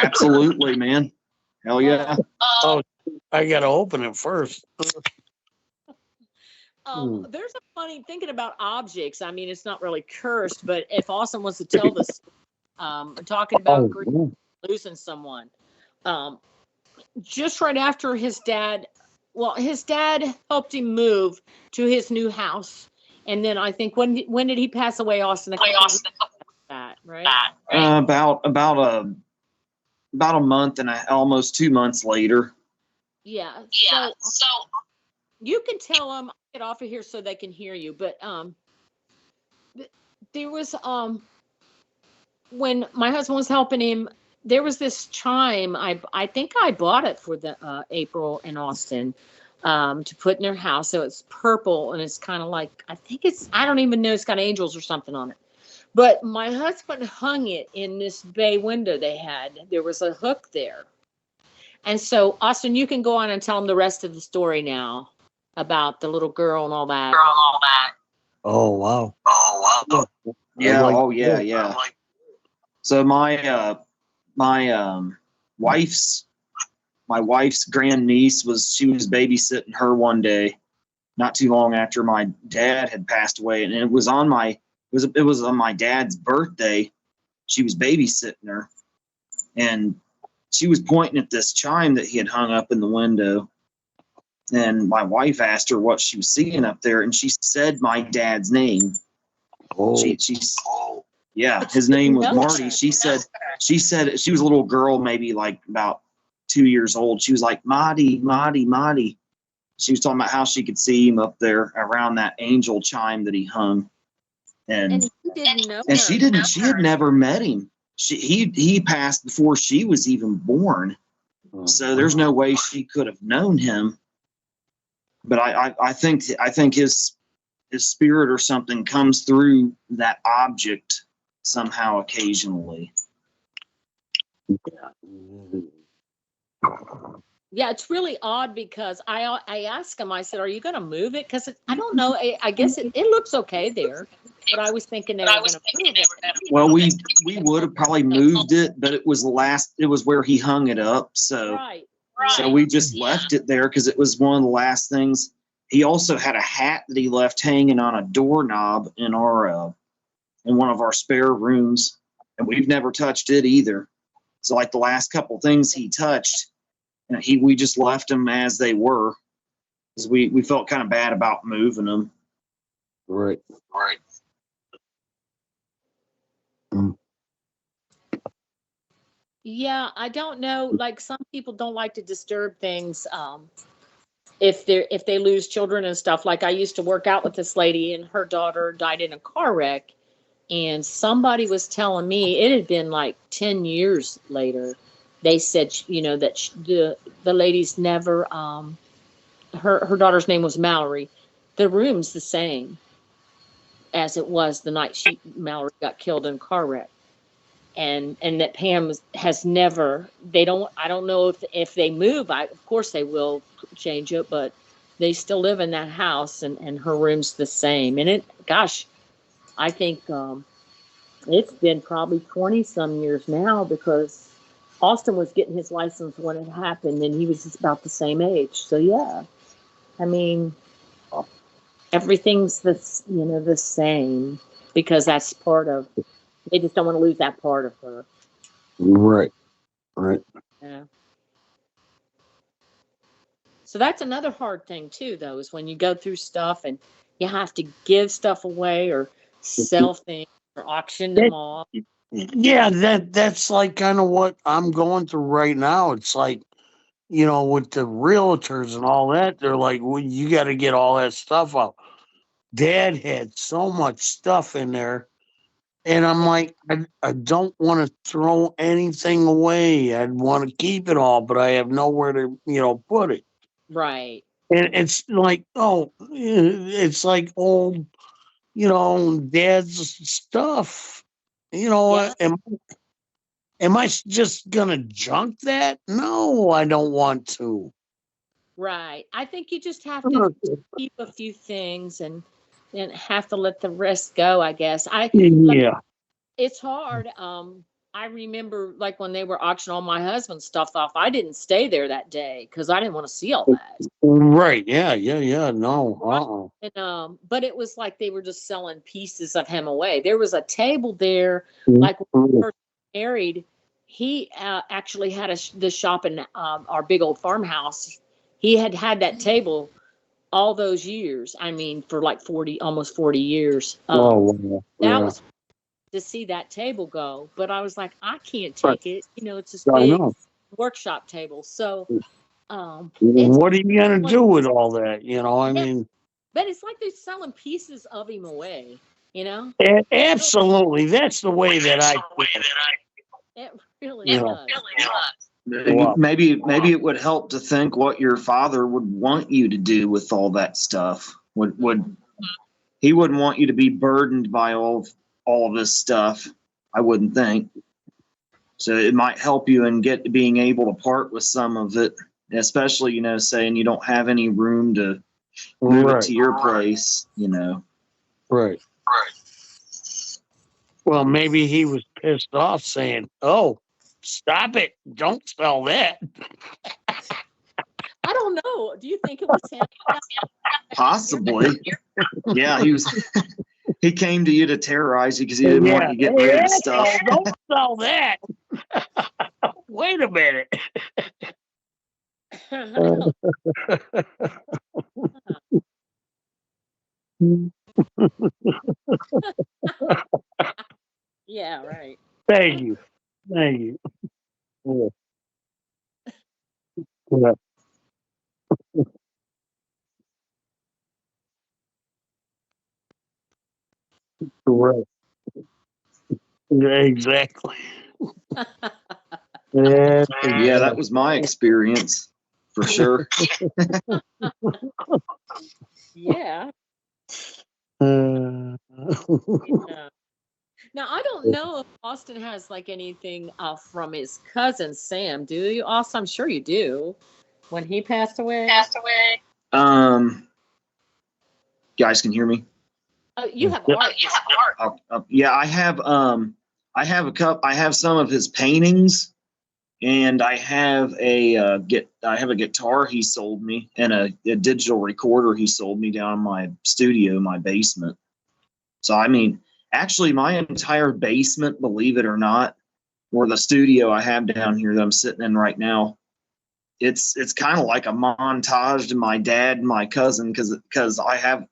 Absolutely, man. Hell yeah. Oh, I gotta open it first. There's a funny thinking about objects. I mean, it's not really cursed, but if Austin wants to tell this, talking about losing someone, just right after his dad helped him move to his new house, and then I think when did he pass away, Austin? That right? About a month and almost 2 months later. Yeah. So you can tell them get off of here so they can hear you. But there was when my husband was helping him, there was this chime. I think I bought it for the April and Austin to put in their house. So it's purple and it's kind of like I don't even know, it's got angels or something on it. But my husband hung it in this bay window they had. There was a hook there. And so, Austin, you can go on and tell them the rest of the story now about the little girl and all that. Oh, wow. Yeah. Yeah. So my wife's grandniece was babysitting her one day, not too long after my dad had passed away, and it was on my dad's birthday. She was babysitting her, and she was pointing at this chime that he had hung up in the window. And my wife asked her what she was seeing up there, and she said my dad's name. Yeah, his name was Marty. She said she was a little girl, maybe like about 2 years old. She was like, Marty. She was talking about how she could see him up there around that angel chime that he hung. And he didn't know. And she had never met him. He passed before she was even born. So there's no way she could have known him. But I think his spirit or something comes through that object somehow occasionally. Yeah, it's really odd because I asked him, I said, are you going to move it? Because I don't know. I guess it looks okay there. But I was thinking they were going to move it. Well, we would have probably moved it, but it was where he hung it up. So, right. So we just left it there because it was one of the last things. He also had a hat that he left hanging on a doorknob in one of our spare rooms, and we've never touched it either. So like the last couple things he touched, we just left them as they were because we felt kind of bad about moving them. Right. Yeah, I don't know. Like some people don't like to disturb things if they lose children and stuff. Like I used to work out with this lady, and her daughter died in a car wreck, and somebody was telling me it had been like 10 years later. They said, that the lady's never. Her daughter's name was Mallory. The room's the same as it was the night Mallory got killed in a car wreck. And that Pam has never, I don't know if they move, of course they will change it, but they still live in that house and her room's the same. And I think it's been probably 20 some years now because Austin was getting his license when it happened and he was just about the same age. So yeah, I mean, everything's the same because that's part of, they just don't want to lose that part of her. Right. Yeah. So that's another hard thing too, though, is when you go through stuff and you have to give stuff away or sell things or auction them off. Yeah, that's like kind of what I'm going through right now. It's like, with the realtors and all that, they're like, well, you got to get all that stuff out. Dad had so much stuff in there. And I'm like, I don't want to throw anything away. I'd want to keep it all, but I have nowhere to, put it. Right. And it's like, it's like old dad's stuff. Yeah. Am I just gonna junk that? No, I don't want to. Right. I think you just have to keep a few things and have to let the rest go, I guess. Yeah. It's hard. I remember like when they were auctioning all my husband's stuff off, I didn't stay there that day because I didn't want to see all that. Right. Yeah. No. And but it was like they were just selling pieces of him away. There was a table there, like when we first married. He actually had the shop in our big old farmhouse. He had that table all those years. I mean, for like 40, almost 40 years. That was to see that table go. But I was like, I can't take it. It's this I big know. workshop table. So it's What are you gonna do with all that? I yeah, mean, but it's like they're selling pieces of him away. absolutely. That's the way that I feel. It really You know. does. Maybe it would help to think what your father would want you to do with all that stuff. Would he wouldn't want you to be burdened by all of this stuff? I wouldn't think. So it might help you in being able to part with some of it, especially saying you don't have any room to move it to your place. Right. Well, maybe he was pissed off, saying, "Oh, stop it! Don't sell that." I don't know. Do you think it was him? Possibly. Yeah, he came to you to terrorize you because he didn't want you getting rid of the stuff. Don't sell that. Wait a minute. Yeah, right. Thank you. Yeah. Yeah. Right. Yeah, exactly. Yeah, that was my experience for sure. Yeah. Uh, Yeah. Now I don't know if Austin has like anything from his cousin Sam. Do you, Austin? I'm sure you do. When he passed away. Guys can hear me? Oh, you have art. Yeah, I have I have some of his paintings, and I have a guitar he sold me, and a digital recorder he sold me down in my studio, my basement. So I mean, actually, my entire basement, believe it or not, or the studio I have down here that I'm sitting in right now, it's kind of like a montage to my dad and my cousin because I have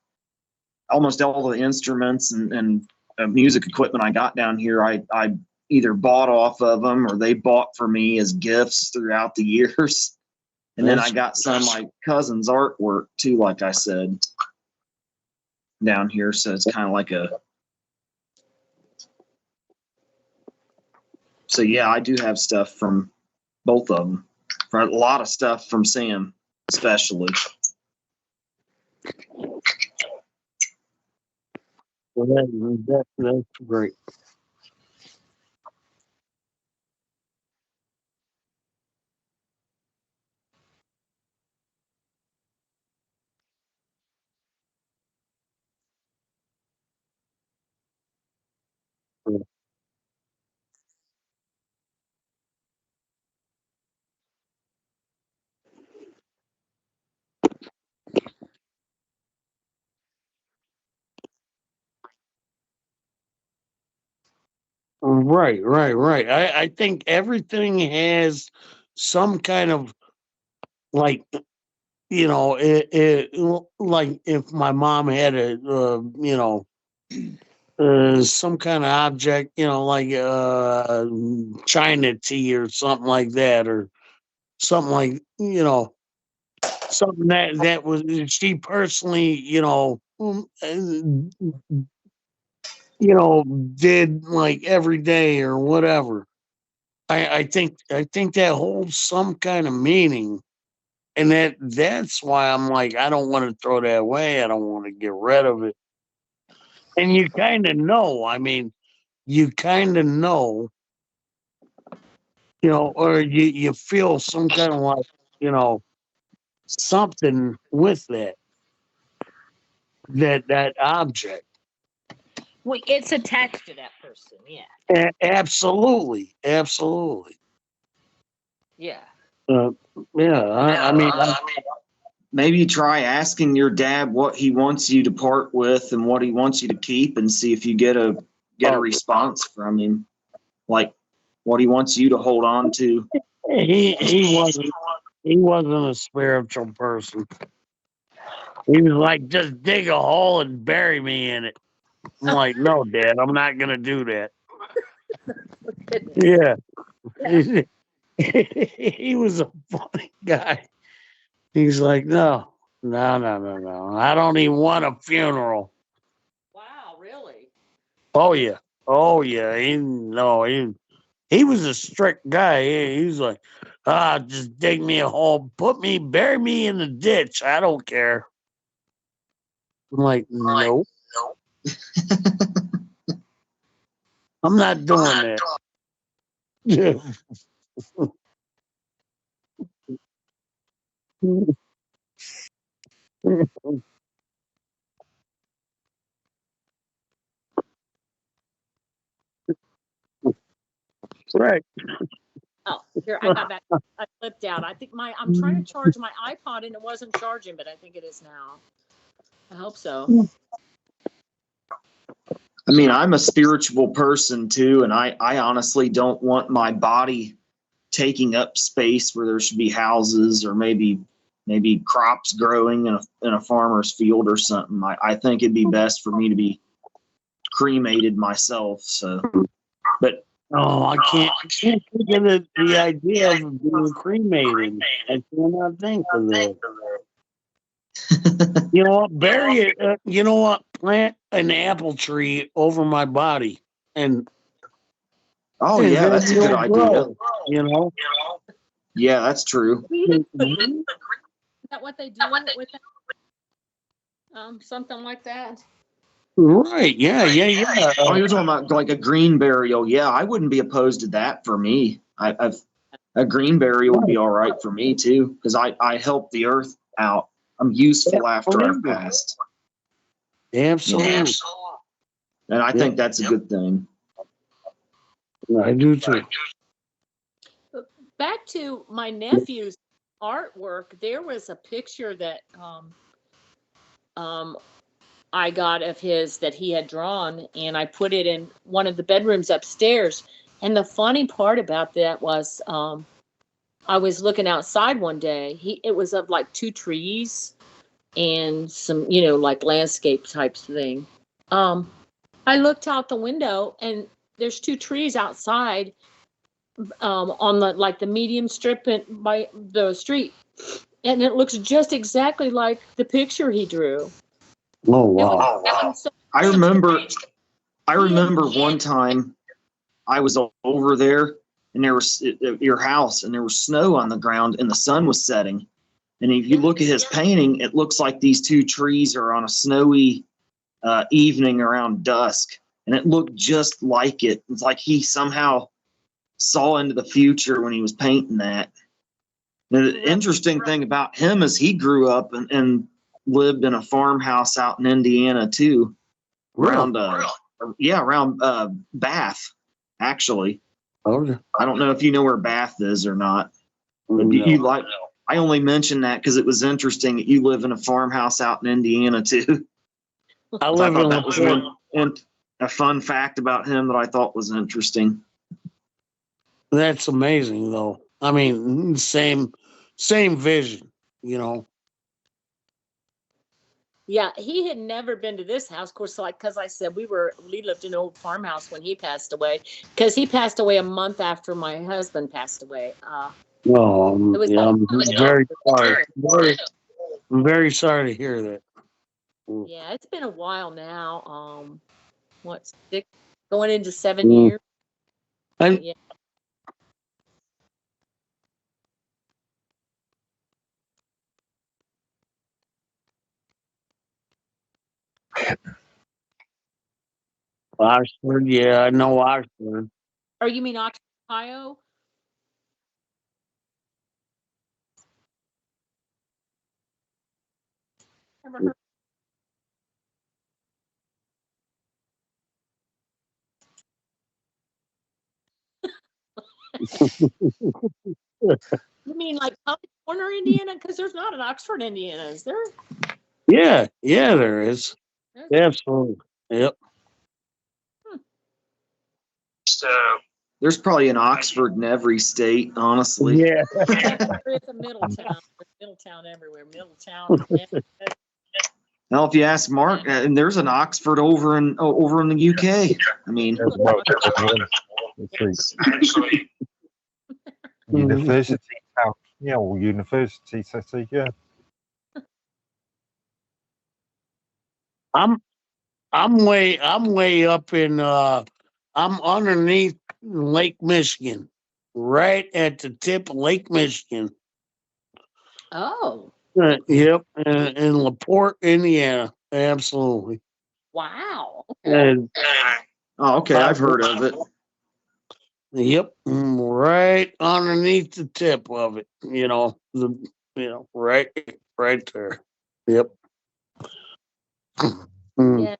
almost all the instruments and music equipment I got down here. I either bought off of them or they bought for me as gifts throughout the years. And then I got some of my cousin's artwork too, like I said, down here. So it's kind of like so yeah, I do have stuff from both of them. For a lot of stuff from Sam, especially. Well, that's great. Right. I think everything has some kind of like like if my mom had some kind of object, like China tea or something like that, or something like something that was she personally did like every day or whatever. I think that holds some kind of meaning, and that's why I'm like I don't want to throw that away. I don't want to get rid of it. And you kind of know. I mean, you kind of know, or you feel some kind of like, something with that object. Well, it's attached to that person. Yeah. Absolutely, absolutely. Yeah. Yeah, I mean, Maybe try asking your dad what he wants you to part with and what he wants you to keep, and see if you get a response from him, like what he wants you to hold on to. he wasn't a spiritual person. He was like, just dig a hole and bury me in it. I'm like, no, Dad, I'm not gonna do that. Yeah. He was a funny guy. He's like, no. I don't even want a funeral. Wow, really? Oh yeah. Oh yeah. He was a strict guy. He was like, just dig me a hole, bury me in the ditch. I don't care. I'm like, nope. I'm not doing that. Yeah. Right. Oh, here I got back. I flipped out. I think I'm trying to charge my iPod and it wasn't charging, but I think it is now. I hope so. I mean, I'm a spiritual person too, and I honestly don't want my body taking up space where there should be houses or maybe crops growing in a farmer's field or something. I think it'd be best for me to be cremated myself. So, but Oh, I can't think of the idea of being cremated. I cannot think of that. You know what? Bury it. You know what? Plant an apple tree over my body, and oh yeah, then that's a good it'll idea. grow. You know. Yeah, that's true. Is that what they do with something like that? Right. Yeah. Oh, you're talking about like a green burial. Yeah, I wouldn't be opposed to that for me. A green burial would be all right for me too, because I help the earth out. I'm useful after I've passed. Absolutely. Yeah. And I think that's a good thing. I do too. Back to my nephew's artwork, there was a picture that I got of his that he had drawn, and I put it in one of the bedrooms upstairs. And the funny part about that was I was looking outside one day. It was of like two trees and some, like landscape type thing. I looked out the window and there's two trees outside on the medium strip by the street, and it looks just exactly like the picture he drew. Oh wow! I remember one time I was over there, and there was at your house, and there was snow on the ground, and the sun was setting. And if you look at his painting, it looks like these two trees are on a snowy evening around dusk, and it looked just like it. It's like he somehow saw into the future when he was painting that. Now, the interesting thing about him is he grew up and lived in a farmhouse out in Indiana too, around Bath, actually. Okay. I don't know if you know where Bath is or not. But no. I only mentioned that because it was interesting that you live in a farmhouse out in Indiana too. I thought that was a fun fact about him that I thought was interesting. That's amazing, though. I mean, same vision, Yeah, he had never been to this house, of course. Because I said we lived in an old farmhouse when he passed away. Because he passed away a month after my husband passed away. I'm very sorry. I'm very sorry to hear that. Yeah, it's been a while now. What, 6, going into 7 years? Yeah. Oxford, yeah, I know Oxford. Or you mean Oxford, Ohio? Never heard. You mean like Corner, Indiana? Because there's not an Oxford, Indiana, is there? Yeah, there is. Absolutely. Yep. So There's probably an Oxford in every state, honestly. Yeah. It's a Middletown. There's Middletown everywhere. Middletown. Now, if you ask Mark, and there's an Oxford over in the UK. I mean, There's about one. It's actually, university town. Yeah, or university city. Yeah. I'm way up in I'm underneath Lake Michigan. Right at the tip of Lake Michigan. Oh, Yep. In LaPorte, Indiana. Absolutely. wow. And oh, okay, I've heard of it. yep, right underneath the tip of it. Right there. Yep. Mm. Yeah.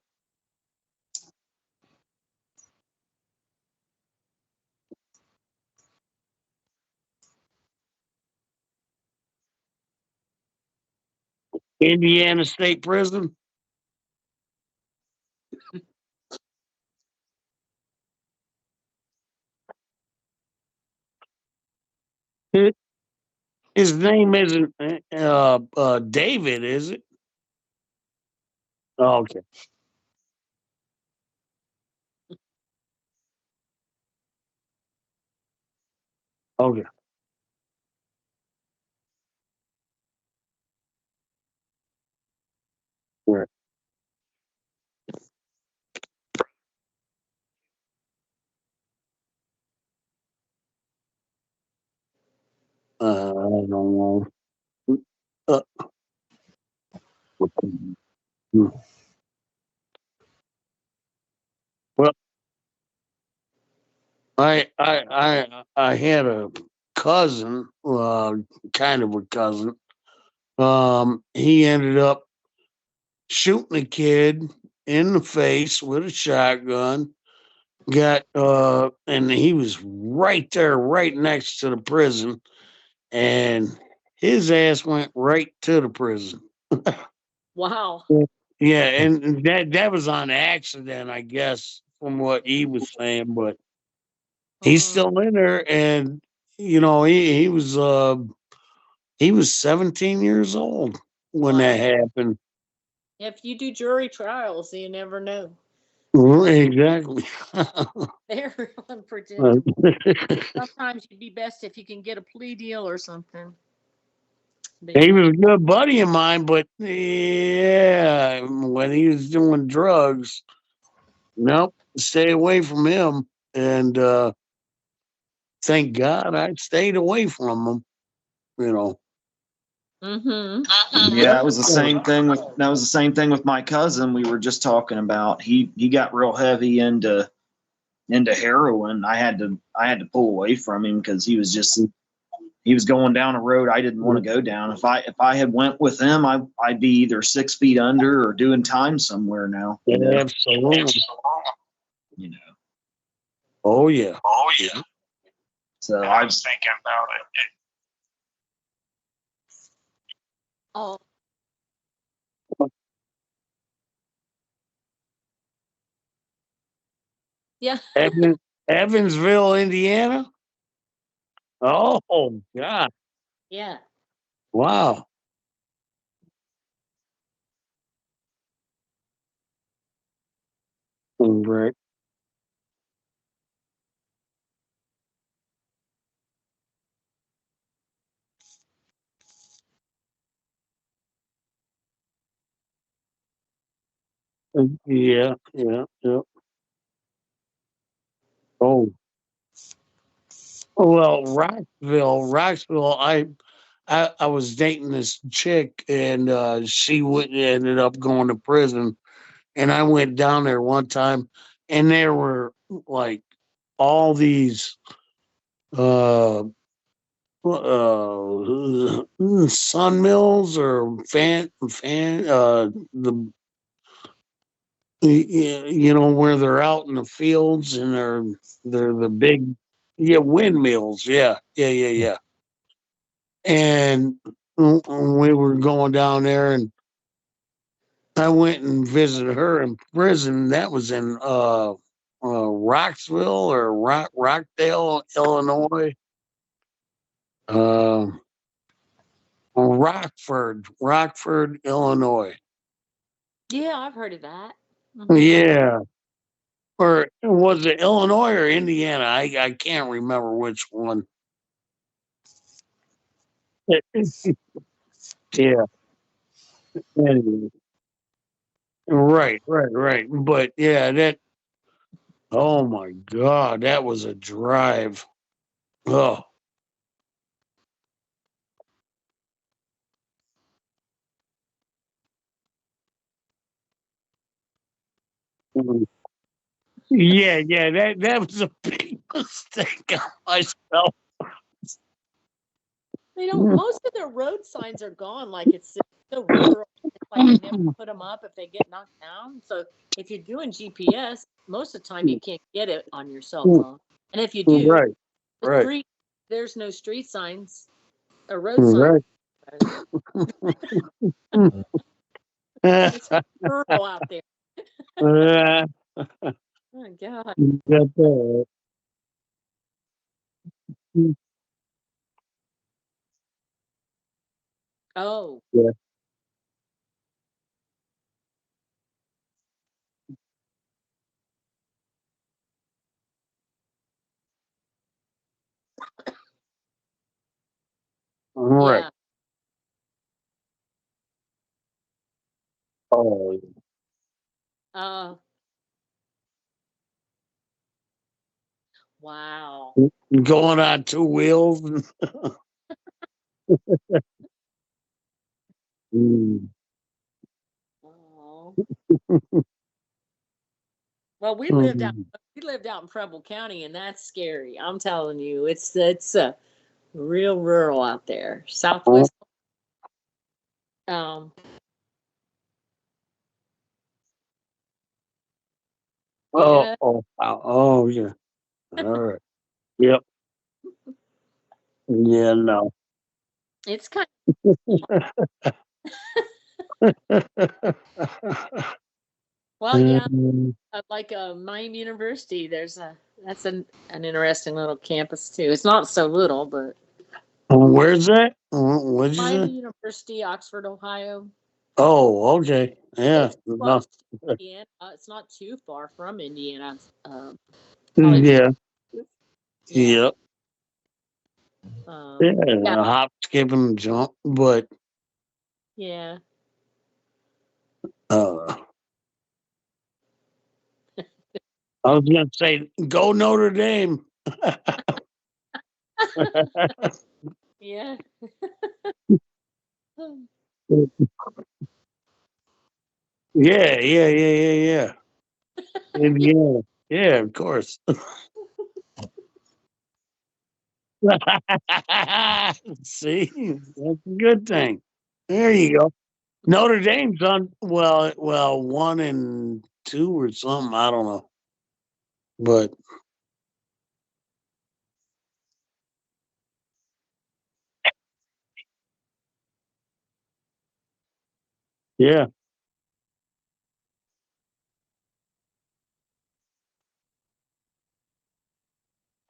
Indiana State Prison. His name isn't David, is it? Oh, okay. Okay. Right. I don't know. Uh, well, I had a cousin, kind of a cousin. He ended up shooting a kid in the face with a shotgun. And he was right there, right next to the prison, and his ass went right to the prison. Wow. Yeah, and that was on accident, I guess, from what he was saying, but he's still in there, and he was 17 years old when Wow. that happened. If you do jury trials, you never know. Exactly. They're unpredictable. Sometimes it'd be best if you can get a plea deal or something. But He was a good buddy of mine, but yeah, when he was doing drugs, nope, stay away from him. And thank God I stayed away from him. You know. Yeah, that was the same thing with my cousin we were just talking about. He got real heavy into heroin. I had to pull away from him because he was going down a road I didn't want to go down. If I had went with him, I'd be either 6 feet under or doing time somewhere now. Absolutely. You know. Oh yeah. So I was thinking about it. oh, yeah. Evansville, Indiana. Oh God! Yeah. Wow. Right. Yeah. Oh well, Rocksville. I was dating this chick, and ended up going to prison. And I went down there one time, and there were like all these sun mills or the where they're out in the fields and they're the big windmills, yeah, and we were going down there, and I went and visited her in prison. That was in Roxville or Rockdale, Illinois. uh Rockford, Illinois. Yeah, I've heard of that. Yeah. Or was it Illinois or Indiana? I can't remember which one. Yeah. Anyway. Right. But yeah, oh my God, that was a drive. Oh. Yeah, that was a big mistake on myself. They don't. Most of their road signs are gone. Like it's so rural. It's like they never put them up if they get knocked down. So if you're doing GPS, most of the time you can't get it on your cell phone. And if you do, Right. the Right. street there's no street signs or road signs. It's rural out there. Oh God. Oh. Yeah. Right. Yeah. Oh, Wow. going on two wheels. Mm. Oh. Well, Mm. we lived out in Preble County, and that's scary. I'm telling you, it's real rural out there. Southwest. Um. Oh, Yeah. oh, yeah. All right. Yep. Yeah, no. It's kind well, yeah. Mm. Like Miami University, that's an interesting little campus too. It's not so little, but Where's that? What'd you Miami say? University, Oxford, Ohio. Oh, okay. Yeah. It's No. close to Indiana. It's not too far from Indiana. Probably. Yeah. Yeah. Yep. Um. Yeah. Yeah. Hop, skip, and jump. But Yeah. uh, I was gonna say, go Notre Dame. Yeah. Yeah. Indiana. Yeah, of course. See, that's a good thing. There you go. Notre Dame's on well, 1 and 2 or something. I don't know, but yeah,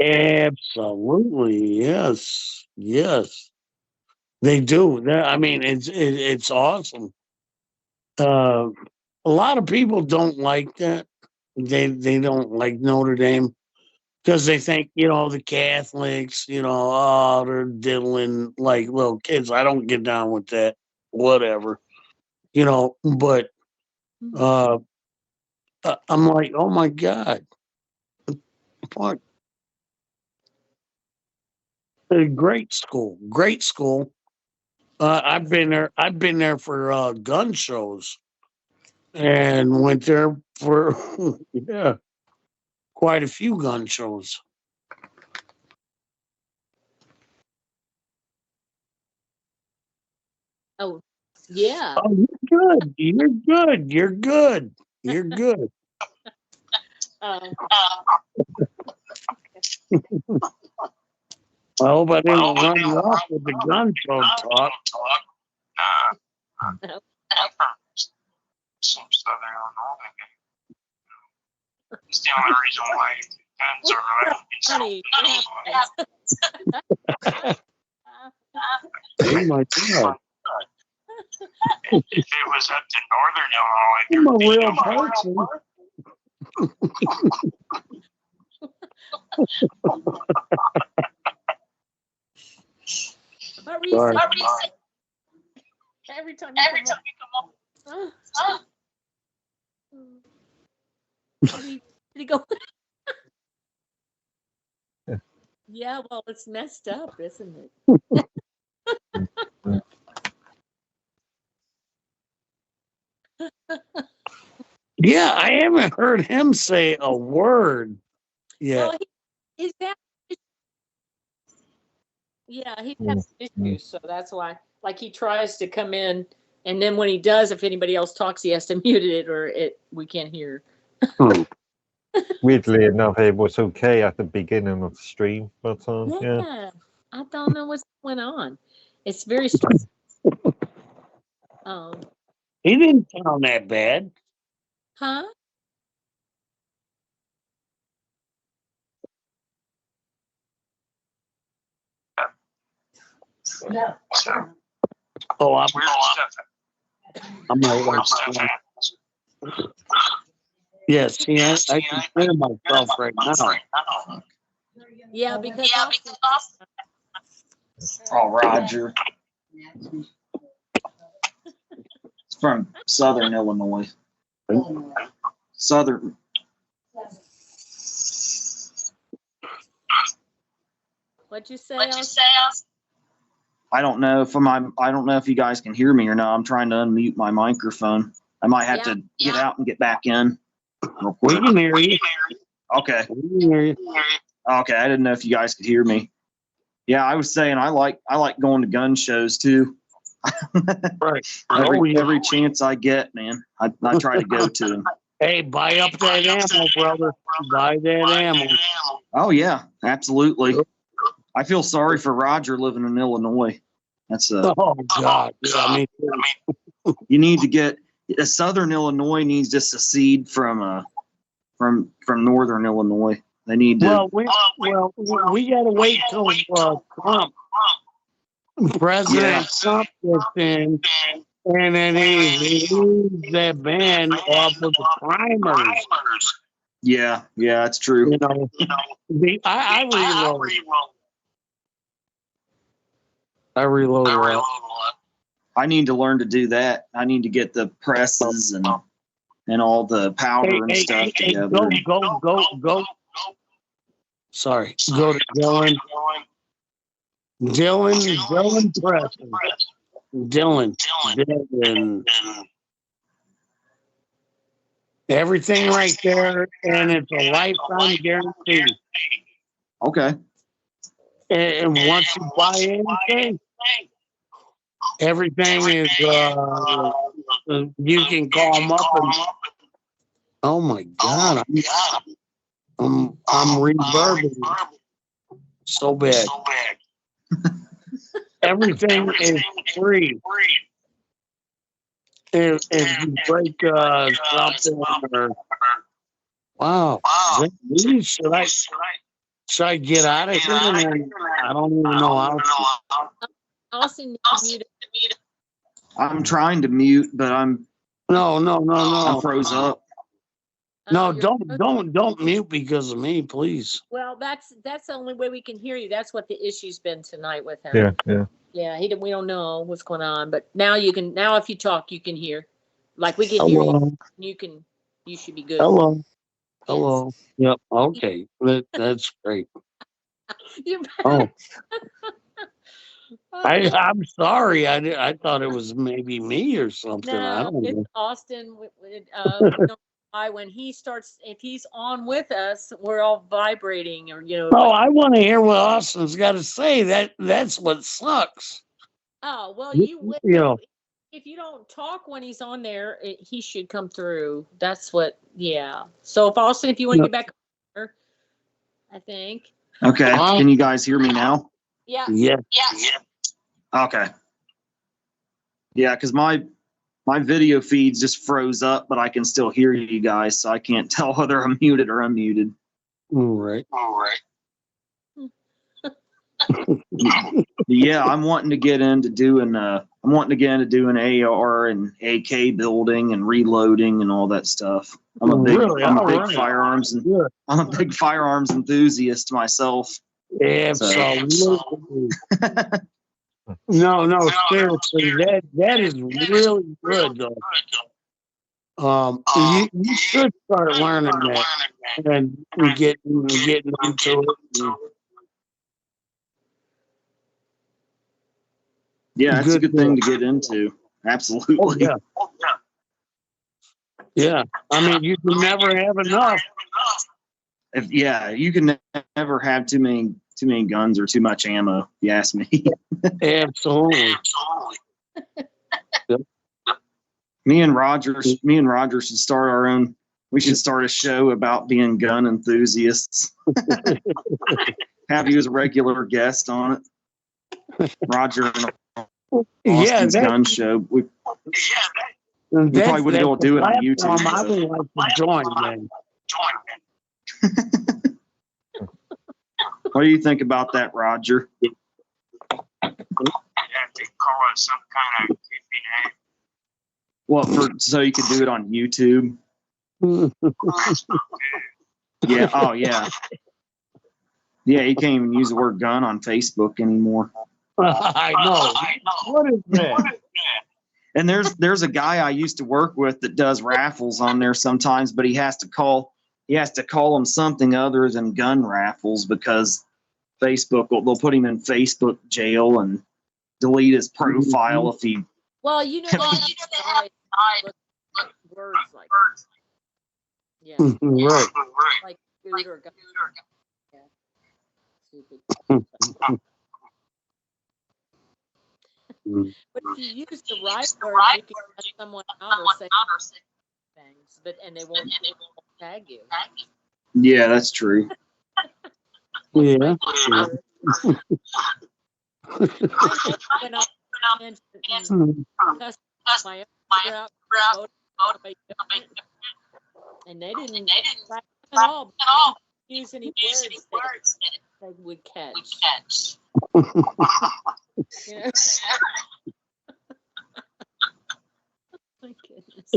absolutely, yes, they do. I mean, it's awesome. Uh, a lot of people don't like that. They don't like Notre Dame because they think the Catholics, oh, they're diddling like little kids. I don't get down with that. Whatever, but uh, I'm like, oh my God, what a great school, great school. I've been there. I've been there for gun shows and went there for yeah. quite a few gun shows. Oh, yeah. Oh, you're good. You're good. You're good. You're good. Um, I hope I didn't run you off with the gun show talk. Some Southern Illinois. It's the only reason why guns are allowed in South Oh my God. If it was up to Northern Illinois, I'm a real there'd be person. what were you Sorry. saying? Every time you come up. Where did he go? Yeah, well, it's messed up, isn't it? Yeah, I haven't heard him say a word yet. Well, he's had, yeah, he's had some issues, so that's why. Like he tries to come in, and then when he does, if anybody else talks, he has to mute it, or we can't hear. Weirdly enough, it was okay at the beginning of the stream, but Yeah, I don't know what's going on. It's very strange. He didn't sound that bad. Huh? No. Oh, I'm Weird like, stuff. yes, see, I can hear myself right now. Yeah, because Oh, Roger. It's from Southern Illinois. Southern. What'd you say? I don't know if I don't know if you guys can hear me or not. I'm trying to unmute my microphone. I might have to get out and get back in. We can hear you. Okay. We can hear you. Okay, I didn't know if you guys could hear me. Yeah, I was saying I like going to gun shows too. Right. Every chance I get, man, I try to go to them. Hey, buy up that ammo, brother. Buy that ammo. Oh yeah, absolutely. I feel sorry for Roger living in Illinois. That's oh God. Yeah, I mean, you need to get Southern Illinois needs to secede from Northern Illinois. They need to. we got to wait till Trump, President Trump gets in, and then he leaves that ban off of the primers. Yeah, that's true. You know, I reload a lot. I need to learn to do that. I need to get the presses and all the powder and stuff together. Go. Sorry. Go to Dylan Preston. Dylan. Everything right there, and it's a lifetime guarantee. Okay. And once you buy anything, everything is, you can call them up and, oh my God, I'm reverbing so bad. Everything is free. If you break something or, wow, should I get out of here? And I don't even know how to. Austin, mute. I'm trying to mute, but I'm No. froze up. No, don't mute because of me, please. Well, that's the only way we can hear you. That's what the issue's been tonight with him. Yeah, we don't know what's going on, but now you can. Now, if you talk, you can hear. Like we can hear you. You should be good. Hello. Yep. Okay. That's great. Oh. I'm sorry. I thought it was maybe me or something. I No, don't it's know. Austin. why when he starts, if he's on with us, we're all vibrating, or Oh, like, I want to hear what Austin's got to say. That's what sucks. oh well, You know, if you don't talk when he's on there, he should come through. That's what, yeah. So if Austin, if you want to get back on there, I think. Okay. Can you guys hear me now? Yeah. yeah. Okay. Yeah, because my video feeds just froze up, but I can still hear you guys, so I can't tell whether I'm muted or unmuted. All right. Yeah, I'm wanting to get into doing AR and AK building and reloading and all that stuff. I'm a big firearms enthusiast myself. Absolutely. No, seriously, that is really good though. You should start learning that and getting into it. Yeah, it's a good thing to get into. Absolutely. Oh, yeah. Yeah. I mean, you can never have enough. You can never have too many guns or too much ammo, if you ask me. Absolutely. Me and Roger should start our own. We should start a show about being gun enthusiasts. Have you as a regular guest on it. Roger and Austin's gun show. We probably wouldn't be able to do it on YouTube. I would like to join then. What do you think about that, Roger? Yeah, they call it some kind of creepy name. Well, so you could do it on YouTube. Yeah. Oh, yeah. Yeah, you can't even use the word gun on Facebook anymore. I know. What is that? And there's a guy I used to work with that does raffles on there sometimes, but he has to call them something other than gun raffles because Facebook they'll put him in Facebook jail and delete his profile if he. Well, you know that words like yeah, right. like food or gun. Yeah. Stupid. But if you use the right word, you can cut someone out or say things, and they won't tag you. Yeah, that's true. Yeah. When I and they didn't at all use any words that they would catch. Yeah. My goodness.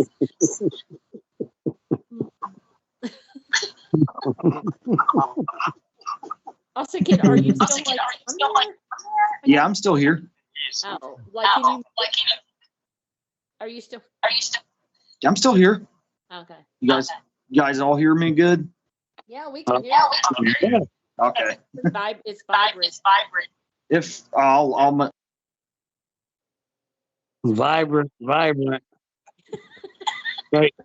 Also, kid, are you still like? Yeah, I'm still here. Oh, can you? Are you still? I'm still here. Okay. You guys all hear me good? Yeah, we can hear. Okay. It's vibrant. If I'll Vibrant.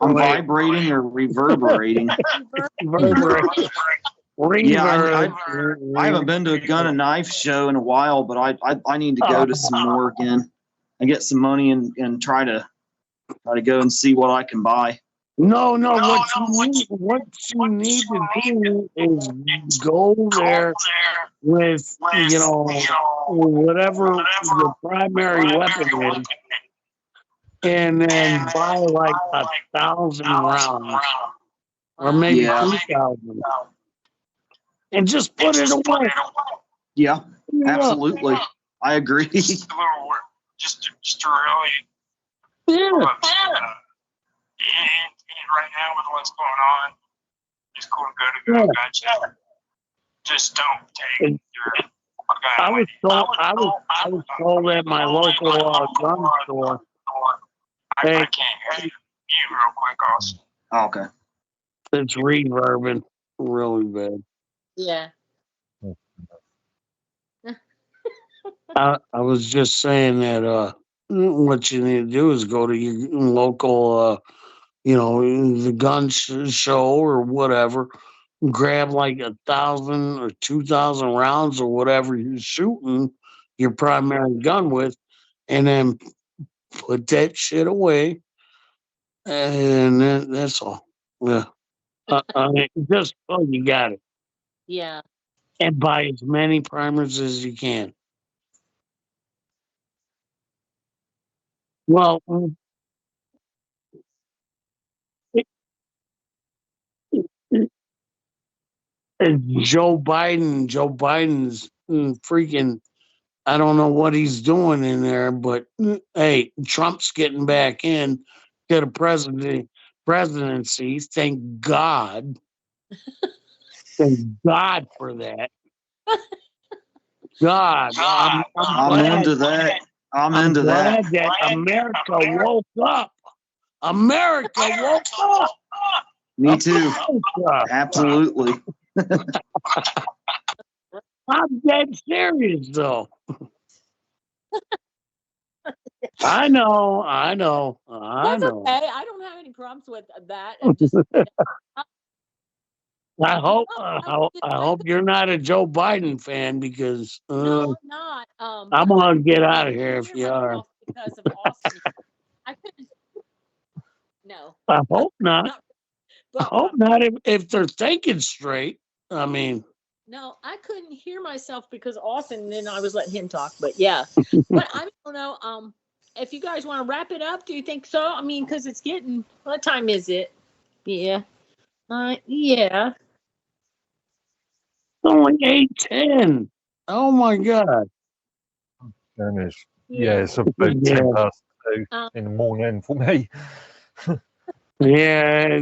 I'm vibrating or reverberating. Yeah, I haven't been to a gun and knife show in a while, but I need to go to some more again and get some money and try to go and see what I can buy. No. What you need to do is go there with whatever your primary weapon is, and then buy like 1,000 rounds, or maybe 2,000, and just put it away. Yeah, absolutely. I agree. Just a little work, just to really. Yeah. And right now with what's going on, it's cool to go to gun show. Just don't take your. I was told at my local gun store. I can't hear you real quick, Austin. Oh, okay. It's reverbing really bad. Yeah. I was just saying that what you need to do is go to your local the gun show or whatever, grab like 1,000 or 2,000 rounds or whatever you're shooting your primary gun with, and then put that shit away, and that's all. Yeah, I mean, just you got it, Yeah. and buy as many primers as you can. Well, it- it- Joe Biden's freaking. I don't know what he's doing in there, but hey, Trump's getting back in to the presidency. Thank God. Thank God for that. God, I'm I'm glad. into that. I'm I'm into that. glad that America woke up. America woke up. Me too. America. Absolutely. I'm dead serious though. I know. That's okay. I don't have any problems with that. I'm just. I hope you're not a Joe Biden fan because No, I'm not. I'm But gonna get out of I here couldn't if hear you are. myself because of Austin. I couldn't. No, I hope not. not. I But hope not if they're thinking straight. I mean, no, I couldn't hear myself because Austin. And then I was letting him talk. But yeah, but I don't know. If you guys want to wrap it up, do you think so? I mean, because it's getting. What time is it? Yeah. Yeah. it's only 8:10. Oh my God. And it's Yeah. it's about Yeah. 2 in the morning for me. Yeah.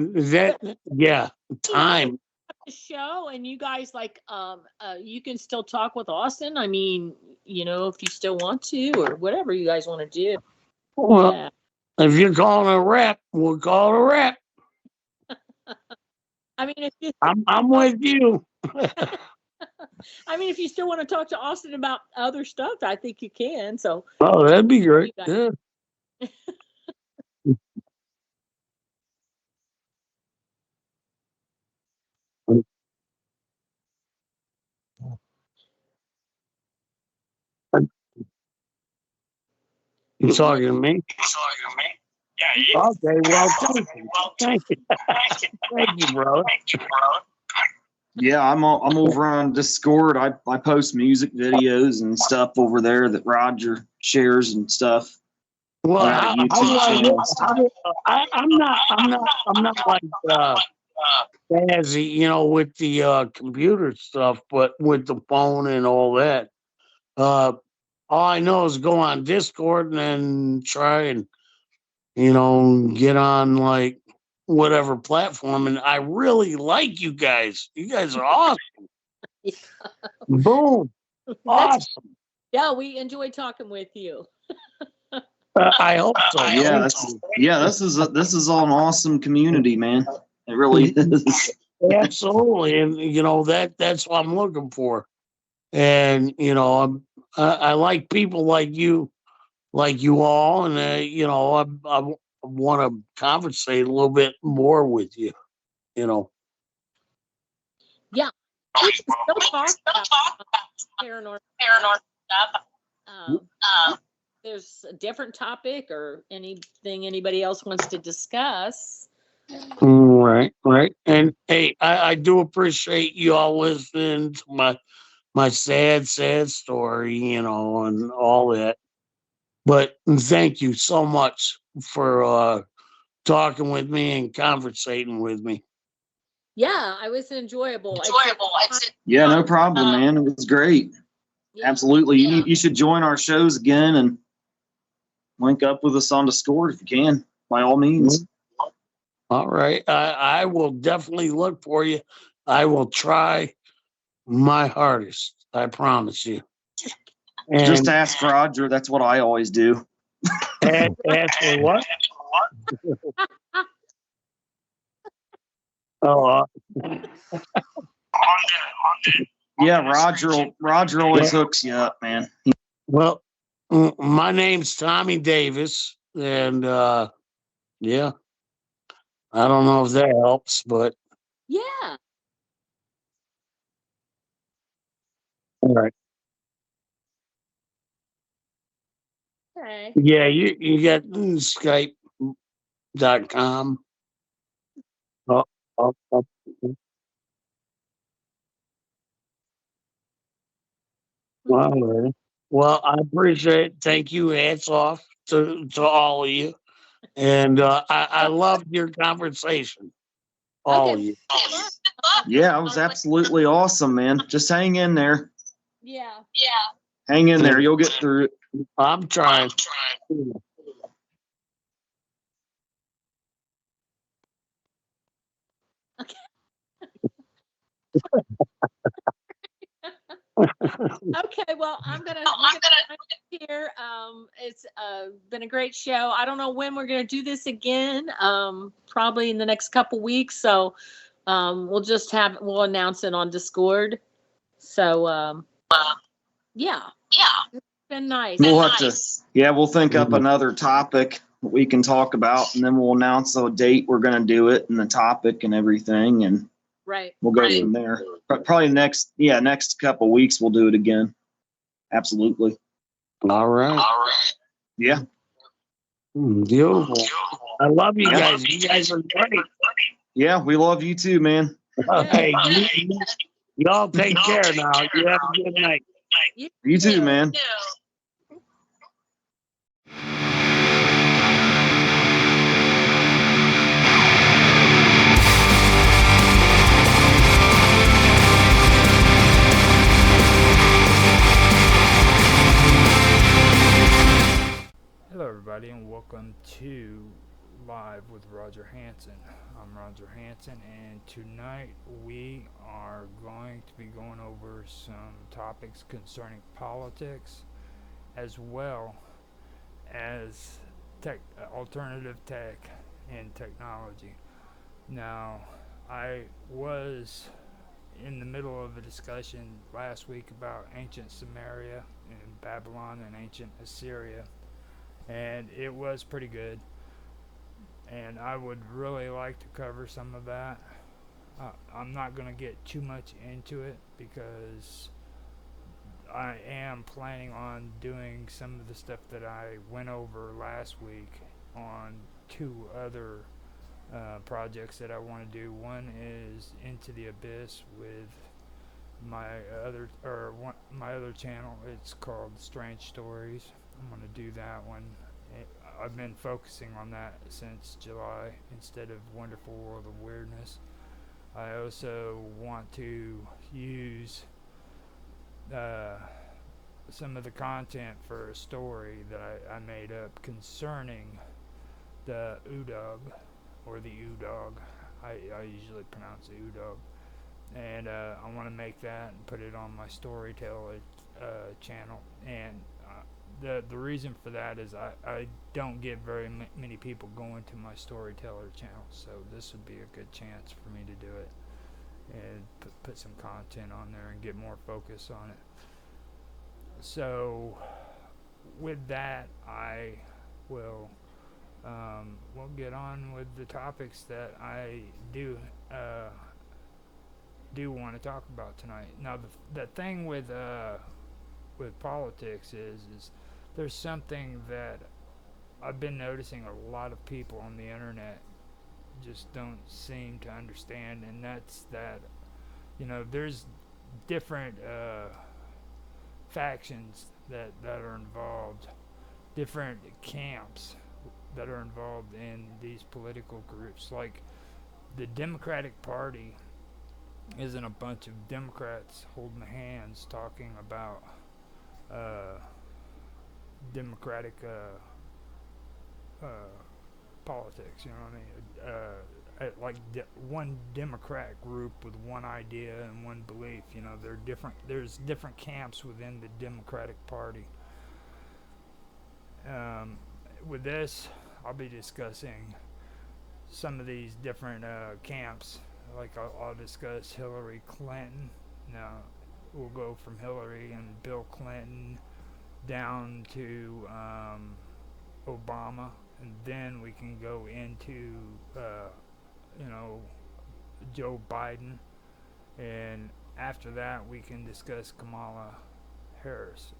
Time. The show and you guys you can still talk with Austin. I mean, if you still want to or whatever you guys want to do. Well, Yeah. if you're calling a rep, we'll call it a rep. I mean, if you I'm with you. I mean, if you still want to talk to Austin about other stuff, I think you can. So Oh, that'd be great. You guys- Yeah. You talking to me? Yeah. Okay, well, thank you. Thank you, bro. Yeah, I'm over on Discord. I post music videos and stuff over there that Roger shares and stuff. Well, I got a YouTube channel and stuff. I'm not like fancy, with the computer stuff, but with the phone and all that. All I know is go on Discord and then try and get on like whatever platform. And I really like you guys. You guys are awesome. Boom, awesome. Yeah, we enjoy talking with you. I hope so. Yeah, this is an awesome community, man. It really is. Absolutely, and that's what I'm looking for. And I like people like you all, and I want to conversate a little bit more with you. Yeah. We can still talk about paranormal stuff. There's a different topic or anything anybody else wants to discuss. Right. And hey, I do appreciate you all listening to my sad story, and all that. But thank you so much for talking with me and conversating with me. Yeah, I was enjoyable. Yeah, no problem, man. It was great. Yeah. Absolutely. You should join our shows again and link up with us on Discord if you can, by all means. All right. I will definitely look for you. I will try my hardest. I promise you. And just ask Roger. That's what I always do. Ask for what? Oh, yeah, Roger always hooks you up, man. Well, my name's Tommy Davis, and yeah, I don't know if that helps, but Yeah. all right. Okay. Yeah, you got Skype.com. Oh, oh, oh. All right. Well, I appreciate it. Thank you. Hats off to all of you. And I loved your conversation. All of Okay. you. Yeah, it was absolutely awesome, man. Just hang in there. Yeah. Hang in there. You'll get through it. I'm trying. Okay, well, we're gonna end it here. It's been a great show. I don't know when we're gonna do this again. Probably in the next couple weeks. So, we'll announce it on Discord. So, yeah, it's been nice. We'll have to, yeah, we'll think up another topic that we can talk about, and then we'll announce a date we're going to do it and the topic and everything, and Right. we'll go from there. But probably next couple weeks we'll do it again. Absolutely. All right. Yeah. Beautiful. I love you guys. You guys are great. Yeah, we love you too, man. Okay, y'all take care now. You have a good night. You too, man. Hello, everybody, and welcome to Live with Roger Hanson. I'm Roger Hanson, and tonight we are going to be going over some topics concerning politics as well as alternative tech and technology. Now, I was in the middle of a discussion last week about ancient Samaria and Babylon and ancient Assyria, and it was pretty good, and I would really like to cover some of that. I'm not going to get too much into it because I am planning on doing some of the stuff that I went over last week on two other projects that I want to do. One is Into the Abyss with my other channel. It's called Strange Stories. I'm going to do that one. I've been focusing on that since July instead of Wonderful World of Weirdness. I also want to use some of the content for a story that I made up concerning the Udog, or the Udog. I usually pronounce it Udog. And I want to make that and put it on my Storyteller channel. And the reason for that is I don't get very many people going to my Storyteller channel, so this would be a good chance for me to do it and put some content on there and get more focus on it. So with that, I will we'll get on with the topics that I do want to talk about tonight. Now, the thing with politics is there's something that I've been noticing a lot of people on the internet just don't seem to understand, and that's that, there's different factions that are involved, different camps that are involved in these political groups. Like the Democratic Party isn't a bunch of Democrats holding hands talking about democratic politics. You know what I mean? Like one Democrat group with one idea and one belief. They're different. There's different camps within the Democratic Party. With this, I'll be discussing some of these different camps. Like I'll discuss Hillary Clinton. Now we'll go from Hillary and Bill Clinton down to Obama, and then we can go into you know, Joe Biden, and after that we can discuss Kamala Harris.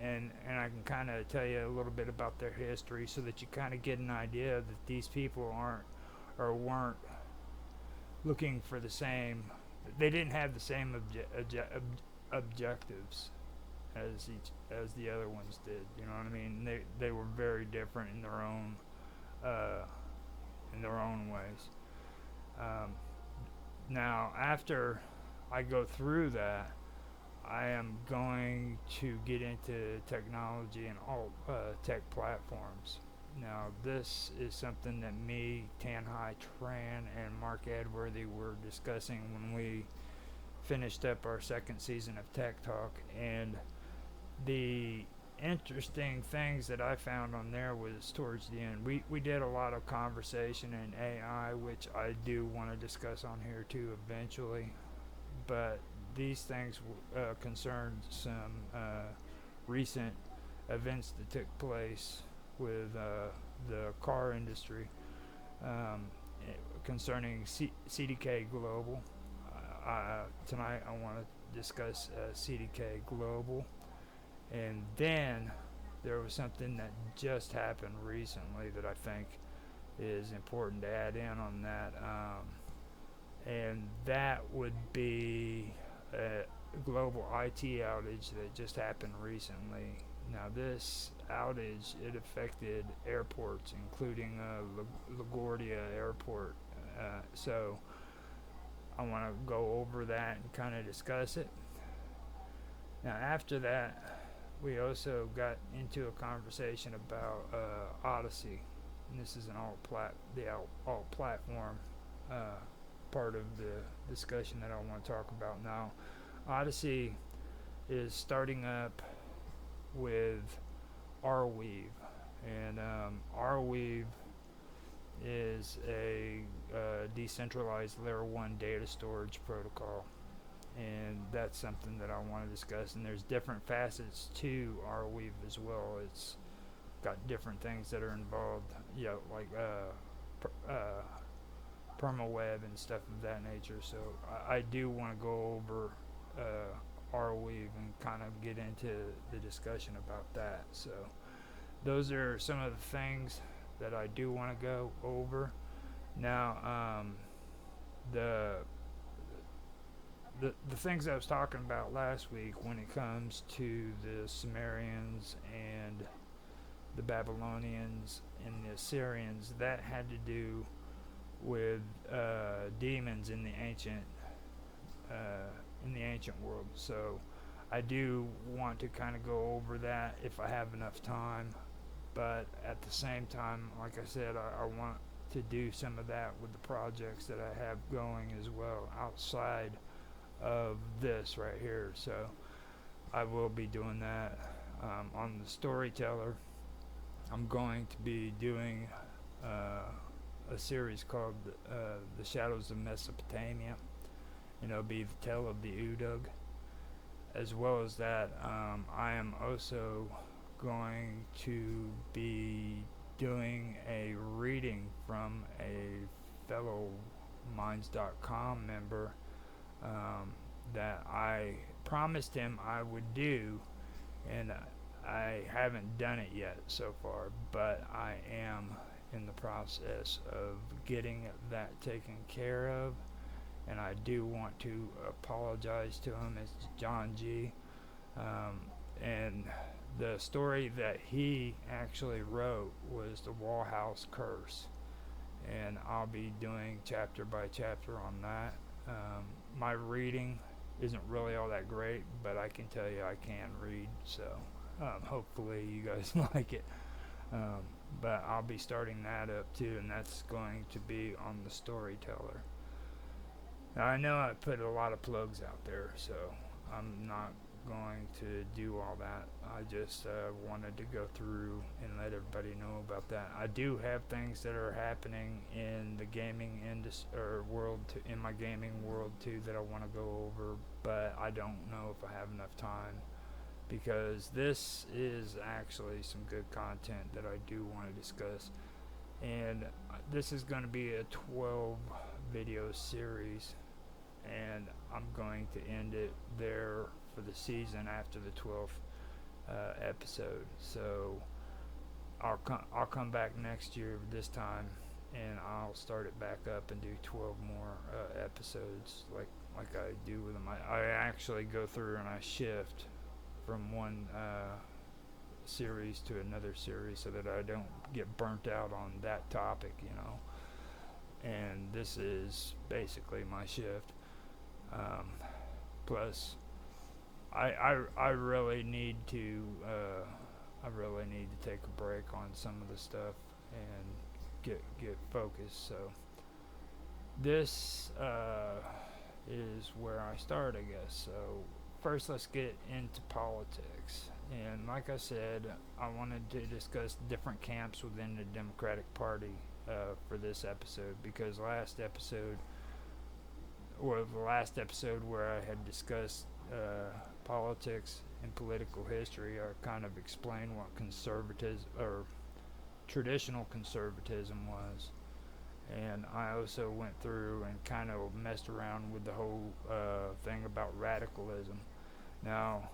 And I can kind of tell you a little bit about their history so that you kind of get an idea that these people aren't or weren't looking for the same. They didn't have the same objectives as the other ones did. You know what I mean? They were very different uh, in their own ways. Um, Now, after I go through that, I am going to get into technology and all tech platforms. Now, this is something that me, Tanhai Tran, and Mark Edworthy were discussing when we finished up our second season of Tech Talk. And the interesting things that I found on there was towards the end. We did a lot of conversation in AI, which I do want to discuss on here too eventually. But these things concerned some recent events that took place with the car industry concerning CDK Global. Tonight I want to discuss CDK Global. And then there was something that just happened recently that I think is important to add in on that. And that would be a global IT outage that just happened recently. Now, this outage, it affected airports, including LaGuardia Airport. So I want to go over that and kind of discuss it. Now, after that, we also got into a conversation about Odyssey, and this is an alt platform part of the discussion that I want to talk about now. Odyssey is starting up with Arweave, and Arweave is a decentralized layer 1 data storage protocol, and that's something that I want to discuss. And there's different facets to Arweave as well. It's got different things that are involved, like permaweb and stuff of that nature. So I do want to go over Arweave and kind of get into the discussion about that. So those are some of the things that I do want to go over. Now, the things I was talking about last week when it comes to the Sumerians and the Babylonians and the Assyrians, that had to do with demons in the ancient world. So I do want to kind of go over that if I have enough time. But at the same time, like I said, I want to do some of that with the projects that I have going as well outside of this right here. So I will be doing that. On the Storyteller, I'm going to be doing a series called The Shadows of Mesopotamia, and it'll be the tale of the Udug. As well as that, I am also going to be doing a reading from a fellow Minds.com member that I promised him I would do, and I haven't done it yet so far, but I am in the process of getting that taken care of. And I do want to apologize to him. It's John G. And the story that he actually wrote was the Wallhouse Curse, and I'll be doing chapter by chapter on that. My reading isn't really all that great, but I can tell you I can read, so hopefully you guys like it. But I'll be starting that up too, and that's going to be on the Storyteller. Now, I know I put a lot of plugs out there, so I'm not going to do all that. I just wanted to go through and let everybody know about that. I do have things that are happening in the gaming industry or world, in my gaming world too, that I want to go over, but I don't know if I have enough time, because this is actually some good content that I do want to discuss. And this is going to be a 12 video series, and I'm going to end it there for the season after the 12th episode. So I'll come back next year this time, and I'll start it back up and do 12 more episodes like I do with them. I actually go through and I shift from one series to another series so that I don't get burnt out on that topic, you know. And this is basically my shift. Plus, I really need to take a break on some of the stuff and get focused. So this is where I start, I guess. So first, let's get into politics. And like I said, I wanted to discuss different camps within the Democratic Party for this episode, because the last episode where I had discussed politics and political history, I kind of explained what conservatism or traditional conservatism was. And I also went through and kind of messed around with the whole thing about radicalism. Now,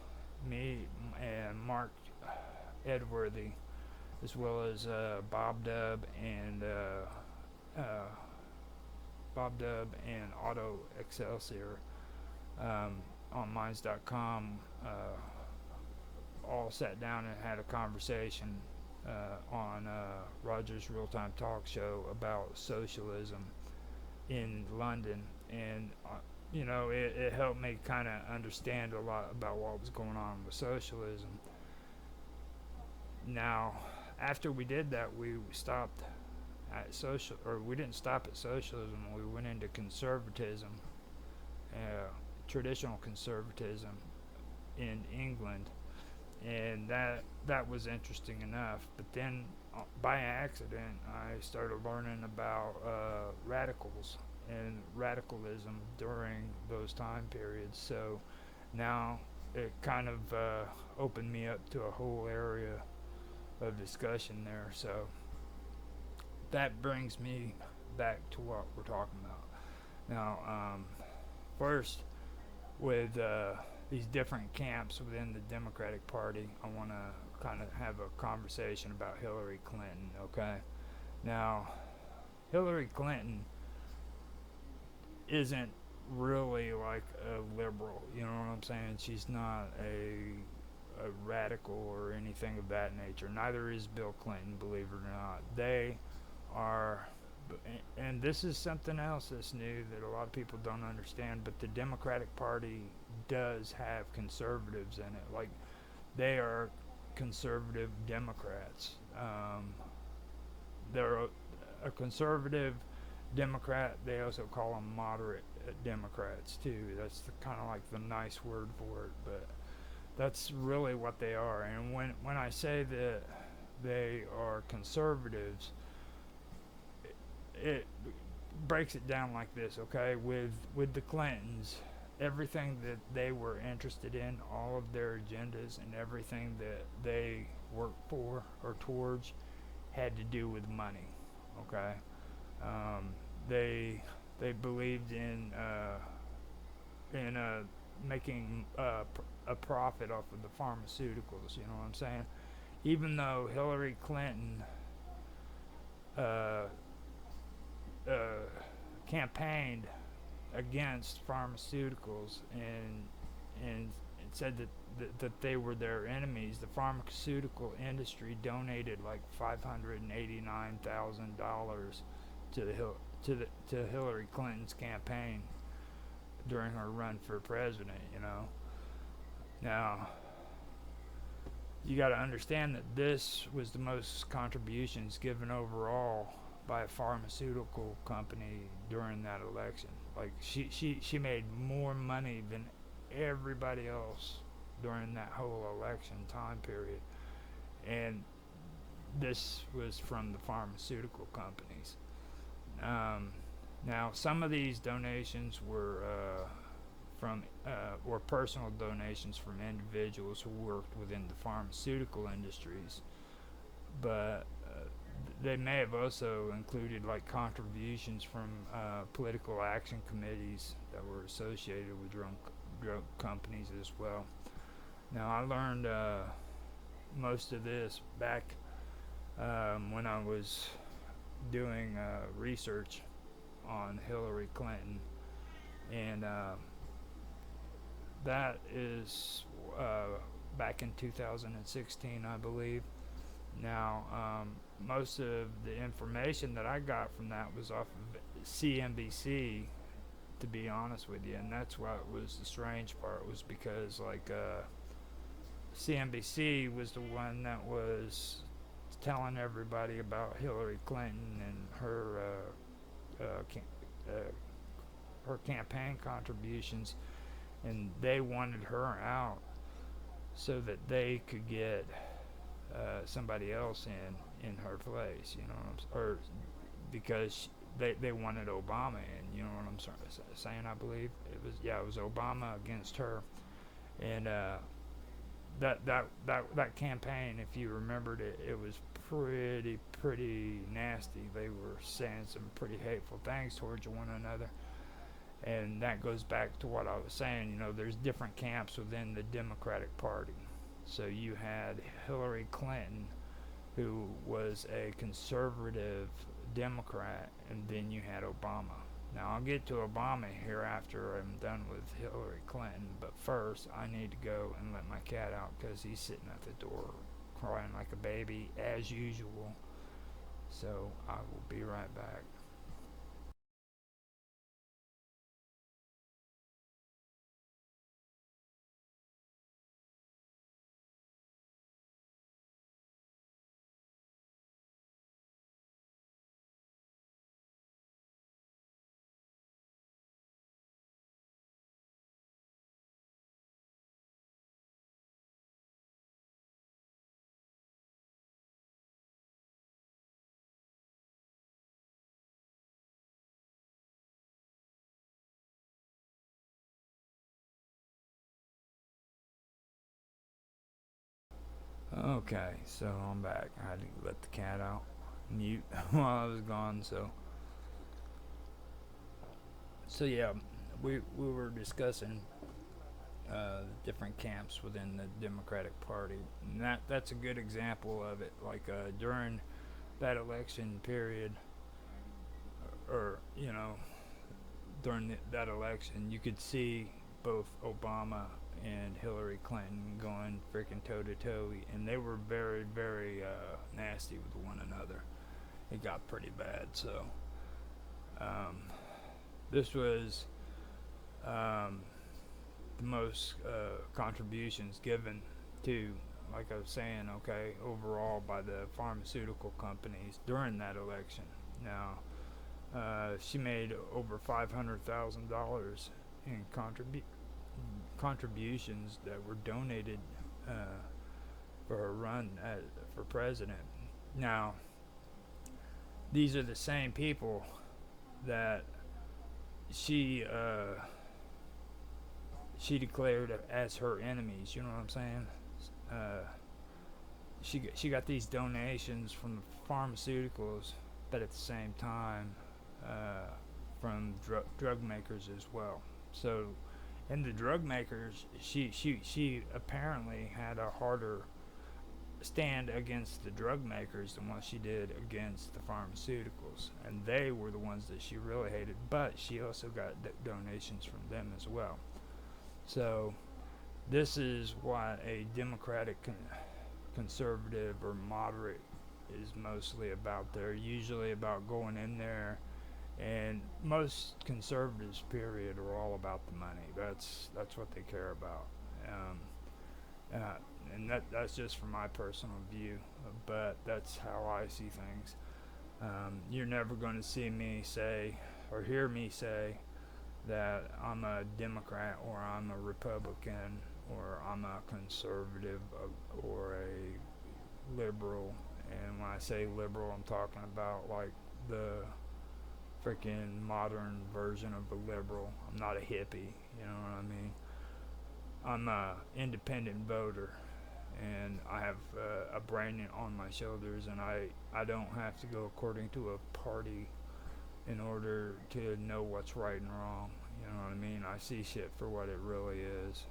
me and Mark Edworthy, as well as Bob Dub and Auto Excelsior on Minds.com, all sat down and had a conversation on Roger's Real-Time Talk Show about socialism in London. And you know, it helped me kind of understand a lot about what was going on with socialism. Now, after we did that, we stopped at we didn't stop at socialism. We went into conservatism, traditional conservatism in England, and that was interesting enough. But then, by accident, I started learning about radicals and radicalism during those time periods. So now it kind of opened me up to a whole area of discussion there. So that brings me back to what we're talking about now. First, with these different camps within the Democratic Party, I want to kind of have a conversation about Hillary Clinton. Okay, now Hillary Clinton isn't really like a liberal, you know what I'm saying? She's not a radical or anything of that nature. Neither is Bill Clinton, believe it or not. They are, and this is something else that's new that a lot of people don't understand, but the Democratic Party does have conservatives in it. Like, they are conservative Democrats. They're a conservative Democrat. They also call them moderate Democrats too. That's kind of like the nice word for it, but that's really what they are. And when I say that they are conservatives, it breaks it down like this, okay? With the Clintons, everything that they were interested in, all of their agendas and everything that they worked for or towards, had to do with money, okay? They believed in making a profit off of the pharmaceuticals. You know what I'm saying? Even though Hillary Clinton campaigned against pharmaceuticals and said that they were their enemies, the pharmaceutical industry donated like $589,000 to Hillary Clinton's campaign during her run for president, you know. Now, you got to understand that this was the most contributions given overall by a pharmaceutical company during that election. Like, she made more money than everybody else during that whole election time period. And this was from the pharmaceutical companies. Now, some of these donations were were personal donations from individuals who worked within the pharmaceutical industries, but they may have also included like contributions from political action committees that were associated with drug companies as well. Now I learned most of this back when I was doing research on Hillary Clinton, and that is back in 2016, I believe. Now, most of the information that I got from that was off of CNBC, to be honest with you, and that's what was the strange part, was because like CNBC was the one that was telling everybody about Hillary Clinton and her campaign contributions, and they wanted her out so that they could get somebody else in her place, you know what I'm or because they wanted Obama in, you know what I'm saying? I believe it was Obama against her, and that campaign, if you remembered it, it was pretty nasty. They were saying some pretty hateful things towards one another, and that goes back to what I was saying. You know, there's different camps within the Democratic Party. So you had Hillary Clinton, who was a conservative Democrat, and then you had Obama. Now I'll get to Obama here after I'm done with Hillary Clinton, but first I need to go and let my cat out because he's sitting at the door crying like a baby as usual. So I will be right back. Okay, so I'm back. I had to let the cat out, mute while I was gone. So yeah, we were discussing different camps within the Democratic Party, and that's a good example of it. Like during that election period, or you know, during that election, you could see both Obama and Hillary Clinton going freaking toe to toe, and they were very nasty with one another. It got pretty bad. So this was the most contributions given to, like I was saying, okay, overall by the pharmaceutical companies during that election. Now, she made over $500,000 in contributions that were donated for her run for president. Now, these are the same people that she declared as her enemies. You know what I'm saying? She got these donations from the pharmaceuticals, but at the same time from drug makers as well. So, and the drug makers, she apparently had a harder stand against the drug makers than what she did against the pharmaceuticals, and they were the ones that she really hated. But she also got donations from them as well. So this is what a Democratic conservative or moderate is mostly about. They're usually about going in there, and most conservatives, period, are all about the money. That's what they care about. And that's just from my personal view, but that's how I see things. You're never going to see me say or hear me say that I'm a Democrat or I'm a Republican or I'm a conservative or a liberal. And when I say liberal, I'm talking about like the freaking modern version of a liberal. I'm not a hippie, you know what I mean? I'm a independent voter, and I have a brain on my shoulders, and I don't have to go according to a party in order to know what's right and wrong. You know what I mean? I see shit for what it really is.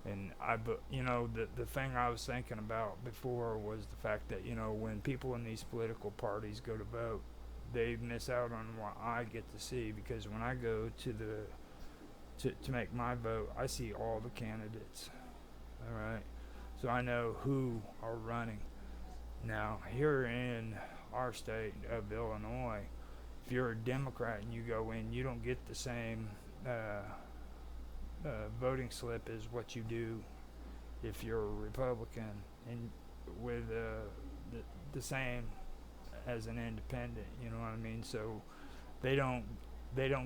And the thing I was thinking about before was the fact that, when people in these political parties go to vote, they miss out on what I get to see, because when I go to make my vote, I see all the candidates. All right. So I know who are running. Now, here in our state of Illinois, if you're a Democrat and you go in, you don't get the same voting slip as what you do if you're a Republican, and with the same as an independent. You know what I mean? So they don't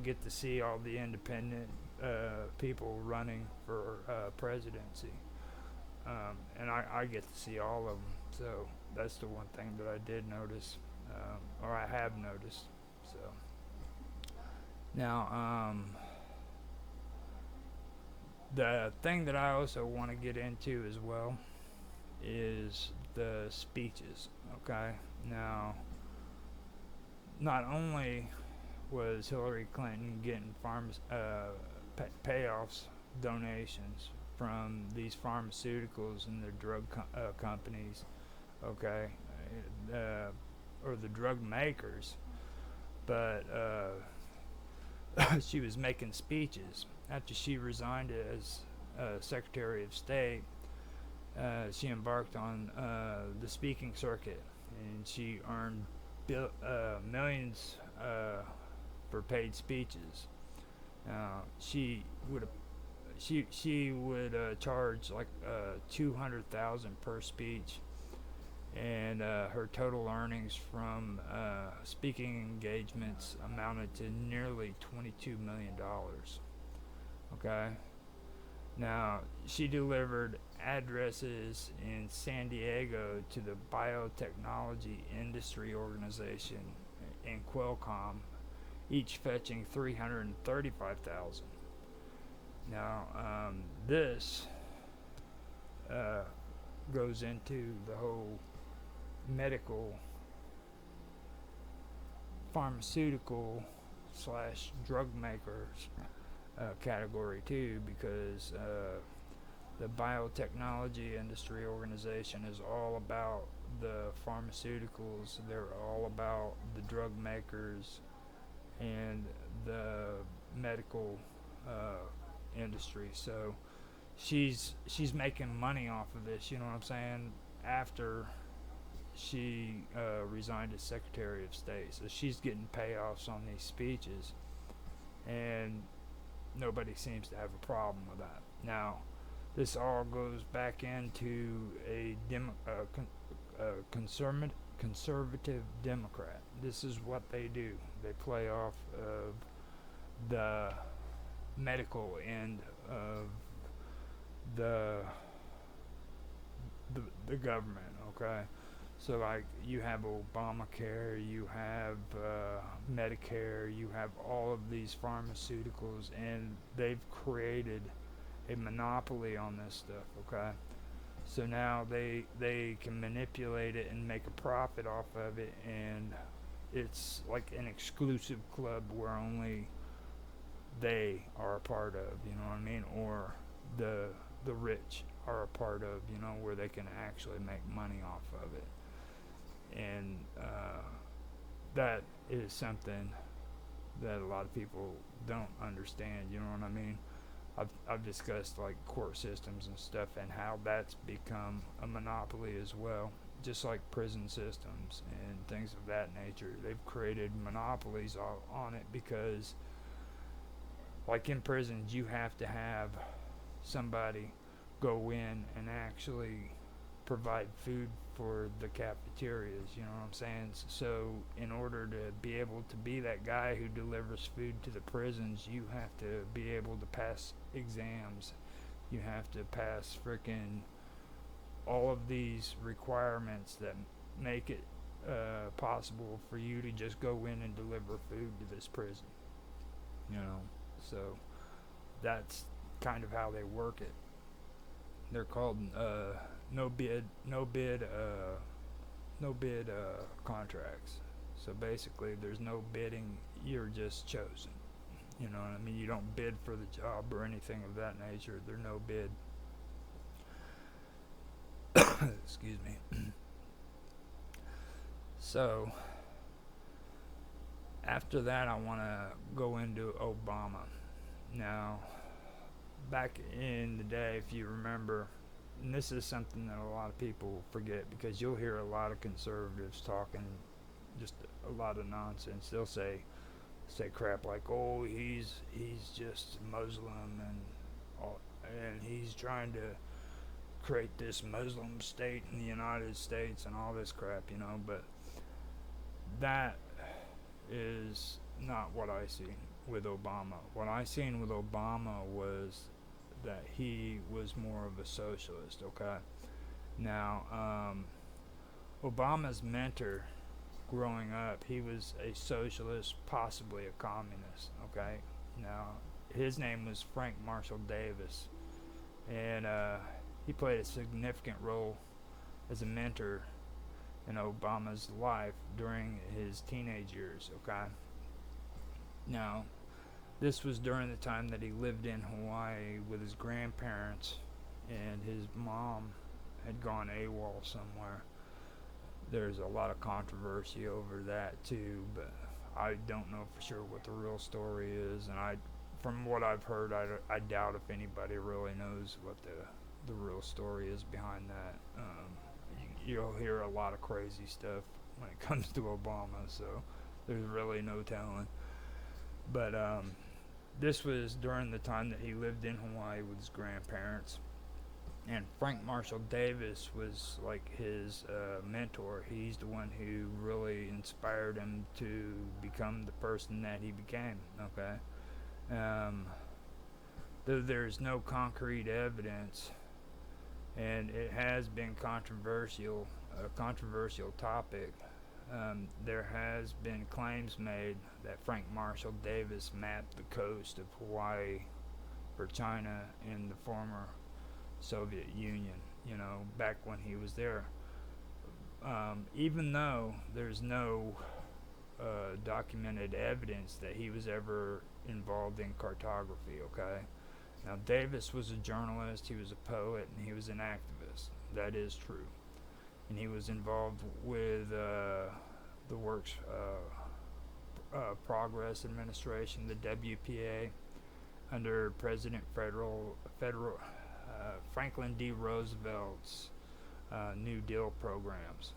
get to see all the independent people running for presidency, and I get to see all of them. So that's the one thing that I did notice, or I have noticed. So now, the thing that I also want to get into as well is the speeches. Okay, now, not only was Hillary Clinton getting payoffs, donations from these pharmaceuticals and their drug companies, okay, or the drug makers, but she was making speeches after she resigned as Secretary of State. She embarked on the speaking circuit, and she earned millions for paid speeches. She would charge like $200,000 per speech, and her total earnings from speaking engagements amounted to nearly $22 million. Okay. Now, she delivered addresses in San Diego to the Biotechnology Industry Organization and Qualcomm, each fetching $335,000. Now, this goes into the whole medical, pharmaceutical / drug makers category too, because the Biotechnology Industry Organization is all about the pharmaceuticals. They're all about the drug makers and the medical industry. So she's making money off of this. You know what I'm saying? After she resigned as Secretary of State, so she's getting payoffs on these speeches, and nobody seems to have a problem with that. Now, this all goes back into a conservative Democrat. This is what they do. They play off of the medical end of the government. Okay, so like you have Obamacare, you have Medicare, you have all of these pharmaceuticals, and they've created a monopoly on this stuff. Okay, so now they can manipulate it and make a profit off of it, and it's like an exclusive club where only they are a part of, you know what I mean, or the rich are a part of, you know, where they can actually make money off of it. And that is something that a lot of people don't understand, you know what I mean. I've discussed like court systems and stuff, and how that's become a monopoly as well, just like prison systems and things of that nature. They've created monopolies on it, because like in prisons, you have to have somebody go in and actually provide food for the cafeterias, you know what I'm saying? So in order to be able to be that guy who delivers food to the prisons, you have to be able to pass exams. You have to pass freaking all of these requirements that make it possible for you to just go in and deliver food to this prison, you know. So that's kind of how they work it. They're called no bid, contracts. So basically, there's no bidding. You're just chosen. You know what I mean? You don't bid for the job or anything of that nature. There's no bid. Excuse me. So after that, I want to go into Obama. Now, back in the day, if you remember, and this is something that a lot of people forget because you'll hear a lot of conservatives talking just a lot of nonsense. They'll say crap like, "Oh, he's just Muslim and he's trying to create this Muslim state in the United States and all this crap," you know. But that is not what I see with Obama. What I seen with Obama was that he was more of a socialist. Okay, now Obama's mentor growing up, he was a socialist, possibly a communist. Okay, now his name was Frank Marshall Davis, and he played a significant role as a mentor in Obama's life during his teenage years. Okay, now this was during the time that he lived in Hawaii with his grandparents, and his mom had gone AWOL somewhere. There's a lot of controversy over that too, but I don't know for sure what the real story is, and from what I've heard, I doubt if anybody really knows what the real story is behind that. You'll hear a lot of crazy stuff when it comes to Obama, so there's really no telling. But this was during the time that he lived in Hawaii with his grandparents. And Frank Marshall Davis was like his mentor. He's the one who really inspired him to become the person that he became. Okay, though there's no concrete evidence, and it has been a controversial topic. There has been claims made that Frank Marshall Davis mapped the coast of Hawaii for China in the former Soviet Union, you know, back when he was there. Even though there's no documented evidence that he was ever involved in cartography, okay? Now, Davis was a journalist, he was a poet, and he was an activist. That is true. And he was involved with the Works Progress Administration, the WPA, under President Franklin D. Roosevelt's New Deal programs.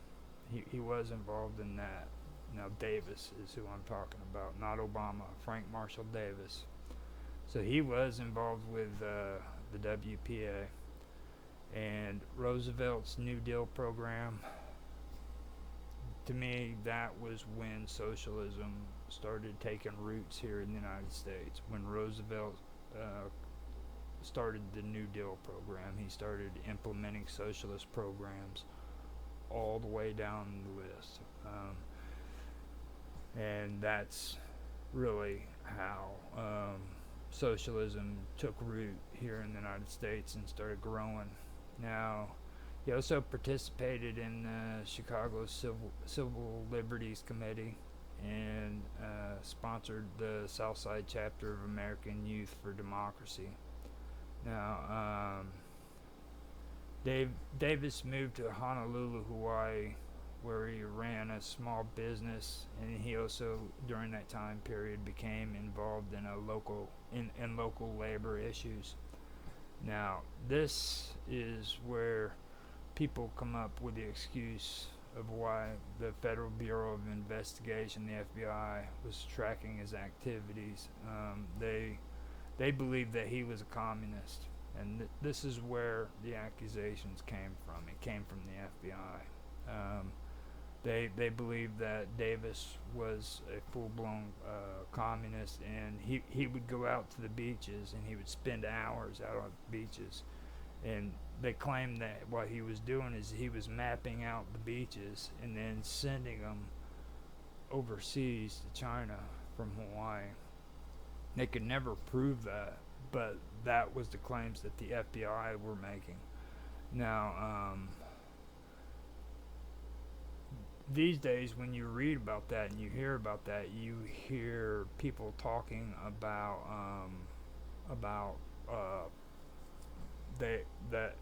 He was involved in that. Now, Davis is who I'm talking about, not Obama. Frank Marshall Davis. So he was involved with the WPA and Roosevelt's New Deal program. To me, that was when socialism started taking roots here in the United States. When Roosevelt started the New Deal program, he started implementing socialist programs all the way down the list. And that's really how socialism took root here in the United States and started growing. Now, he also participated in the Chicago Civil Liberties Committee and sponsored the Southside chapter of American Youth for Democracy. Now, Davis moved to Honolulu, Hawaii, where he ran a small business, and he also, during that time period, became involved in local labor issues. Now, this is where people come up with the excuse of why the Federal Bureau of Investigation, the FBI, was tracking his activities. They believed that he was a communist, and this is where the accusations came from. It came from the FBI. They believed that Davis was a full-blown communist, and he would go out to the beaches and he would spend hours out on the beaches. And they claimed that what he was doing is he was mapping out the beaches and then sending them overseas to China from Hawaii. They could never prove that, but that was the claims that the FBI were making. Now, these days, when you read about that and you hear about that, you hear people talking about they that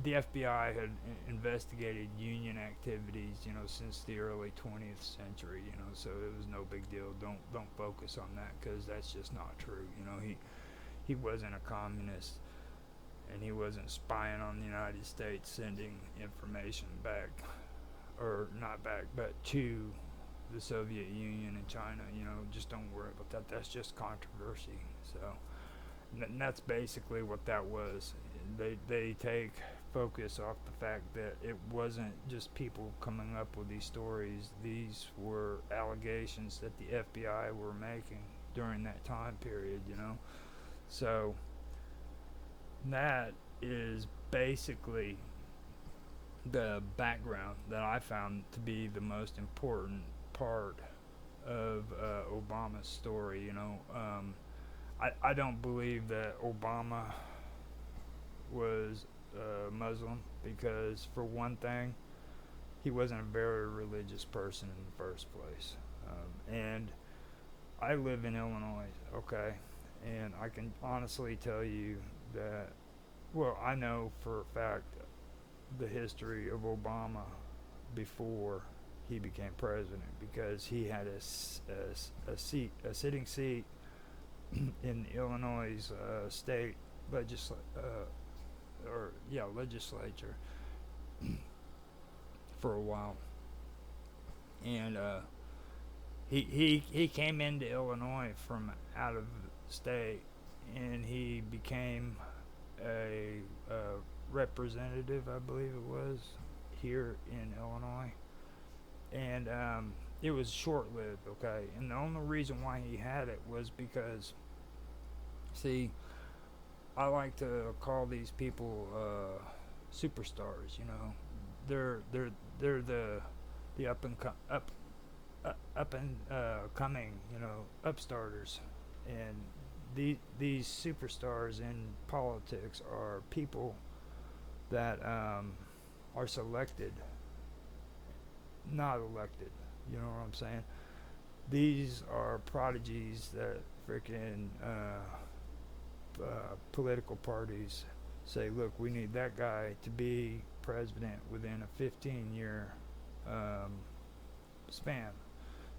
the FBI had investigated union activities, since the early 20th century, so it was no big deal. Don't focus on that because that's just not true. He wasn't a communist, and he wasn't spying on the United States, sending information back, or not back, but to the Soviet Union and China. Just don't worry about that. That's just controversy. So. And that's basically what that was. They take focus off the fact that it wasn't just people coming up with these stories. These were allegations that the FBI were making during that time period, So that is basically the background that I found to be the most important part of Obama's story, I don't believe that Obama was Muslim because, for one thing, he wasn't a very religious person in the first place. And I live in Illinois, okay? And I can honestly tell you that, well, I know for a fact the history of Obama before he became president because he had a sitting seat in Illinois state legislature for a while, and he came into Illinois from out of state, and he became a representative, I believe it was, here in Illinois, and it was short-lived, okay, and the only reason why he had it was because, see, I like to call these people superstars. They're the up and coming, upstarters, and these superstars in politics are people that are selected, not elected. You know what I'm saying? These are prodigies that freaking political parties say, look, we need that guy to be president within a 15-year span.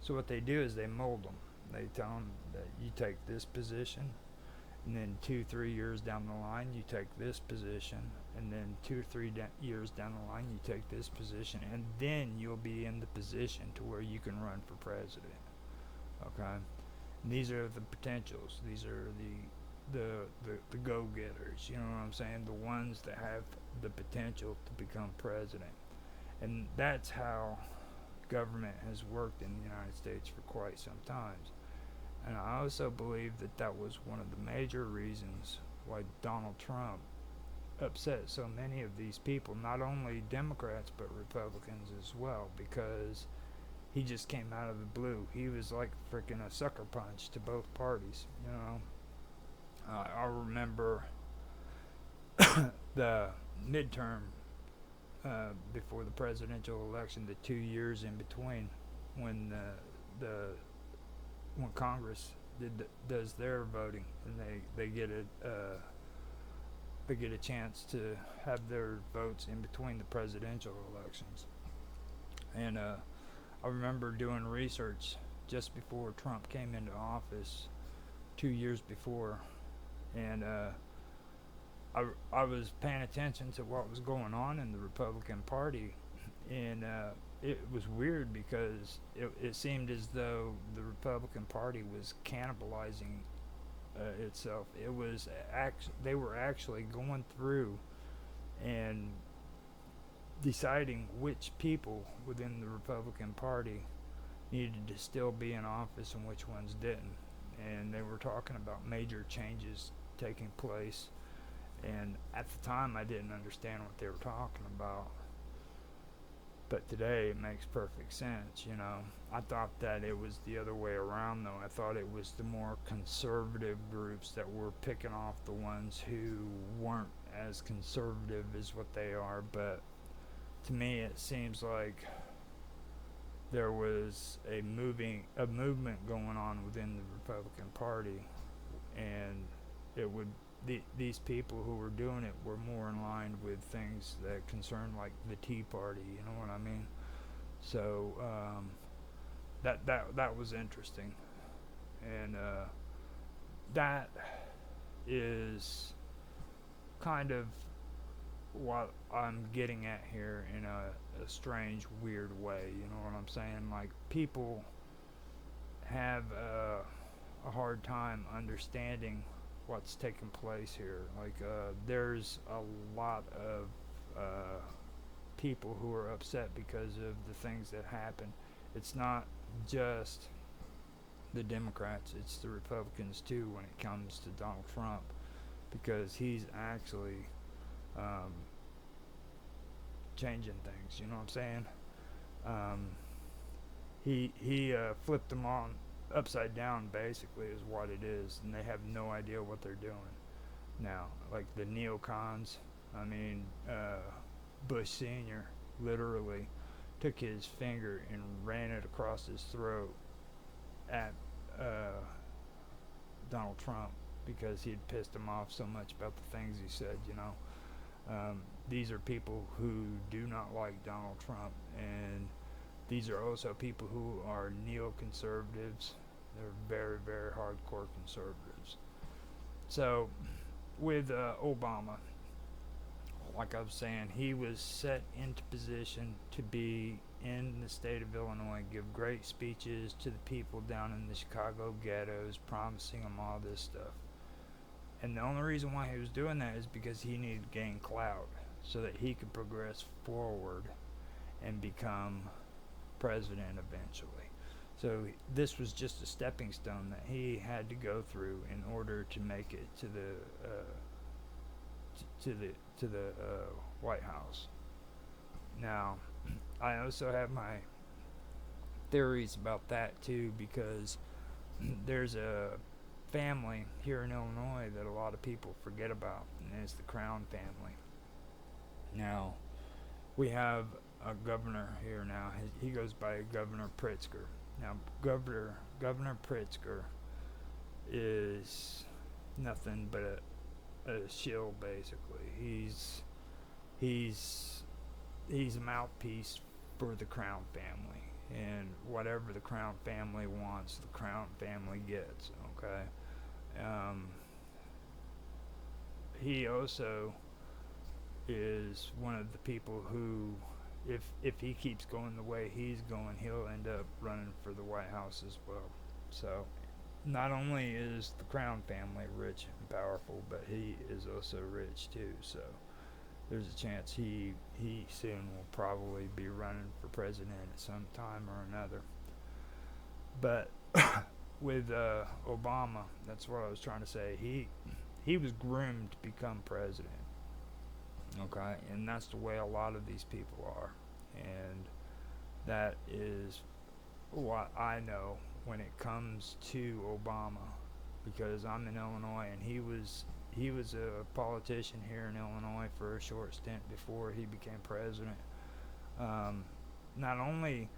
So what they do is they mold them. They tell them that you take this position, and then 2-3 years down the line you take this position, and then 2 or 3 years down the line you take this position, and then you'll be in the position to where you can run for president. Okay, and these are the potentials. These are the go-getters. You know what I'm saying? The ones that have the potential to become president, and that's how government has worked in the United States for quite some time. And I also believe that that was one of the major reasons why Donald Trump upset so many of these people, not only Democrats but Republicans as well, because he just came out of the blue. He was like freaking a sucker punch to both parties, I remember the midterm before the presidential election, the 2 years in between, when when Congress does their voting, and they get a chance to have their votes in between the presidential elections. And I remember doing research just before Trump came into office, 2 years before, and I was paying attention to what was going on in the Republican Party, and it was weird because it seemed as though the Republican Party was cannibalizing itself. It was they were actually going through and deciding which people within the Republican Party needed to still be in office and which ones didn't. And they were talking about major changes taking place. And at the time, I didn't understand what they were talking about. But today, it makes perfect sense, I thought that it was the other way around, though. I thought it was the more conservative groups that were picking off the ones who weren't as conservative as what they are, but to me it seems like there was a movement going on within the Republican Party, and it would these people who were doing it were more in line with things that concern like the Tea Party. You know what I mean? So that was interesting, and that is kind of what I'm getting at here in a strange, weird way. You know what I'm saying? Like, people have a hard time understanding what's taking place here. Like, there's a lot of people who are upset because of the things that happen. It's not just the Democrats, it's the Republicans too when it comes to Donald Trump, because he's actually changing things. You know what I'm saying? He flipped them on upside down, basically, is what it is, and they have no idea what they're doing now. Like the neocons, I mean, Bush Senior literally took his finger and ran it across his throat at Donald Trump because he had pissed him off so much about the things he said. You know, these are people who do not like Donald Trump, and these are also people who are neoconservatives. They're very, very hardcore conservatives. So, with Obama, like I was saying, he was set into position to be in the state of Illinois, give great speeches to the people down in the Chicago ghettos, promising them all this stuff. And the only reason why he was doing that is because he needed to gain clout so that he could progress forward and become president eventually. So this was just a stepping stone that he had to go through in order to make it to the White House. Now, I also have my theories about that too, because there's a family here in Illinois that a lot of people forget about, and it's the Crown family. Now, we have a governor here now. He goes by Governor Pritzker. Now, Governor Pritzker is nothing but a shill, basically. He's a mouthpiece for the Crown family, and whatever the Crown family wants, the Crown family gets. Okay. He also is one of the people who, if he keeps going the way he's going, he'll end up running for the White House as well. So, not only is the Crown family rich and powerful, but he is also rich too. So, there's a chance he soon will probably be running for president at some time or another. But with Obama, that's what I was trying to say. He was groomed to become president. Okay, and that's the way a lot of these people are, and that is what I know when it comes to Obama, because I'm in Illinois, and he was a politician here in Illinois for a short stint before he became president. Not only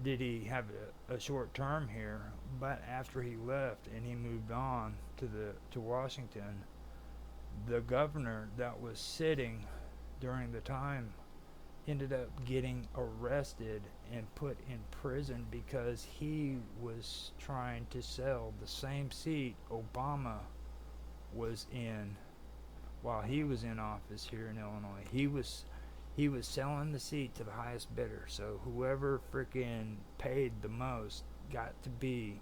did he have a short term here, but after he left and he moved on to Washington, the governor that was sitting during the time ended up getting arrested and put in prison because he was trying to sell the same seat Obama was in while he was in office here in Illinois. He was selling the seat to the highest bidder, so whoever freaking paid the most got to be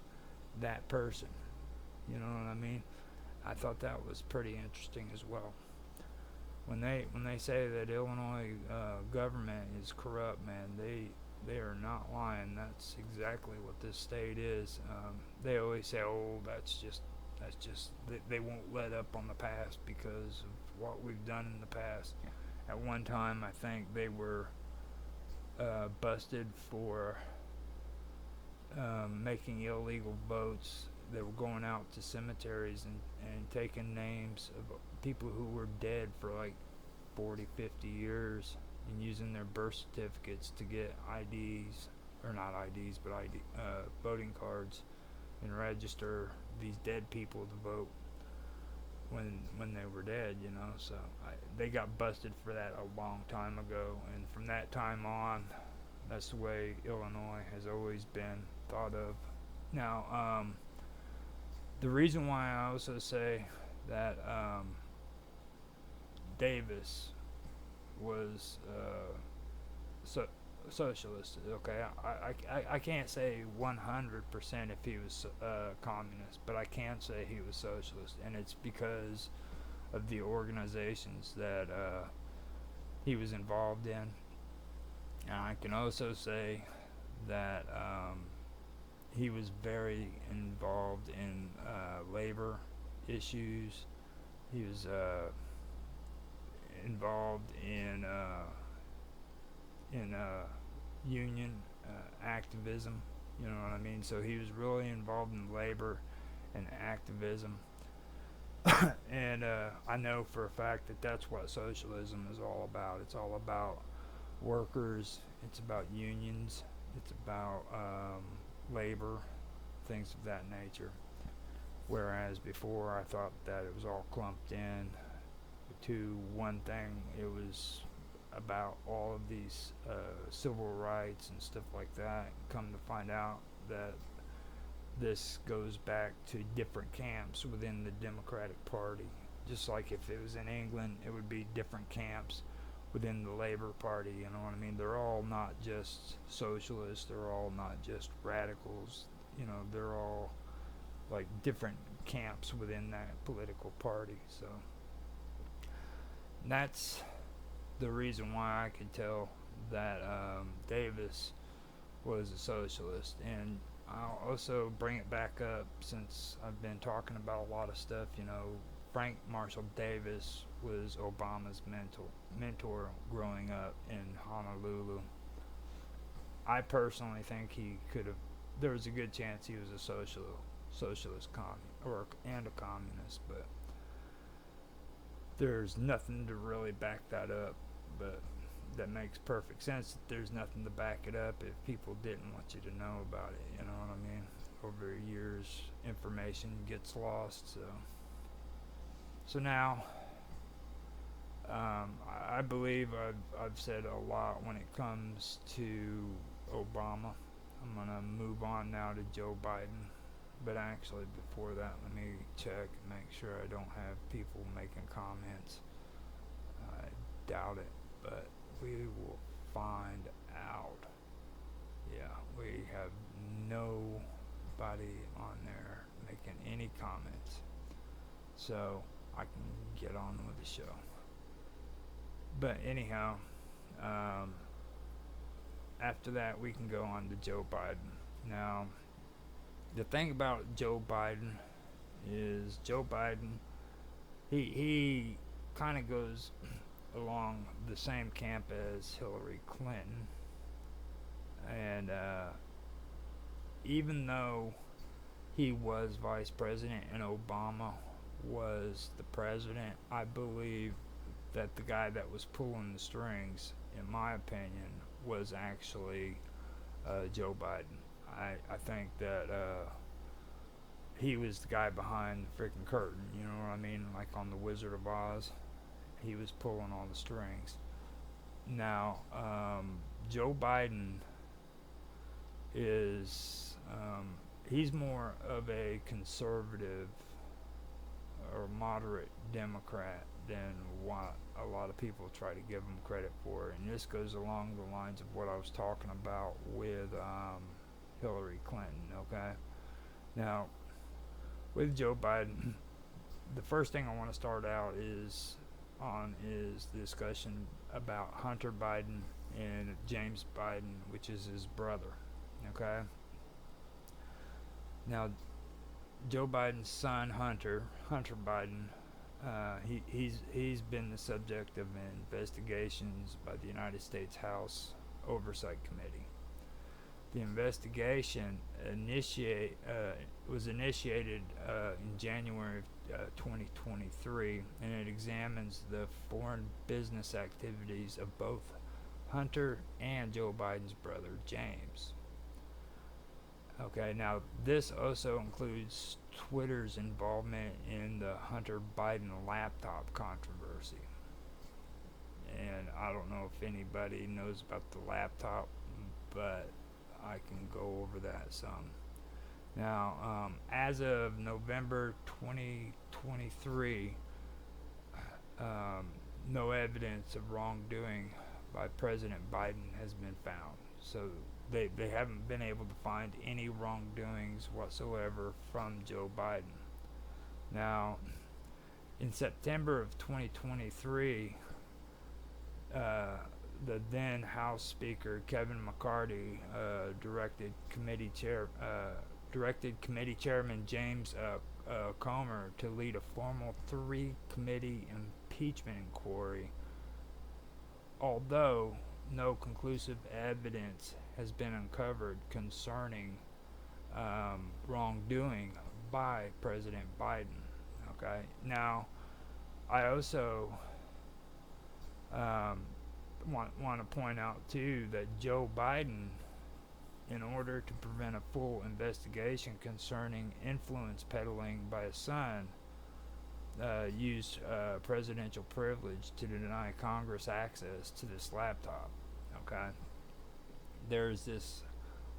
that person. You know what I mean? I thought that was pretty interesting as well. When they say that Illinois government is corrupt, man, they are not lying. That's exactly what this state is. They always say, "Oh, that's just they won't let up on the past because of what we've done in the past." At one time, I think they were busted for making illegal votes they were going out to cemeteries and taking names of people who were dead for like 40, 50 years and using their birth certificates to get IDs, or not IDs, but voting cards, and register these dead people to vote when they were dead, you know. So they got busted for that a long time ago, and from that time on, that's the way Illinois has always been thought of. Now, the reason why I also say that Davis was socialist, okay, I can't say 100% if he was communist, but I can say he was socialist, and it's because of the organizations that he was involved in. And I can also say that he was very involved in labor issues. He was involved in union activism. You know what I mean? So he was really involved in labor and activism. And I know for a fact that that's what socialism is all about. It's all about workers. It's about unions. It's about labor, things of that nature. Whereas before I thought that it was all clumped in to one thing. It was about all of these civil rights and stuff like that. Come to find out that this goes back to different camps within the Democratic Party. Just like if it was in England, it would be different camps within the Labour Party, you know what I mean? They're all not just socialists, they're all not just radicals, you know, they're all like different camps within that political party. So that's the reason why I could tell that Davis was a socialist. And I'll also bring it back up, since I've been talking about a lot of stuff, you know, Frank Marshall Davis was Obama's mentor growing up in Honolulu. I personally think he could have, there was a good chance he was a socialist and a communist, but there's nothing to really back that up. But that makes perfect sense that there's nothing to back it up if people didn't want you to know about it, you know what I mean? Over years, information gets lost. So now, I believe I've said a lot when it comes to Obama. I'm going to move on now to Joe Biden. But actually, before that, let me check and make sure I don't have people making comments. I doubt it, but we will find out. Yeah, we have nobody on there making any comments. So I can get on with the show. But anyhow, after that, we can go on to Joe Biden. Now, the thing about Joe Biden is Joe Biden, he kind of goes along the same camp as Hillary Clinton. And even though he was vice president and Obama was the president, I believe that the guy that was pulling the strings, in my opinion, was actually Joe Biden. I think that he was the guy behind the freaking curtain, you know what I mean? Like on The Wizard of Oz, he was pulling all the strings. Now, Joe Biden is, he's more of a conservative or moderate Democrat than what a lot of people try to give him credit for. And this goes along the lines of what I was talking about with Hillary Clinton, okay? Now, with Joe Biden, the first thing I want to start out is the discussion about Hunter Biden and James Biden, which is his brother, okay? Now, Joe Biden's son, Hunter Biden, he's been the subject of investigations by the United States House Oversight Committee. The investigation was initiated in January of 2023, and it examines the foreign business activities of both Hunter and Joe Biden's brother, James. Okay, now this also includes Twitter's involvement in the Hunter Biden laptop controversy. And I don't know if anybody knows about the laptop, but I can go over that some. Now, as of November 2023, no evidence of wrongdoing by President Biden has been found. So they haven't been able to find any wrongdoings whatsoever from Joe Biden. Now, in September of 2023, the then House Speaker Kevin McCarthy directed Committee Chairman James Comer to lead a formal 3-committee impeachment inquiry. Although no conclusive evidence has been uncovered concerning wrongdoing by President Biden. Okay, now I also want to point out too that Joe Biden, in order to prevent a full investigation concerning influence peddling by his son, used presidential privilege to deny Congress access to this laptop. Okay, there's this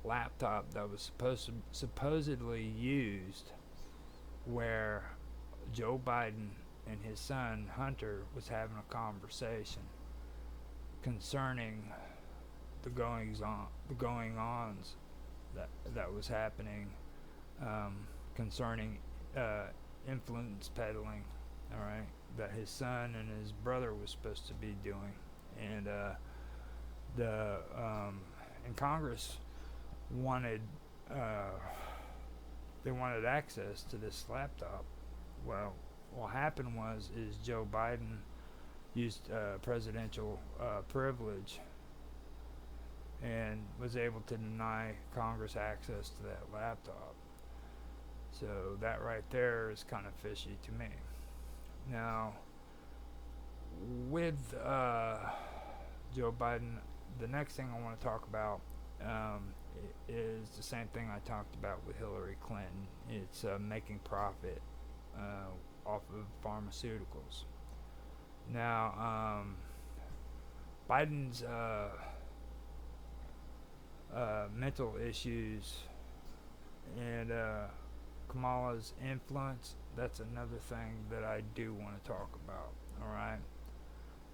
laptop that was supposedly used where Joe Biden and his son Hunter was having a conversation concerning the goings-ons that was happening concerning influence peddling, all right, that his son and his brother was supposed to be doing, and and Congress wanted they wanted access to this laptop. Well, what happened is Joe Biden used presidential privilege and was able to deny Congress access to that laptop. So that right there is kind of fishy to me. Now, with Joe Biden, the next thing I want to talk about is the same thing I talked about with Hillary Clinton. It's making profit off of pharmaceuticals. Now, Biden's mental issues and Kamala's influence, that's another thing that I do want to talk about. All right.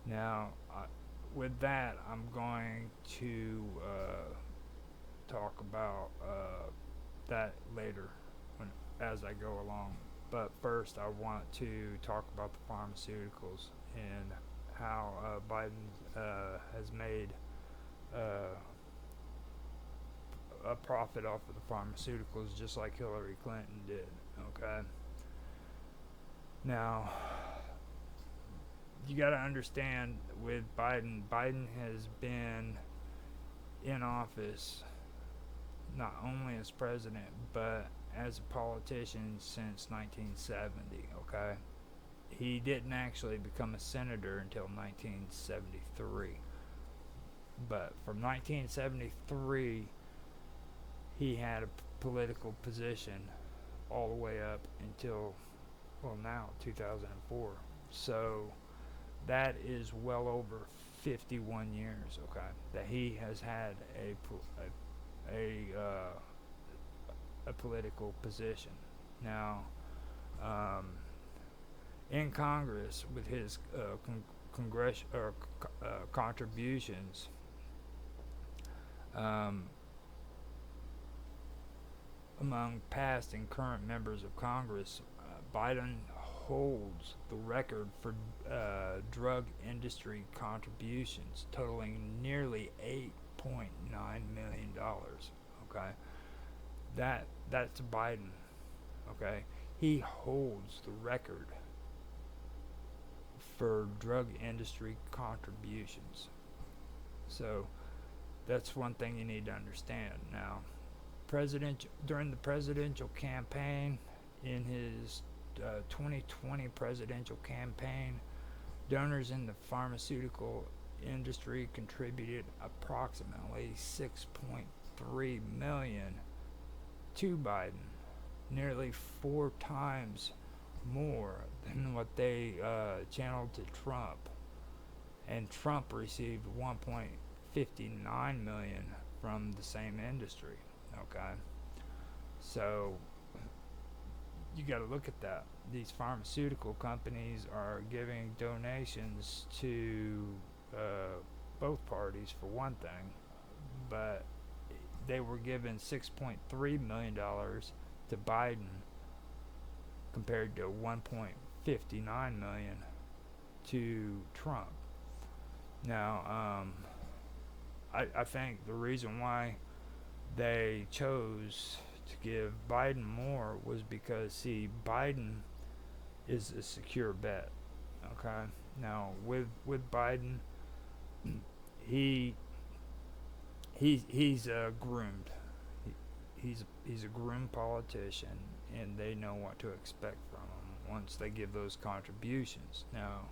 Now, with that, I'm going to talk about that later as I go along. But first, I want to talk about the pharmaceuticals and how Biden has made a profit off of the pharmaceuticals, just like Hillary Clinton did. Okay. Now, you got to understand with Biden has been in office not only as president but as a politician since 1970. Okay, he didn't actually become a senator until 1973, but from 1973 he had a political position all the way up until, well, now 2004. So that is well over 51 years, okay, that he has had a political position. Now, in Congress, with his contributions, among past and current members of Congress, Biden holds the record for drug industry contributions, totaling nearly $8.9 million. Okay, that's Biden. Okay, he holds the record for drug industry contributions. So That's one thing you need to understand. Now, during the presidential campaign, in his 2020 presidential campaign, donors in the pharmaceutical industry contributed approximately 6.3 million to Biden, nearly 4 times more than what they channeled to Trump. And Trump received 1.59 million from the same industry. Okay, so you got to look at that. These pharmaceutical companies are giving donations to both parties for one thing, but they were given $6.3 million to Biden compared to 1.59 million to Trump. Now, I think the reason why they chose to give Biden more was because, see, Biden is a secure bet. Okay. Now, with Biden, he's groomed. He's a groomed politician, and they know what to expect from him once they give those contributions. Now,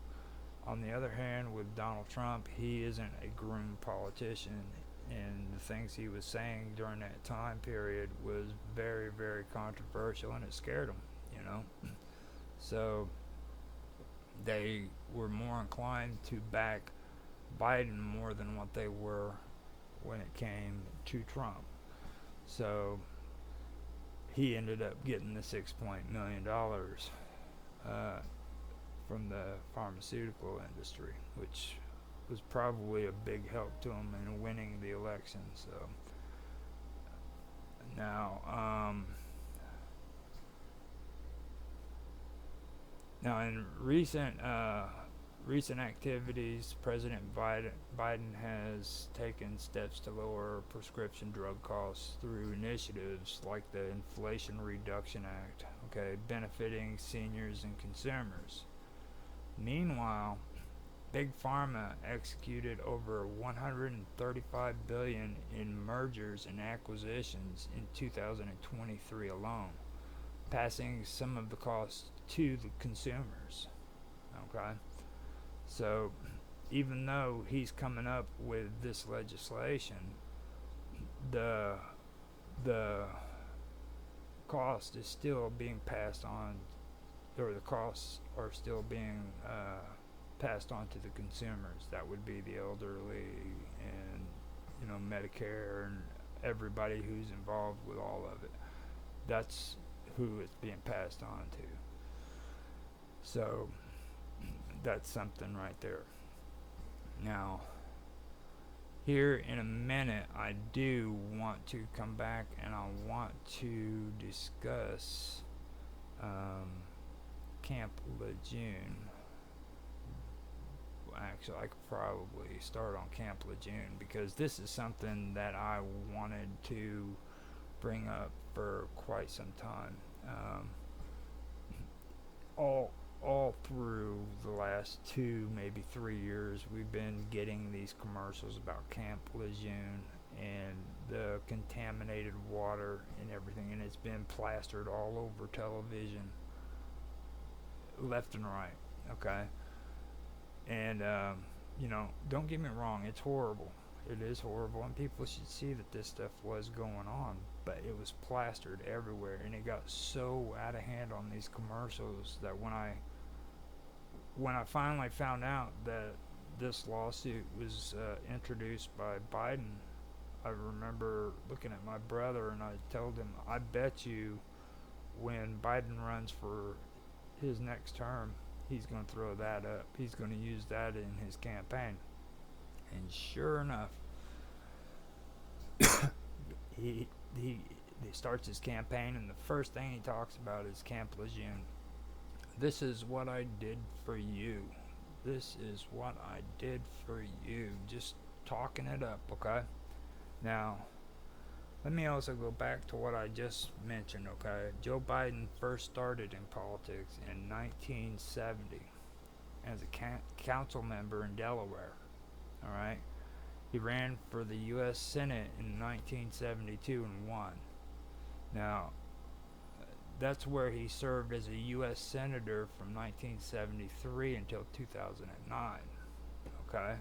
on the other hand, with Donald Trump, he isn't a groomed politician, and the things he was saying during that time period was very, very controversial, and it scared him, you know. So they were more inclined to back Biden more than what they were when it came to Trump. So he ended up getting the $6 million from the pharmaceutical industry, which was probably a big help to him in winning the election. So now, in recent activities, President Biden has taken steps to lower prescription drug costs through initiatives like the Inflation Reduction Act, okay, benefiting seniors and consumers. Meanwhile, Big Pharma executed over 135 billion in mergers and acquisitions in 2023 alone, passing some of the costs to the consumers. Okay? So, even though he's coming up with this legislation, the cost is still being passed on, or the costs are still being passed on to the consumers. That would be the elderly and, you know, Medicare and everybody who's involved with all of it. That's who it's being passed on to. So that's something right there. Now, here in a minute, I do want to come back and I want to discuss Camp Lejeune. Actually, I could probably start on Camp Lejeune because this is something that I wanted to bring up for quite some time. All through the last 2, maybe 3 years, we've been getting these commercials about Camp Lejeune and the contaminated water and everything, and it's been plastered all over television, left and right. Okay. And, you know, don't get me wrong, it's horrible. It is horrible, and people should see that this stuff was going on, but it was plastered everywhere, and it got so out of hand on these commercials that when I finally found out that this lawsuit was introduced by Biden, I remember looking at my brother and I told him, I bet you when Biden runs for his next term, he's going to throw that up. He's going to use that in his campaign. And sure enough, he starts his campaign, and the first thing he talks about is Camp Lejeune. This is what I did for you. This is what I did for you. Just talking it up, okay? Now, let me also go back to what I just mentioned, okay? Joe Biden first started in politics in 1970 as a council member in Delaware, all right? He ran for the U.S. Senate in 1972 and won. Now, that's where he served as a U.S. Senator from 1973 until 2009. Okay?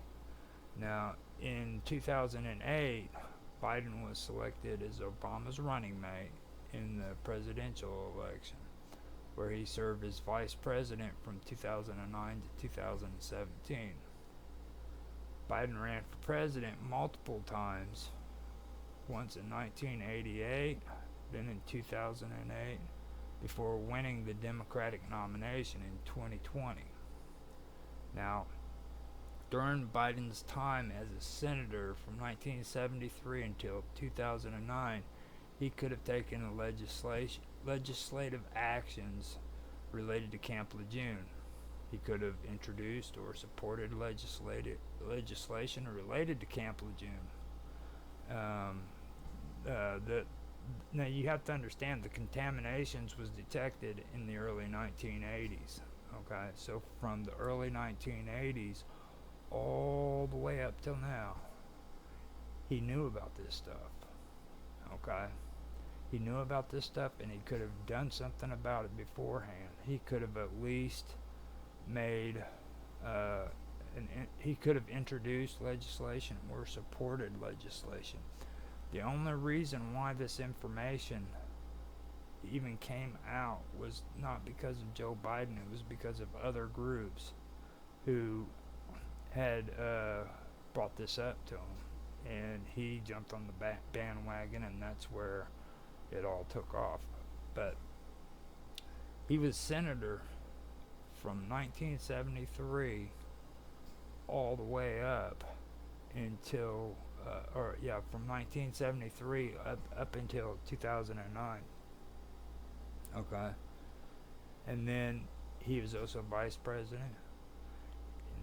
Now, in 2008, Biden was selected as Obama's running mate in the presidential election, where he served as vice president from 2009 to 2017. Biden ran for president multiple times, once in 1988, then in 2008, before winning the Democratic nomination in 2020. Now, during Biden's time as a senator from 1973 until 2009, he could have taken legislative actions related to Camp Lejeune. He could have introduced or supported legislation related to Camp Lejeune. Now you have to understand the contaminations was detected in the early 1980s. Okay, so from the early 1980s all the way up till now, he knew about this stuff. Okay, he knew about this stuff, and he could have done something about it beforehand. He could have at least made he could have introduced legislation or supported legislation. The only reason why this information even came out was not because of Joe Biden. It was because of other groups who had brought this up to him, and he jumped on the bandwagon, and that's where it all took off. But he was senator from 1973 all the way up until from 1973 up until 2009. Okay, and then he was also vice president,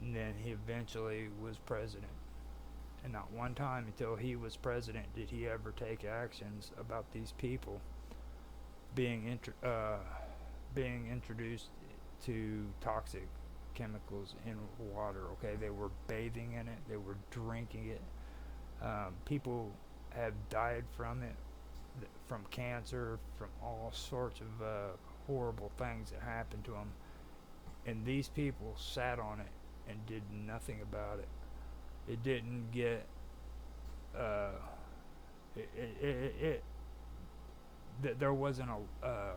and then he eventually was president. And not one time until he was president did he ever take actions about these people being introduced to toxic chemicals in water. Okay, they were bathing in it, they were drinking it. People have died from it, from cancer, from all sorts of horrible things that happened to them. And these people sat on it and did nothing about it. It didn't get there wasn't a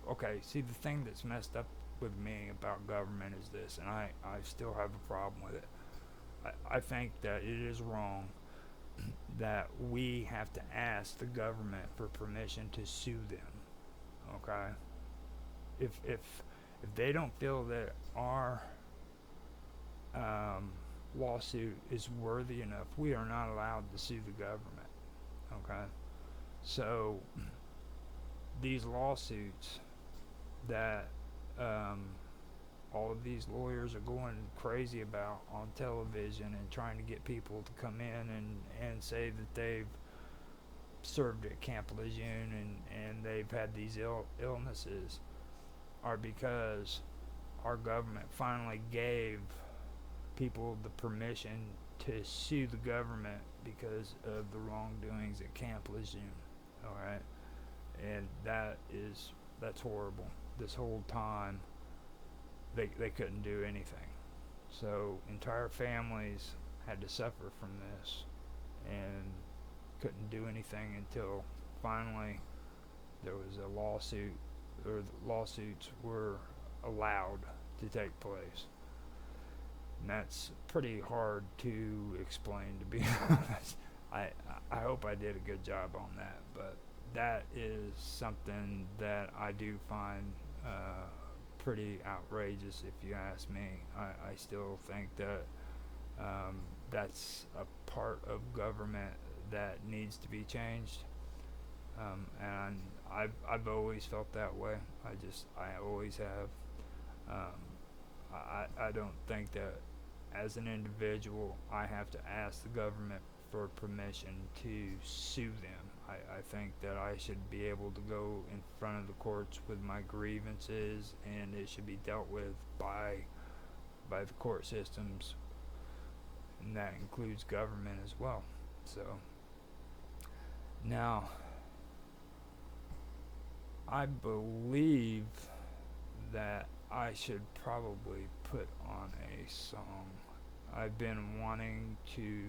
okay, see, the thing that's messed up with me about government is this, and I still have a problem with it. I think that it is wrong that we have to ask the government for permission to sue them. Okay? If they don't feel that our lawsuit is worthy enough, we are not allowed to sue the government. Okay? So these lawsuits that all of these lawyers are going crazy about on television and trying to get people to come in and say that they've served at Camp Lejeune and they've had these illnesses are because our government finally gave people the permission to sue the government because of the wrongdoings at Camp Lejeune. Alright? And that's horrible. This whole time they couldn't do anything. So entire families had to suffer from this and couldn't do anything until finally there was a lawsuit, or the lawsuits were allowed to take place. And that's pretty hard to explain, to be honest. I hope I did a good job on that, but that is something that I do find pretty outrageous, if you ask me. I still think that that's a part of government that needs to be changed, and I've always felt that way. I always have. I don't think that as an individual I have to ask the government for permission to sue them. I think that I should be able to go in front of the courts with my grievances, and it should be dealt with by the court systems. and that includes government as well. So now I believe that I should probably put on a song. I've been wanting to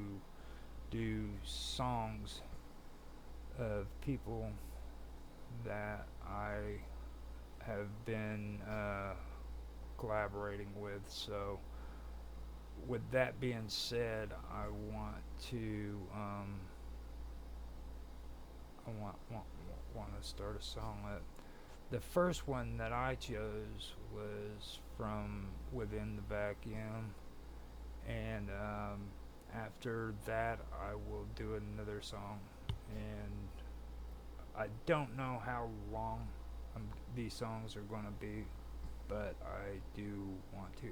do songs of people that I have been collaborating with. So with that being said, I want to want to start a song. The first one that I chose was from Within the Vacuum, and after that I will do another song, and I don't know how long these songs are going to be, but I do want to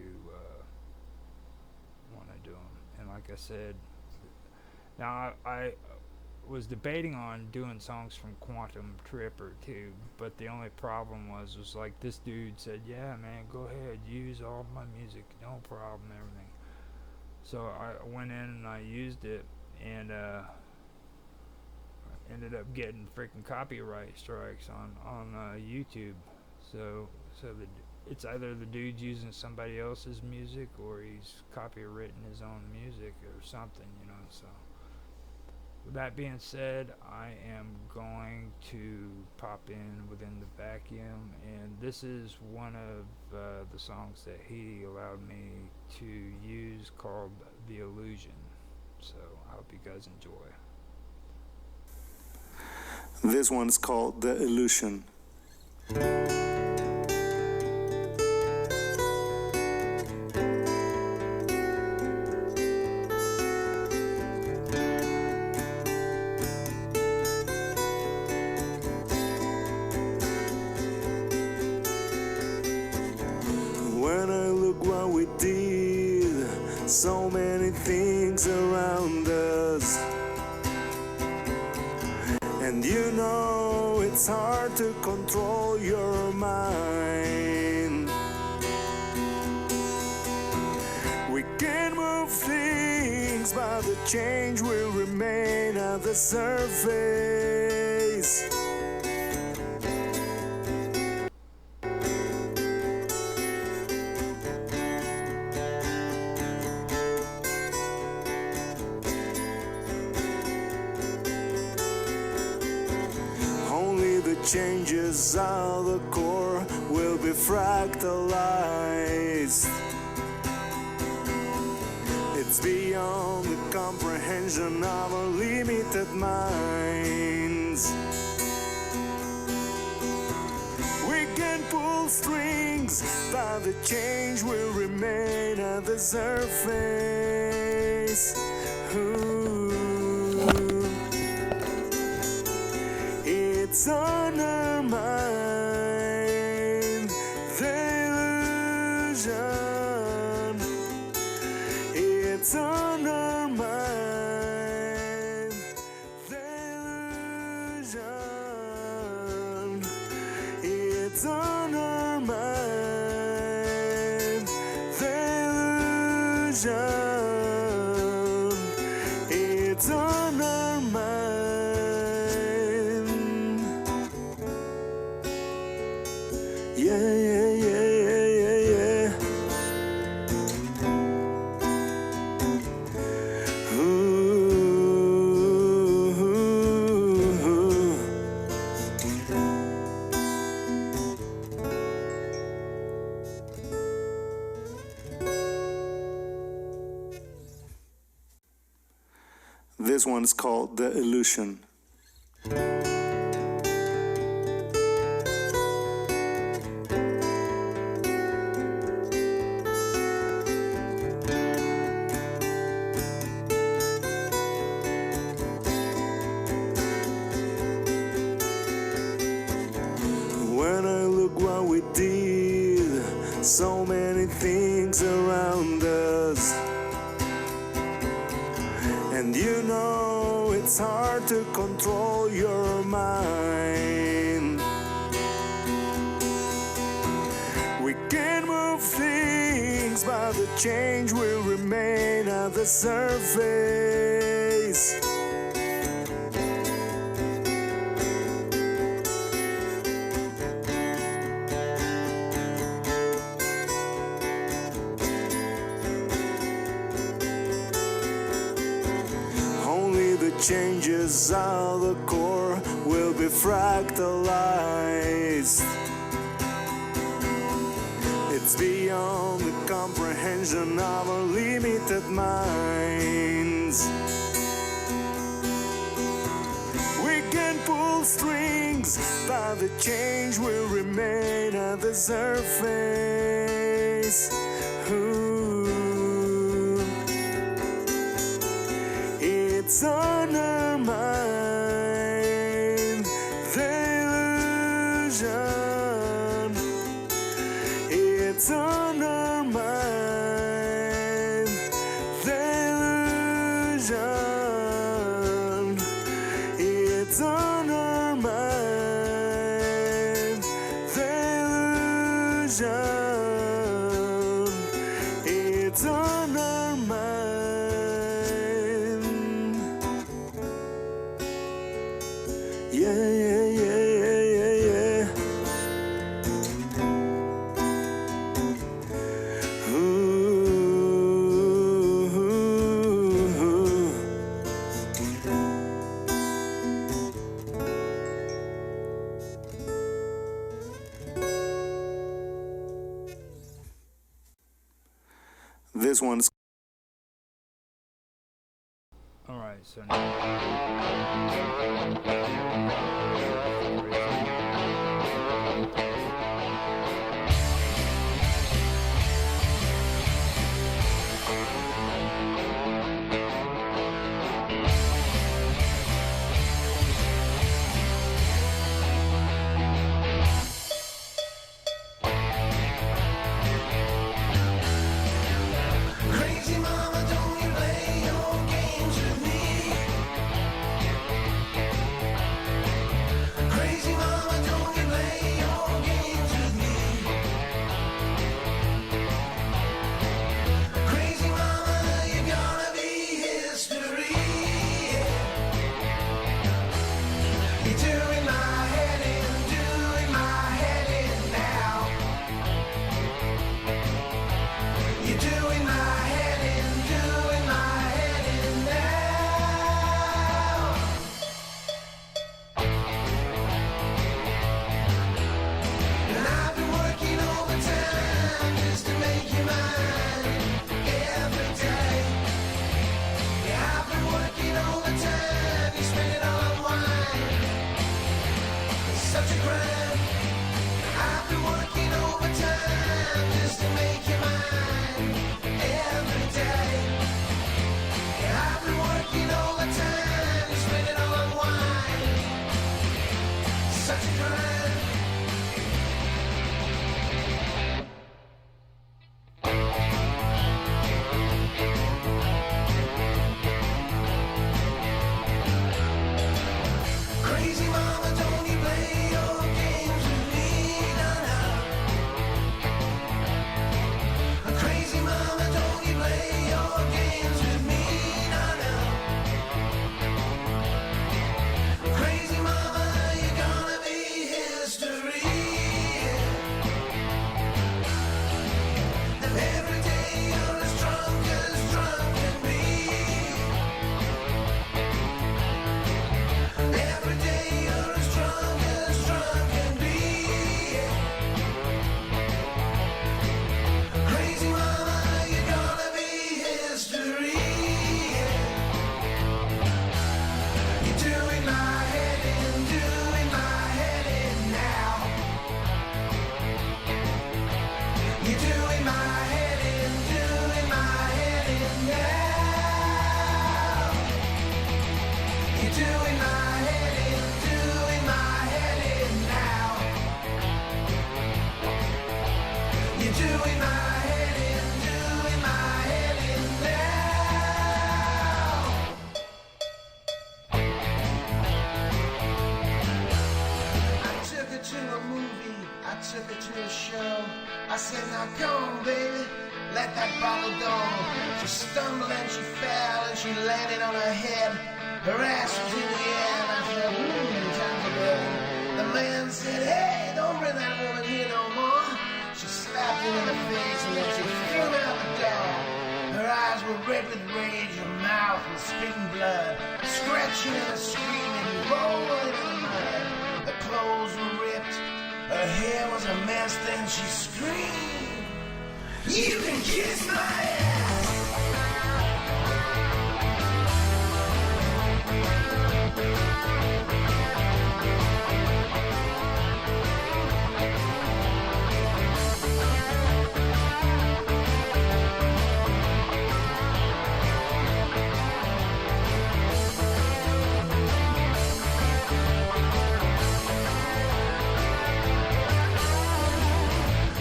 do them. And like I said, now I was debating on doing songs from Quantum Tripper too, but the only problem was like this dude said, yeah man, go ahead, use all my music, no problem, everything. So I went in and I used it, and ended up getting freaking copyright strikes on YouTube. So it's either the dude's using somebody else's music or he's copywritten his own music or something, you know. So with that being said, I am going to pop in Within the Vacuum, and this is one of the songs that he allowed me to use, called The Illusion. So I hope you guys enjoy. This one's called The Illusion. When I look what we did, so many things around us, and you know it's hard to control your mind. We can move things, but the change will remain at the surface. Only the changes at the core will be fractalized. It's beyond the comprehension of our limited minds. We can pull strings, but the change will remain at the surface. Ooh. It's on our mind, the illusion. It's on our mind, the illusion. It's on our mind, the illusion. It's on our mind. Yeah, yeah, yeah, yeah, yeah, yeah. Ooh. This one's called The Illusion. When I look what we did, so many things around us, and you know it's hard to control your mind. We can move things, but the change will remain at the surface. Only the changes of the core will be fractalized. It's beyond the comprehension of our limited minds. We can pull strings, but the change will remain at the surface. Ooh. It's on our mind, the illusion. It's on our mind, the illusion. It's on our mind, the illusion. It's on our mind. Yeah, yeah, yeah, yeah, yeah, yeah. This one's All right, so crazy mama, don't you play your games with me. Crazy mama, don't you play your games with me. Crazy mama, you're gonna be history. You're doing my head in, doing my head in now. You're doing my head in, doing my head in now. And I've been working overtime just to make you mine every day. Yeah, I've been working overtime, you spend it all on wine. It's such a crime. I've been working overtime just to make you mine every day. Yeah, I've been working overtime, you spend it all on wine. Such a crime. Crazy mama, don't you play your games with me, no, no. Crazy mama, don't you play your games with me, no, no. Crazy mama, you're gonna be history. And every day you're as drunk can be. Every day you're as drunk can be. Crazy mama, you're gonna be history. You're doing my head in, doing my head in now. You're doing my head in, doing my head in now. You're doing my head in, doing my head in now. You're doing my head in, doing my head in now. I took her to a movie, I took her to a show. I said, now come on, baby, let that bottle go. She stumbled and she fell and she landed on her head. Her ass was in the air and I thought, time to go. The man said, hey, don't bring that woman here no more. She slapped him in the face and then she threw him out the door. Her eyes were red with rage, her mouth was spitting blood, scratching and screaming, rolling in the mud. Her clothes were ripped, her hair was a mess, then she screamed, you can kiss my ass!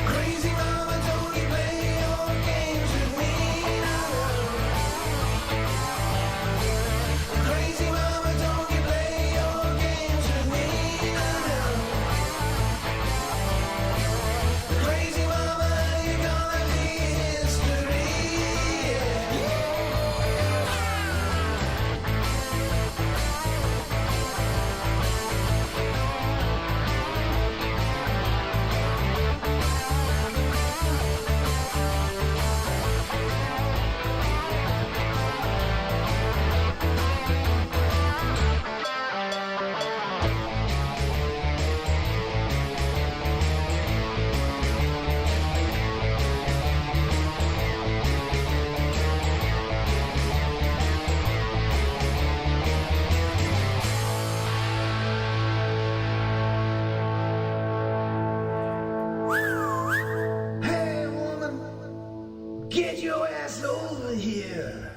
Crazy mama, don't you play your games with me now. Crazy mama, don't you play your games with me now. Crazy mama, you're gonna be history. Hey woman, get your ass over here.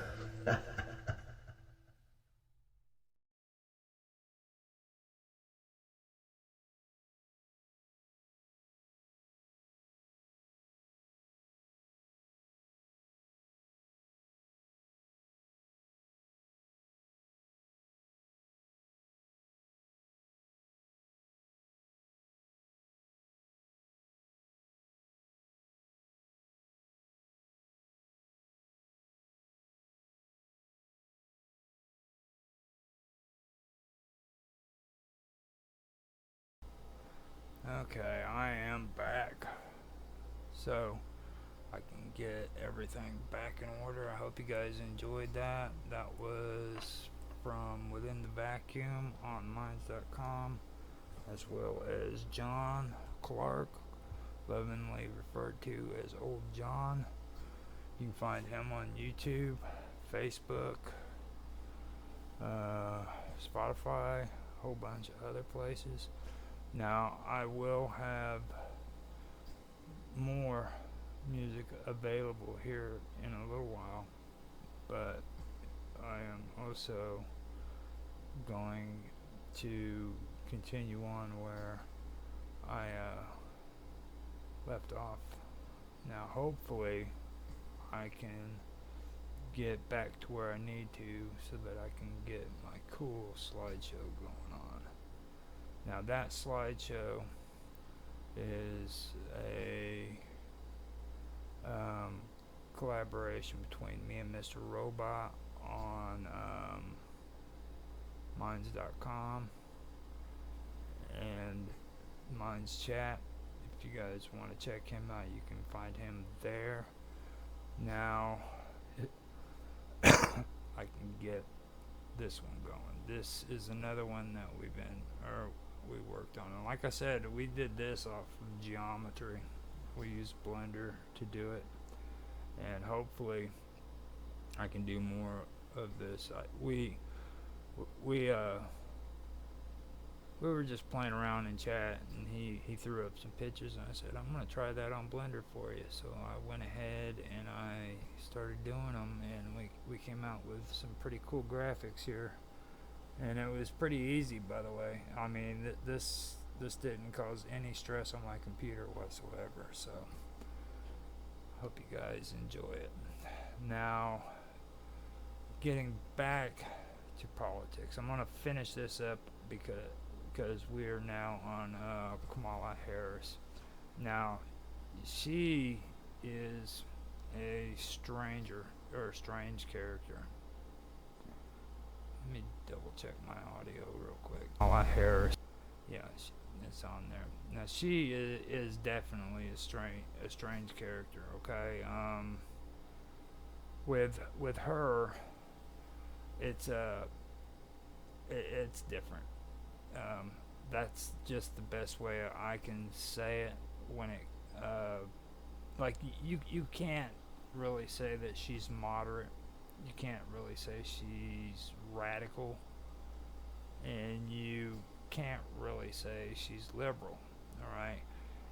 Okay, I am back. So, I can get everything back in order. I hope you guys enjoyed that. That was from Within the Vacuum on Minds.com, as well as John Clark, lovingly referred to as Old John. You can find him on YouTube, Facebook, Spotify, a whole bunch of other places. Now, I will have more music available here in a little while, but I am also going to continue on where I left off. Now, hopefully, I can get back to where I need to so that I can get my cool slideshow going on. Now, that slideshow is a collaboration between me and Mr. Robot on Minds.com and Minds Chat. If you guys want to check him out, you can find him there. Now, I can get this one going. This is another one that we worked on. And like I said, we did this off of geometry. We used Blender to do it. And hopefully I can do more of this. We were just playing around in chat, and he threw up some pictures, and I said, I'm going to try that on Blender for you. So I went ahead and I started doing them, and we came out with some pretty cool graphics here. And it was pretty easy, by the way. I mean, this didn't cause any stress on my computer whatsoever. So hope you guys enjoy it. Now, getting back to politics, I'm going to finish this up because we're now on Kamala Harris. Now, she is a stranger or a strange character. Let me double check my audio real quick. Kamala Harris. Yeah, it's on there. Now she is definitely a strange character. Okay. With her, it's it's different. That's just the best way I can say it. When it like you can't really say that she's moderate. You can't really say she's radical, and you can't really say she's liberal. All right,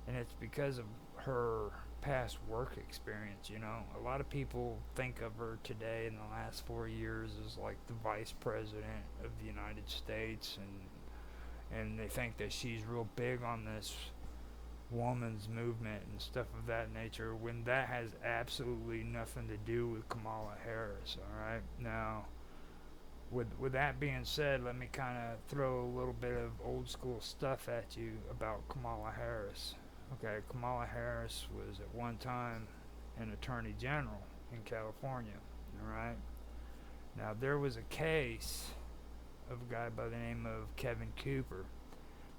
and it's because of her past work experience. You know, a lot of people think of her today in the last 4 years as like the vice president of the United States, and they think that she's real big on this woman's movement and stuff of that nature, when that has absolutely nothing to do with Kamala Harris. All right, now with that being said, let me kind of throw a little bit of old school stuff at you about Kamala Harris. Okay, Kamala Harris was at one time an attorney general in California. All right, now there was a case of a guy by the name of Kevin Cooper.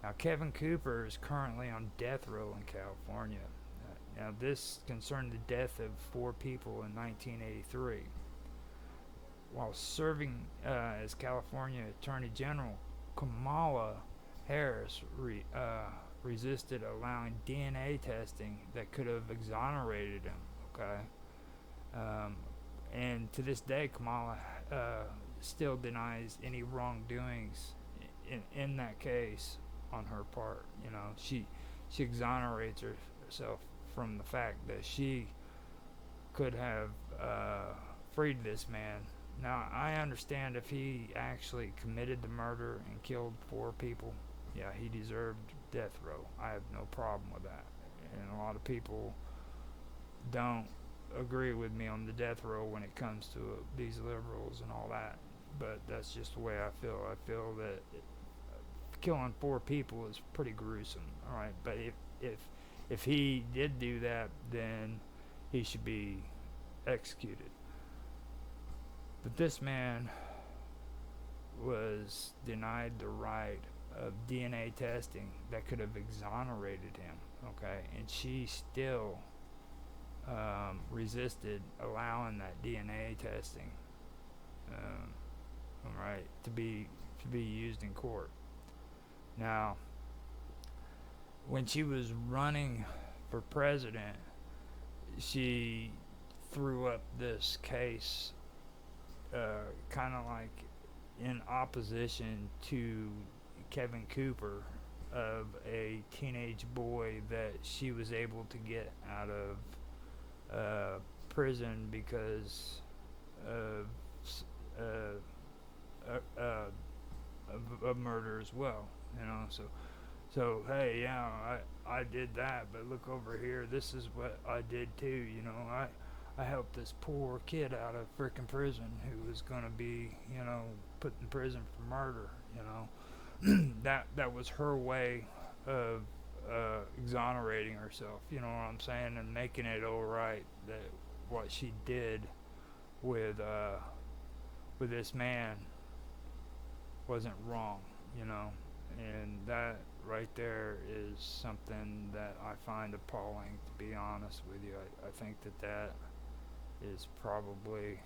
Now, Kevin Cooper is currently on death row in California. Now, this concerned the death of 4 people in 1983. While serving as California Attorney General, Kamala Harris resisted allowing DNA testing that could have exonerated him. Okay, and to this day, Kamala still denies any wrongdoings in that case on her part. You know, she exonerates herself from the fact that she could have freed this man. Now, I understand if he actually committed the murder and killed 4 people, yeah, he deserved death row. I have no problem with that. And a lot of people don't agree with me on the death row when it comes to these liberals and all that. But that's just the way I feel. I feel that killing 4 people is pretty gruesome. All right, but if he did do that, then he should be executed. But this man was denied the right of DNA testing that could have exonerated him. Okay, and she still resisted allowing that DNA testing, all right, to be used in court. Now, when she was running for president, she threw up this case kind of like in opposition to Kevin Cooper, of a teenage boy that she was able to get out of prison because of a murder as well. You know, so hey, yeah, I did that, but look over here. This is what I did too. You know, I helped this poor kid out of frickin' prison who was gonna be, you know, put in prison for murder. You know, that was her way of exonerating herself. You know what I'm saying, and making it all right that what she did with this man wasn't wrong. You know. And that right there is something that I find appalling, to be honest with you. I think that is probably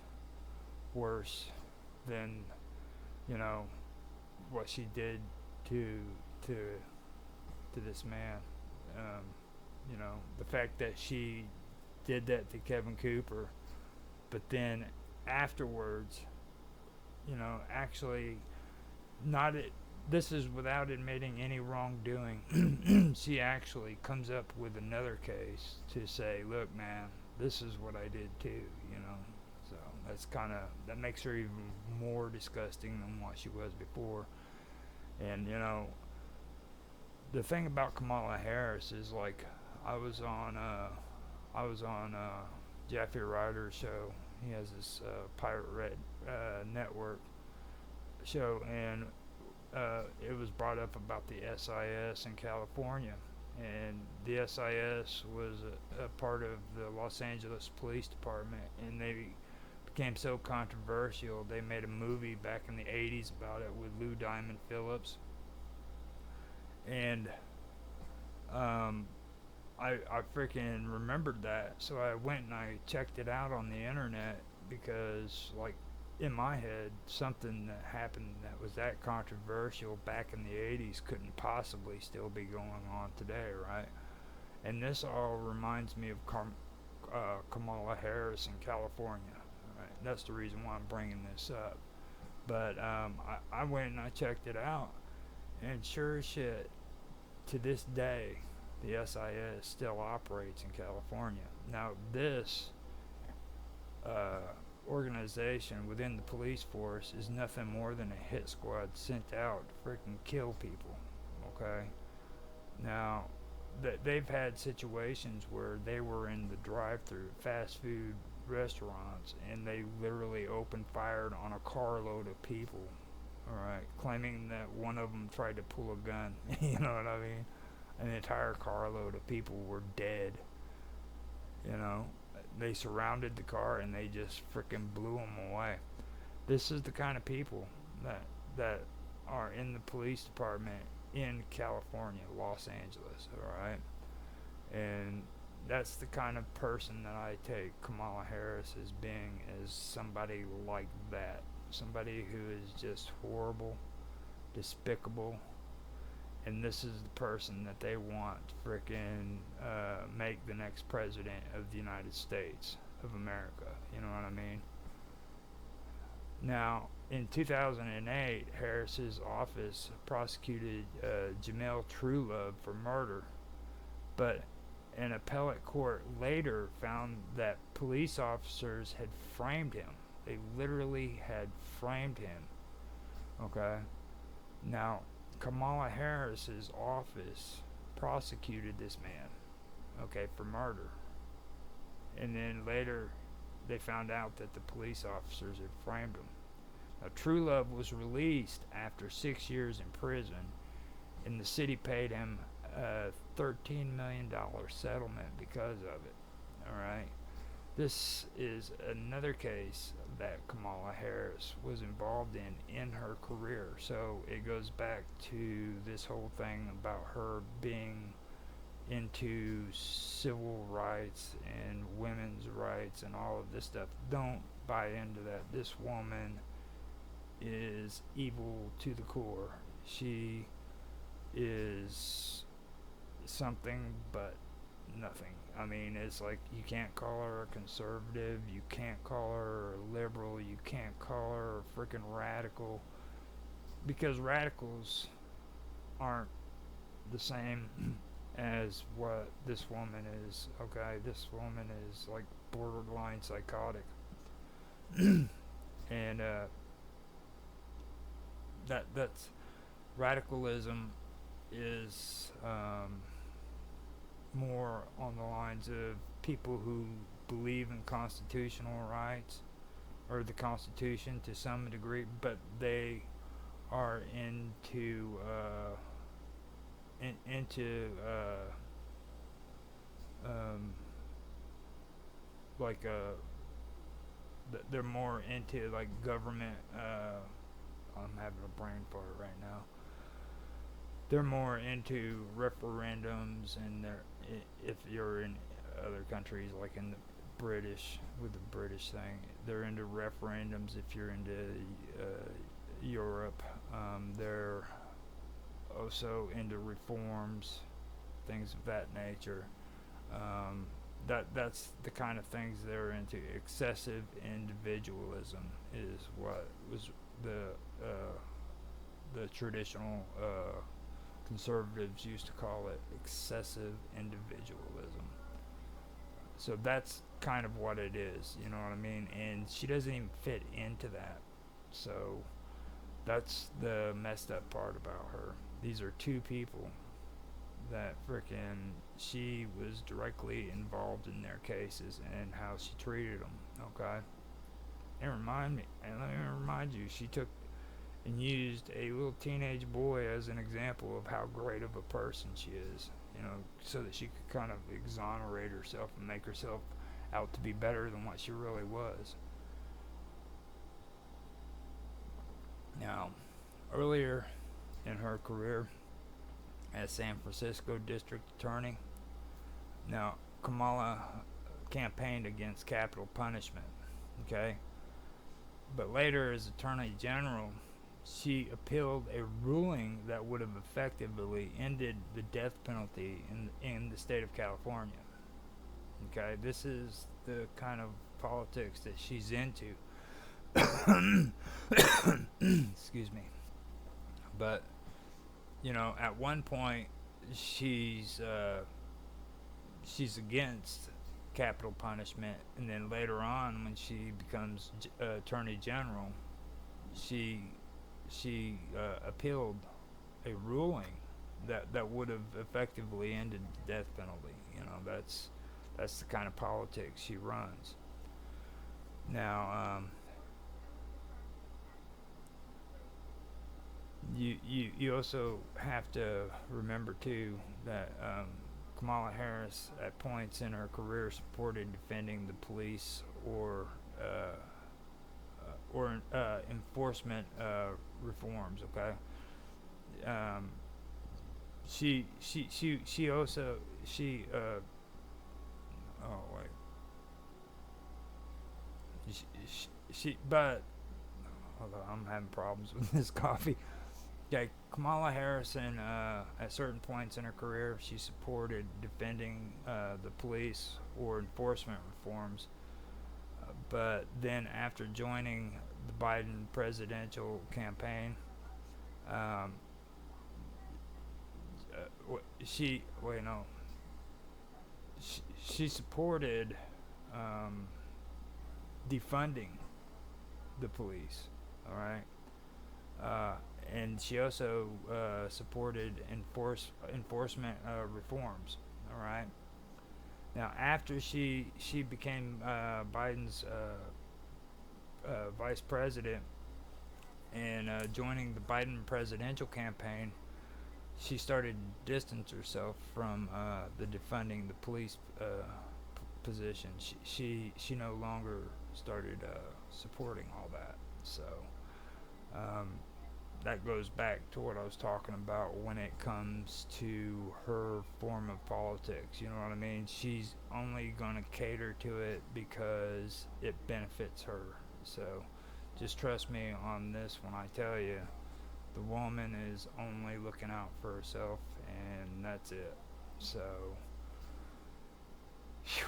worse than, you know, what she did to this man. You know, the fact that she did that to Kevin Cooper, but then afterwards, you know, actually not it. This is without admitting any wrongdoing. She actually comes up with another case to say, look, man, this is what I did too, you know. So that makes her even more disgusting than what she was before. And, you know, the thing about Kamala Harris is, like, I was on Jeffrey Ryder's show. He has this Pirate Red network show, and it was brought up about the SIS in California, and the SIS was a part of the Los Angeles Police Department, and they became so controversial they made a movie back in the 80s about it with Lou Diamond Phillips. And I freaking remembered that, so I went and I checked it out on the internet because, like, in my head, something that happened that was that controversial back in the 80s couldn't possibly still be going on today, right? And this all reminds me of Kamala Harris in California. Right? That's the reason why I'm bringing this up. But I went and I checked it out, and sure as shit, to this day, the SIS still operates in California. Now, this organization within the police force is nothing more than a hit squad sent out to freaking kill people. Okay? Now, they've had situations where they were in the drive-through fast food restaurants and they literally opened fire on a carload of people. All right, claiming that one of them tried to pull a gun. You know what I mean? An entire carload of people were dead. You know, they surrounded the car and they just freaking blew them away. This is the kind of people that are in the police department in California, Los Angeles. All right, and that's the kind of person that I take Kamala Harris as being, as somebody like that, somebody who is just horrible, despicable. And this is the person that they want to frickin' make the next president of the United States of America. You know what I mean? Now, in 2008, Harris's office prosecuted Jamel Truelove for murder, but an appellate court later found that police officers had framed him. They literally had framed him. Okay? Now, Kamala Harris's office prosecuted this man, okay, for murder. And then later they found out that the police officers had framed him. Now, Truelove was released after 6 years in prison, and the city paid him a $13 million settlement because of it. All right. This is another case that Kamala Harris was involved in her career. So it goes back to this whole thing about her being into civil rights and women's rights and all of this stuff. Don't buy into that. This woman is evil to the core. She is something but nothing. I mean, it's like you can't call her a conservative, you can't call her a liberal, you can't call her a freaking radical, because radicals aren't the same as what this woman is. Okay, this woman is like borderline psychotic. And that's radicalism is more on the lines of people who believe in constitutional rights or the Constitution to some degree, but they are into like they're more into like government. I'm having a brain fart right now. They're more into referendums, and if you're in other countries like in the British, with the British thing, they're into referendums. If you're into Europe, they're also into reforms, things of that nature. That's the kind of things they're into. Excessive individualism is what was the traditional conservatives used to call it, excessive individualism. So that's kind of what it is, you know what I mean? And she doesn't even fit into that. So that's the messed up part about her. These are two people that frickin' she was directly involved in their cases and how she treated them, okay? And let me remind you, she took and used a little teenage boy as an example of how great of a person she is. You so that she could kind of exonerate herself and make herself out to be better than what she really was. Now, earlier in her career as San Francisco District Attorney, now Kamala campaigned against capital punishment, okay? But later, as Attorney General, she appealed a ruling that would have effectively ended the death penalty in the state of California. Okay, this is the kind of politics that she's into. Excuse me. But at one point, she's against capital punishment, and then later on, when she becomes Attorney General, she appealed a ruling that would have effectively ended the death penalty. That's the kind of politics she runs. Now, you also have to remember too that Kamala Harris at points in her career supported defending the police or enforcement reforms. Okay. She also oh wait. But hold on, I'm having problems with this coffee. Yeah, Kamala Harris, at certain points in her career, she supported defending the police or enforcement reforms. But then, after joining the Biden presidential campaign, she supported defunding the police. All right. And she also supported enforcement reforms. All right. Now, after she became Biden's vice president and joining the Biden presidential campaign, she started to distance herself from the defunding the police position. She no longer started supporting all that. So that goes back to what I was talking about when it comes to her form of politics. You know what I mean? She's only going to cater to it because it benefits her. So just trust me on this when I tell you the woman is only looking out for herself, and that's it. So whew,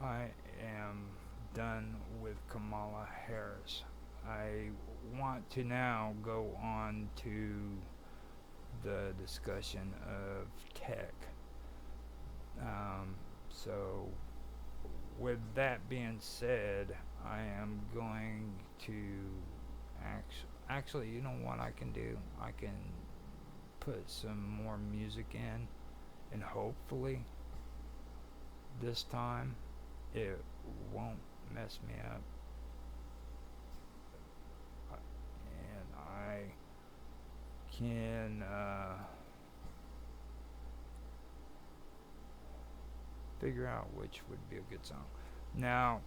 I am done with Kamala Harris. I want to now go on to the discussion of tech. So, with that being said, I am going to actually, you know what I can do? I can put some more music in, and hopefully, this time, it won't mess me up. And I can figure out which would be a good song. Now,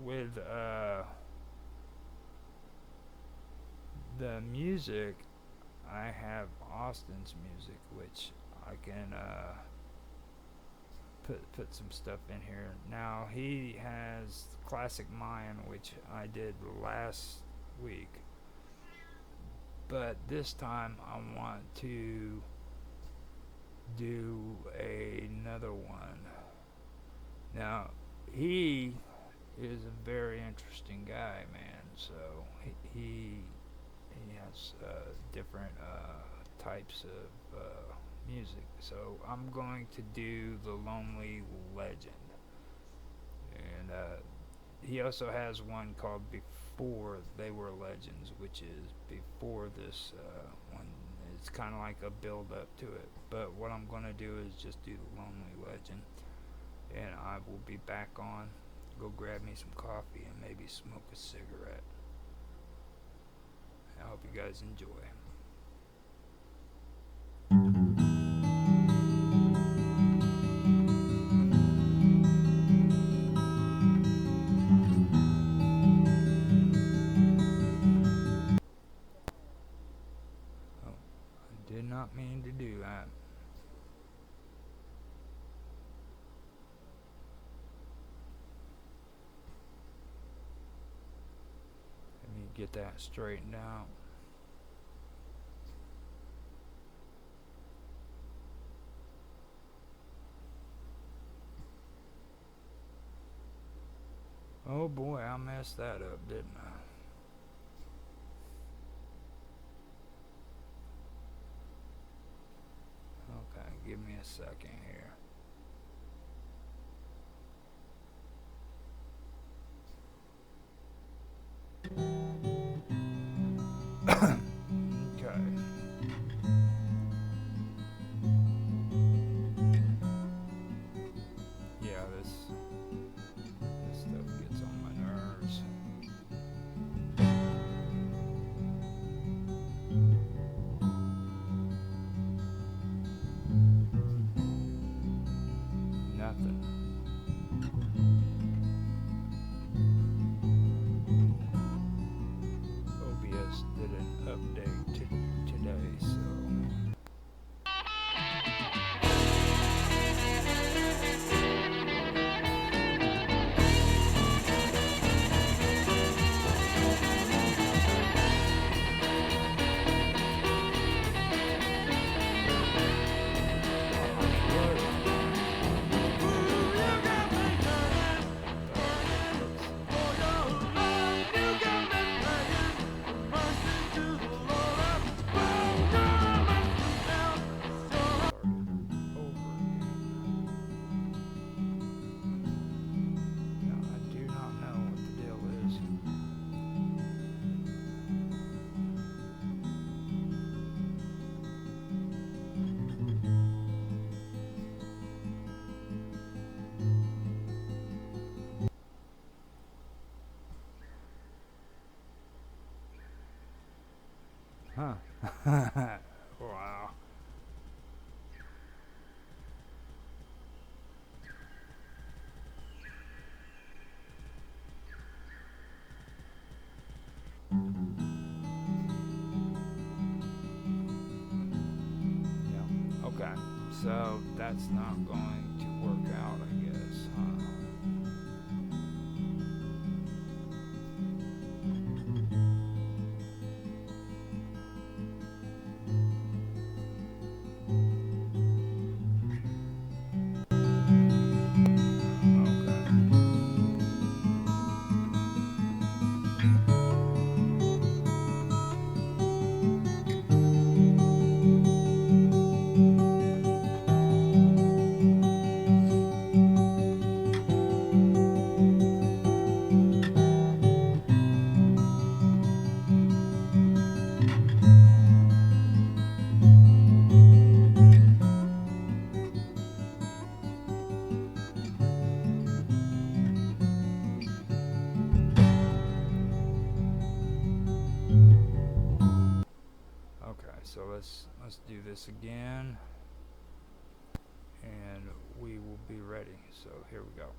with the music, I have Austin's music, which I can put some stuff in here. Now, he has Classic Mayan, which I did last week. But this time I want to do another one. Now, he is a very interesting guy, man. So he has different types of music. So I'm going to do The Lonely Legend. And he also has one called Before They Were Legends, which is before this one. It's kind of like a build up to it. But what I'm going to do is just do The Lonely Legend. And I will be back on. Go grab me some coffee and maybe smoke a cigarette. I hope you guys enjoy. Did not mean to do that. Let me get that straightened out. Oh boy, I messed that up, didn't I? Okay, give me a second here. Okay. Yeah, this stuff gets on my nerves. Nothing. OBS did an update today, so. Huh. Wow. Yeah. Okay. So that's not going to work out, I guess, huh? Okay, so let's do this again, and we will be ready. So here we go.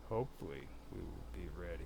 Hopefully, we will be ready.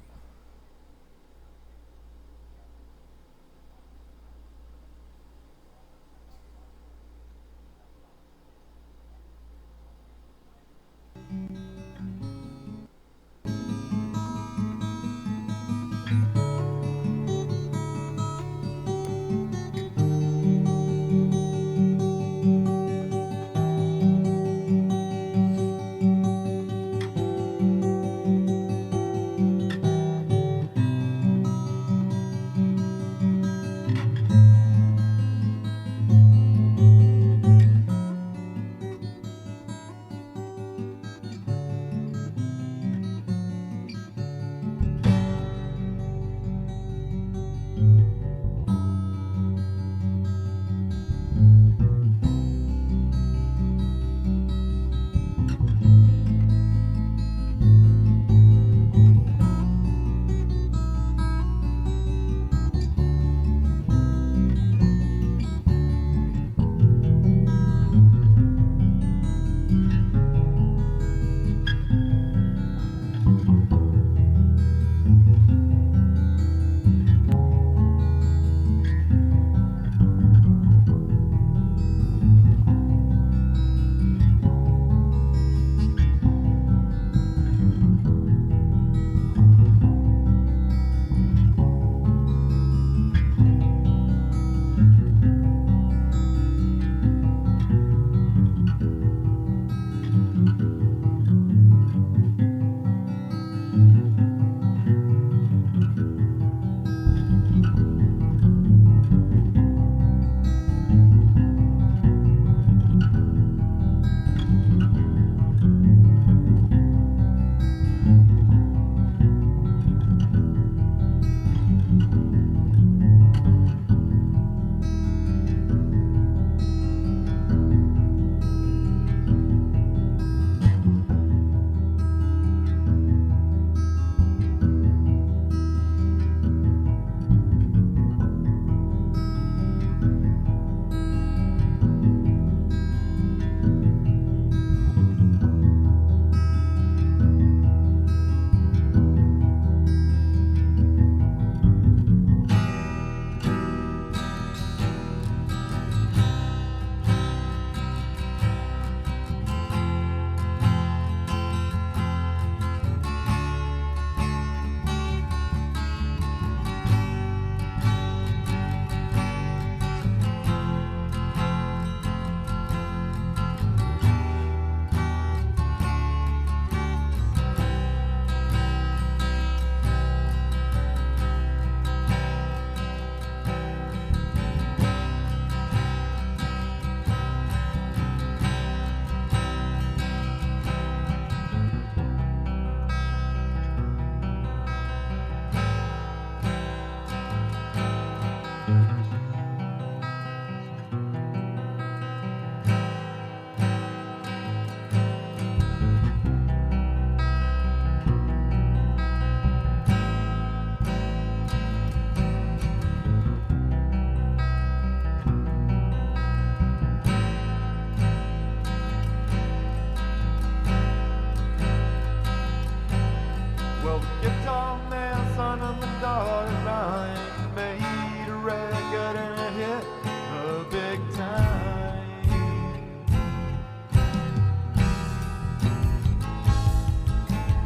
Well, the guitar man, son of the dotted line, made a record and it hit the big time.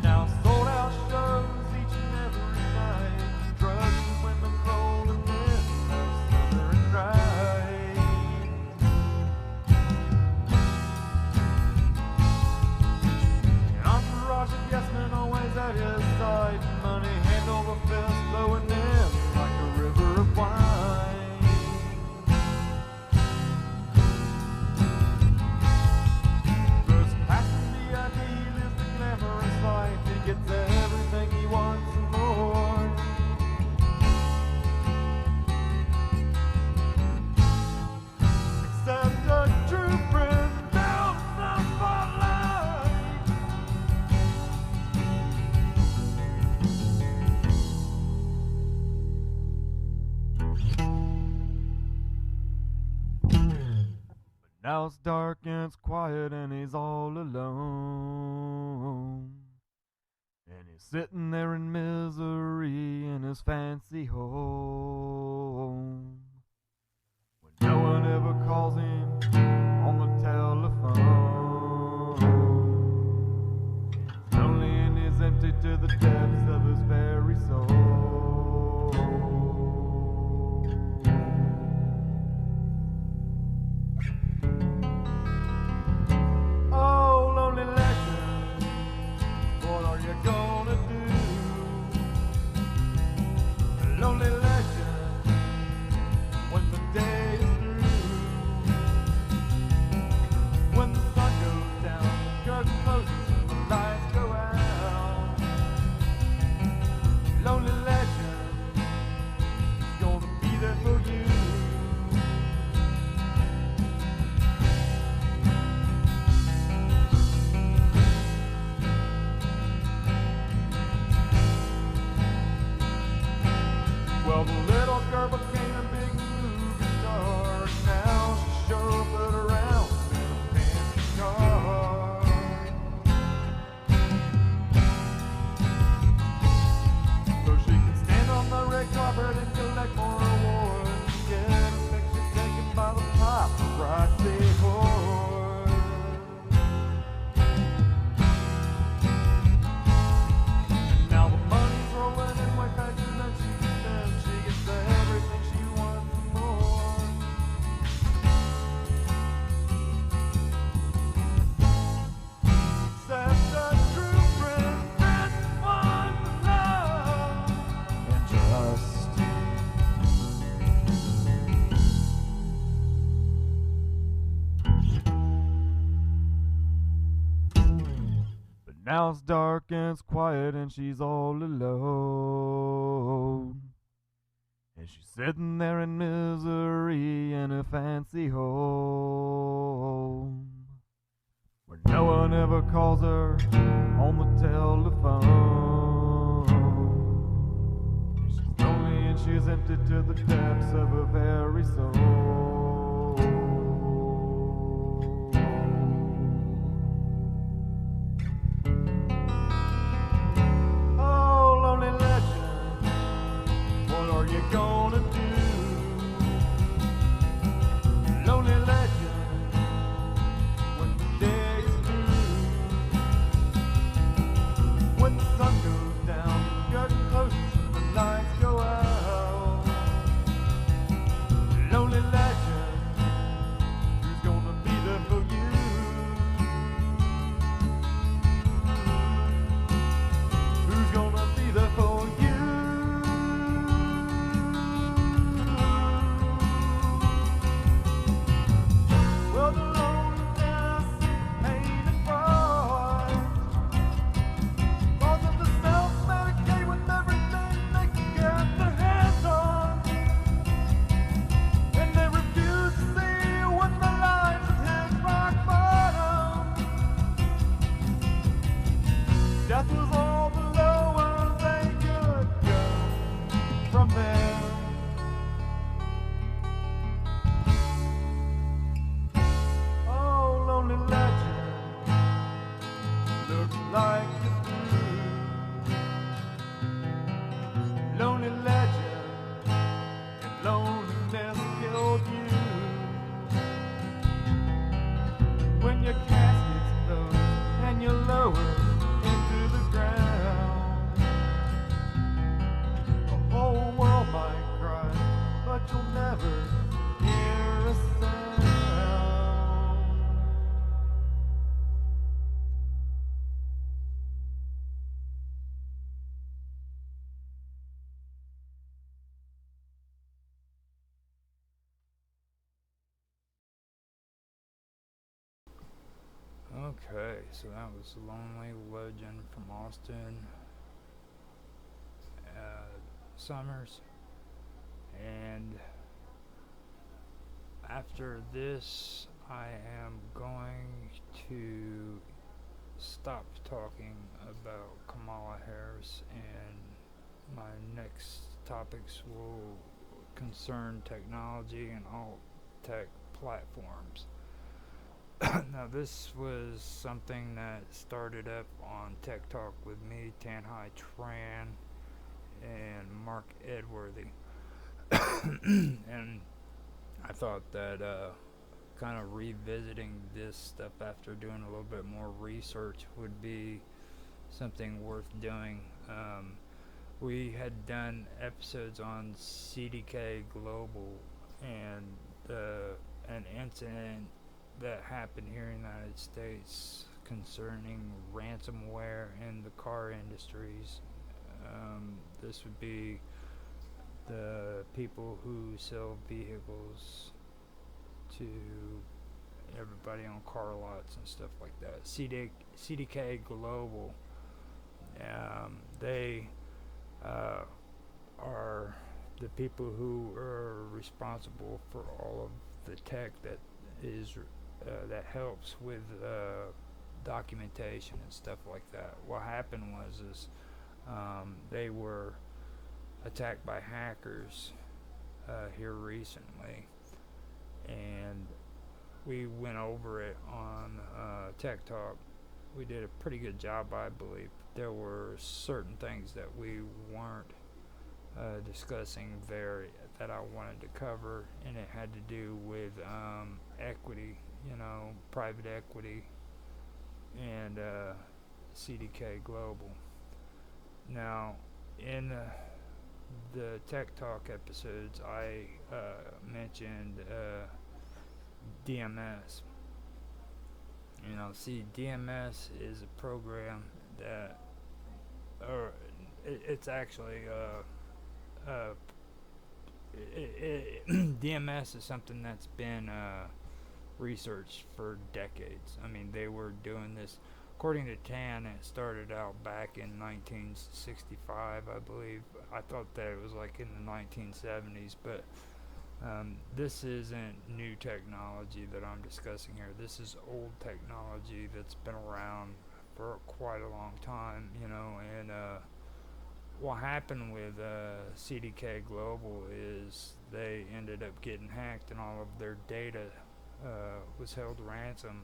Now sold out shows each and every night, drugs and women rolling in their southern ride. An entourage of yes men always at his side, money hand over fist flowing in like a river of wine. First passing the ideal is the glamorous life. He gets everything he wants and more. Except a true friend down some spotlight. Now it's dark and it's quiet and he's all alone. And he's sitting there in misery in his fancy home. When no one ever calls him on the telephone. He's lonely and he's empty to the depths of his very soul. Oh, lonely legend, what are you gonna do? Lonely legend, when the day is through. When the sun goes down, the curtain closes and the lights go out. Lonely legend is gonna be there for you. Well, the little girl became a big movie star. Now she's chauffeured around in a fancy car. So she can stand on the red carpet and collect more awards. Get a picture taken by the paparazzi horde. Now the money's rolling in way faster than she can spend. She gets everything she wants and more. Except a true friend and one to love and trust. But now it's dark and it's quiet and she's all alone. And she's sitting there in misery in a fancy home. Where no one ever calls her on the telephone. And she's lonely and she's empty to the depths of her very soul. Oh, lonely legend, what are you gonna do? Lonely legend, when the day is through. When the sun goes down, the curtain closes and the lights go out. Lonely legend. Okay, so that was Lonely Legend from Austin Summers. And after this, I am going to stop talking about Kamala Harris, and my next topics will concern technology and alt tech platforms. Now, this was something that started up on Tech Talk with me, Tanhai Tran, and Mark Edworthy. And I thought that kind of revisiting this stuff after doing a little bit more research would be something worth doing. We had done episodes on CDK Global and an incident that happened here in the United States concerning ransomware in the car industries. This would be the people who sell vehicles to everybody on car lots and stuff like that. CDK Global, they are the people who are responsible for all of the tech that is that helps with documentation and stuff like that. What happened was they were attacked by hackers here recently, and we went over it on Tech Talk. We did a pretty good job, I believe. There were certain things that we weren't discussing there that I wanted to cover, and it had to do with equity, private equity, and CDK Global. Now, in the Tech Talk episodes, I mentioned DMS. DMS is a program that, or it's actually DMS is something that's been researched for decades. I mean, they were doing this. According to Tan, it started out back in 1965, I believe. I thought that it was like in the 1970s, but this isn't new technology that I'm discussing here. This is old technology that's been around for quite a long time, and what happened with CDK Global is they ended up getting hacked, and all of their data was held ransom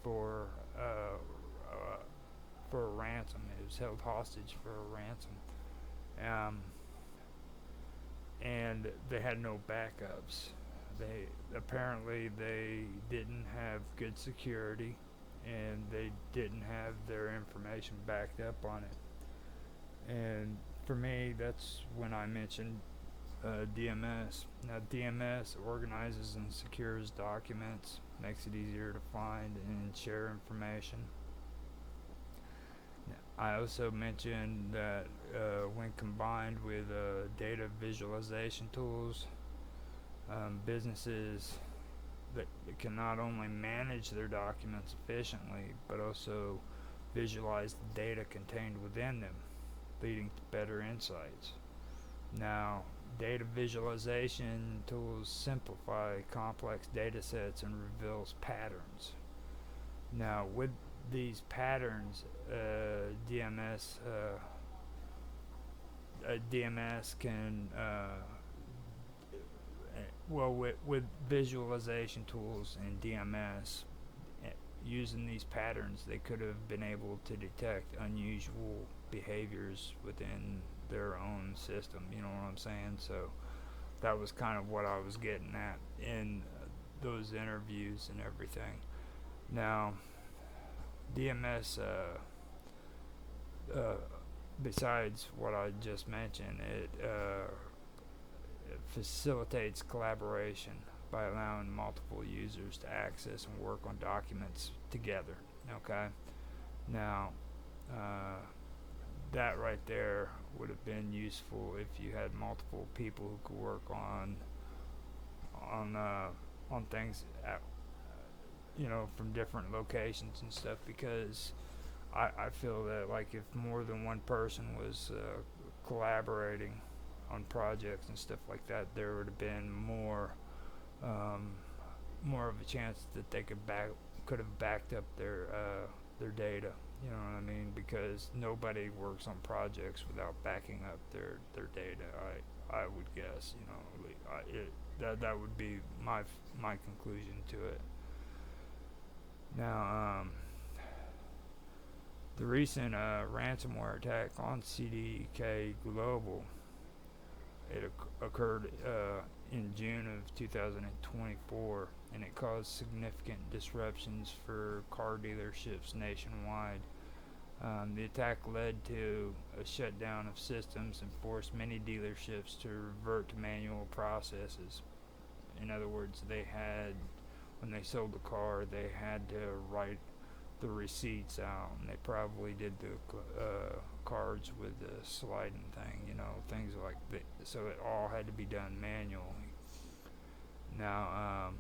for a ransom. It was held hostage for a ransom. And they had no backups. They didn't have good security, and they didn't have their information backed up on it. And for me, that's when I mentioned DMS. Now, DMS organizes and secures documents, makes it easier to find and share information. I also mentioned that when combined with data visualization tools, businesses that can not only manage their documents efficiently, but also visualize the data contained within them, leading to better insights. Now, data visualization tools simplify complex data sets and reveals patterns. Now, with these patterns, DMS can with visualization tools and DMS, using these patterns, they could have been able to detect unusual behaviors within their own system. You know what I'm saying? So that was kind of what I was getting at in those interviews and everything. Now, DMS, besides what I just mentioned, it facilitates collaboration by allowing multiple users to access and work on documents together. Okay? Now, that right there would have been useful if you had multiple people who could work on things from different locations and stuff, because I feel that like if more than one person was collaborating on projects and stuff like that, there would have been um, more of a chance that they could have backed up their data. You know what I mean? Because nobody works on projects without backing up their data. I would guess. That would be my conclusion to it. Now, the recent ransomware attack on CDK Global, it occurred in June of 2024, and it caused significant disruptions for car dealerships nationwide. The attack led to a shutdown of systems and forced many dealerships to revert to manual processes. In other words, when they sold the car, they had to write the receipts out, and they probably did the cards with the sliding thing, things like that. So it all had to be done manually. Now,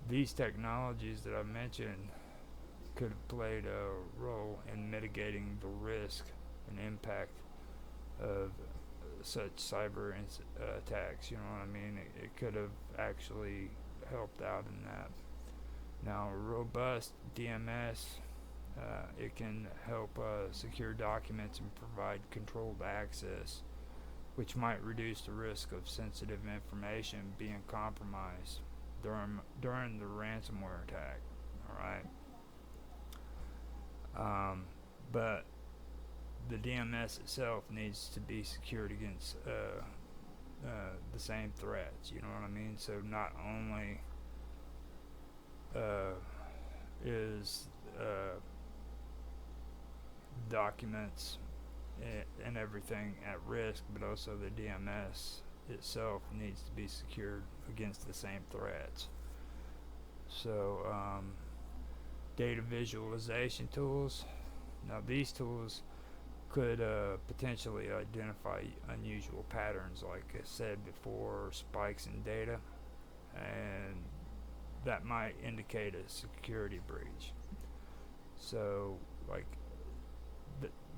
these technologies that I mentioned could have played a role in mitigating the risk and impact of such cyber attacks. You know what I mean? It could have actually helped out in that. Now, robust DMS, it can help secure documents and provide controlled access, which might reduce the risk of sensitive information being compromised during the ransomware attack. All right. But the DMS itself needs to be secured against the same threats. You know what I mean? So not only is documents and everything at risk, but also the DMS itself needs to be secured against the same threats. So, data visualization tools. Now, these tools could potentially identify unusual patterns, like I said before, spikes in data, and that might indicate a security breach. So, like,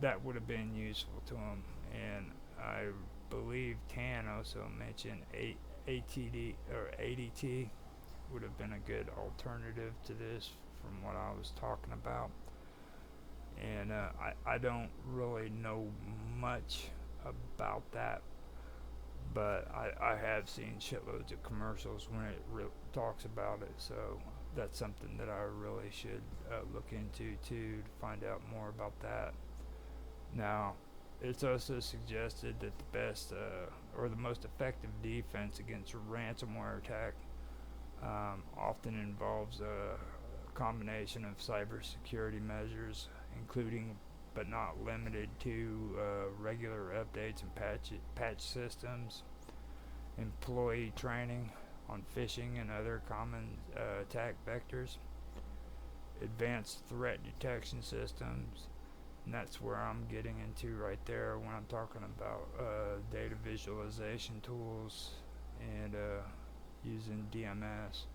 that would have been useful to them. And I believe Tan also mentioned ATD or ADT would have been a good alternative to this from what I was talking about. And I don't really know much about that, but I have seen shitloads of commercials when it talks about it, so that's something that I really should look into too, to find out more about that. Now, it's also suggested that the best or the most effective defense against a ransomware attack often involves a combination of cybersecurity measures, including but not limited to regular updates and patch systems, employee training on phishing and other common attack vectors, advanced threat detection systems, and that's where I'm getting into right there when I'm talking about data visualization tools and using DMS.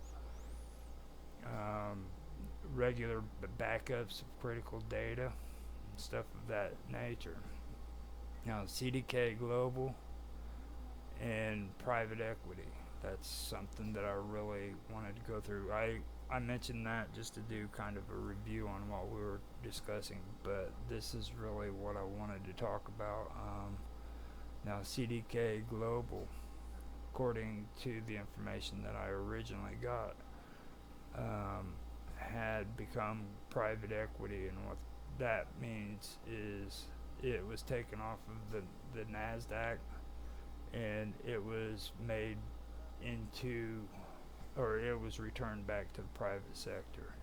Regular backups of critical data and stuff of that nature. Now, CDK Global and private equity. That's something that I really wanted to go through. I mentioned that just to do kind of a review on what we were discussing, but this is really what I wanted to talk about. Now, CDK Global, according to the information that I originally got, had become private equity, and what that means is it was taken off of the NASDAQ and it was made into, or it was returned back to the private sector.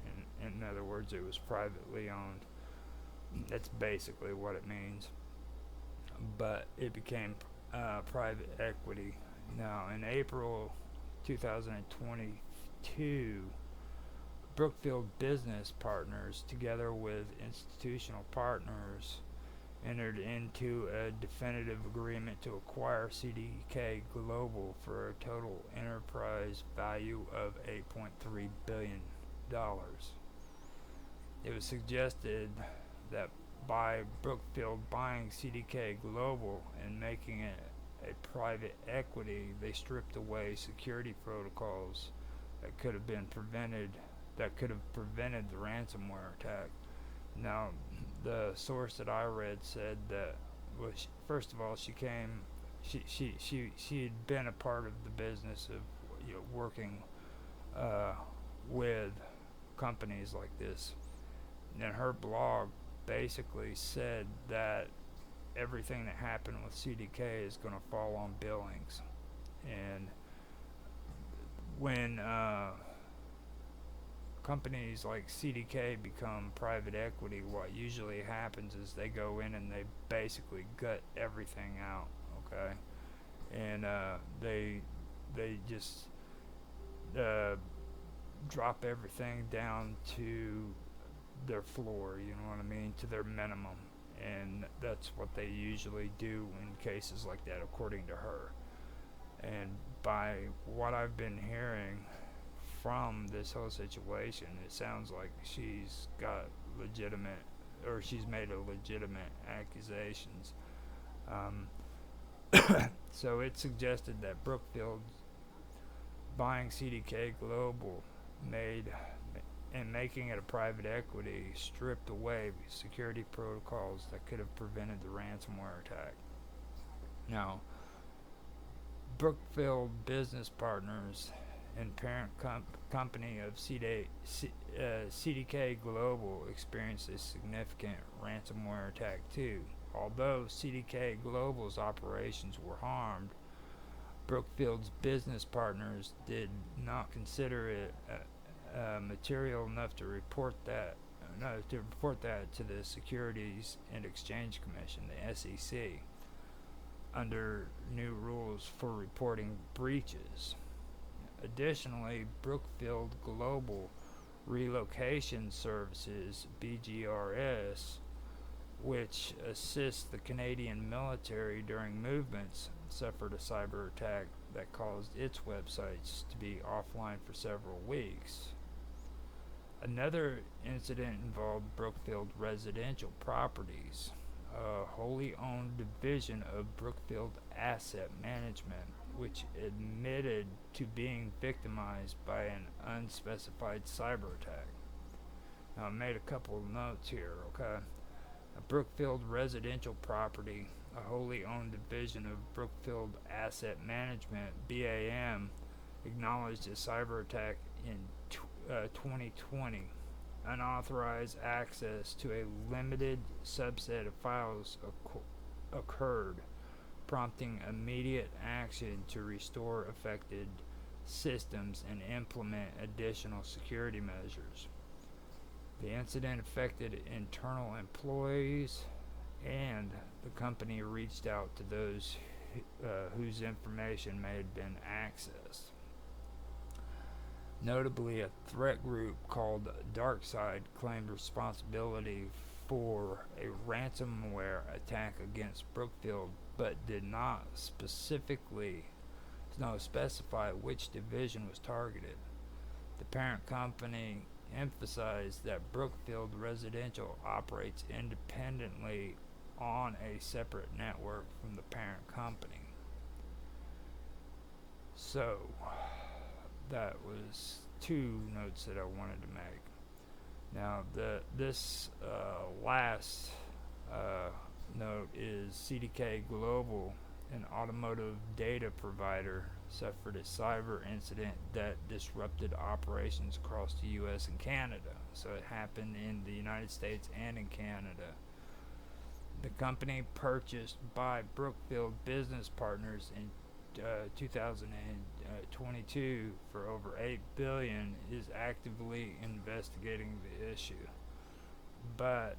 In other words, it was privately owned. That's basically what it means. But it became private equity. Now, in April 2022, Brookfield Business Partners, together with institutional partners, entered into a definitive agreement to acquire CDK Global for a total enterprise value of $8.3 billion. It was suggested that by Brookfield buying CDK Global and making it a private equity, they stripped away security protocols that could have prevented the ransomware attack. Now, the source that I read said that, well, first of all, she had been a part of the business of working with companies like this, and her blog basically said that everything that happened with CDK is going to fall on Billings, and when companies like CDK become private equity, what usually happens is they go in and they basically gut everything out, okay, and they just drop everything down to their floor, you know what I mean, to their minimum, and that's what they usually do in cases like that, according to her. And by what I've been hearing from this whole situation, it sounds like she's made a legitimate accusations. So it suggested that Brookfield buying CDK Global making it a private equity stripped away security protocols that could have prevented the ransomware attack. Now, Brookfield business partners and parent company of CDK Global experienced a significant ransomware attack too. Although CDK Global's operations were harmed, Brookfield's business partners did not consider it material enough to report that to the Securities and Exchange Commission, the SEC, under new rules for reporting breaches. Additionally, Brookfield Global Relocation Services, BGRS, which assists the Canadian military during movements, suffered a cyber attack that caused its websites to be offline for several weeks. Another incident involved Brookfield Residential Properties, a wholly owned division of Brookfield Asset Management, which admitted to being victimized by an unspecified cyber attack. Now, I made a couple of notes here, okay? A Brookfield Residential Property, a wholly owned division of Brookfield Asset Management, BAM, acknowledged a cyber attack in 2020. Unauthorized access to a limited subset of files occurred, prompting immediate action to restore affected systems and implement additional security measures. The incident affected internal employees, and the company reached out to those whose information may have been accessed. Notably, a threat group called DarkSide claimed responsibility for a ransomware attack against Brookfield, but did not specify which division was targeted. The parent company emphasized that Brookfield Residential operates independently on a separate network from the parent company. So, that was two notes that I wanted to make. Now, this last note is CDK Global, an automotive data provider, suffered a cyber incident that disrupted operations across the U.S. and Canada. So it happened in the United States and in Canada. The company purchased by Brookfield business partners in 2022 for over $8 billion is actively investigating the issue. But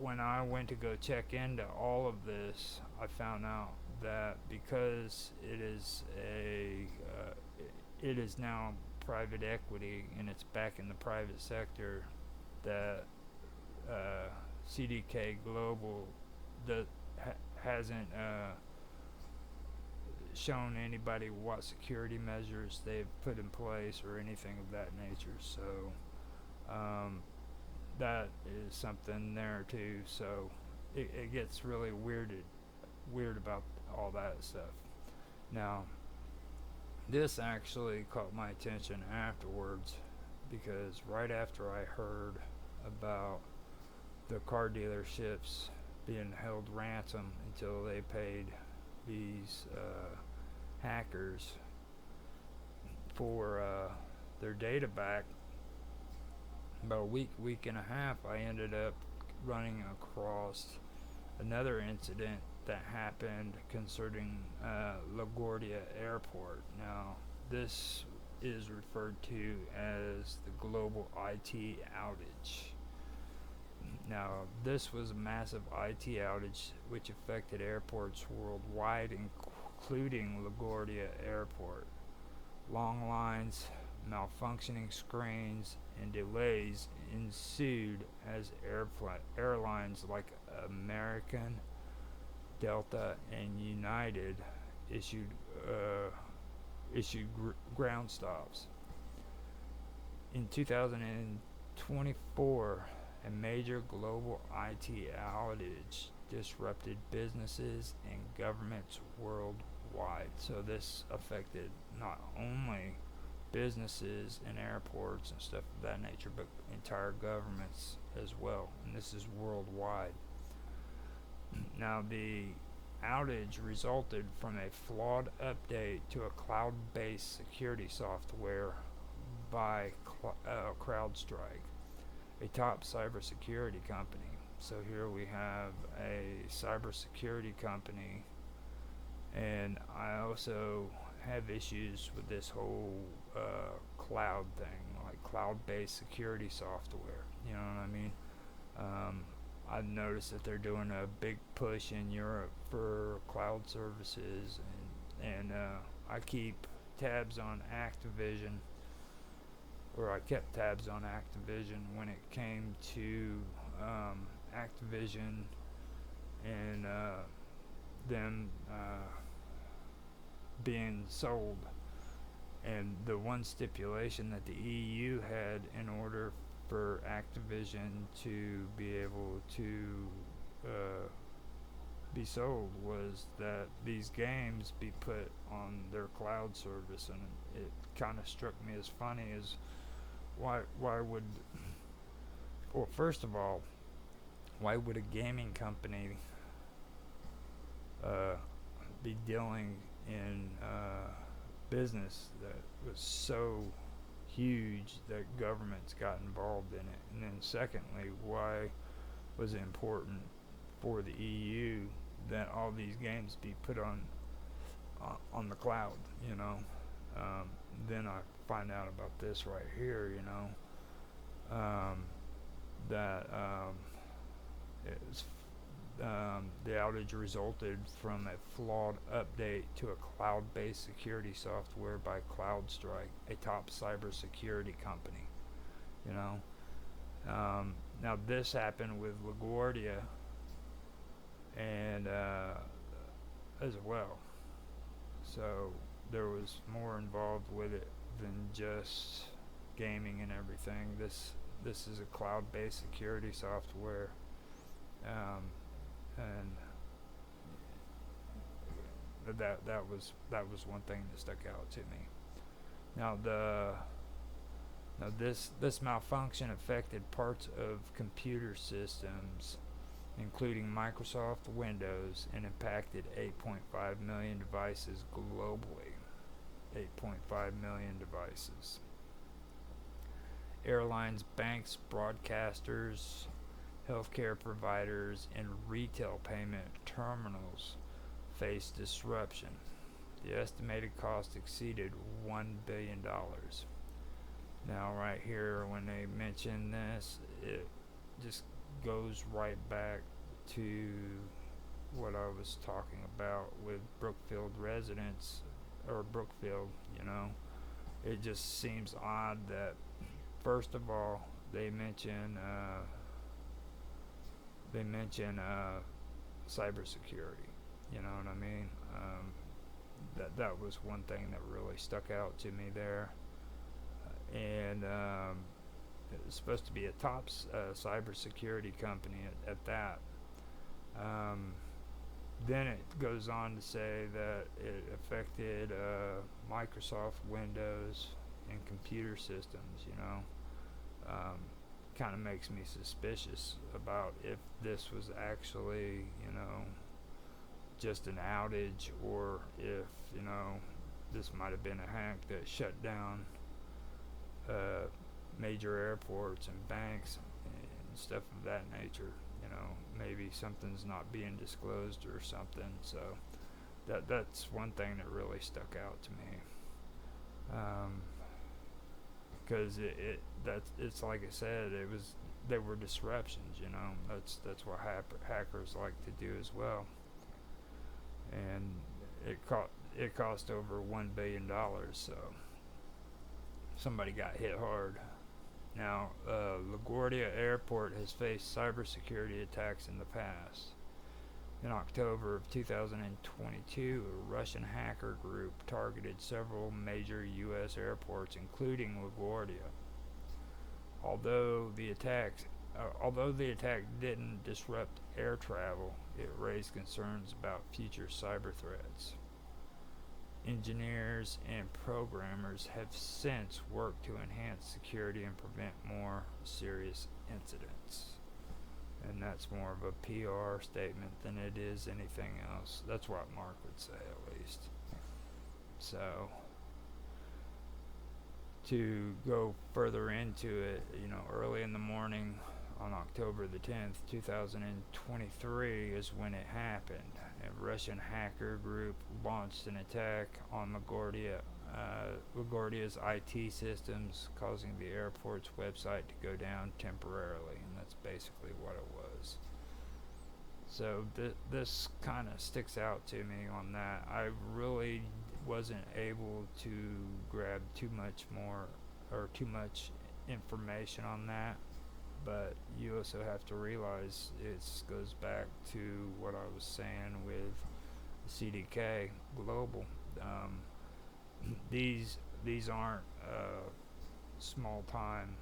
when I went to go check into all of this, I found out that because it is now private equity and it's back in the private sector, that CDK Global hasn't shown anybody what security measures they've put in place or anything of that nature. So that is something there too. So it gets really weird about all that stuff. Now, this actually caught my attention afterwards, because right after I heard about the car dealerships being held ransom until they paid these hackers for their data back, about a week and a half, I ended up running across another incident that happened concerning LaGuardia Airport. Now, this is referred to as the global IT outage. Now, this was a massive IT outage which affected airports worldwide, including LaGuardia Airport. Long lines, malfunctioning screens, and delays ensued as airlines like American, Delta, and United issued ground stops. In 2024, a major global IT outage disrupted businesses and governments worldwide. So this affected not only businesses and airports and stuff of that nature, but entire governments as well. And this is worldwide. Now, the outage resulted from a flawed update to a cloud-based security software by CrowdStrike, a top cybersecurity company. So here we have a cybersecurity company, and I also have issues with this whole cloud thing, like cloud-based security software. You know what I mean? I've noticed that they're doing a big push in Europe for cloud services, and I keep tabs on Activision, or I kept tabs on Activision when it came to Activision and them being sold. And the one stipulation that the EU had in order for Activision to be able to be sold was that these games be put on their cloud service. And it kind of struck me as funny as why would, well, first of all, why would a gaming company be dealing in business that was so huge that governments got involved in it? And then secondly, why was it important for the EU that all these games be put on the cloud, you know? Then I find out about this right here, you know, that it's the outage resulted from a flawed update to a cloud-based security software by CrowdStrike, a top cybersecurity company. You know, now this happened with LaGuardia and as well. So there was more involved with it than just gaming and everything. This is a cloud-based security software. And that was one thing that stuck out to me. Now this malfunction affected parts of computer systems, including Microsoft Windows, and impacted 8.5 million devices globally. 8.5 million devices. Airlines, banks, broadcasters, healthcare providers, and retail payment terminals face disruption. The estimated cost exceeded $1 billion. Now, right here, when they mention this, it just goes right back to what I was talking about with Brookfield residents, or Brookfield, you know. It just seems odd that, first of all, they mention cybersecurity. You know what I mean? that was one thing that really stuck out to me there. And it was supposed to be a top cybersecurity company at that. Then it goes on to say that it affected Microsoft Windows and computer systems. Kind of makes me suspicious about if this was actually, just an outage, or if, this might have been a hack that shut down major airports and banks and stuff of that nature. Maybe something's not being disclosed or something. So that's one thing that really stuck out to me. Because it's like I said, there were disruptions. That's what hackers like to do as well. And it cost over $1 billion. So somebody got hit hard. Now, LaGuardia Airport has faced cybersecurity attacks in the past. In October of 2022, a Russian hacker group targeted several major U.S. airports, including LaGuardia. Although the attack didn't disrupt air travel, it raised concerns about future cyber threats. Engineers and programmers have since worked to enhance security and prevent more serious incidents. And that's more of a PR statement than it is anything else. That's what Mark would say, at least. So, to go further into it, early in the morning on October the 10th, 2023 is when it happened. A Russian hacker group launched an attack on LaGuardia's IT systems, causing the airport's website to go down temporarily, and that's basically what it was. So this kind of sticks out to me on that. I really wasn't able to grab too much information on that. But you also have to realize it goes back to what I was saying with CDK Global. These aren't small time,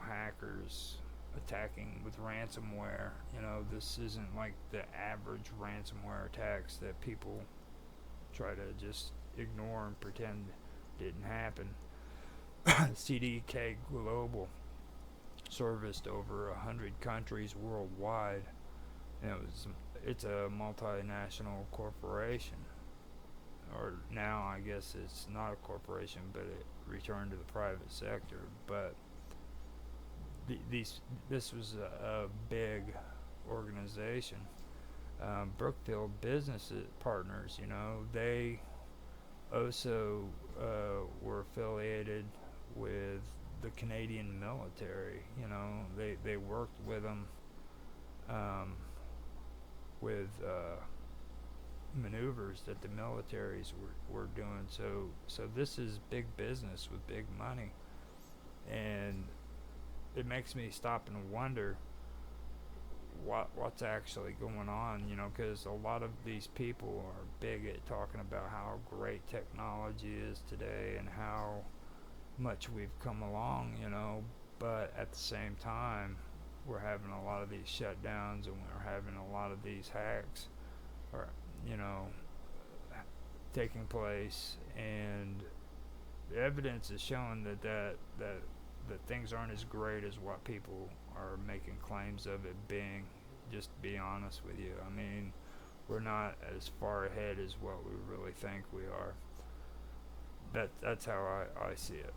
hackers attacking with ransomware. This isn't like the average ransomware attacks that people try to just ignore and pretend didn't happen. CDK Global serviced over 100 countries worldwide, and it's a multinational corporation. Or now I guess it's not a corporation, but it returned to the private sector. But this was a big organization. Brookfield Business Partners, they also were affiliated with the Canadian military. They worked with them with maneuvers that the militaries were doing. So this is big business with big money, and it makes me stop and wonder what's actually going on. Because a lot of these people are big at talking about how great technology is today and how much we've come along, but at the same time we're having a lot of these shutdowns, and we're having a lot of these hacks or taking place, and the evidence is showing that things aren't as great as what people are making claims of it being. Just to be honest with you, we're not as far ahead as what we really think we are. That's how I see it.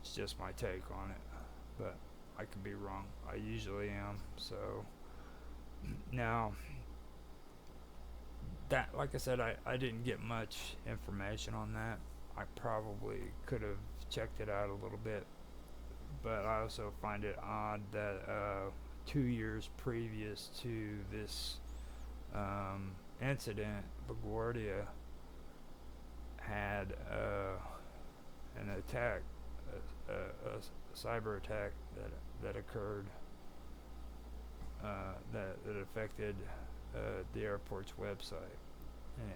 It's just my take on it, but I could be wrong. I usually am. So now that, like I said, I didn't get much information on that. I probably could have checked it out a little bit, but I also find it odd that 2 years previous to this incident, LaGuardia had an attack, a cyber attack that occurred that affected the airport's website. And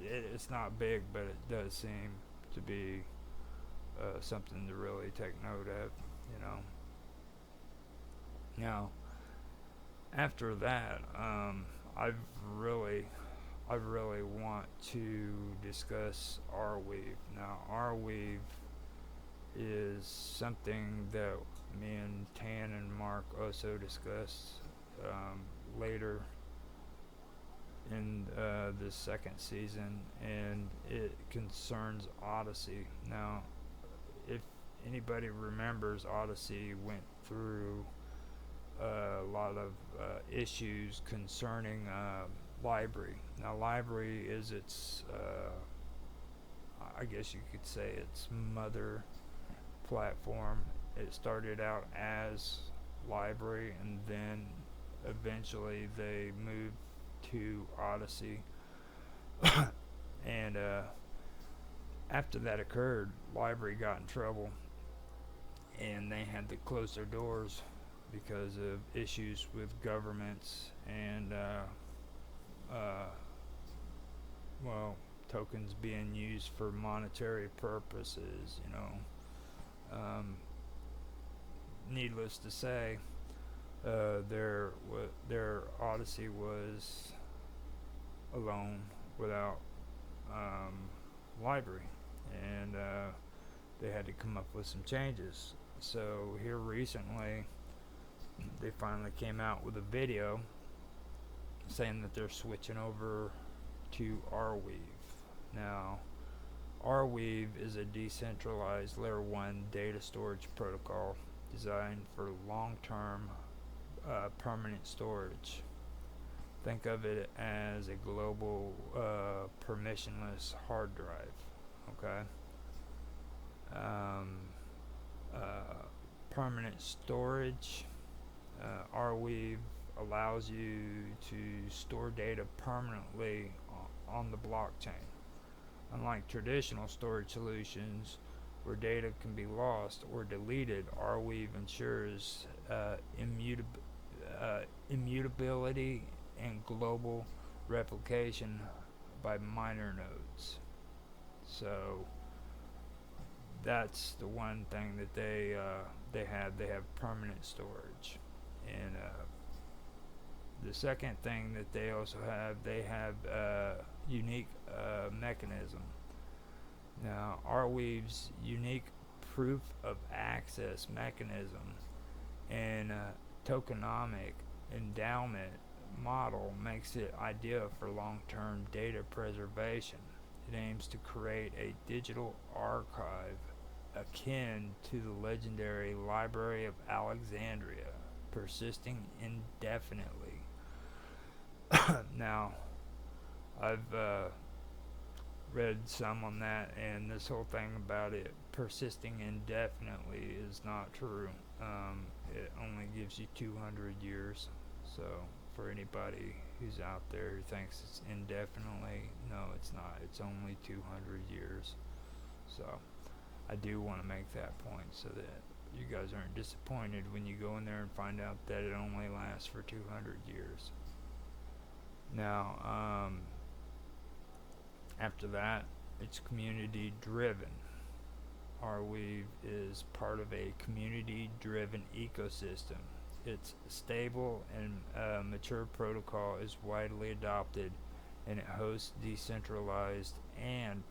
it's not big, but it does seem to be something to really take note of, you know. Now, after that, I really want to discuss Arweave. Now, Arweave is something that me and Tan and Mark also discussed later in this second season, and it concerns Odyssey. Now, if anybody remembers, Odyssey went through a lot of issues concerning library. Now, library is its, I guess you could say, its mother platform. It started out as library, and then eventually they moved to Odyssey. And after that occurred, library got in trouble, and they had to close their doors because of issues with governments and well, tokens being used for monetary purposes, you know. Needless to say, their Odyssey was alone without library, and they had to come up with some changes. So here recently, they finally came out with a video saying that they're switching over to Arweave. Now, Arweave is a decentralized layer 1 data storage protocol designed for long-term permanent storage. Think of it as a global permissionless hard drive. Okay. Permanent storage. Arweave allows you to store data permanently on the blockchain. Unlike traditional storage solutions where data can be lost or deleted, Arweave ensures immutability and global replication by minor nodes. So that's the one thing that they have. They have permanent storage, and the second thing that they also have, they have a unique mechanism. Now, Arweave's unique proof of access mechanism and tokenomic endowment model makes it ideal for long-term data preservation. It aims to create a digital archive akin to the legendary Library of Alexandria, persisting indefinitely. Now, I've read some on that, and this whole thing about it persisting indefinitely is not true. It only gives you 200 years. So, for anybody who's out there who thinks it's indefinitely, no, it's not. It's only 200 years. So, I do want to make that point so that you guys aren't disappointed when you go in there and find out that it only lasts for 200 years. Now, after that, it's community driven. Arweave is part of a community driven ecosystem. Its stable and mature protocol is widely adopted, and it hosts decentralized and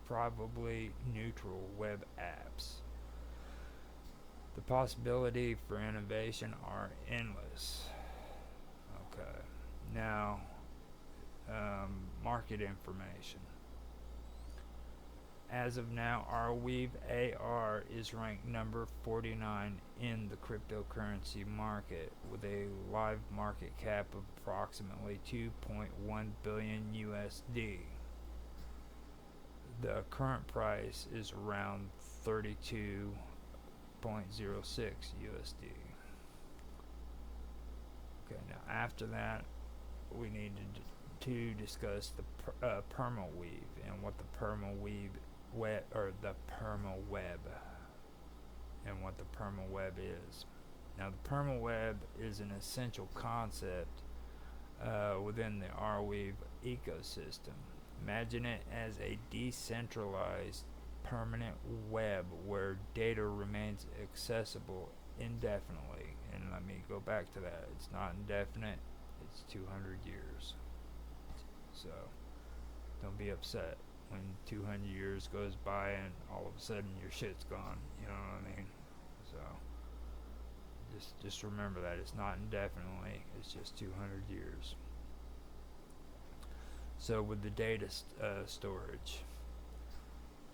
probably neutral web apps. The possibility for innovation are endless. Okay. Now, market information. As of now, Arweave AR is ranked number 49 in the cryptocurrency market with a live market cap of approximately 2.1 billion USD. The current price is around 32.06 USD. Okay, now after that, we need to discuss the permaweave and what the permaweave the permaweb and what the permaweb is. Now, the permaweb is an essential concept within the Arweave ecosystem. Imagine it as a decentralized permanent web where data remains accessible indefinitely. And let me go back to that. It's not indefinite, it's 200 years. So don't be upset when 200 years goes by and all of a sudden your shit's gone. You know what I mean? So just remember that it's not indefinitely, it's just 200 years. So with the data storage,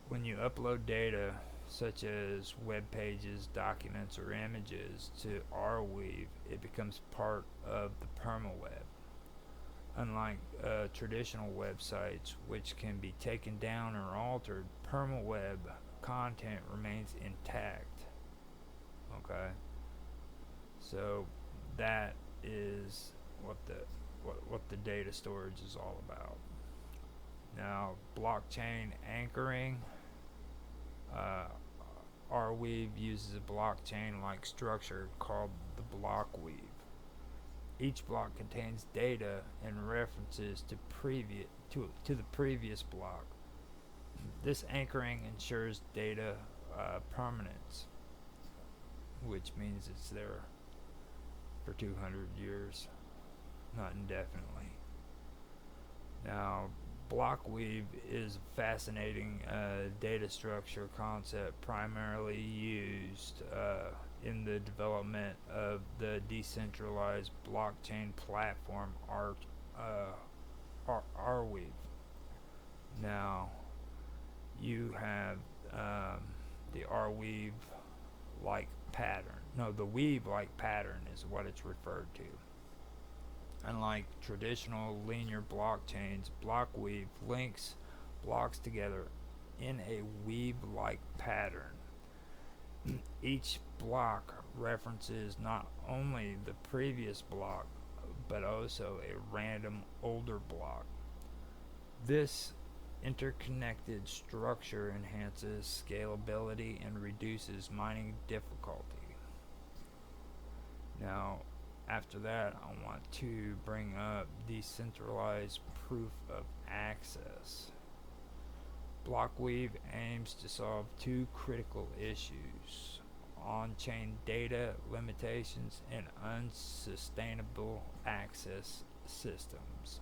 when you upload data such as web pages, documents, or images to Arweave, it becomes part of the permaweb. Unlike traditional websites, which can be taken down or altered, permaweb content remains intact. Okay, so that is what the data storage is all about. Now, blockchain anchoring. Arweave uses a blockchain-like structure called the block weave. Each block contains data and references to the previous block. This anchoring ensures data permanence, which means it's there for 200 years, not indefinitely. Now, blockweave is a fascinating data structure concept primarily used in the development of the decentralized blockchain platform Arweave. Now, you have the Arweave-like pattern. No, the weave-like pattern is what it's referred to. Unlike traditional linear blockchains, blockweave links blocks together in a weave-like pattern. Each block references not only the previous block, but also a random older block. This interconnected structure enhances scalability and reduces mining difficulty. Now, after that, I want to bring up decentralized proof of access. Blockweave aims to solve two critical issues: on-chain data limitations and unsustainable access systems.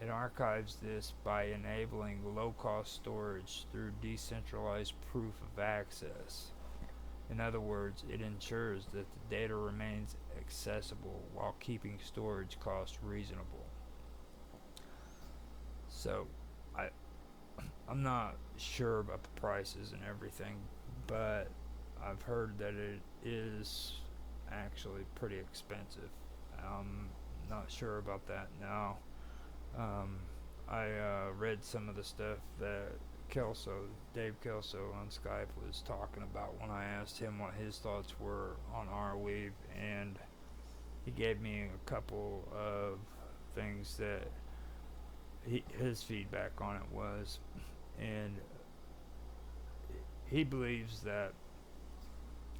It archives this by enabling low-cost storage through decentralized proof of access. In other words, it ensures that the data remains accessible while keeping storage costs reasonable. So, I'm not sure about the prices and everything, but I've heard that it is actually pretty expensive. I'm not sure about that now. I read some of the stuff that Dave Kelso on Skype was talking about when I asked him what his thoughts were on Arweave, and he gave me a couple of things that his feedback on it was, and he believes that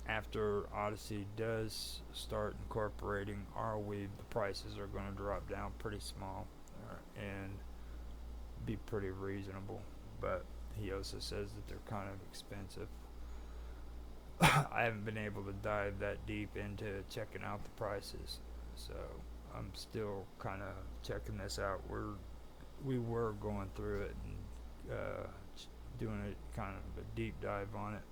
after Odyssey does start incorporating Arweave, the prices are going to drop down pretty small and be pretty reasonable, but he also says that they're kind of expensive. I haven't been able to dive that deep into checking out the prices, so I'm still kind of checking this out. We were going through it and doing a kind of a deep dive on it.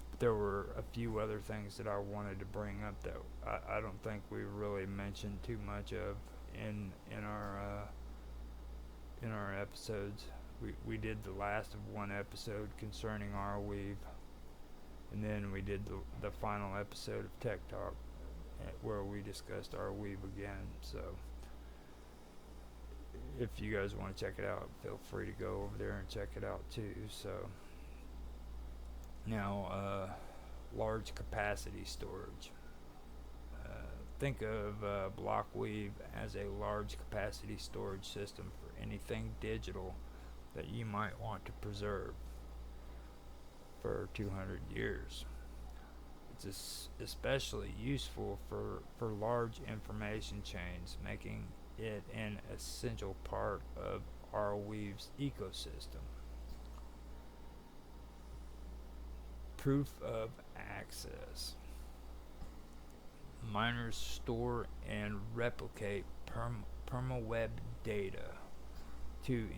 But there were a few other things that I wanted to bring up that I don't think we really mentioned too much of in our episodes. We did the last of one episode concerning Arweave, and then we did the final episode of Tech Talk where we discussed Arweave again. So if you guys want to check it out, feel free to go over there and check it out too. So now, large capacity storage. Think of Blockweave as a large capacity storage system for anything digital that you might want to preserve for 200 years. It's especially useful for large information chains, making it an essential part of Arweave's ecosystem. Proof of access. Miners store and replicate permaweb data to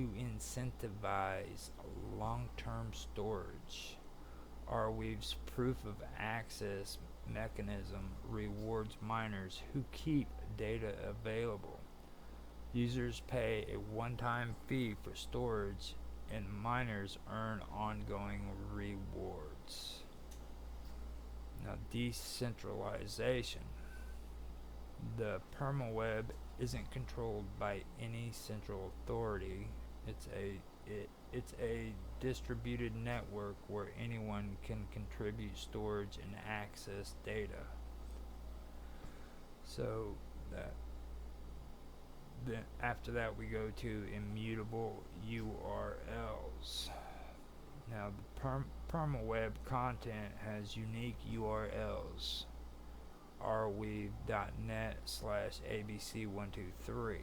incentivize long-term storage. Arweave's proof of access mechanism rewards miners who keep data available. Users pay a one-time fee for storage, and miners earn ongoing rewards. Now, decentralization. The permaweb isn't controlled by any central authority. It's a distributed network where anyone can contribute storage and access data. So then after that we go to immutable URLs. Now the permaweb content has unique URLs. arweave.net/abc123.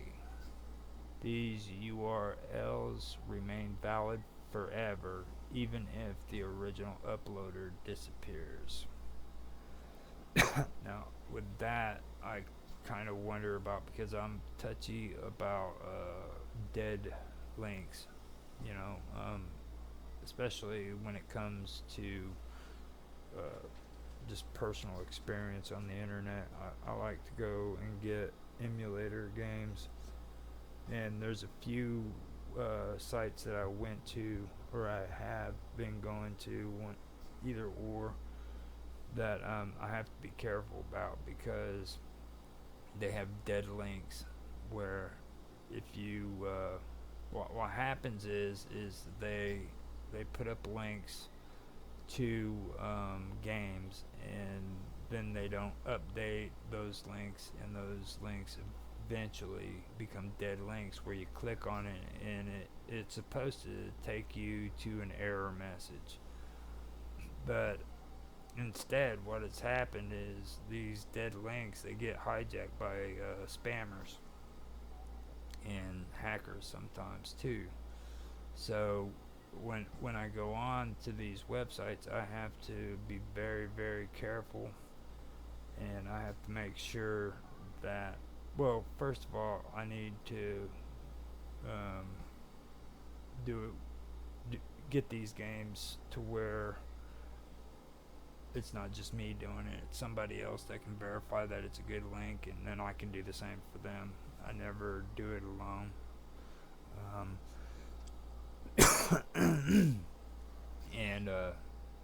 These URLs remain valid forever, even if the original uploader disappears. Now, with that, I kind of wonder about, because I'm touchy about dead links, especially when it comes to just personal experience on the internet. I like to go and get emulator games, and there's a few sites that I went to, or I have been going to, either or, that I have to be careful about, because they have dead links where if you what happens is they put up links to games, and then they don't update those links, and those links eventually become dead links where you click on it and it's supposed to take you to an error message, but instead what has happened is these dead links, they get hijacked by spammers and hackers sometimes too. So when I go on to these websites, I have to be very, very careful, and I have to make sure that, well, first of all, I need to get these games to where it's not just me doing it, it's somebody else that can verify that it's a good link, and then I can do the same for them. I never do it alone. And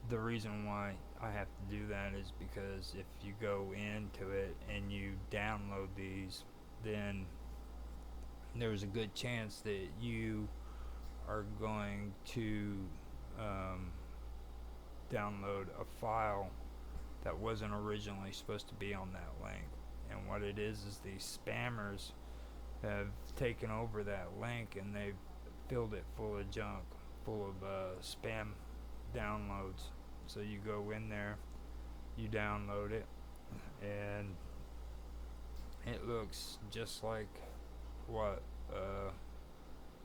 the reason why I have to do that is because if you go into it and you download these, then there's a good chance that you are going to download a file that wasn't originally supposed to be on that link. And what it is these spammers have taken over that link, and they've filled it full of junk, full of spam downloads. So you go in there, you download it, and it looks just like what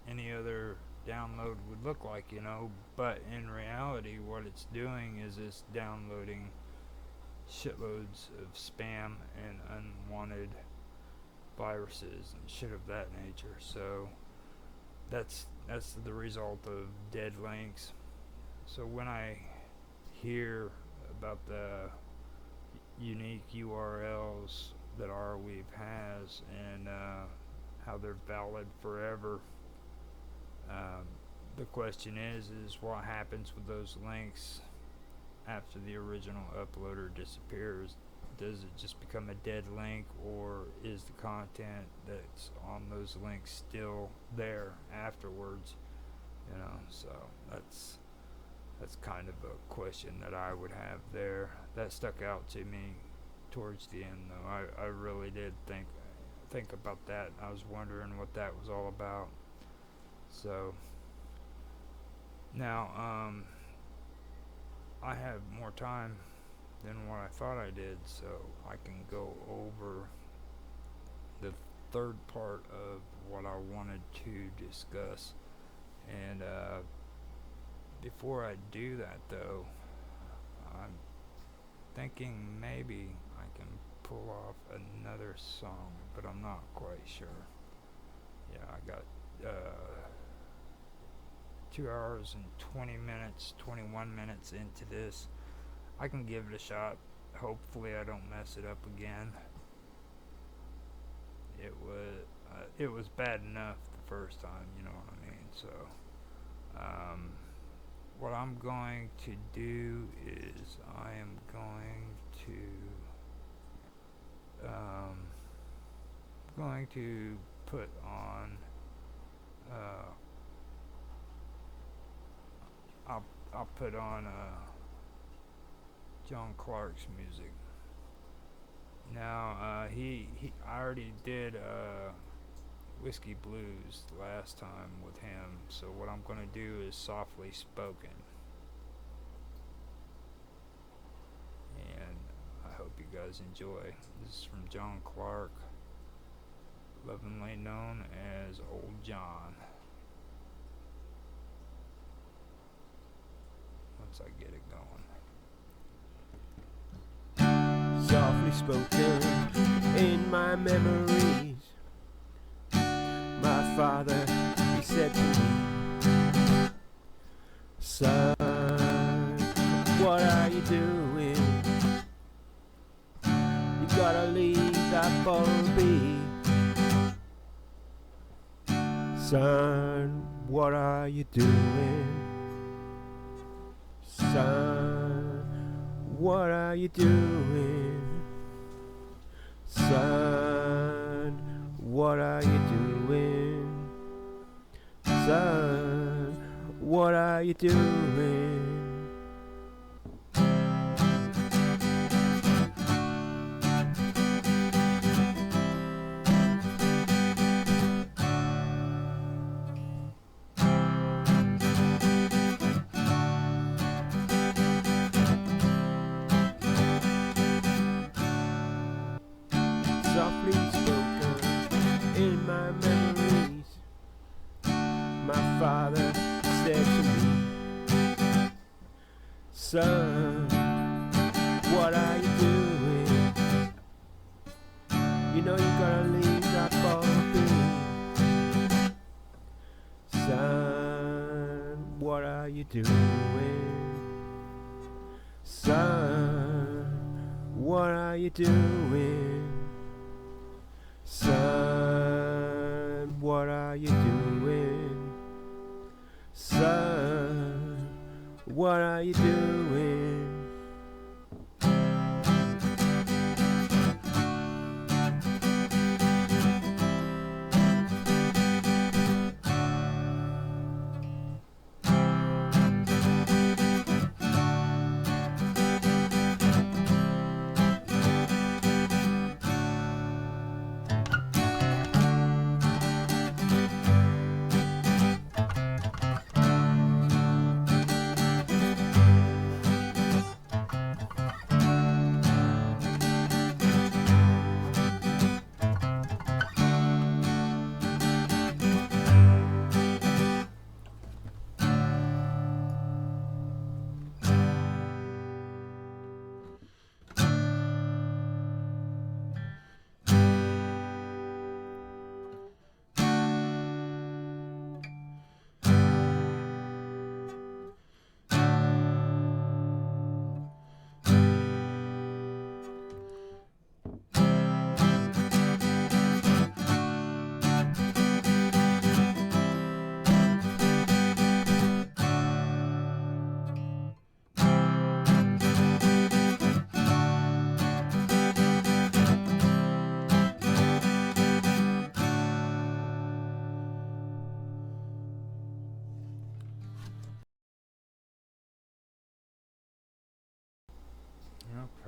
any other download would look like, but in reality what it's doing is it's downloading shitloads of spam and unwanted viruses and shit of that nature. So that's the result of dead links. So when I hear about the unique URLs that Arweave has, and how they're valid forever, the question is what happens with those links after the original uploader disappears? Does it just become a dead link, or is the content that's on those links still there afterwards? So that's kind of a question that I would have there. That stuck out to me towards the end, though. I really did think about that. I was wondering what that was all about. So now I have more time than what I thought I did, so I can go over the third part of what I wanted to discuss. And before I do that, though, I'm thinking maybe I can pull off another song, but I'm not quite sure. Yeah, I got 2 hours and 20 minutes, 21 minutes into this. I can give it a shot. Hopefully I don't mess it up again. It was bad enough the first time, you know what I mean? So what I'm going to do is I am going to put on I'll put on John Clark's music. Now I already did Whiskey Blues last time with him, so what I'm gonna do is Softly Spoken, and I hope you guys enjoy. This is from John Clark, lovingly known as Old John. Once I get it going. Softly spoken in my memories. My father, he said to me, son, what are you doing? You gotta leave that bottle be. Son, what are you doing? Son, what are you doing? Son, what are you doing? Son, what are you doing? Softly spoken in my memories. My father said to me, son, what are you doing? You know you gotta leave that ball be. Son, what are you doing? Son, what are you doing? Son, what are you doing? Son, what are you doing?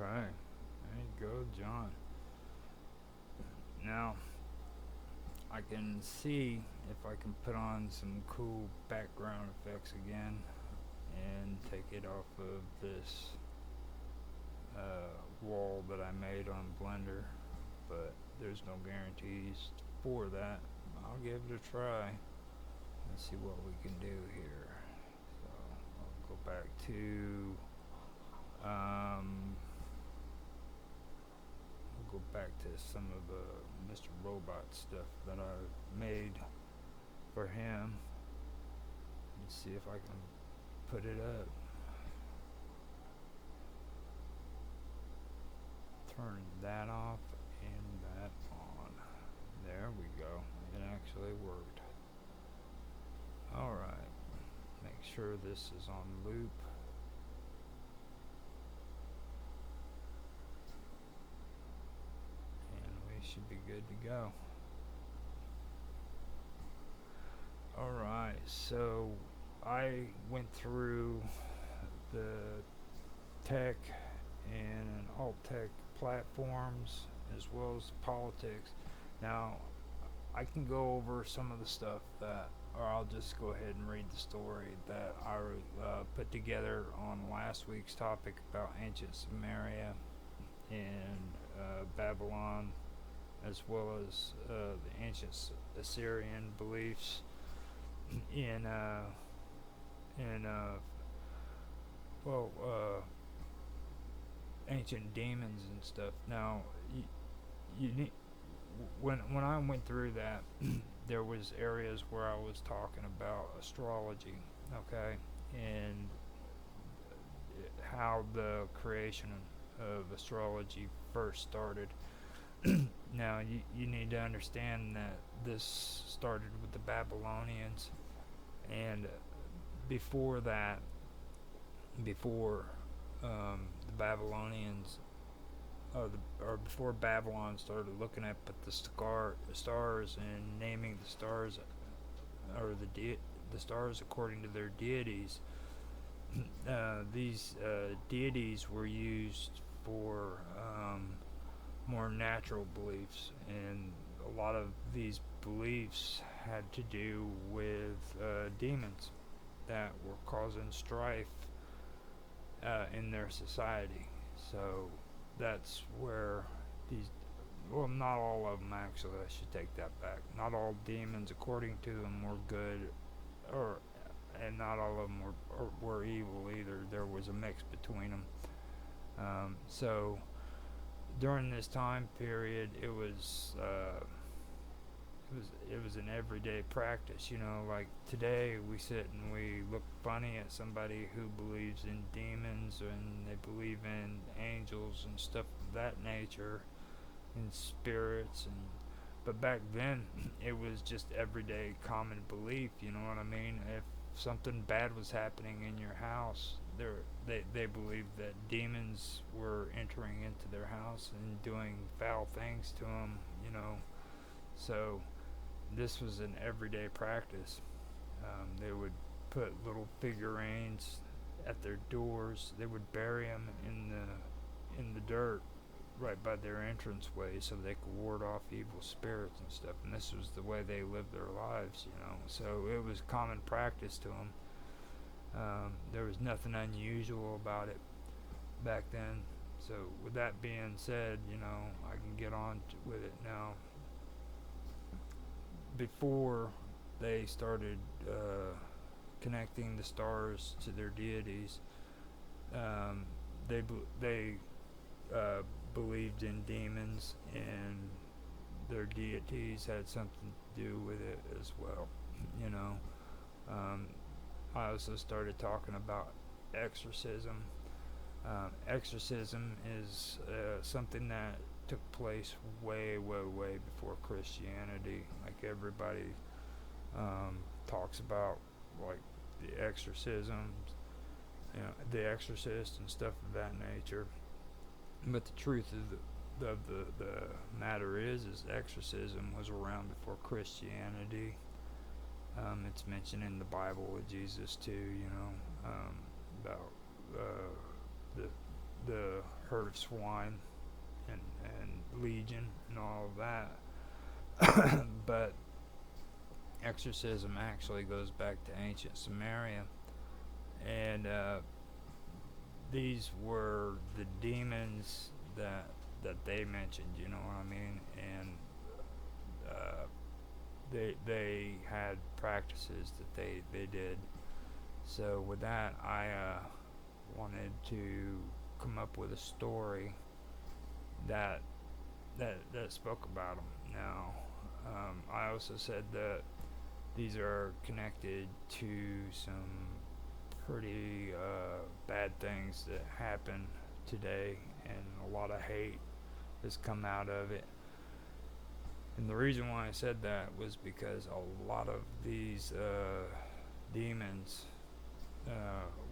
Okay, there you go, John. Now, I can see if I can put on some cool background effects again and take it off of this wall that I made on Blender, but there's no guarantees before that, I'll give it a try. Let's see what we can do here. So I'll go back to we'll go back to some of the Mr. Robot stuff that I made for him. Let's see if I can put it up. Turn that off and that on. There we go. It actually worked. Alright. Make sure this is on loop. And we should be good to go. Alright, so I went through the tech and alt tech platforms as well as politics. Now, I can go over some of the stuff that, or I'll just go ahead and read the story that I put together on last week's topic about ancient Samaria and Babylon, as well as the ancient Assyrian beliefs in ancient demons and stuff. Now, you need, when I went through that, there was areas where I was talking about astrology, okay, and how the creation of astrology first started. Now, you need to understand that this started with the Babylonians, and before that, before the Babylonians, before Babylon started looking up at the stars and naming the stars, or the stars according to their deities, these deities were used for more natural beliefs, and a lot of these beliefs had to do with demons that were causing strife in their society. So that's where these, well, not all of them actually, I should take that back. Not all demons, according to them, were good, and not all of them were evil either. There was a mix between them. So during this time period, it was an everyday practice, like today we sit and we look funny at somebody who believes in demons and they believe in angels and stuff of that nature, and spirits, but back then it was just everyday common belief, you know what I mean? If something bad was happening in your house, they believed that demons were entering into their house and doing foul things to them, so this was an everyday practice. They would put little figurines at their doors. They would bury them in the dirt right by their entranceway so they could ward off evil spirits and stuff. And this was the way they lived their lives, So it was common practice to them. There was nothing unusual about it back then. So with that being said, I can get on with it now. Before they started connecting the stars to their deities, they believed in demons, and their deities had something to do with it as well. I also started talking about exorcism. Exorcism is something that took place way before Christianity. Like everybody talks about, like the exorcisms, the Exorcist and stuff of that nature. But the truth of the matter is exorcism was around before Christianity. It's mentioned in the Bible with Jesus too. About the herd of swine and legion and all of that. But exorcism actually goes back to ancient Samaria, and these were the demons that they mentioned, you know what I mean? And they had practices that they did. So with that, I wanted to come up with a story that spoke about them. Now, I also said that these are connected to some pretty bad things that happen today, and a lot of hate has come out of it. And the reason why I said that was because a lot of these demons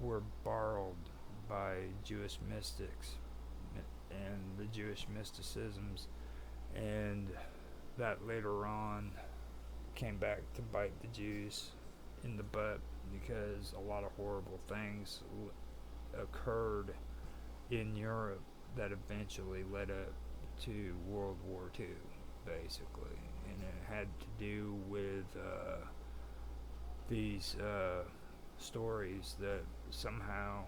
were borrowed by Jewish mystics and the Jewish mysticisms, and that later on came back to bite the Jews in the butt, because a lot of horrible things occurred in Europe that eventually led up to World War II, basically. And it had to do with these stories that somehow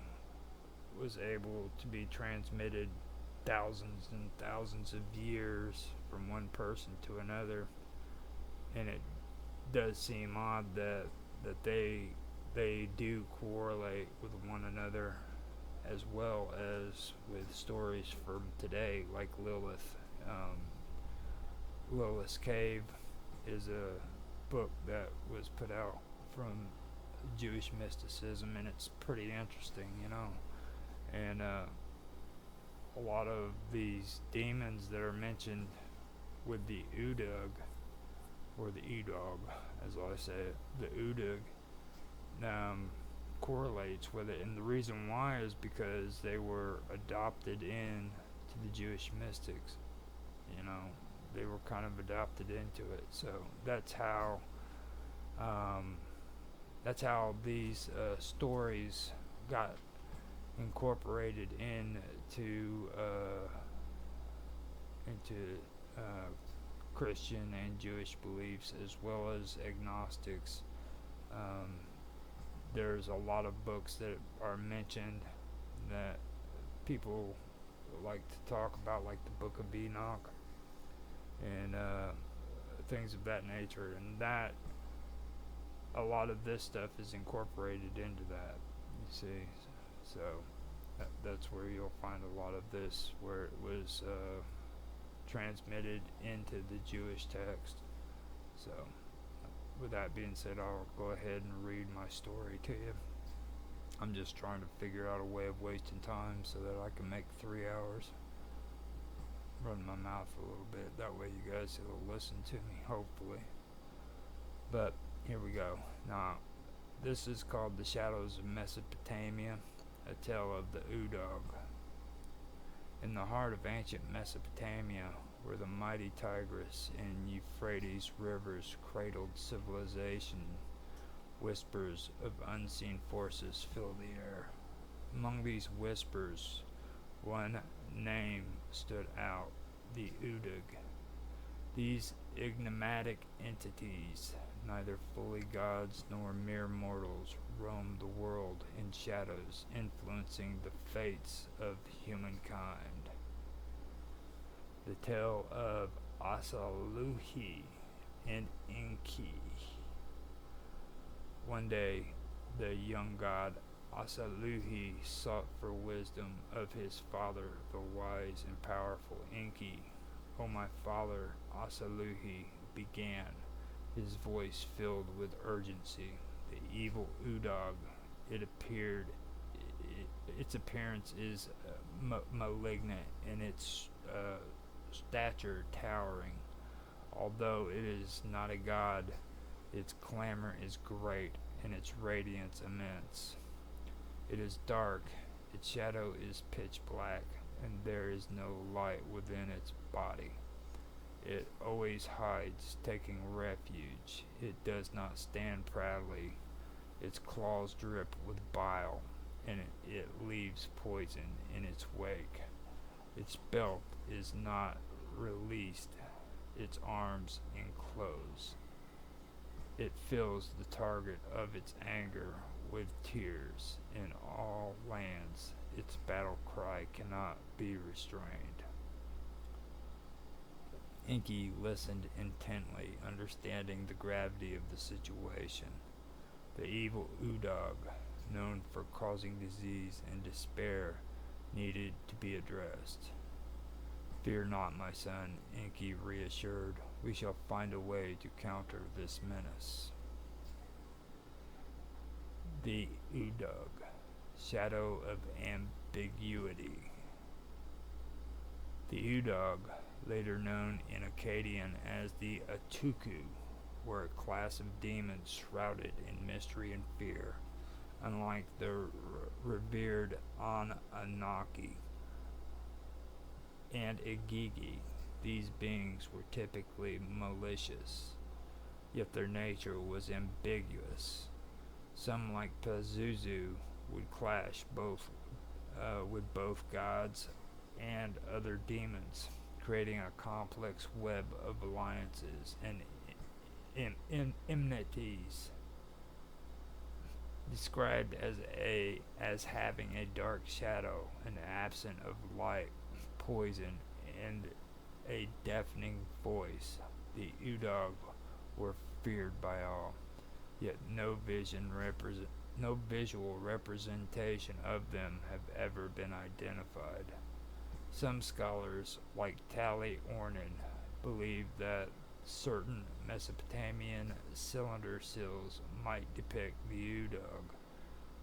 was able to be transmitted thousands and thousands of years from one person to another. And it does seem odd that they do correlate with one another, as well as with stories from today, like Lilith. Lilith's Cave is a book that was put out from Jewish mysticism, and it's pretty interesting, you know. And a lot of these demons that are mentioned with the Udug, or the Edog, as I say it, the Udug, correlates with it. And the reason why is because they were adopted in to the Jewish mystics. You know, they were kind of adopted into it. So that's how these stories got incorporated into Christian and Jewish beliefs, as well as agnostics. There's a lot of books that are mentioned that people like to talk about, like the Book of Enoch and things of that nature, and that a lot of this stuff is incorporated into that, you see. So that's where you'll find a lot of this, where it was transmitted into the Jewish text. So with that being said, I'll go ahead and read my story to you. I'm just trying to figure out a way of wasting time so that I can make 3 hours. Run my mouth a little bit, that way you guys will listen to me, hopefully. But here we go. Now, this is called The Shadows of Mesopotamia, a tale of the Udog. In the heart of ancient Mesopotamia, where the mighty Tigris and Euphrates rivers cradled civilization, whispers of unseen forces fill the air. Among these whispers, one name stood out, the Udug. These enigmatic entities, neither fully gods nor mere mortals, roam the world in shadows, influencing the fates of humankind. The tale of Asaluhi and Enki. One day, the young god Asaluhi sought for wisdom of his father, the wise and powerful Enki. "O my father," Asaluhi began, his voice filled with urgency. "The evil Udog, its appearance is malignant, and its stature towering. Although it is not a god, its clamor is great, and its radiance immense. It is dark, its shadow is pitch black, and there is no light within its body. It always hides, taking refuge. It does not stand proudly. Its claws drip with bile, and it leaves poison in its wake. Its belt is not released, its arms enclose. It fills the target of its anger with tears. In all lands, its battle cry cannot be restrained." Inky listened intently, understanding the gravity of the situation. The evil Udog, known for causing disease and despair, needed to be addressed. Fear not, my son, Inky reassured. We shall find a way to counter this menace. The Udog, shadow of ambiguity. The Udog, later known in Akkadian as the Atuku, were a class of demons shrouded in mystery and fear. Unlike the revered Anunnaki and Igigi, these beings were typically malicious, yet their nature was ambiguous. Some, like Pazuzu, would clash with both gods and other demons, creating a complex web of alliances and enmities. Described as having a dark shadow, an absence of light, poison, and a deafening voice, the Udog were feared by all. Yet no visual representation of them have ever been identified. Some scholars, like Tally Ornan, believe that certain Mesopotamian cylinder seals might depict the Udog,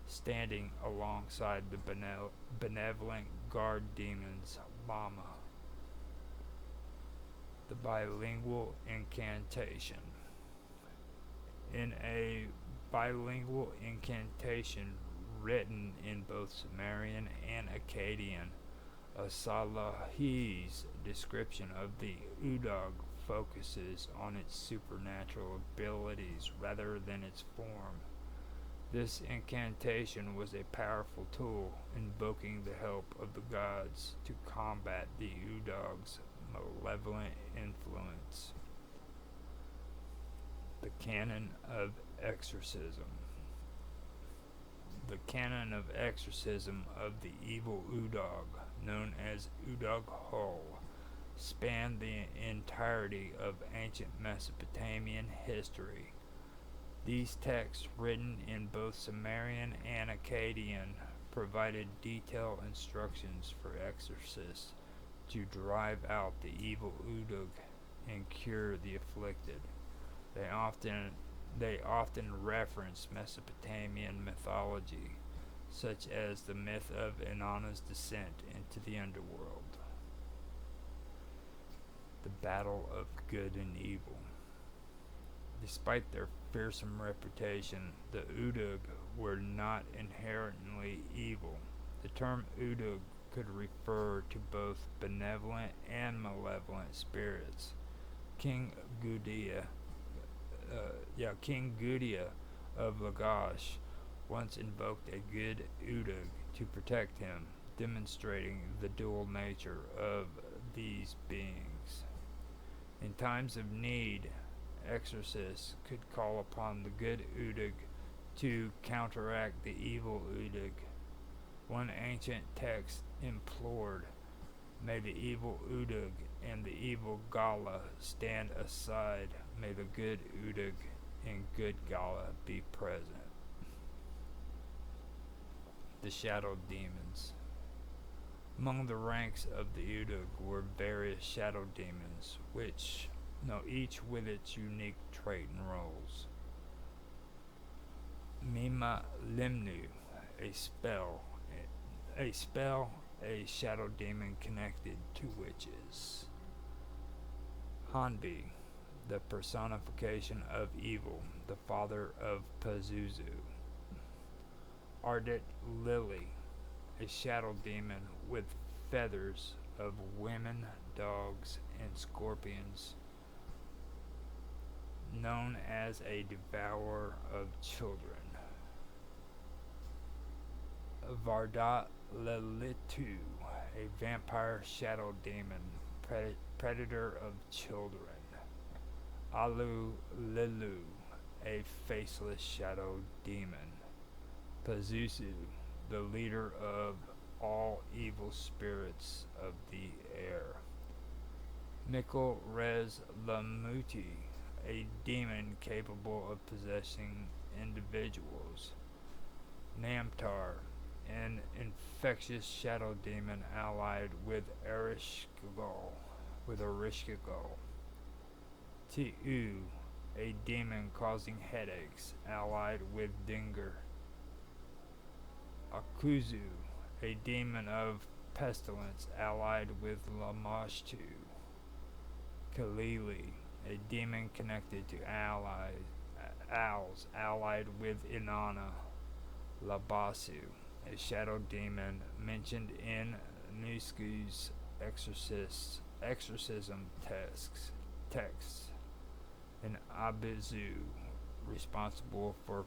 standing alongside the benevolent guard demons Mama. The bilingual incantation. In a bilingual incantation written in both Sumerian and Akkadian, a Salahi's description of the Udog focuses on its supernatural abilities rather than its form. This incantation was a powerful tool, invoking the help of the gods to combat the Udog's malevolent influence. The Canon of Exorcism. The canon of exorcism of the evil Udog, known as Udog Hol, spanned the entirety of ancient Mesopotamian history. These texts, written in both Sumerian and Akkadian, provided detailed instructions for exorcists to drive out the evil Udog and cure the afflicted. They often reference Mesopotamian mythology, such as the myth of Inanna's descent into the underworld. The battle of good and evil. Despite their fearsome reputation, the Udog were not inherently evil. The term Udog could refer to both benevolent and malevolent spirits. King Gudea of Lagash once invoked a good Udog to protect him, demonstrating the dual nature of these beings. In times of need, exorcists could call upon the good Udog to counteract the evil Udog. One ancient text implored, "May the evil Udog and the evil Gala stand aside. May the good Udog and good Gala be present." The shadow demons. Among the ranks of the Udog were various shadow demons, each with its unique trait and roles. Mima Limnu, a shadow demon connected to witches. Hanbi, the personification of evil, the father of Pazuzu. Ardent Lily, a shadow demon with feathers of women, dogs, and scorpions, known as a devourer of children. Varda Lelitu, a vampire shadow demon, predator of children. Alu Lilu, a faceless shadow demon. Pazuzu, the leader of all evil spirits of the air. Mikkel Rez Lamuti, a demon capable of possessing individuals. Namtar, an infectious shadow demon allied with Erishkigal. T'u, a demon causing headaches, allied with Dinger. Akuzu, a demon of pestilence, allied with Lamashtu. Kalili, a demon connected to owls, allied with Inanna. Labasu, a shadow demon mentioned in Nusku's exorcism texts. And Abizu, responsible for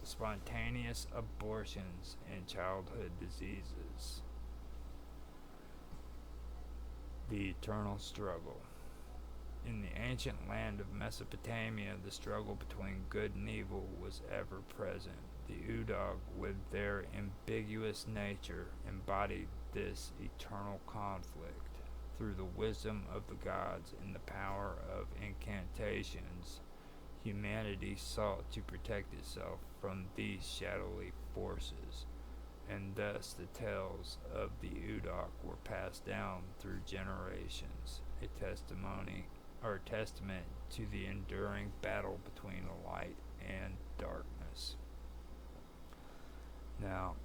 spontaneous abortions and childhood diseases. The eternal struggle. In the ancient land of Mesopotamia, the struggle between good and evil was ever present. The Udog, with their ambiguous nature, embodied this eternal conflict. Through the wisdom of the gods and the power of incantations, humanity sought to protect itself from these shadowy forces, and thus the tales of the Udok were passed down through generations, a testament to the enduring battle between the light and darkness. Now,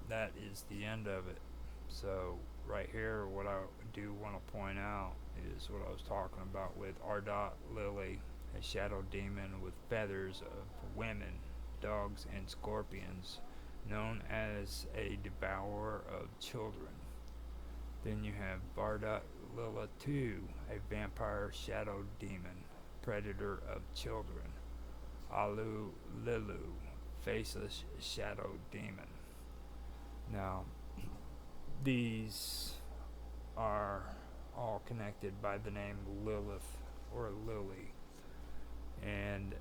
that is the end of it. So, right here, what I do want to point out is what I was talking about with Ardot Lily, a shadow demon with feathers of women, dogs, and scorpions, known as a devourer of children. Then you have Vardot Lila 2, a vampire shadow demon, predator of children. Alu Lilu, faceless shadow demon. Now, these are all connected by the name Lilith or Lily, and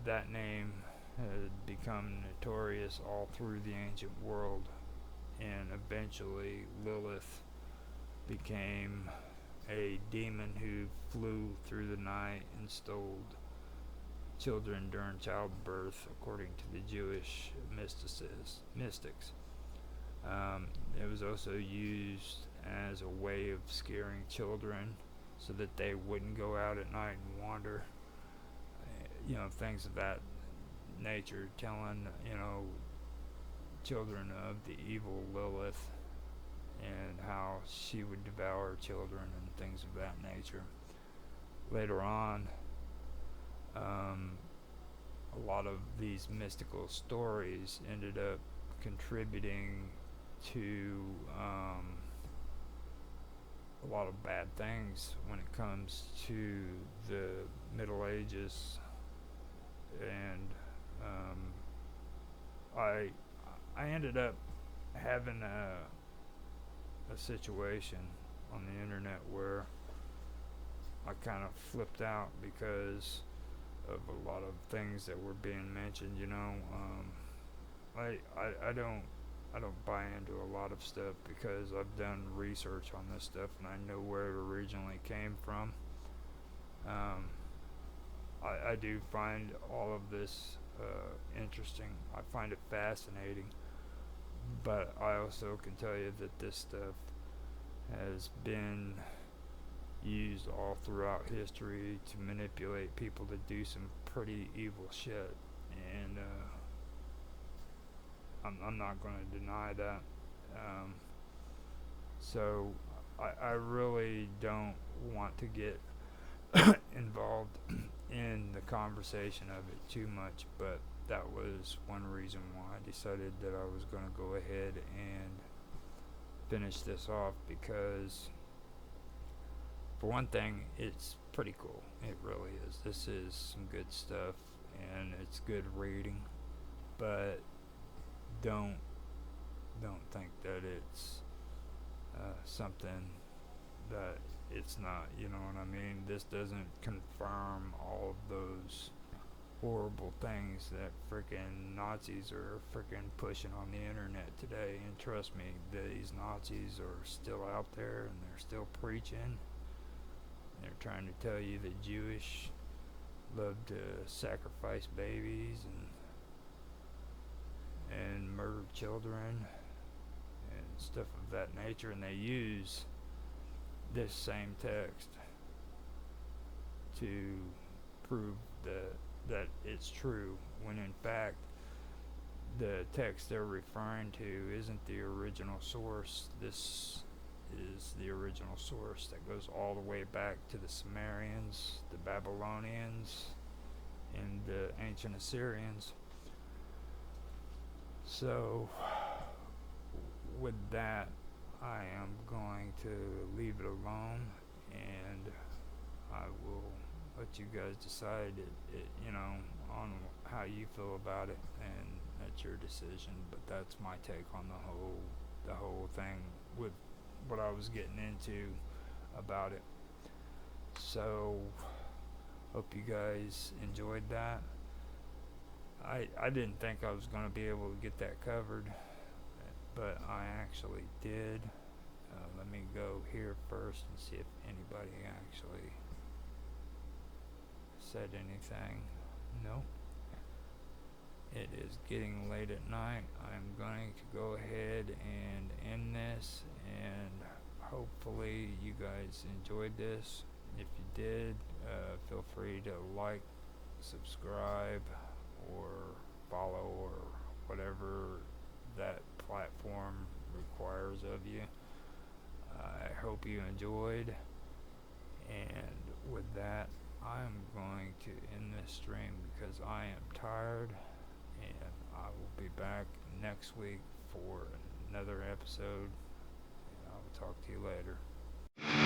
that name had become notorious all through the ancient world, and eventually Lilith became a demon who flew through the night and stole children during childbirth, according to the Jewish mystics. It was also used as a way of scaring children so that they wouldn't go out at night and wander. Things of that nature, telling, children of the evil Lilith and how she would devour children and things of that nature. Later on, a lot of these mystical stories ended up contributing to a lot of bad things when it comes to the Middle Ages, and I ended up having a situation on the internet where I kind of flipped out because of a lot of things that were being mentioned. I don't buy into a lot of stuff because I've done research on this stuff and I know where it originally came from. I do find all of this interesting. I find it fascinating, but I also can tell you that this stuff has been used all throughout history to manipulate people to do some pretty evil shit, and I'm not going to deny that. So I really don't want to get involved in the conversation of it too much, but that was one reason why I decided that I was going to go ahead and finish this off, because for one thing, it's pretty cool. It really is. This is some good stuff and it's good reading, but don't think that it's something that it's not, you know what I mean? This doesn't confirm all of those horrible things that freaking Nazis are freaking pushing on the internet today. And trust me, these Nazis are still out there and they're still preaching They're trying to tell you that Jewish love to sacrifice babies and murder children and stuff of that nature, and they use this same text to prove that it's true, when in fact the text they're referring to isn't the original source. This is the original source that goes all the way back to the Sumerians, the Babylonians, and the ancient Assyrians. So with that, I am going to leave it alone, and I will let you guys decide on how you feel about it, and that's your decision. But that's my take on the whole thing with what I was getting into about it. So hope you guys enjoyed that. I didn't think I was going to be able to get that covered, but I actually did. Let me go here first and see if anybody actually said anything. Nope. It is getting late at night. I'm going to go ahead and end this, and hopefully you guys enjoyed this. If you did, feel free to like, subscribe, or follow, or whatever that platform requires of you. I hope you enjoyed, and with that, I'm going to end this stream because I am tired, and I will be back next week for another episode. I will talk to you later.